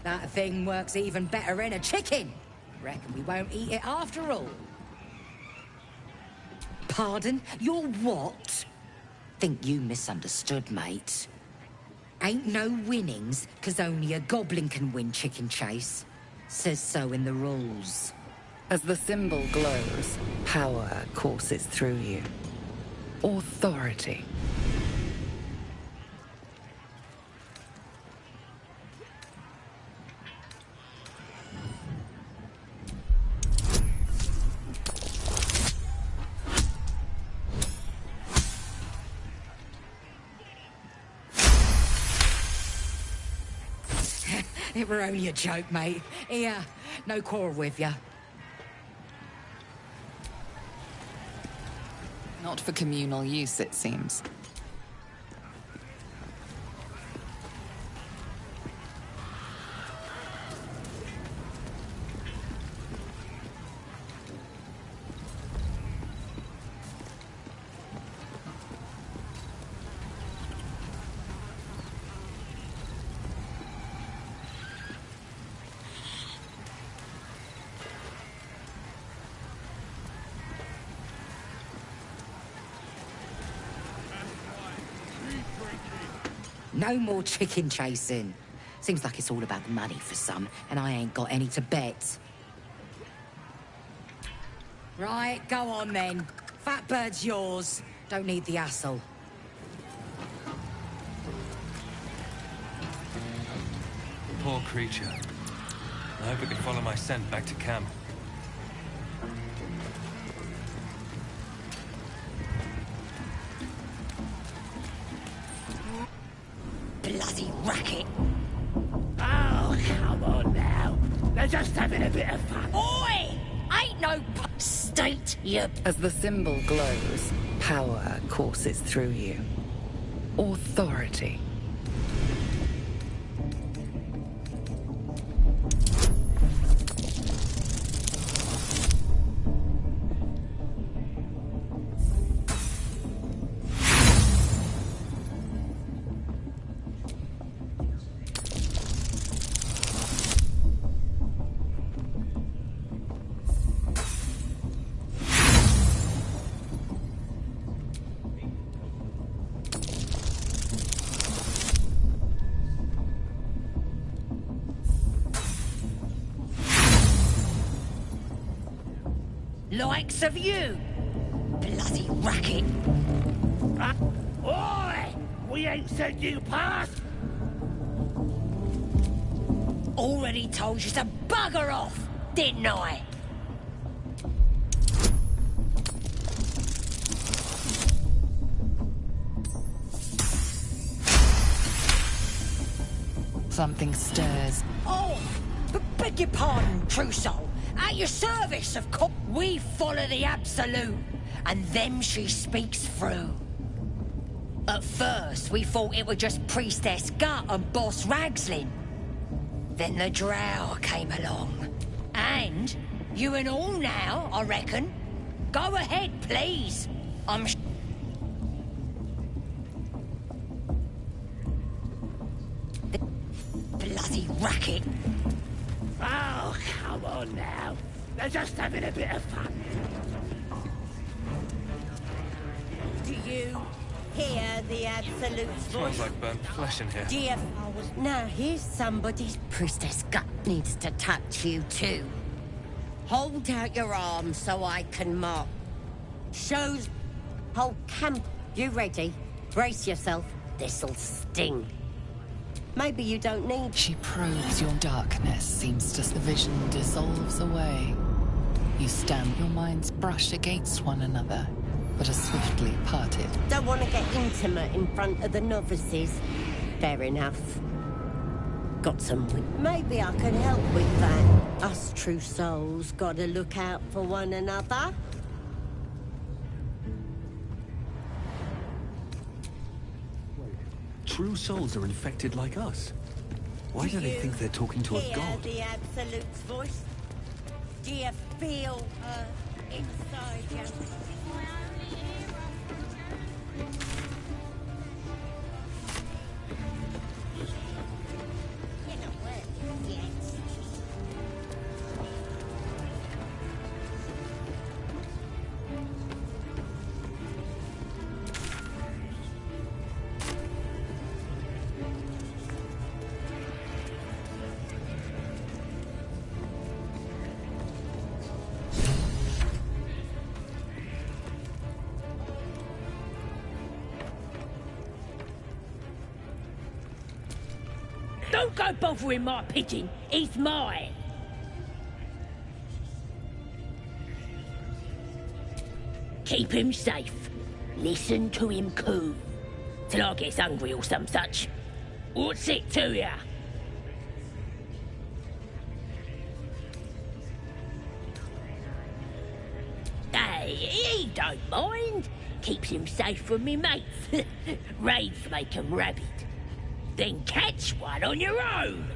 That thing works even better in a chicken. Reckon we won't eat it after all. Pardon? You're what? Think you misunderstood, mate. Ain't no winnings, 'cause only a goblin can win chicken chase. Says so in the rules. As the symbol glows, power courses through you. Authority. It were only a joke, mate. Here, no quarrel with ya. Not for communal use, it seems. No more chicken chasing. Seems like it's all about the money for some, and I ain't got any to bet. Right, go on then. Fat bird's yours. Don't need the hassle. Poor creature. I hope it can follow my scent back to camp. Bloody racket. Oh, come on now. They're just having a bit of fun. Oi! Ain't no state, you... As the symbol glows, power courses through you. Authority. Likes of you. Bloody racket. Oi! We ain't said you pass. Already told you to bugger off, didn't I? Something stirs. Oh, beg your pardon, true soul. At your service, of course. We follow the Absolute, and them she speaks through. At first, we thought it was just Priestess Gut and Boss Ragslin. Then the Drow came along. And you and all now, I reckon. Go ahead, please. I'm... Bloody racket. Oh, come on now. They're just having a bit of fun. Do you hear the Absolute's voice? Smells like burnt flesh in here. Dear, now here's somebody's Priestess Gut needs to touch you too. Hold out your arm so I can mark. Shows whole camp. You ready? Brace yourself. This'll sting. Maybe you don't need... She probes your darkness, seems to... The vision dissolves away. You stand, your minds brush against one another, but are swiftly parted. Don't want to get intimate in front of the novices. Fair enough. Got some... Maybe I can help with that. Us true souls gotta look out for one another. True souls are infected like us. Why do they think they're talking to a Hear god? the Absolute's voice? Do you feel her inside you? Don't go bothering my pigeon. He's mine. Keep him safe. Listen to him coo. Till I gets hungry or some such. What's it to ya? Hey, he don't mind. Keeps him safe from me mates. Raids make 'em rabid. Then catch one on your own.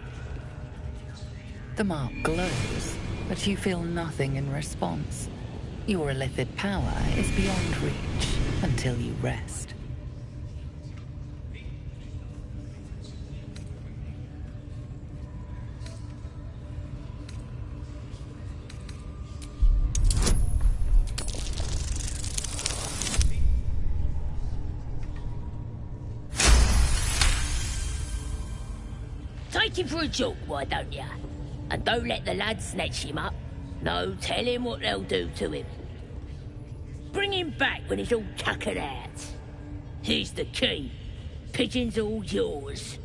The mark glows, but you feel nothing in response. Your illithid power is beyond reach until you rest. take him for a joke, why don't ya? And don't let the lads snatch him up. No, tell him what they'll do to him. Bring him back when he's all tuckered out. Here's the key. Pigeon's all yours.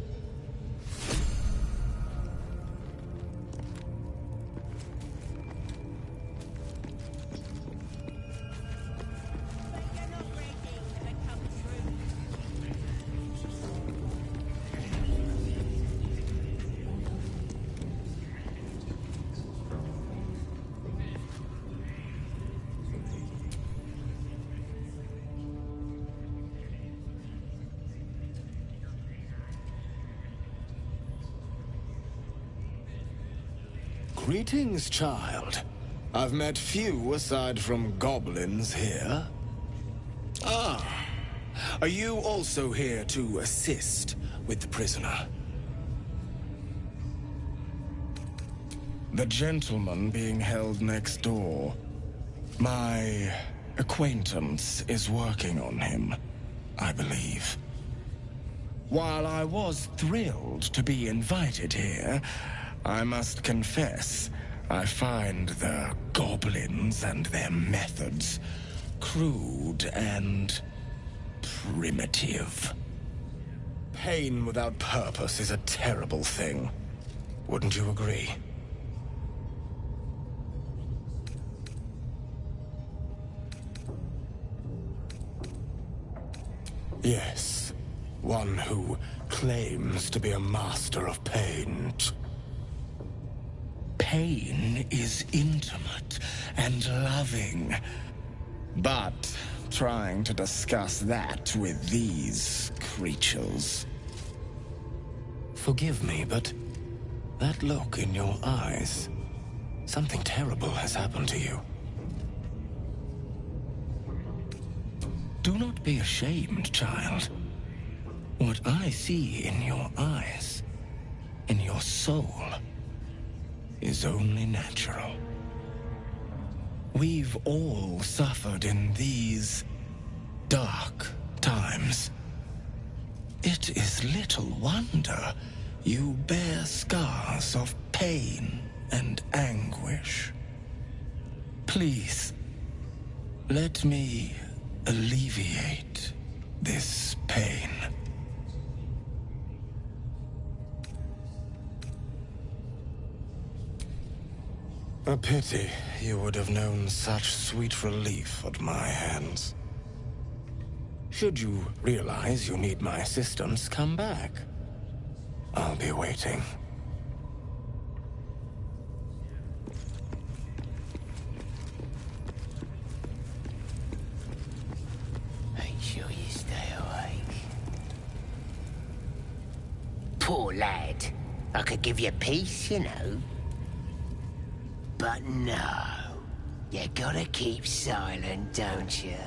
Greetings, child. I've met few aside from goblins here. Ah, are you also here to assist with the prisoner? The gentleman being held next door. My acquaintance is working on him, I believe. While I was thrilled to be invited here, I must confess, I find the goblins and their methods crude and primitive. Pain without purpose is a terrible thing. Wouldn't you agree? Yes, one who claims to be a master of pain. Pain is intimate and loving. But trying to discuss that with these creatures. Forgive me, but that look in your eyes, something terrible has happened to you. Do not be ashamed, child. What I see in your eyes, in your soul, is only natural. We've all suffered in these dark times. It is little wonder you bear scars of pain and anguish. Please, let me alleviate this pain. A pity you would have known such sweet relief at my hands. Should you realize you need my assistance, come back. I'll be waiting. Make sure you stay awake. Poor lad. I could give you peace, you know. But no. You gotta keep silent, don't you?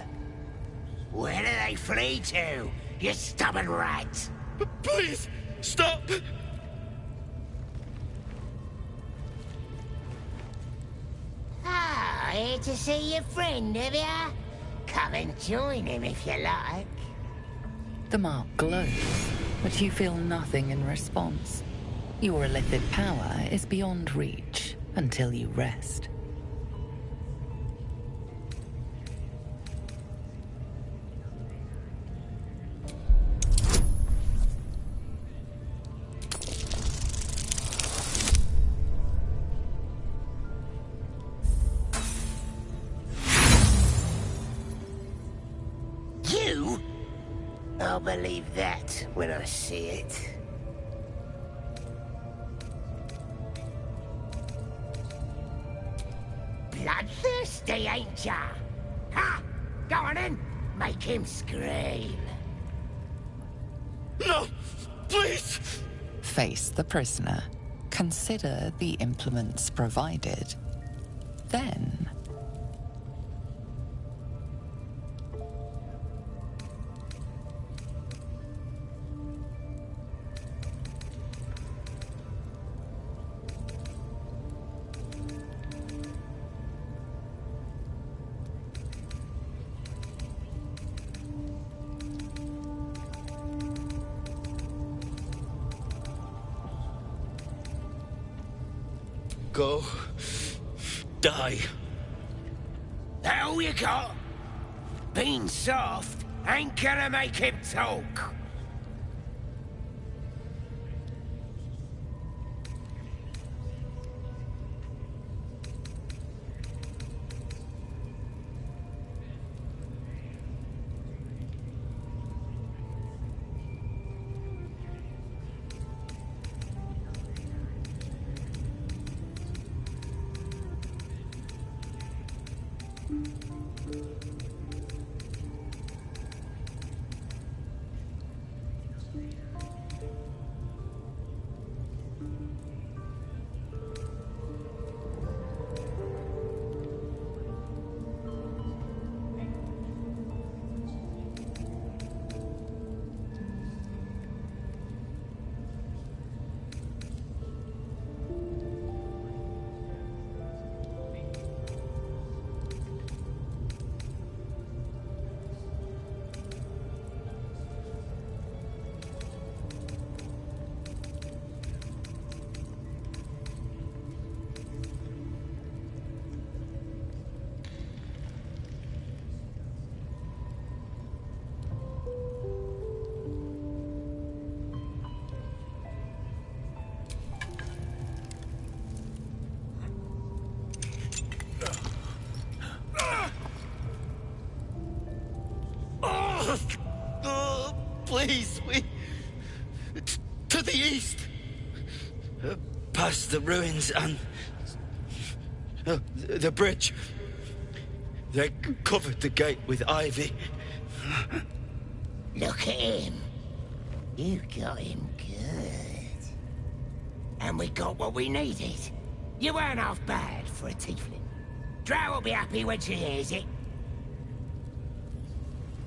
Where do they flee to, you stubborn rat? Please, stop! Ah, here to see your friend, have ya? Come and join him if you like. The mark glows, but you feel nothing in response. Your illithid power is beyond reach until you rest. You? I'll believe that when I see it. Bloodthirsty, ain't ya? Ha! Go on in, make him scream. No! Please! Face the prisoner. Consider the implements provided. Then... Go. Die. That all you got? Being soft ain't gonna make him talk. Please, to the east. Past the ruins and the bridge. They covered the gate with ivy. Look at him. You got him good. And we got what we needed. You weren't half bad for a tiefling. Drow will be happy when she hears it.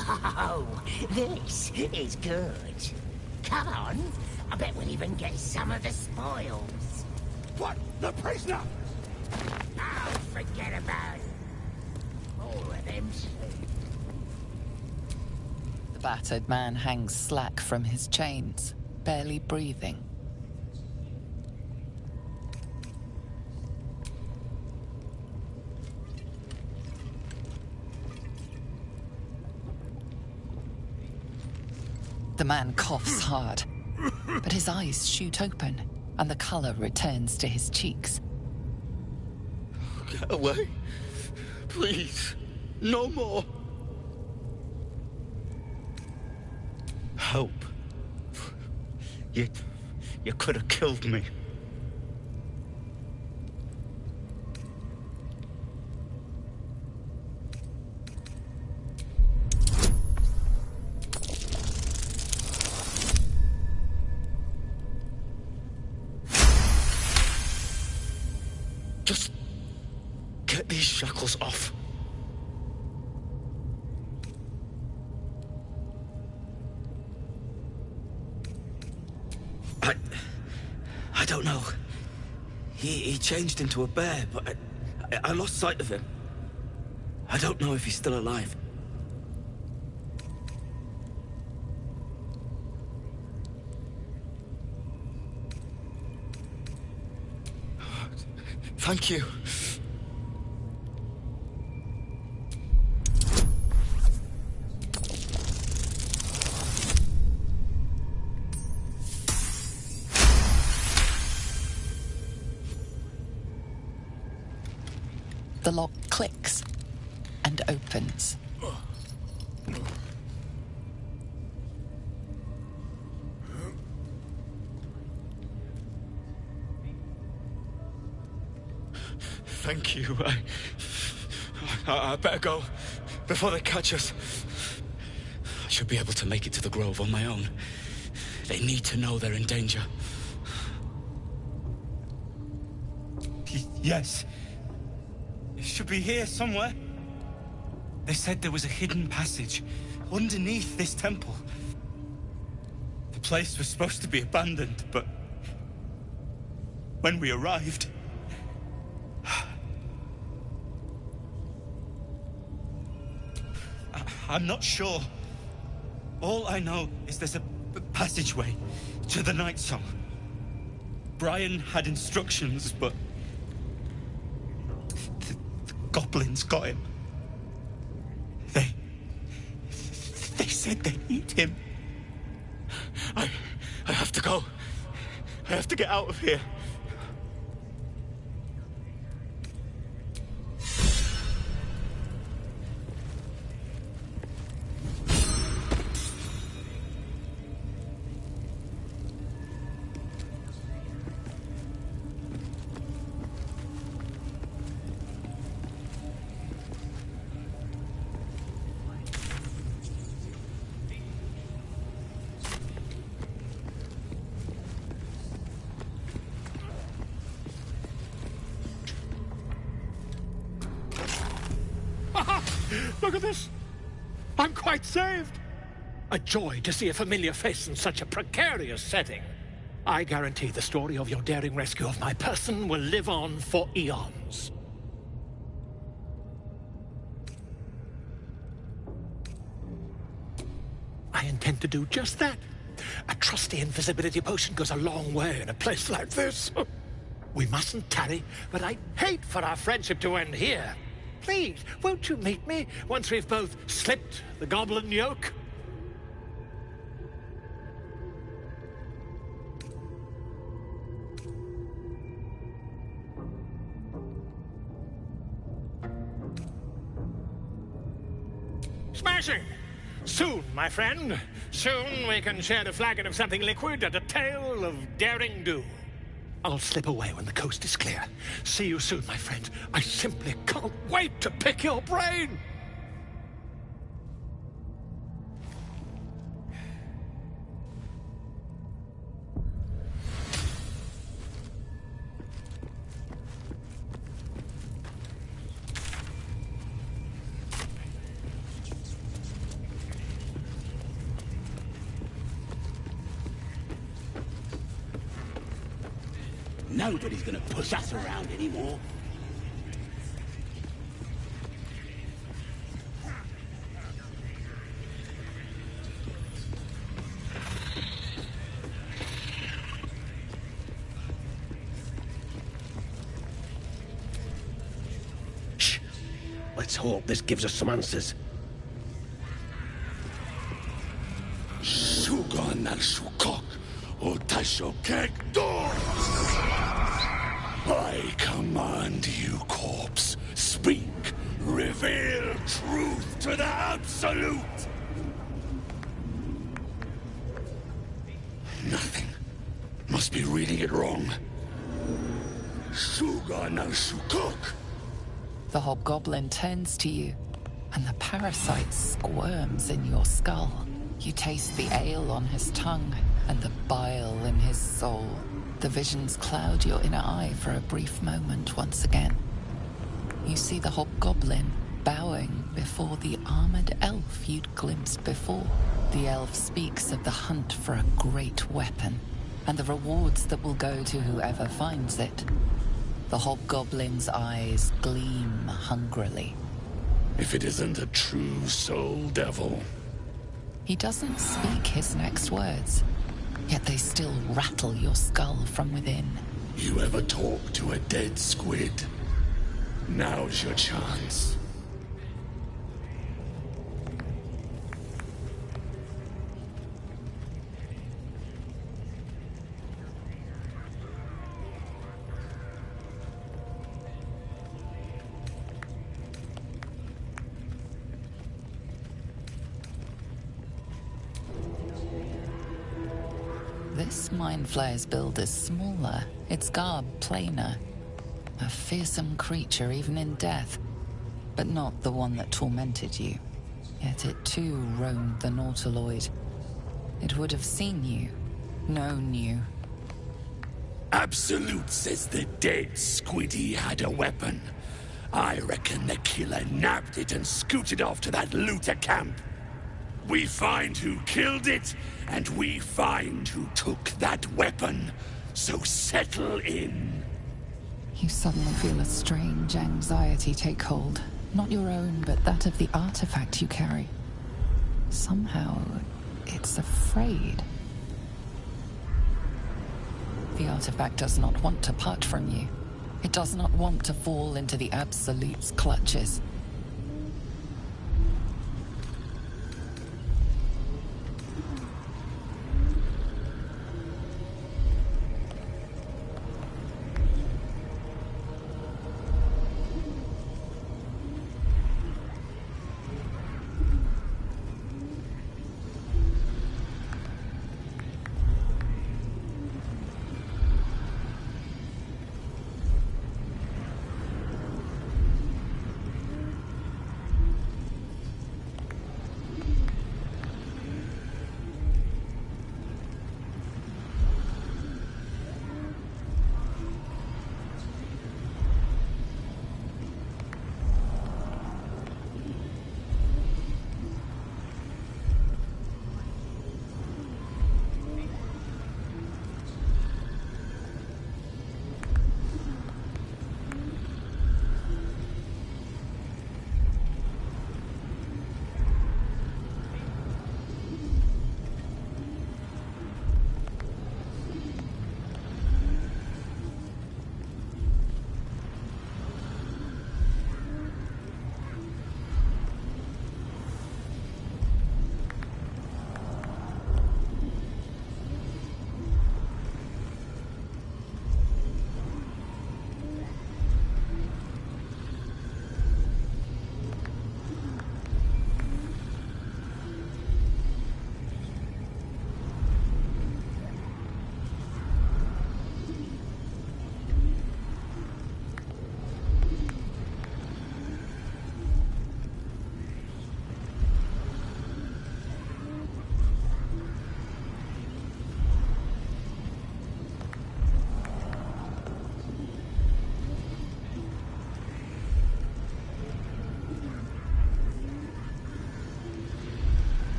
Oh, this is good. Come on. I bet we'll even get some of the spoils. What? The prisoner? Oh, forget about it. All of them sleep. The battered man hangs slack from his chains, barely breathing. The man coughs hard, but his eyes shoot open, and the color returns to his cheeks. Get away. Please. No more. Help. You could have killed me. Just get these shackles off. I don't know. He changed into a bear, but I lost sight of him. I don't know if he's still alive. Thank you. The lock clicks and opens. Thank you. I better go before they catch us. I should be able to make it to the Grove on my own. They need to know they're in danger. Yes. It should be here somewhere. They said there was a hidden passage underneath this temple. The place was supposed to be abandoned, but when we arrived, I'm not sure. All I know is there's a passageway to the Night Song. Brian had instructions, but goblins got him. They said they'd eat him. I have to go. I have to get out of here. Look at this! I'm quite saved! A joy to see a familiar face in such a precarious setting. I guarantee the story of your daring rescue of my person will live on for eons. I intend to do just that. A trusty invisibility potion goes a long way in a place like this. We mustn't tarry, but I'd hate for our friendship to end here. Please, won't you meet me once we've both slipped the goblin yoke? Smashing! Soon, my friend. Soon we can share a flagon of something liquid and a tale of daring do. I'll slip away when the coast is clear. See you soon, my friend. I simply can't wait to pick your brain! Nobody's gonna push us around anymore. Shh! Let's hope this gives us some answers. Shugon al Shukok, Otasho Kek I command you, corpse. Speak. Reveal truth to the Absolute. Nothing. Must be reading it wrong. Shuga no Shukok. The hobgoblin turns to you, and the parasite squirms in your skull. You taste the ale on his tongue and the bile in his soul. The visions cloud your inner eye for a brief moment once again. You see the hobgoblin bowing before the armored elf you'd glimpsed before. The elf speaks of the hunt for a great weapon, and the rewards that will go to whoever finds it. The hobgoblin's eyes gleam hungrily. If it isn't a true soul devil. He doesn't speak his next words, yet they still rattle your skull from within. You ever talk to a dead squid? Now's your chance. This Mind Flayer's build is smaller, its garb plainer. A fearsome creature even in death, but not the one that tormented you. Yet it too roamed the Nautiloid. It would have seen you, known you. Absolute says the dead squiddy had a weapon. I reckon the killer nabbed it and scooted off to that looter camp. We find who killed it, and we find who took that weapon. So settle in. You suddenly feel a strange anxiety take hold. Not your own, but that of the artifact you carry. Somehow, it's afraid. The artifact does not want to part from you. It does not want to fall into the Absolute's clutches.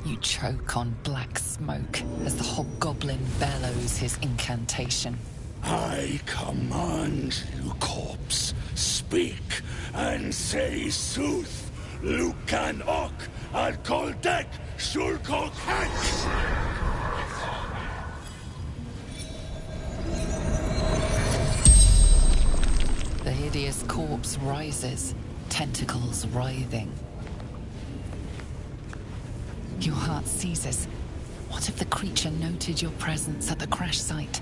You choke on black smoke as the hobgoblin bellows his incantation. I command you, corpse, speak and say sooth. Lucan ok, al koldek, shulkok hank. The hideous corpse rises, tentacles writhing. Your heart seizes. What if the creature noted your presence at the crash site?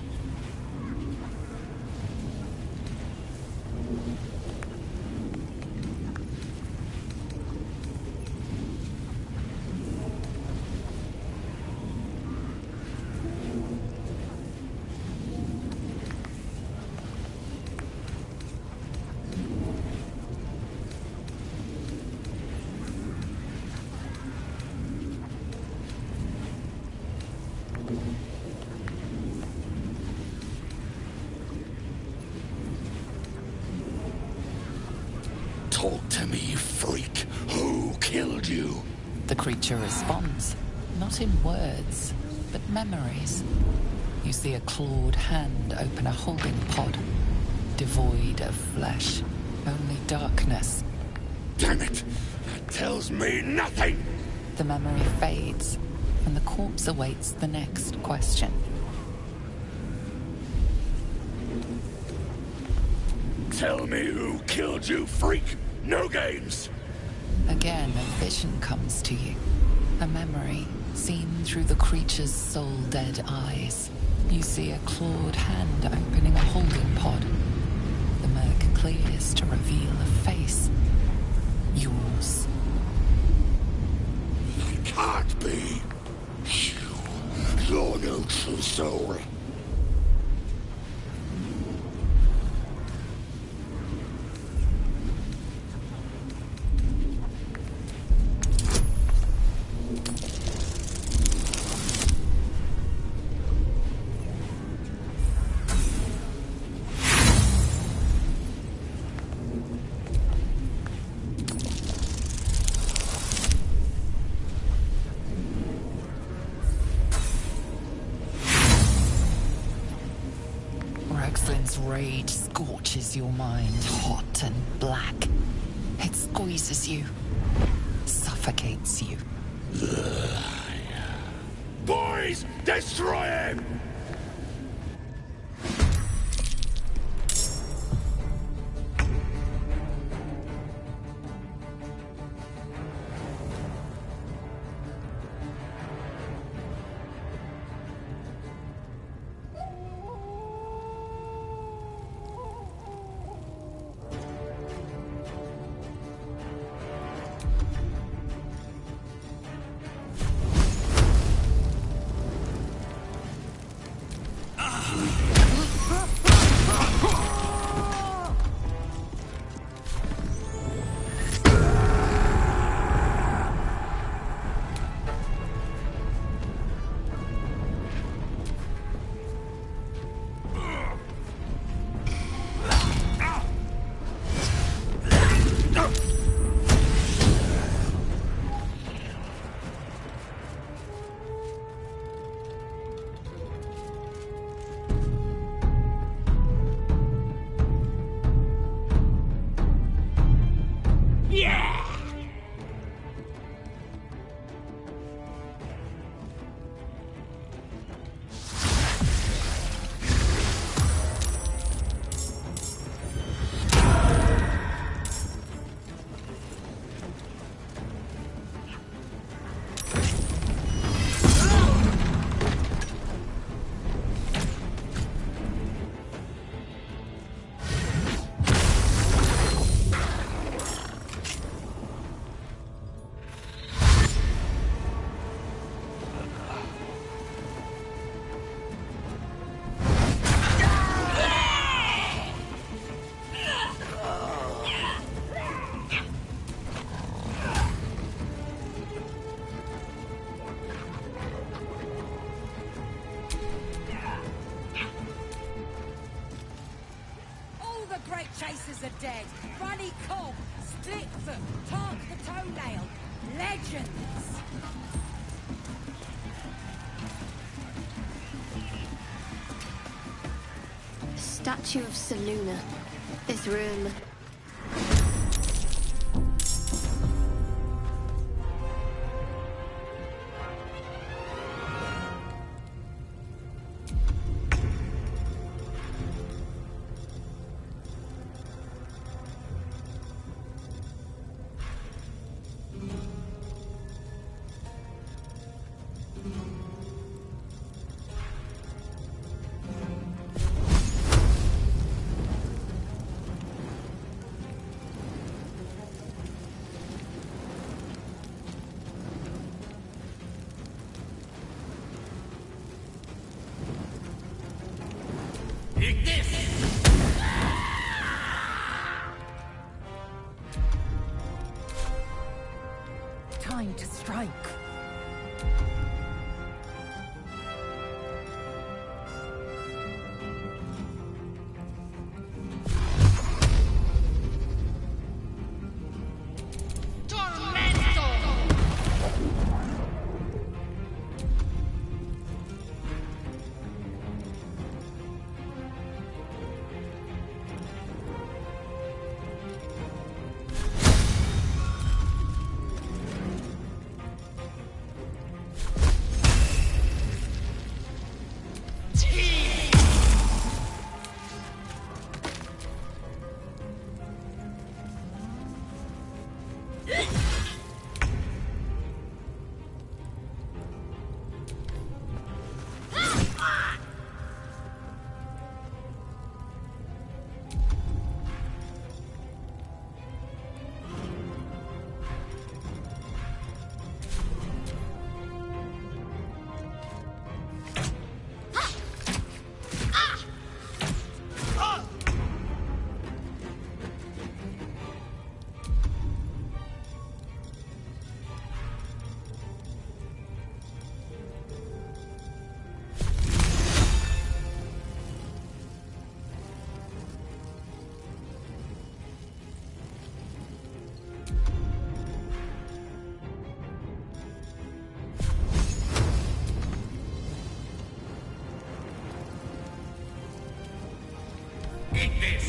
Talk to me, you freak. Who killed you? The creature responds, not in words, but memories. You see a clawed hand open a holding pod, devoid of flesh, only darkness. Damn it! That tells me nothing! The memory fades, and the corpse awaits the next question. Tell me who killed you, freak! No games! Again, a vision comes to you. A memory seen through the creature's soul-dead eyes. You see a clawed hand opening a holding pod. The murk clears to reveal a face. Yours. It can't be! You're no true soul. Raxlin's rage scorches your mind, hot and black. It squeezes you, suffocates you. Boys, destroy him! Chasers are dead. Runny Cobb, Splitfoot, Tark the Toenail. Legends! Statue of Seluna. This room. Time to strike. Eat this!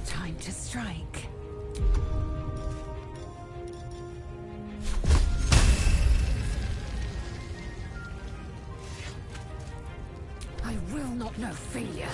Time to strike. I will not know failure.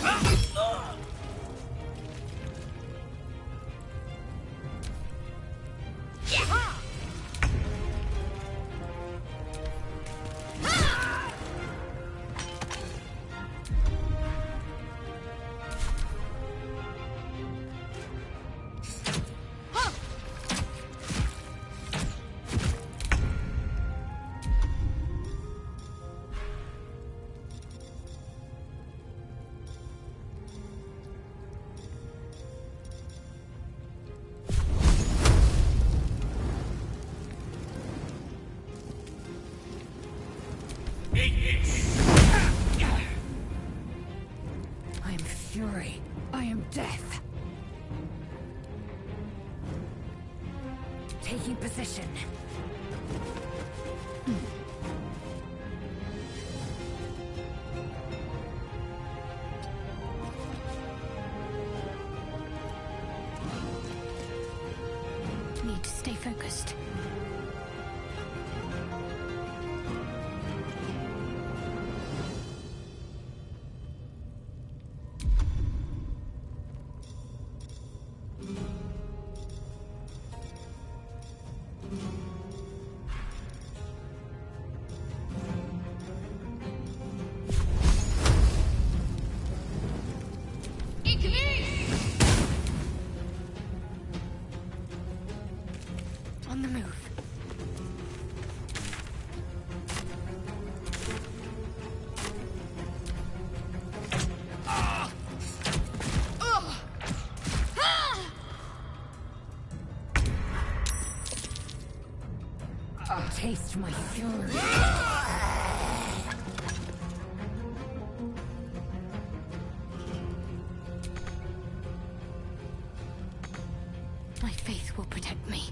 I am fury. I am death. Taking position. Need to stay focused. On the move. Taste my fury. My faith will protect me.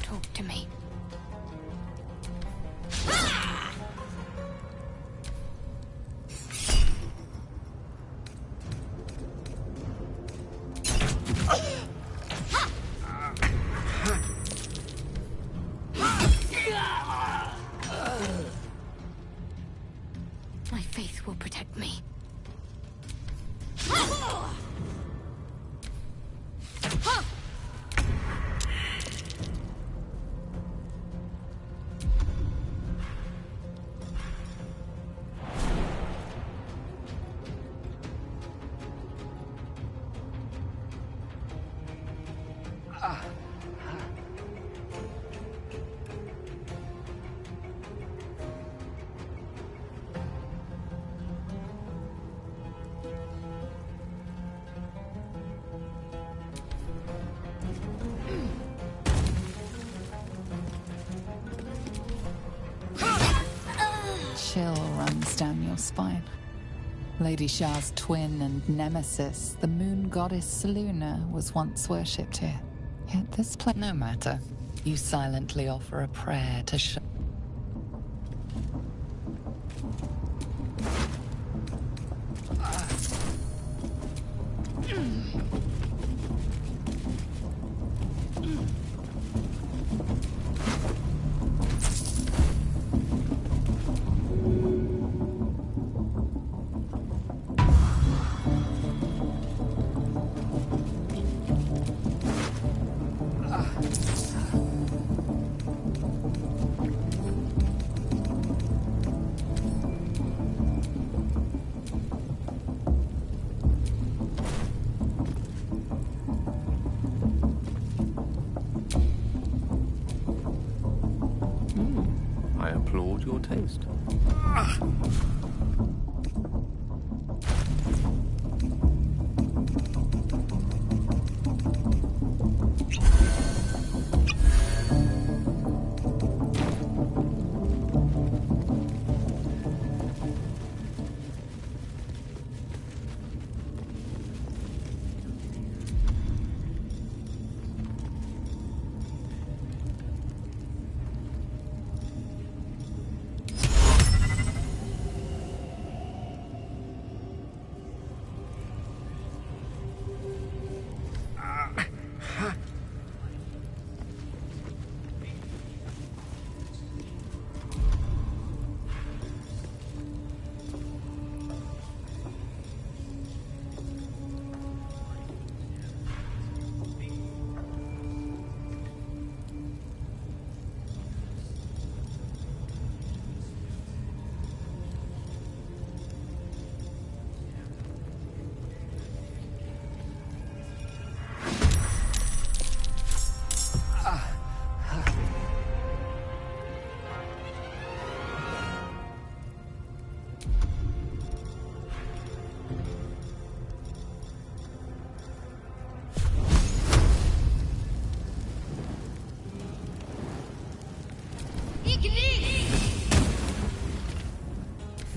Talk to me. My faith will protect me. Chill runs down your spine. Lady Shah's twin and nemesis, the moon goddess Seluna, was once worshipped here. Yet this place... No matter. You silently offer a prayer to Shah. I applaud your taste.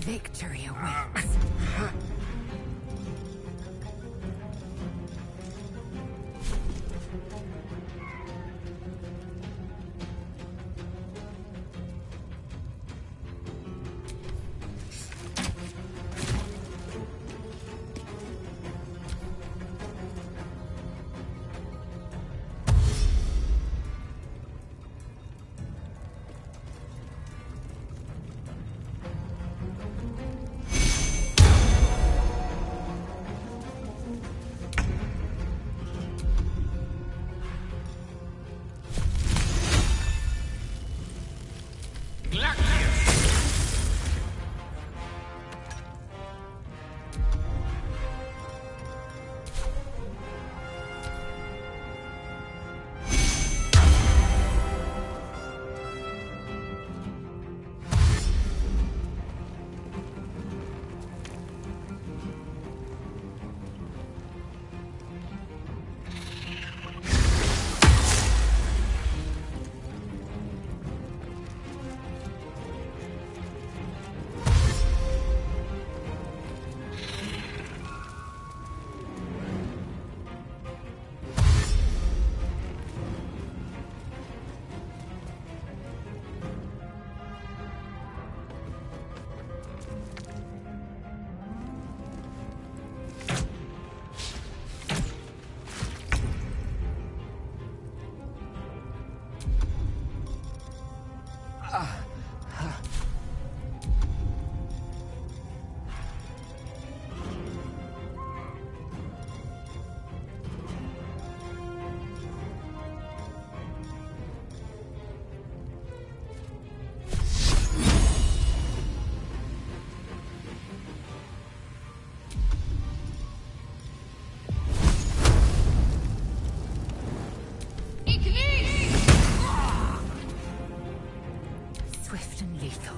Victory awaits. Swift and lethal.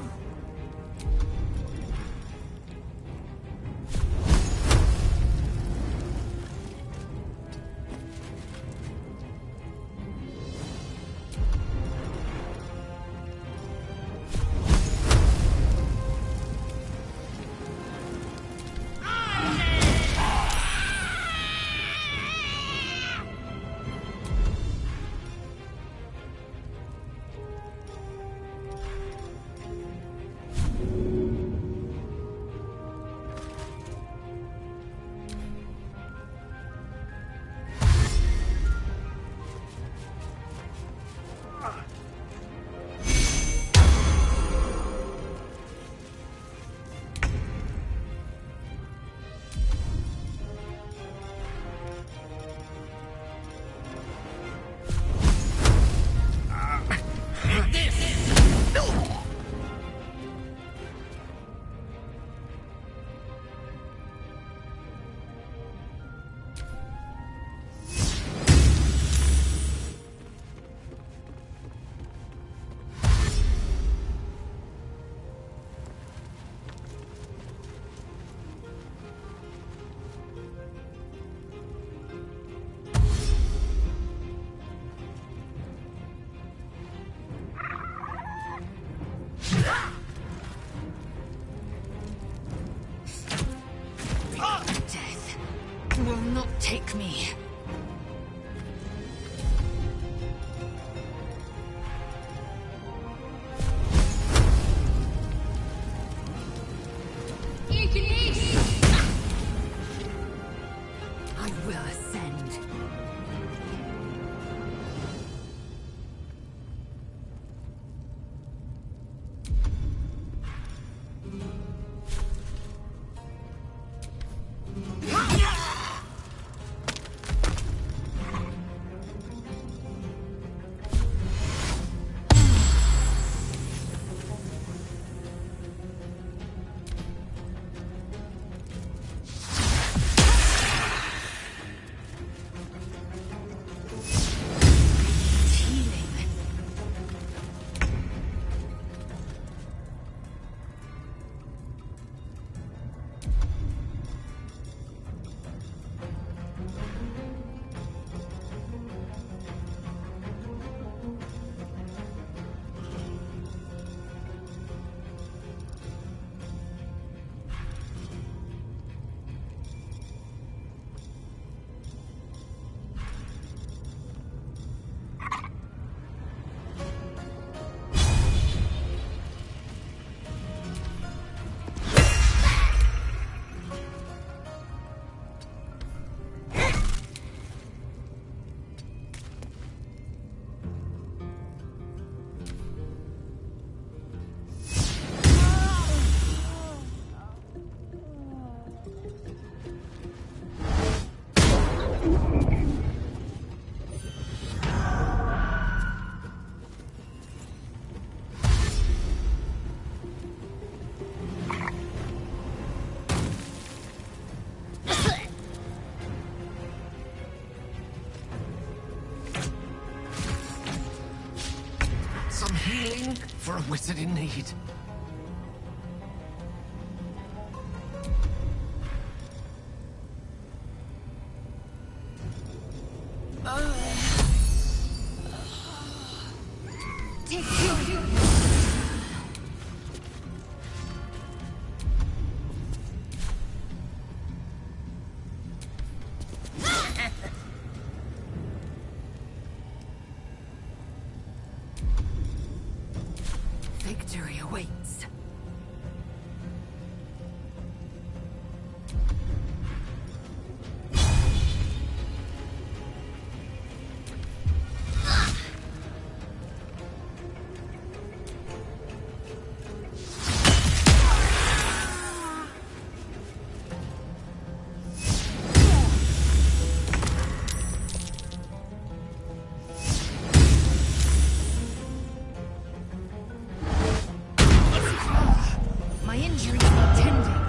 like me. I will ascend. Some healing for a wizard in need. Victory awaits. My injuries need tending.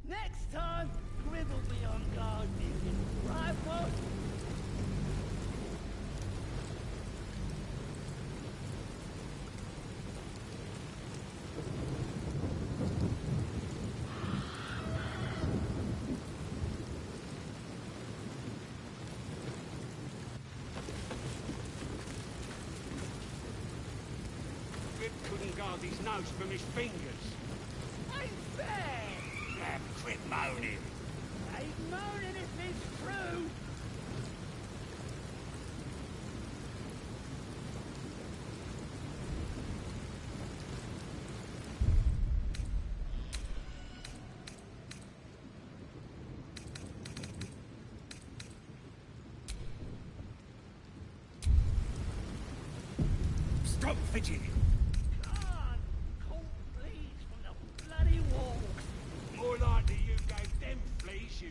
Next time, Grib will be on guard, right, boss? Grib couldn't guard his nose from his fingers. Ain't fair! Yeah, quit moaning. Ain't moaning if it's true! Stop fidgeting. God, cold fleas from the bloody walls. More likely you gave them fleas, you